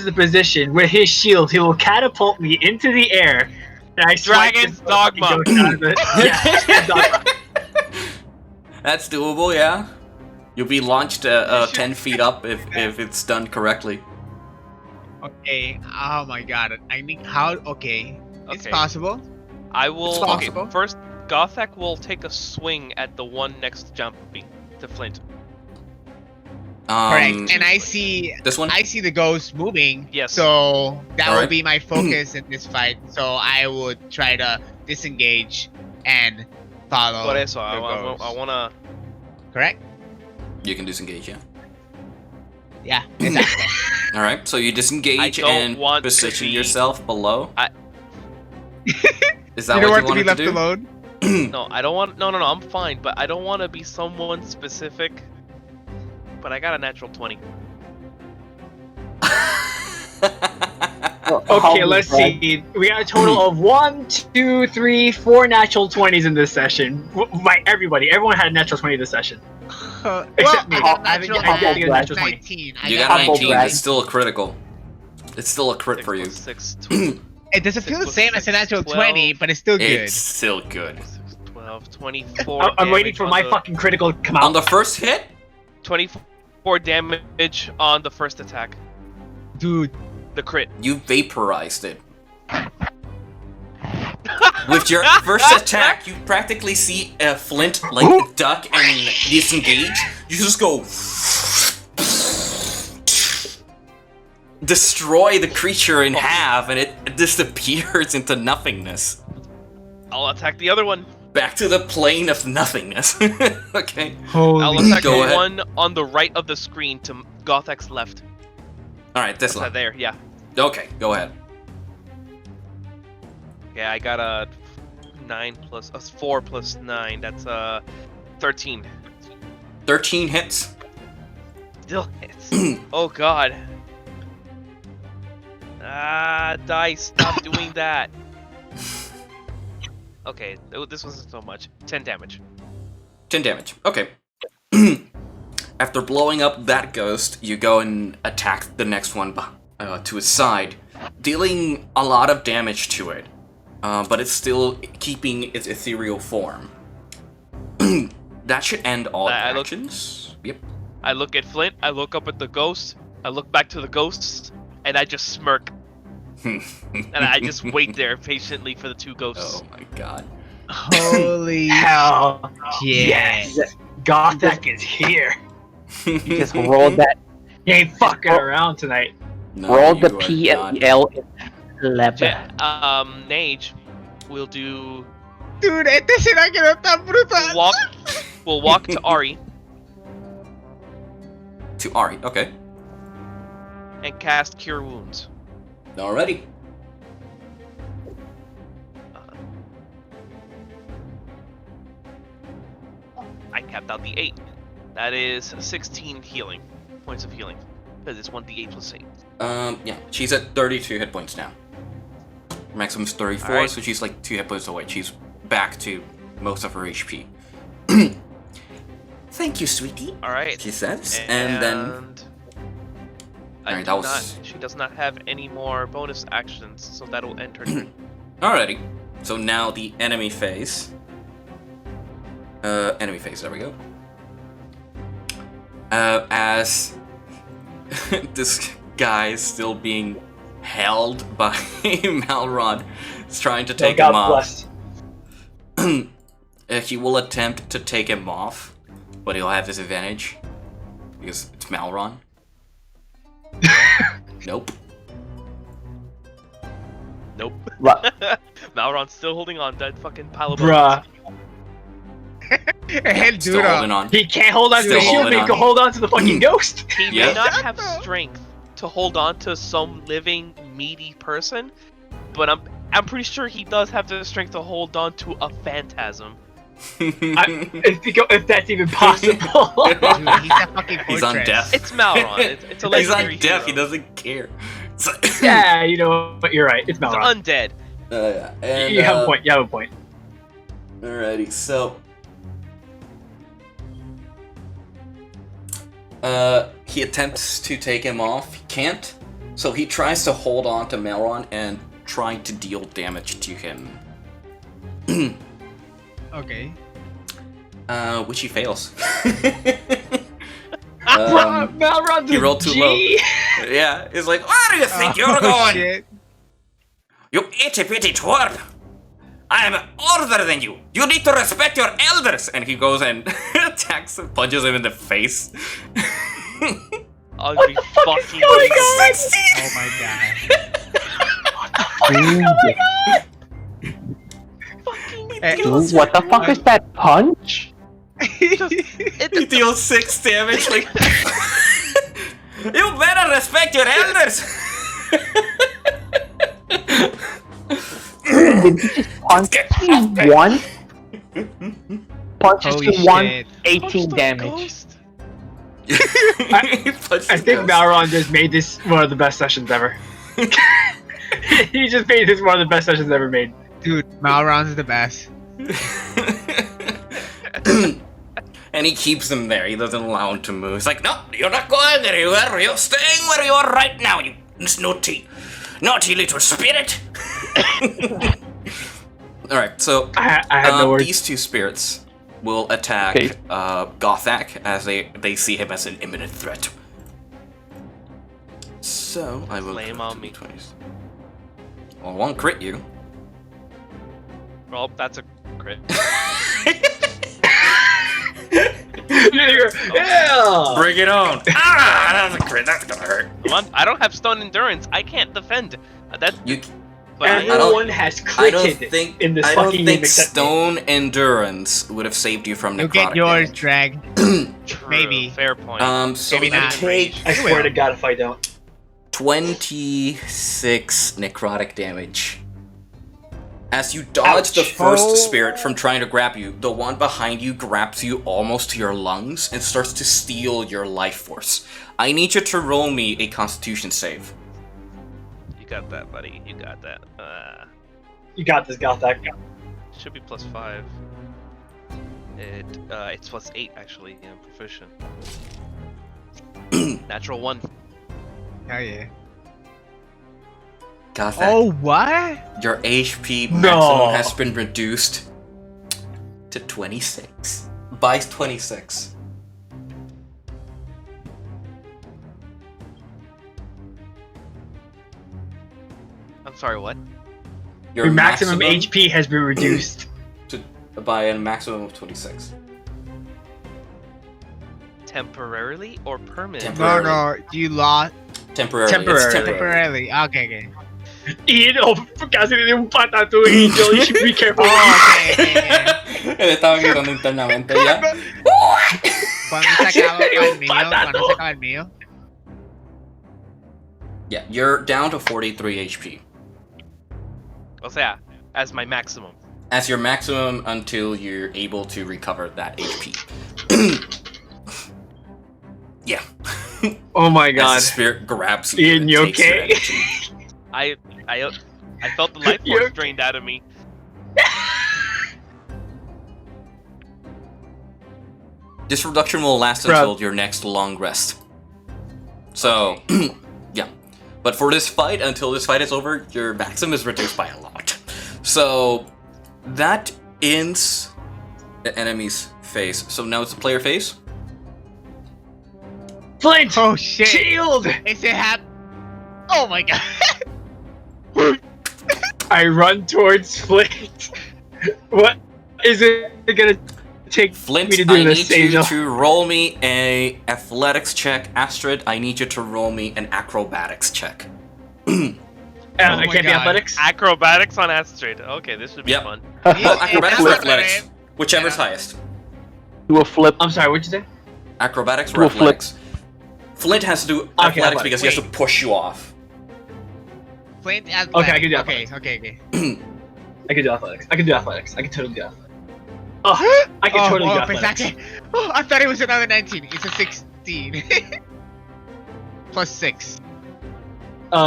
the position with his shield, he will catapult me into the air, and I Dragon's Dogma. Yeah, That's doable, yeah. You'll be launched 10 feet up if it's done correctly. Okay. Oh my god. I think how? Okay. It's Okay. possible. I will. It's Okay, possible. first, Gothak will take a swing at the one next to Jumpy, to Flint. Correct. And I see this one. I see the ghost moving. Yes. So that All will right. be my focus in this fight. So I would try to disengage and follow. Por eso, the I ghost. wanna. Correct. You can disengage, yeah. Yeah. Exactly. All right. So you disengage I don't and want to position be- yourself below. Is that you don't what want you to be wanted left to do? alone. No, I don't want. No, I'm fine. But I don't want to be someone specific. But I got a natural 20. Okay, let's see. We got a total of 1, 2, 3, 4 natural 20s in this session. By everybody. Everyone had a natural 20 this session. Except me. I got a I think natural I did a natural 20. 19. You got a 19. It's still a critical. It's still a crit for you. 6, It doesn't feel the 6 same as a natural 12. 20, but it's still good. It's still good. 12, 24. I'm waiting damage for on my the- fucking critical to come out. On the first hit, 24 damage on the first attack. Dude. The crit. you vaporized it. With your first attack, you practically see a flint like duck and disengage. You just go destroy the creature in half, and it disappears into nothingness. I'll attack the other one. Back to the plane of nothingness. Okay. I'll attack Go the ahead. one on the right of the screen to Gothek's left. All right, this one. There, yeah. Okay, go ahead. Yeah, I got a 4 plus 9. That's 13. 13 hits. Still hits. Oh god. Dice, stop doing that. Okay, this wasn't so much. 10 damage. 10 damage. Okay. After blowing up that ghost, you go and attack the next one to its side, dealing a lot of damage to it, but it's still keeping its ethereal form. That should end all actions. Yep. I look at Flint, I look up at the ghost, I look back to the ghosts, and I just smirk. And I just wait there patiently for the two ghosts. Oh my god. Holy hell. Yes. Gothek is here. You just rolled that. You ain't fucking around tonight. No, rolled the you are P and not. the L in level. Nage, we'll do. Dude, este será que no está brutal. We'll walk to Ari To Ari, okay. and cast Cure Wounds. Alrighty. I capped out the 8. That is 16 healing points of healing. Because it's 1d8 plus 8. Yeah, she's at 32 hit points now. Maximum's 34, Alright. so she's like 2 hit points away. She's back to most of her HP. Thank you, sweetie. Alright. She says, and then. Alright, that was. She does not have any more bonus actions, so that'll end her turn. Alrighty. So now the enemy phase. Enemy phase, there we go. As this guy is still being held by Malron, is trying to take him off. He will attempt to take him off, but he'll have disadvantage because it's Malron. Nope. Nope. Malron's still holding on to that fucking pile of Bruh. Still holding on. He can't hold on to Still the shield, holding but he on. can hold on to the fucking ghost. He may not have strength to hold on to some living, meaty person, but I'm pretty sure he does have the strength to hold on to a phantasm. If that's even possible. Dude, he's a fucking He's on death. It's Malron. It's a He's legendary on death. He hero. doesn't care. Yeah, you know, but you're right. It's Malron. It's undead. Yeah. And, You have a point. You have a point. Alrighty, so he attempts to take him off. He can't, so he tries to hold on to Malron and try to deal damage to him. Okay. Which he fails. Malron's he rolled too low. Yeah, he's like, where do you think you're going? Shit. You itty-bitty twerp! I am older than you! You need to respect your elders! And he goes and attacks and punches him in the face. I'll be fucking. Oh my god. Dude, what the fuck is that punch? It deals 6 damage. Like, you better respect your elders. Did he just punch you one? Punches Holy you one, shit. 18 damage. I think Malron just made this one of the best sessions ever. He just made this one of the best sessions ever made. Dude, Malron's the best. And he keeps them there. He doesn't allow him to move. He's like, no, you're not going anywhere. You're staying where you are right now, you naughty little spirit. Alright, so I have no words. these two spirits will attack Gothak as they see him as an imminent threat. So I will Flame on me. 20s. Well, I won't crit you. Well, that's a crit. Yeah! Bring it on! That's a crit. That's gonna hurt. I don't have stone endurance. I can't defend. That's you. But Everyone has critted in this I fucking don't game think except stone endurance would have saved you from necrotic You get yours, damage. Drag. True, Maybe. Fair point. So Maybe you not. take I swear to God if I don't. 26 necrotic damage. As you dodge the Ouch. first spirit from trying to grab you, the one behind you grabs you almost to your lungs and starts to steal your life force. I need you to roll me a Constitution save. You got that, buddy. You got that. You got this, Gothak. Should be +5. It's +8 actually. Yeah, I'm proficient. Natural 1. Hell yeah. Gothak, Oh, what? your HP No. maximum has been reduced to 26. By 26. I'm sorry, what? Your maximum HP has been reduced. By a maximum of 26. Temporarily or permanently? No, no, you lost. Temporarily. Temporarily. It's temporary. Temporarily. Okay. Ian, kasi yung pata to, Angel. You should be careful. Oh, okay. Le estaba gritando internamente ya. ¿Cuándo se acaba el mío? ¿Cuándo se acaba el mío? Yeah, you're down to 43 HP. O sea, as my maximum. As your maximum until you're able to recover that HP. Yeah. Oh my As God. the spirit grabs you. Ian, and you takes your okay? energy. I felt the life force drained out of me. This reduction will last until your next long rest. So, yeah. But for this fight, until this fight is over, your maximum is reduced by a lot. So, that ends the enemy's phase. So now it's the player phase. Flint! Oh shit! Shield! Is it Oh my god! I run towards Flint. What is it gonna take Flint, me to do I this, need you Angel? to roll me a athletics check. Astrid, I need you to roll me an acrobatics check. It my can't be God. athletics? Acrobatics on Astrid. Okay, this should be Yep. fun. Well, acrobatics or Flip. athletics? Whichever's highest. Do a flip. I'm sorry, what'd you say? Acrobatics Do or a flip. athletics? Flint has to do athletics athletics. because he has to push you off. Flint Okay, I can do Okay. I can do athletics. I can do athletics. I can totally do athletics. Oh, I can totally do athletics. I thought it was another 19. It's a 16. Plus 6.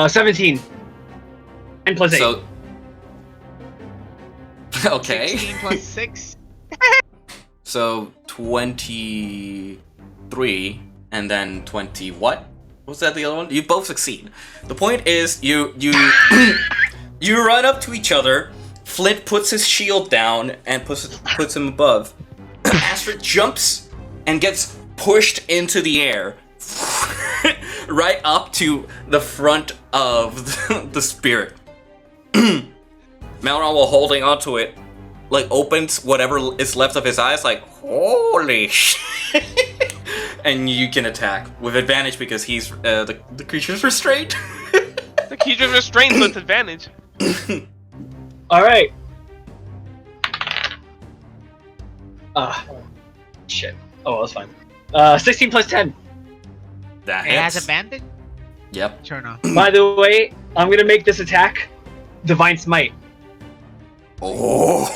17. And plus 8. So, okay. 16 plus 6. So 23 and then 20 what? What was that the other one? You both succeed. The point is you you run up to each other. Flint puts his shield down and puts him above. Astrid jumps and gets pushed into the air. Right up to the front of the spirit. Malron, while holding onto it, like opens whatever is left of his eyes, like, holy shit. and you can attack with advantage because he's the creature's restrained. The creature's restrained, so it's advantage. All right. Shit. Oh, that's fine. 16 plus 10. That It has hits. advantage? Yep. Sure enough. By the way, I'm gonna make this attack Divine Smite. Oh.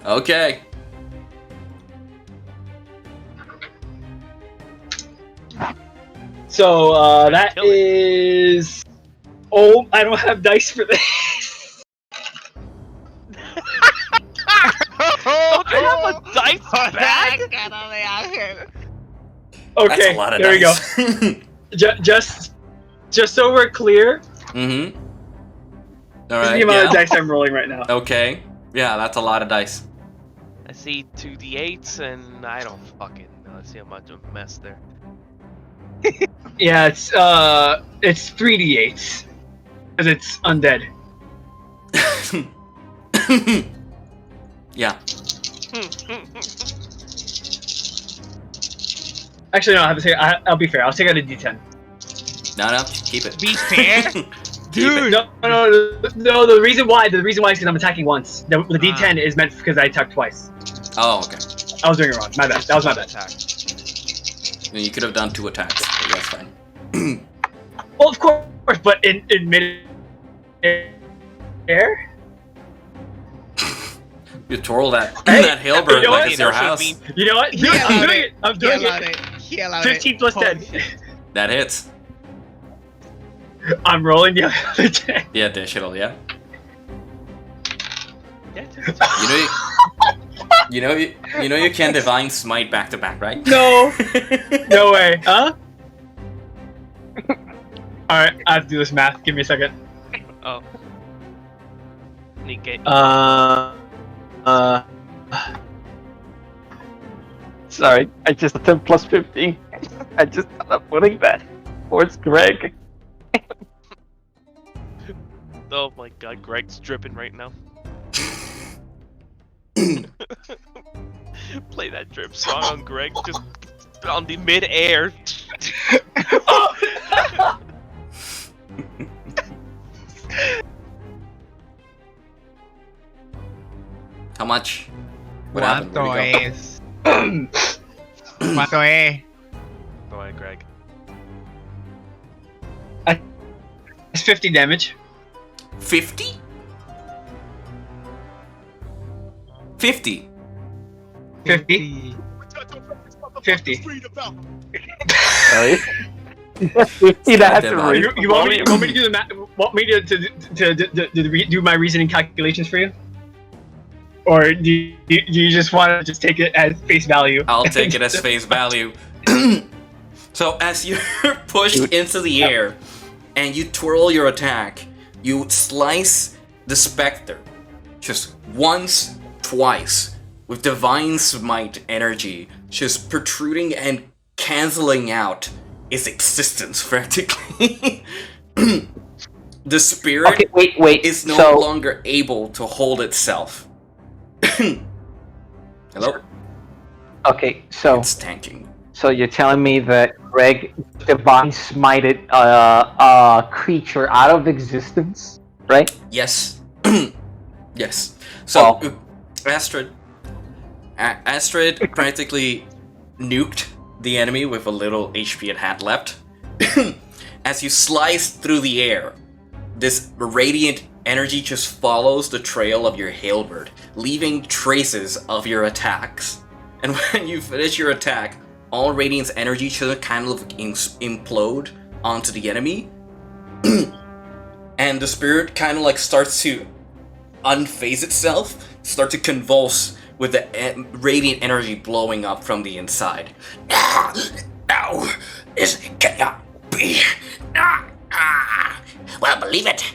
Okay. So that is. Oh, I don't have dice for this. Don't you have a dice bag? Okay, That's a lot of there dice. we go. just so we're clear, Mm-hmm. this is Alright, the amount yeah. of dice I'm rolling right now. Okay. Yeah, that's a lot of dice. I see 2d8s, and I don't fucking know. I see how much of a mess there. Yeah, it's 3d8s because it's undead. Yeah. Actually, no, I have to say I'll be fair. I'll take out a d10. No, keep it. Be fair? Dude! No. The reason why is because I'm attacking once. The d10 is meant because I attacked twice. Oh, okay. I was doing it wrong. My bad. That was my bad. Then you could have done 2 attacks, but that's fine. Well, of course, but in mid air. You twirl that Hey, that halberd you know like what? it's your house. You know what? He I'm allowed doing it. it. I'm doing He allowed it. it. He allowed 15 it. plus 10. That hits. I'm rolling the other 10. Yeah, additional, yeah. Yeah, You know you can divine smite back to back, right? No. No way. Huh? Alright, I have to do this math. Give me a second. Oh. Neat game. Sorry, I just 10 plus 15. I just ended up putting that towards Greg. Oh my god, Greg's dripping right now. Play that drip song on Greg, just on the mid-air. How much? What happened? ¿Cuánto Where'd it es? ¿Cuánto es? Go ahead, Greg. It's 50 damage. 50? 50. 50. 50. Sorry. 50 that Divine. to read. You want me to do the math? Want me to do my reasoning calculations for you? Or do you just want to just take it as face value? I'll take it as face value. So as you're pushed into the air and you twirl your attack, you slice the Specter just once, twice, with Divine Smite energy just protruding and canceling out its existence practically. The spirit Okay, wait. is no So, longer able to hold itself. Hello? okay, so It's tanking. so you're telling me that Greg divine smited a creature out of existence, right? Yes. Yes. So, Oh. Astrid practically nuked the enemy with a little HP it had left. As you slice through the air, this radiant energy just follows the trail of your halberd, leaving traces of your attacks. And when you finish your attack, all radiant's energy just kind of implode onto the enemy. And the spirit kind of like starts to unphase itself, start to convulse with the radiant energy blowing up from the inside. No, this cannot be. Well, believe it,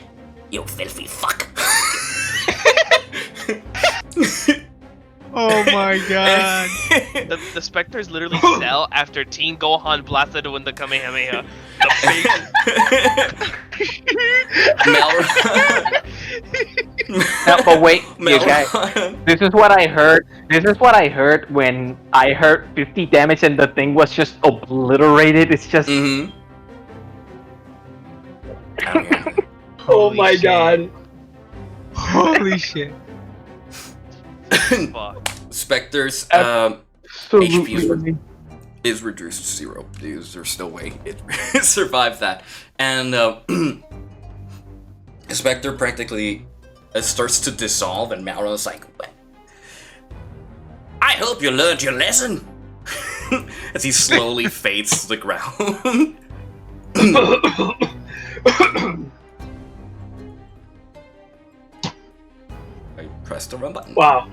you filthy fuck. Oh my god. The Spectres literally fell after Teen Gohan blasted with the Kamehameha. No, but wait, you guys. This is what I heard. This is what I heard when I heard 50 damage and the thing was just obliterated. It's just. Mm-hmm. Oh my god. Holy shit. Specter's Absolutely. HP is reduced to 0. There's still way it survived that. And Specter practically starts to dissolve, and Malron is like, I hope you learned your lesson. As he slowly fades to the ground. I pressed the run button. Wow.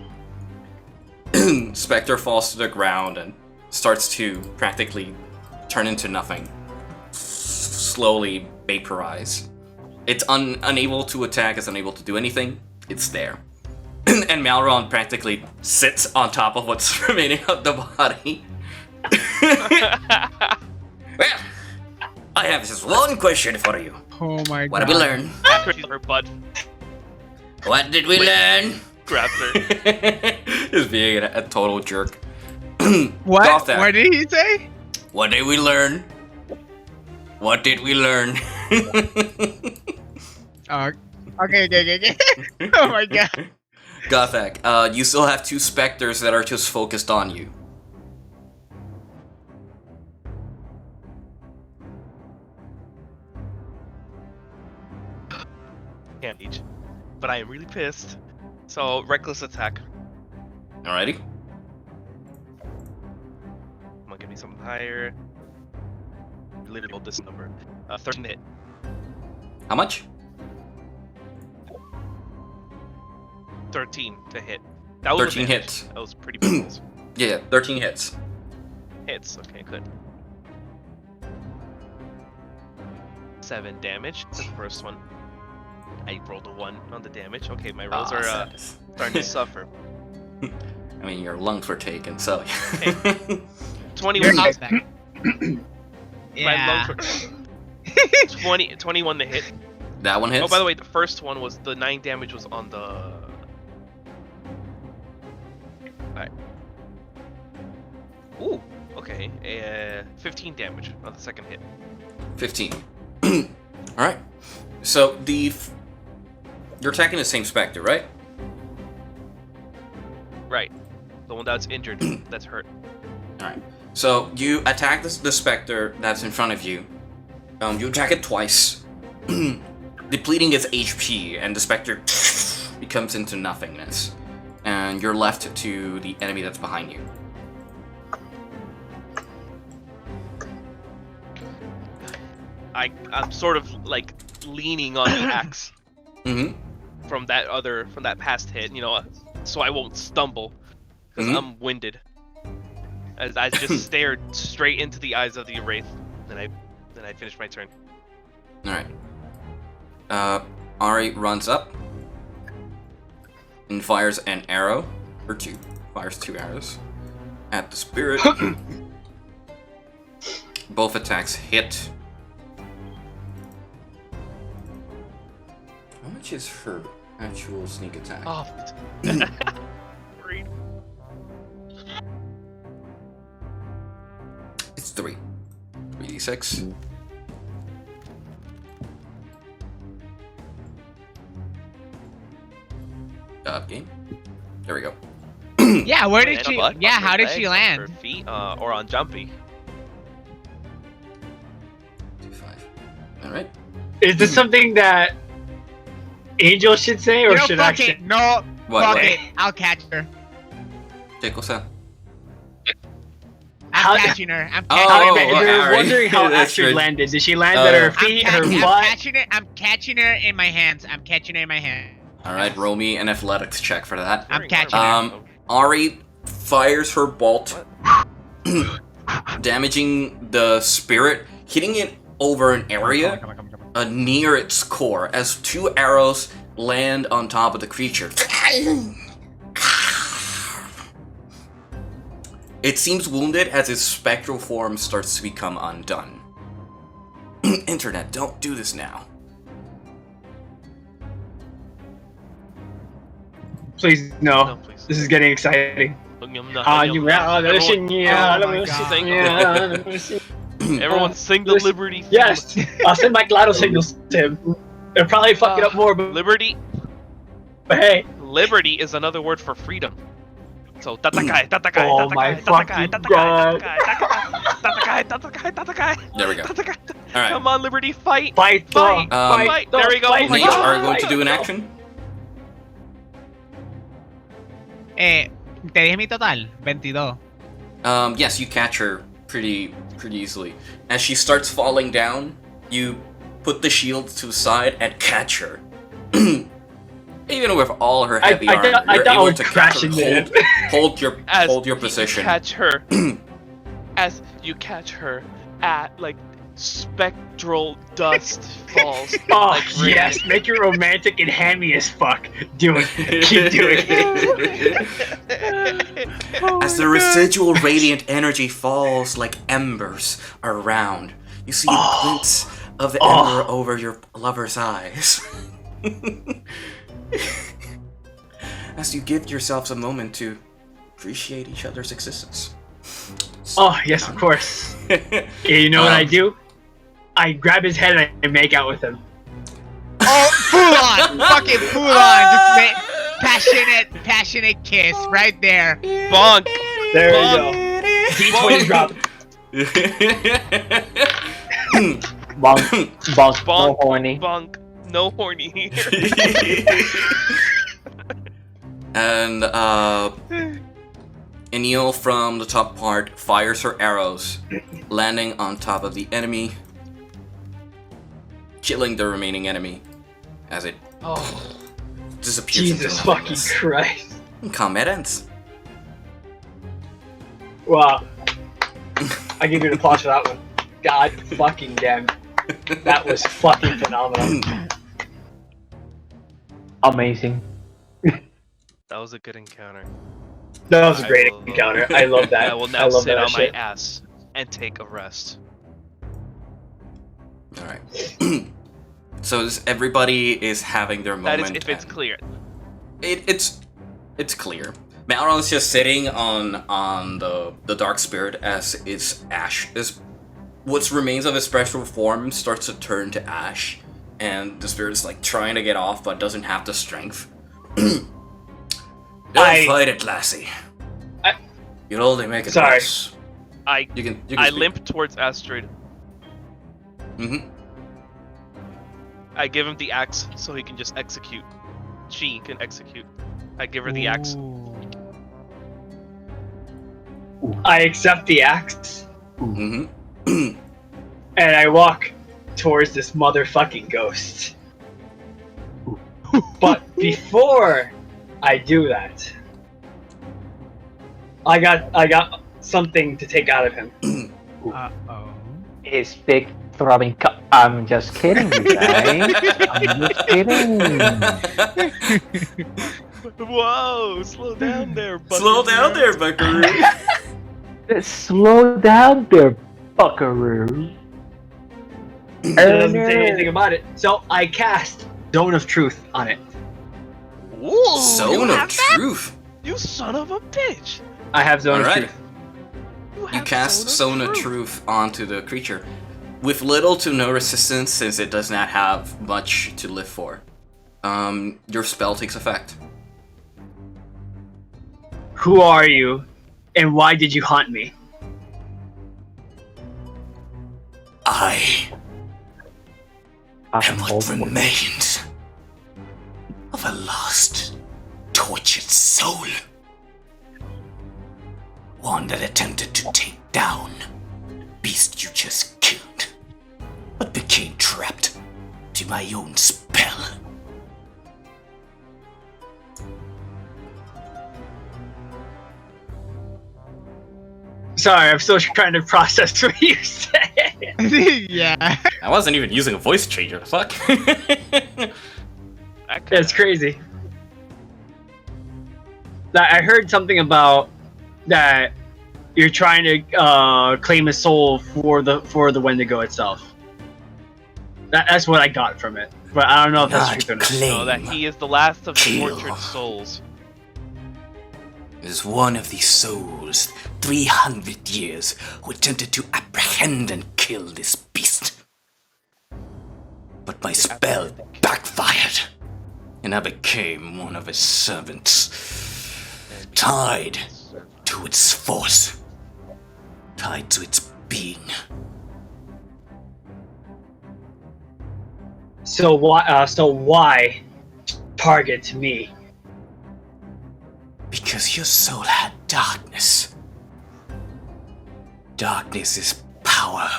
Specter falls to the ground and starts to practically turn into nothing. Slowly vaporize. It's unable to attack, it's unable to do anything. It's there. And Malron practically sits on top of what's remaining of the body. Well, I have just one question for you. Oh my god. What did we learn? Her butt. What did we learn? Grabs her. Just being a total jerk. What? What did he say? What did we learn? What did we learn? Okay. Oh my god. Gothak, you still have 2 specters that are just focused on you. Can't each. But I am really pissed. So, reckless attack. Alrighty. Come on, give me something higher. Literally hold this number. 13 hit. How much? 13 to hit. That was 13 hits. That was pretty close. Yeah, 13 hits. Hits, okay, good. 7 damage. That's the first one. I rolled a 1 on the damage. Okay, my rolls are starting to suffer. I mean, your lungs were taken, so. Okay. 21. Yeah. My lungs were 21 to hit. That one hits? Oh, by the way, the first one was the 9 damage was on the. Alright. Ooh, okay. 15 damage on the second hit. 15. Alright. So, you're attacking the same specter, right? Right. The one that's injured, that's hurt. Alright. So, you attack the specter that's in front of you. You attack it twice. Depleting its HP, and the specter becomes into nothingness. And you're left to the enemy that's behind you. I'm sort of like leaning on the axe from that past hit, so I won't stumble because I'm winded. As I just stared straight into the eyes of the Wraith, then I finished my turn. All right. Ari runs up and fires an arrow or 2. Fires 2 arrows at the spirit. Both attacks hit. How much is her actual sneak attack? Oh. It's 3. 3d6. Game. There we go. Yeah, where did she? Yeah, how did she land? On her feet, or on Jumpy. 2-5. All right. Is this something that Angel should say, or should I? No. What? Fuck it. I'll catch her. ¿Qué cosa? I'm catching her. I'm Oh, catching her. They're wondering how That's Astrid right. landed. Did she land at her feet, her butt? I'm catching her in my hands. I'm catching her in my hand. All right, roll me an athletics check for that. I'm catching her. Ari fires her bolt, damaging the spirit, hitting it over an area near its core as 2 arrows land on top of the creature. It seems wounded as its spectral form starts to become undone. Internet, don't do this now. Please, no. No, please. This is getting exciting. Everyone sing the Liberty theme. Yes! I'll send my GLaDOS signals to him. It'll probably fuck it up more, but Liberty. But hey. Liberty is another word for freedom. So tatakai, tatakai, Oh tatakai, my tatakai, fucking tatakai, God. tatakai, tatakai, tatakai. There we go. Tatakai. Alright. Come on, Liberty, fight! Fight! Fight! Um, Fight! There we go. fight, Oh my Mage God. are going to do an action. Te dije mi total, 22. Yes, you catch her pretty easily. As she starts falling down, you put the shield to the side and catch her. Even with all her heavy armor, you're able to catch her. Hold your position. Catch her. As you catch her at like spectral dust falls. Oh, like yes! Make it romantic and hammy as fuck. Do it. Keep doing it. As the residual radiant energy falls like embers around, you see a glimpse of the ember over your lover's eyes. As you give yourselves a moment to appreciate each other's existence. Oh, yes, of course. You know what I do? I grab his head and I make out with him. Oh, full on! Fucking full on! Just passionate kiss right there. Bonk! There we go. D20 drop. Bonk, bonk, Bonk, no horny. bonk, no horny. And Enil from the top part fires her arrows, landing on top of the enemy, killing the remaining enemy as it disappears into Jesus fucking nothingness. Christ. Combat ends. Wow. I give you an applause for that one. God fucking damn. That was fucking phenomenal. Amazing. That was a good encounter. That was a great encounter. I love that. I will now love sit that on shit. my ass and take a rest. Alright. So everybody is having their moment. That is if it's clear. It's clear. Malron's just sitting on the dark spirit as its ash is what remains of his spectral form starts to turn to ash, and the spirit's like trying to get off but doesn't have the strength. Don't fight it, lassie. You'll only make it worse. I You can I speak. limp towards Astrid. Mm-hmm. I give him the axe so he can just execute. She can execute. I give her the axe. I accept the axe. Mm-hmm. And I walk towards this motherfucking ghost. But before I do that, I got something to take out of him. Uh-oh. His big throbbing cup. I'm just kidding, you guys. I'm just kidding. Whoa! Slow down there, buckaroo. Slow down there, buckaroo. Slow down there, buckaroo. It doesn't say anything about it. So I cast Zone of Truth on it. Ooh, Zone of Truth. You son of a bitch! I have Zone Alright. of Truth. You cast Zone of Truth onto the creature, with little to no resistance since it does not have much to live for. Your spell takes effect. Who are you, and why did you haunt me? I am what remains of a lost, tortured soul. One that attempted to take down beast you just killed, but became trapped to my own spell. Sorry, I'm still trying to process what you said. Yeah. I wasn't even using a voice changer. Fuck. It's crazy. I heard something about that you're trying to claim a soul for the Wendigo itself. That's what I got from it, but I don't know if that's true or not. No, that he is the last of the tortured souls. is one of the souls 300 years who attempted to apprehend and kill this beast. But my spell backfired, and I became one of his servants, tied to its force, tied to its being. So why target me? Because your soul had darkness. Darkness is power.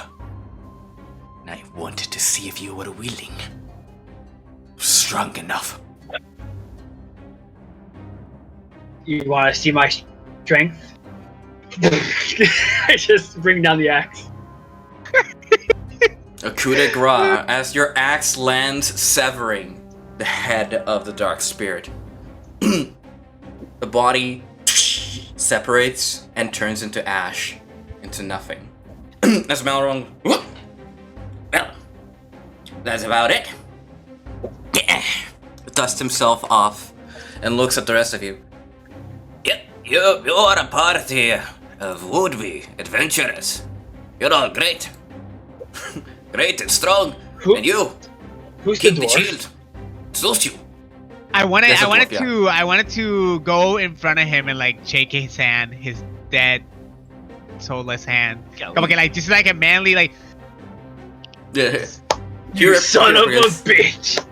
And I wanted to see if you were willing. Strong enough. You want to see my strength? I just bring down the axe. A coup de grace as your axe lands, severing the head of the dark spirit. The body separates and turns into ash, into nothing. As Malron, well, that's about it. Dusts himself off and looks at the rest of you. You're a party of would-be adventurers. You're all great. Great and strong. And you, who's keep the the dwarf? shield. Suits you. I wanted Dwarf, to go in front of him and like shake his hand, his dead, soulless hand. Okay, like just like a manly like. Yeah. You son of a bitch!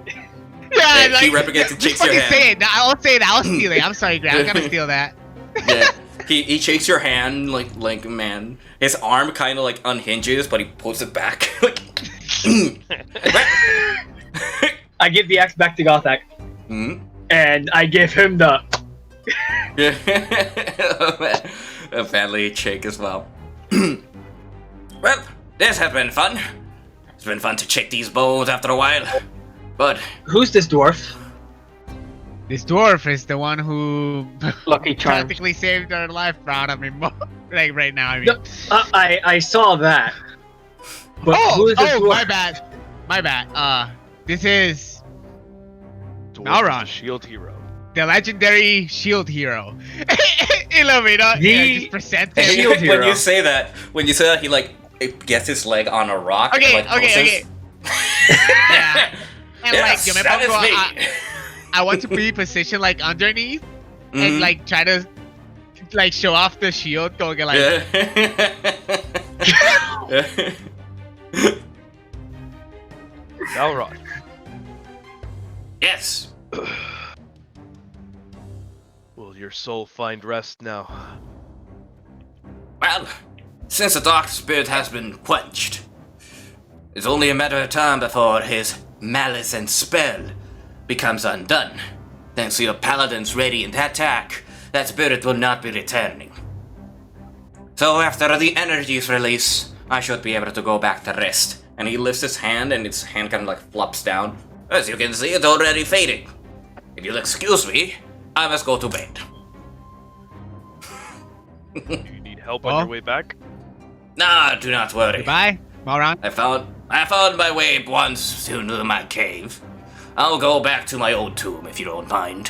Yeah, like, he replicates and shakes your hand. Say it. No, I'll say it. I'll steal it. I'm sorry, Graham. I'm gonna steal that. Yeah. He shakes your hand like man. His arm kind of like unhinges, but he pulls it back. I give the axe back to Gothak. Mm-hmm. And I give him the. A family shake as well. Well, this has been fun. It's been fun to check these bones after a while. But who's this dwarf? This dwarf is the one who Lucky Charms practically saved our life out of me. Like right now, I mean. No, I saw that. But who is this dwarf? My bad. This is Dwarf, Malron, the shield hero. the legendary shield hero. You love me, no? Yeah, just present him. Shield hero. When you say that, he like gets his leg on a rock. Okay, and, like, okay. Yeah. And Yes, like, that is me. I want to be positioned like underneath and like try to like show off the shield, going like. Malron. yes, Will your soul find rest now? well, since the dark spirit has been quenched, it's only a matter of time before his malice and spell becomes undone. Thanks to your paladin's radiant attack, that spirit will not be returning. So after the energies release, I should be able to go back to rest. And he lifts his hand, and his hand kind of like flops down. As you can see, it's already fading. If you'll excuse me, I must go to bed. Do you need help on your way back? Nah, do not worry. Goodbye, Malron. I found my way once into my cave. I'll go back to my old tomb if you don't mind.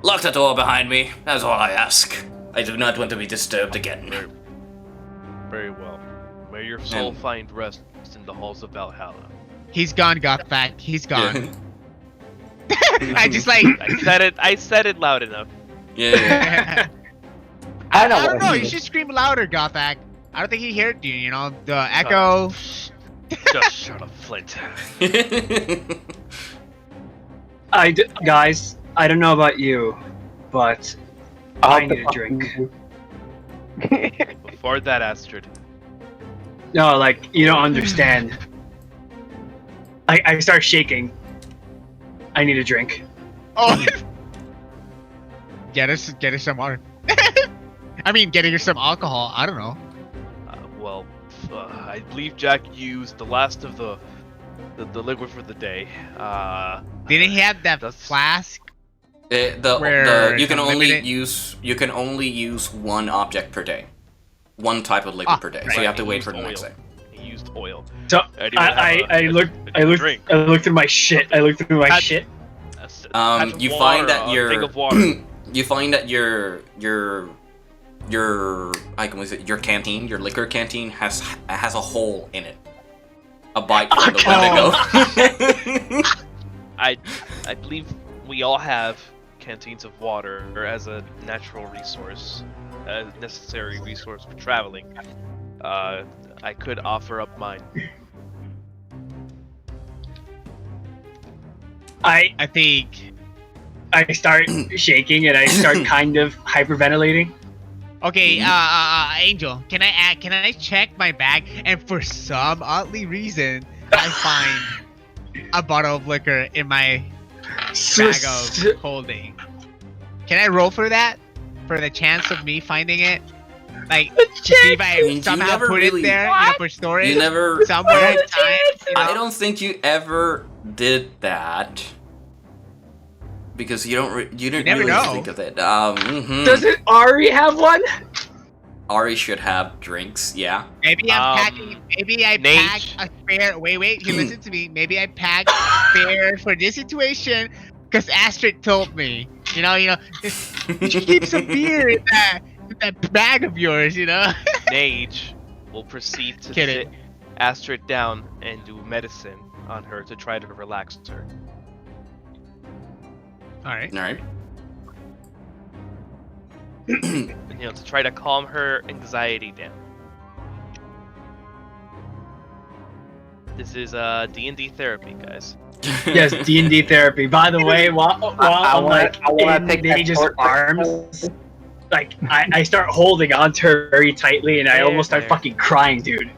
Lock the door behind me, that's all I ask. I do not want to be disturbed again. Very well. May your soul find rest in the halls of Valhalla. He's gone, Gothak. He's gone. I just like. I said it loud enough. Yeah. I don't know. You should scream louder, Gothak. I don't think he heard you. You know the echo. Just shut up, Flint. Guys, I don't know about you, but I need a drink. Before that, Astrid. No, like, you don't understand. I start shaking. I need a drink. Oh. Get her some water. I mean, getting her some alcohol. I don't know. I believe Jack used the last of the liquid for the day. Didn't he have that flask? You can only use one object per day, one type of liquid per day. So you have to wait for the next day. He used oil. So I looked through my shit. You find that your you find that your canteen, your liquor canteen has a hole in it. A bite from the Wendigo. I believe we all have canteens of water as a natural resource, a necessary resource for traveling. I could offer up mine. I think I start shaking and I start kind of hyperventilating. Okay, Angel, can I check my bag? And for some oddly reason, I find a bottle of liquor in my bag of holding. Can I roll for that? For the chance of me finding it? Like, to see if I somehow put it there, for storage? You never... Somewhere in time, I don't think you ever did that. Because you didn't never really know. think of it. Doesn't Ari have one? Ari should have drinks, yeah. Maybe I'm packing. Maybe I packed a spare. Wait. You listen to me. Maybe I packed a spare for this situation because Astrid told me. You should keep some beer in that bag of yours. Nage will proceed to sit Astrid down and do medicine on her to try to relax her. All right. To try to calm her anxiety down. This is D&D therapy, guys. Yes, D&D therapy. By the way, while I'm like in Nage's arms, like I start holding onto her very tightly, and I almost start fucking crying, dude.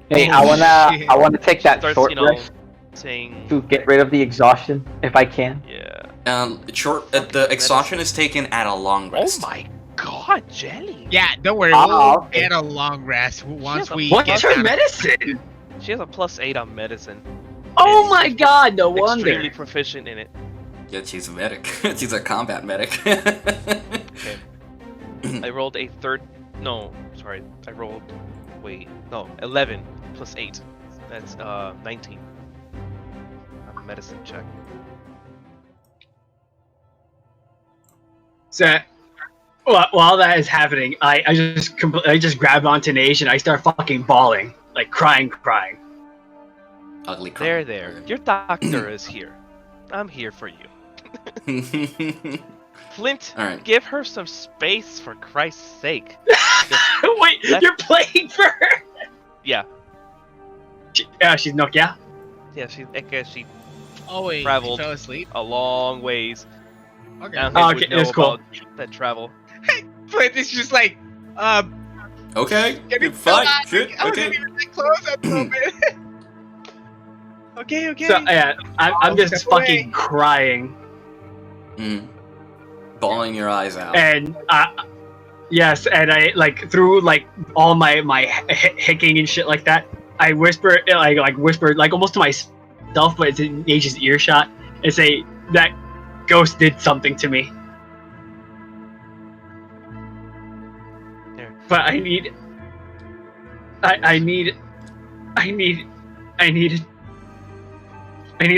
Hey, I wanna take that short rest to get rid of the exhaustion if I can. Yeah. The exhaustion is taken at a long rest. Oh my god, Jelly! Yeah, don't worry. We'll get a long rest once we get What's her medicine? She has a +8 on medicine. Oh my god, no wonder. Extremely proficient in it. Yeah, she's a medic. She's a combat medic. Okay. I rolled a No, sorry. I rolled... 11 plus 8. That's 19. On the medicine check. So, while that is happening, I just grab onto Nage and I start fucking bawling, like crying. Ugly crying. There. Your doctor is here. I'm here for you. Flint, give her some space for Christ's sake. Wait, you're playing for her? Yeah. She's Nokia? Yeah, she traveled fell asleep a long ways. Okay. Okay, that's cool. That travel. Flint is just like, okay, fine, shit, I okay. wasn't even that close at the moment. Okay. So yeah, I'm just fucking crying. Bawling your eyes out. And yes, and I through all my hicking and shit like that, I whisper whisper almost to myself, but it's in Nage's earshot, and say that ghost did something to me. There. But I need a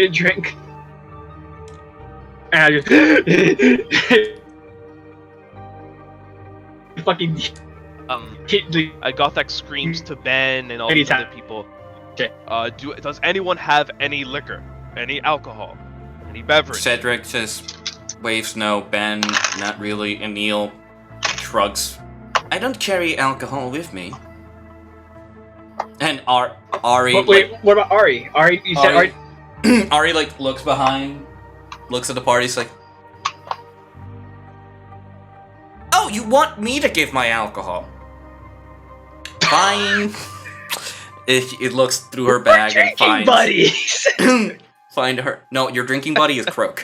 drink. And I just fucking Gothic screams to Ben and all these other people. Okay. Does anyone have any liquor? Any alcohol? Any beverage? Cedric just waves no. Ben, not really. And Neil shrugs. I don't carry alcohol with me. And Ari. Wait, what about Ari? Ari, you said Ari. Ari looks behind, looks at the party. He's like, "Oh, you want me to give my alcohol? Fine." It looks through her bag and finds buddies. Find her. No, your drinking buddy is Croak.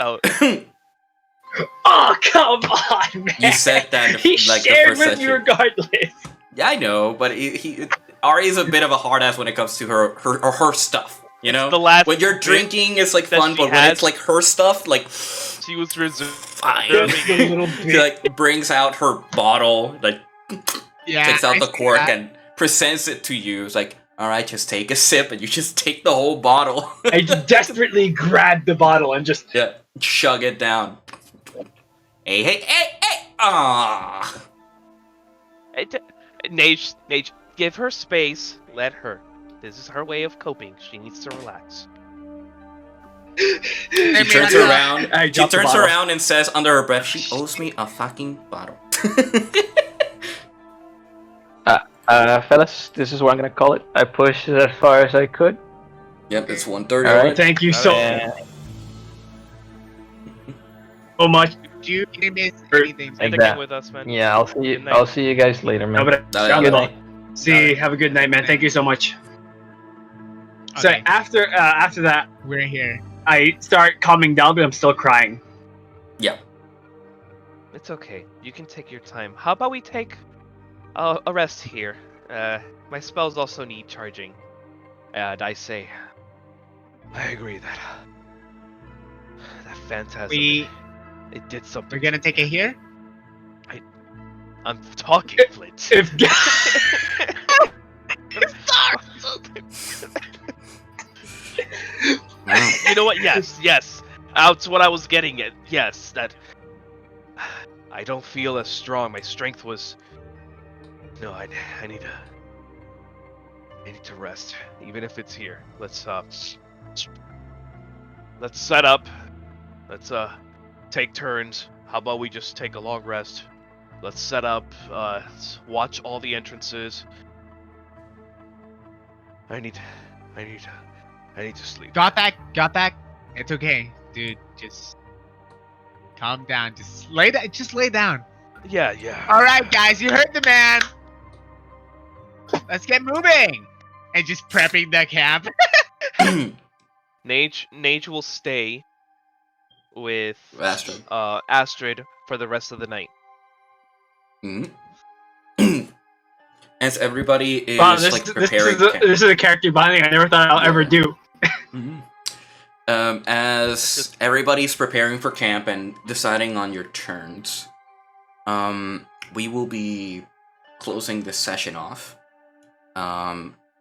Oh, come on, man. You said that he like shared the first with session. me regardless. Yeah, I know, but Ari is a bit of a hard ass when it comes to her stuff. You know, when you're drinking, it's fun, but when it's her stuff, she was reserving. She brings out her bottle, takes out the cork and presents it to you. It's like, all right, just take a sip, and you just take the whole bottle. I desperately grabbed the bottle and just chug it down. Hey! Ah! Nage, give her space. Let her. This is her way of coping. She needs to relax. She turns around. She turns around and says under her breath, "She owes me a fucking bottle." Fellas, this is what I'm gonna call it. I pushed it as far as I could. Yep, it's 1:30. All right. Thank you so much. You didn't miss anything. Like with us, man. Yeah, I'll see you guys later, man. Good night. See, have a good night, man. Thank you so much. Okay. So after that, we're here. I start calming down, but I'm still crying. Yeah. It's okay. You can take your time. How about we take a rest here? My spells also need charging. And I say, I agree that phantasm. It did something. We're gonna take it here. I'm talking, Flint. You know what? Yes. That's what I was getting at. Yes, that I don't feel as strong. My strength was. No, I need to rest, even if it's here. Let's set up. Let's take turns. How about we just take a long rest? Let's set up. Watch all the entrances. I need to sleep. Got that. It's okay, dude. Just calm down. Just lay down. Yeah. All right, guys, you heard the man. Let's get moving. And just prepping the camp. Nage will stay with Astrid for the rest of the night. As everybody is preparing. This is a character bonding I never thought I'll ever do. As everybody's preparing for camp and deciding on your turns, we will be closing this session off.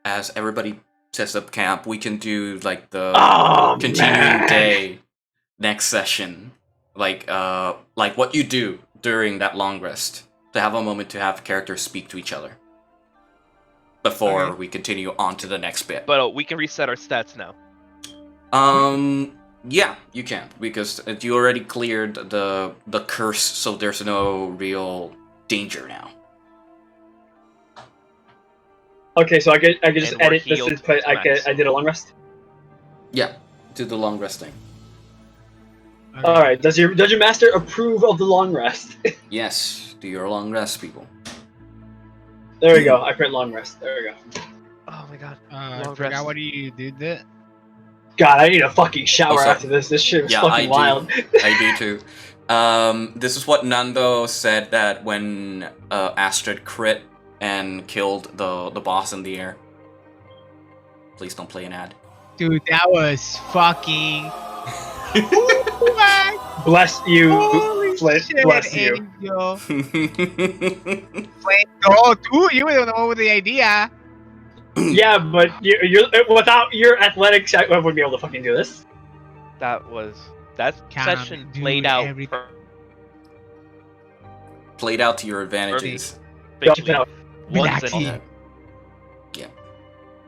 As everybody sets up camp, we can do like the continuing day next session, like what you do during that long rest, to have a moment to have characters speak to each other before we continue on to the next bit. But we can reset our stats now. Yeah, you can, because you already cleared the curse, so there's no real danger now. Okay, so I could just edit this and put I did a long rest. Yeah, do the long rest thing. Okay. All right. Does your master approve of the long rest? Yes. Do your long rest, people. There we go. I print long rest. There we go. Oh my god. I forgot what you did there. God, I need a fucking shower after this. This shit was fucking wild. I do too. This is what Nando said that when Astrid crit and killed the boss in the air. Please don't play an ad. Dude, that was fucking. Bless you, Flint. Bless you. Oh, dude, you were the one with the idea. Yeah, but you're without your athletics, I wouldn't be able to fucking do this. That session played out. Played out to your advantages. Yeah.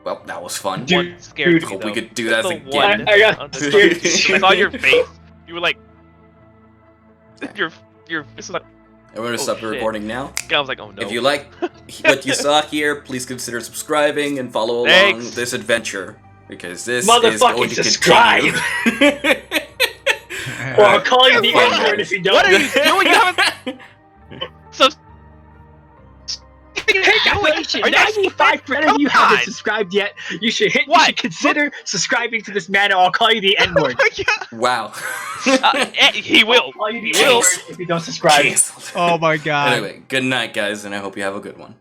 Well, that was fun. Dude, scared me, hope though. we could do that again. I got scared. I saw your face. You were like, your face was like. I'm going to stop the recording now. I was like, oh no. If you like what you saw here, please consider subscribing and follow along this adventure, because this is going to subscribe. Or I'll call you the N-word if you don't. What are you doing? You haven't. So. Congratulations! 95% of you haven't subscribed yet. You should consider subscribing to this man, or I'll call you the N-word. Wow. He will. I'll call you the N-word if you don't subscribe. Oh my god. Anyway, good night, guys, and I hope you have a good one.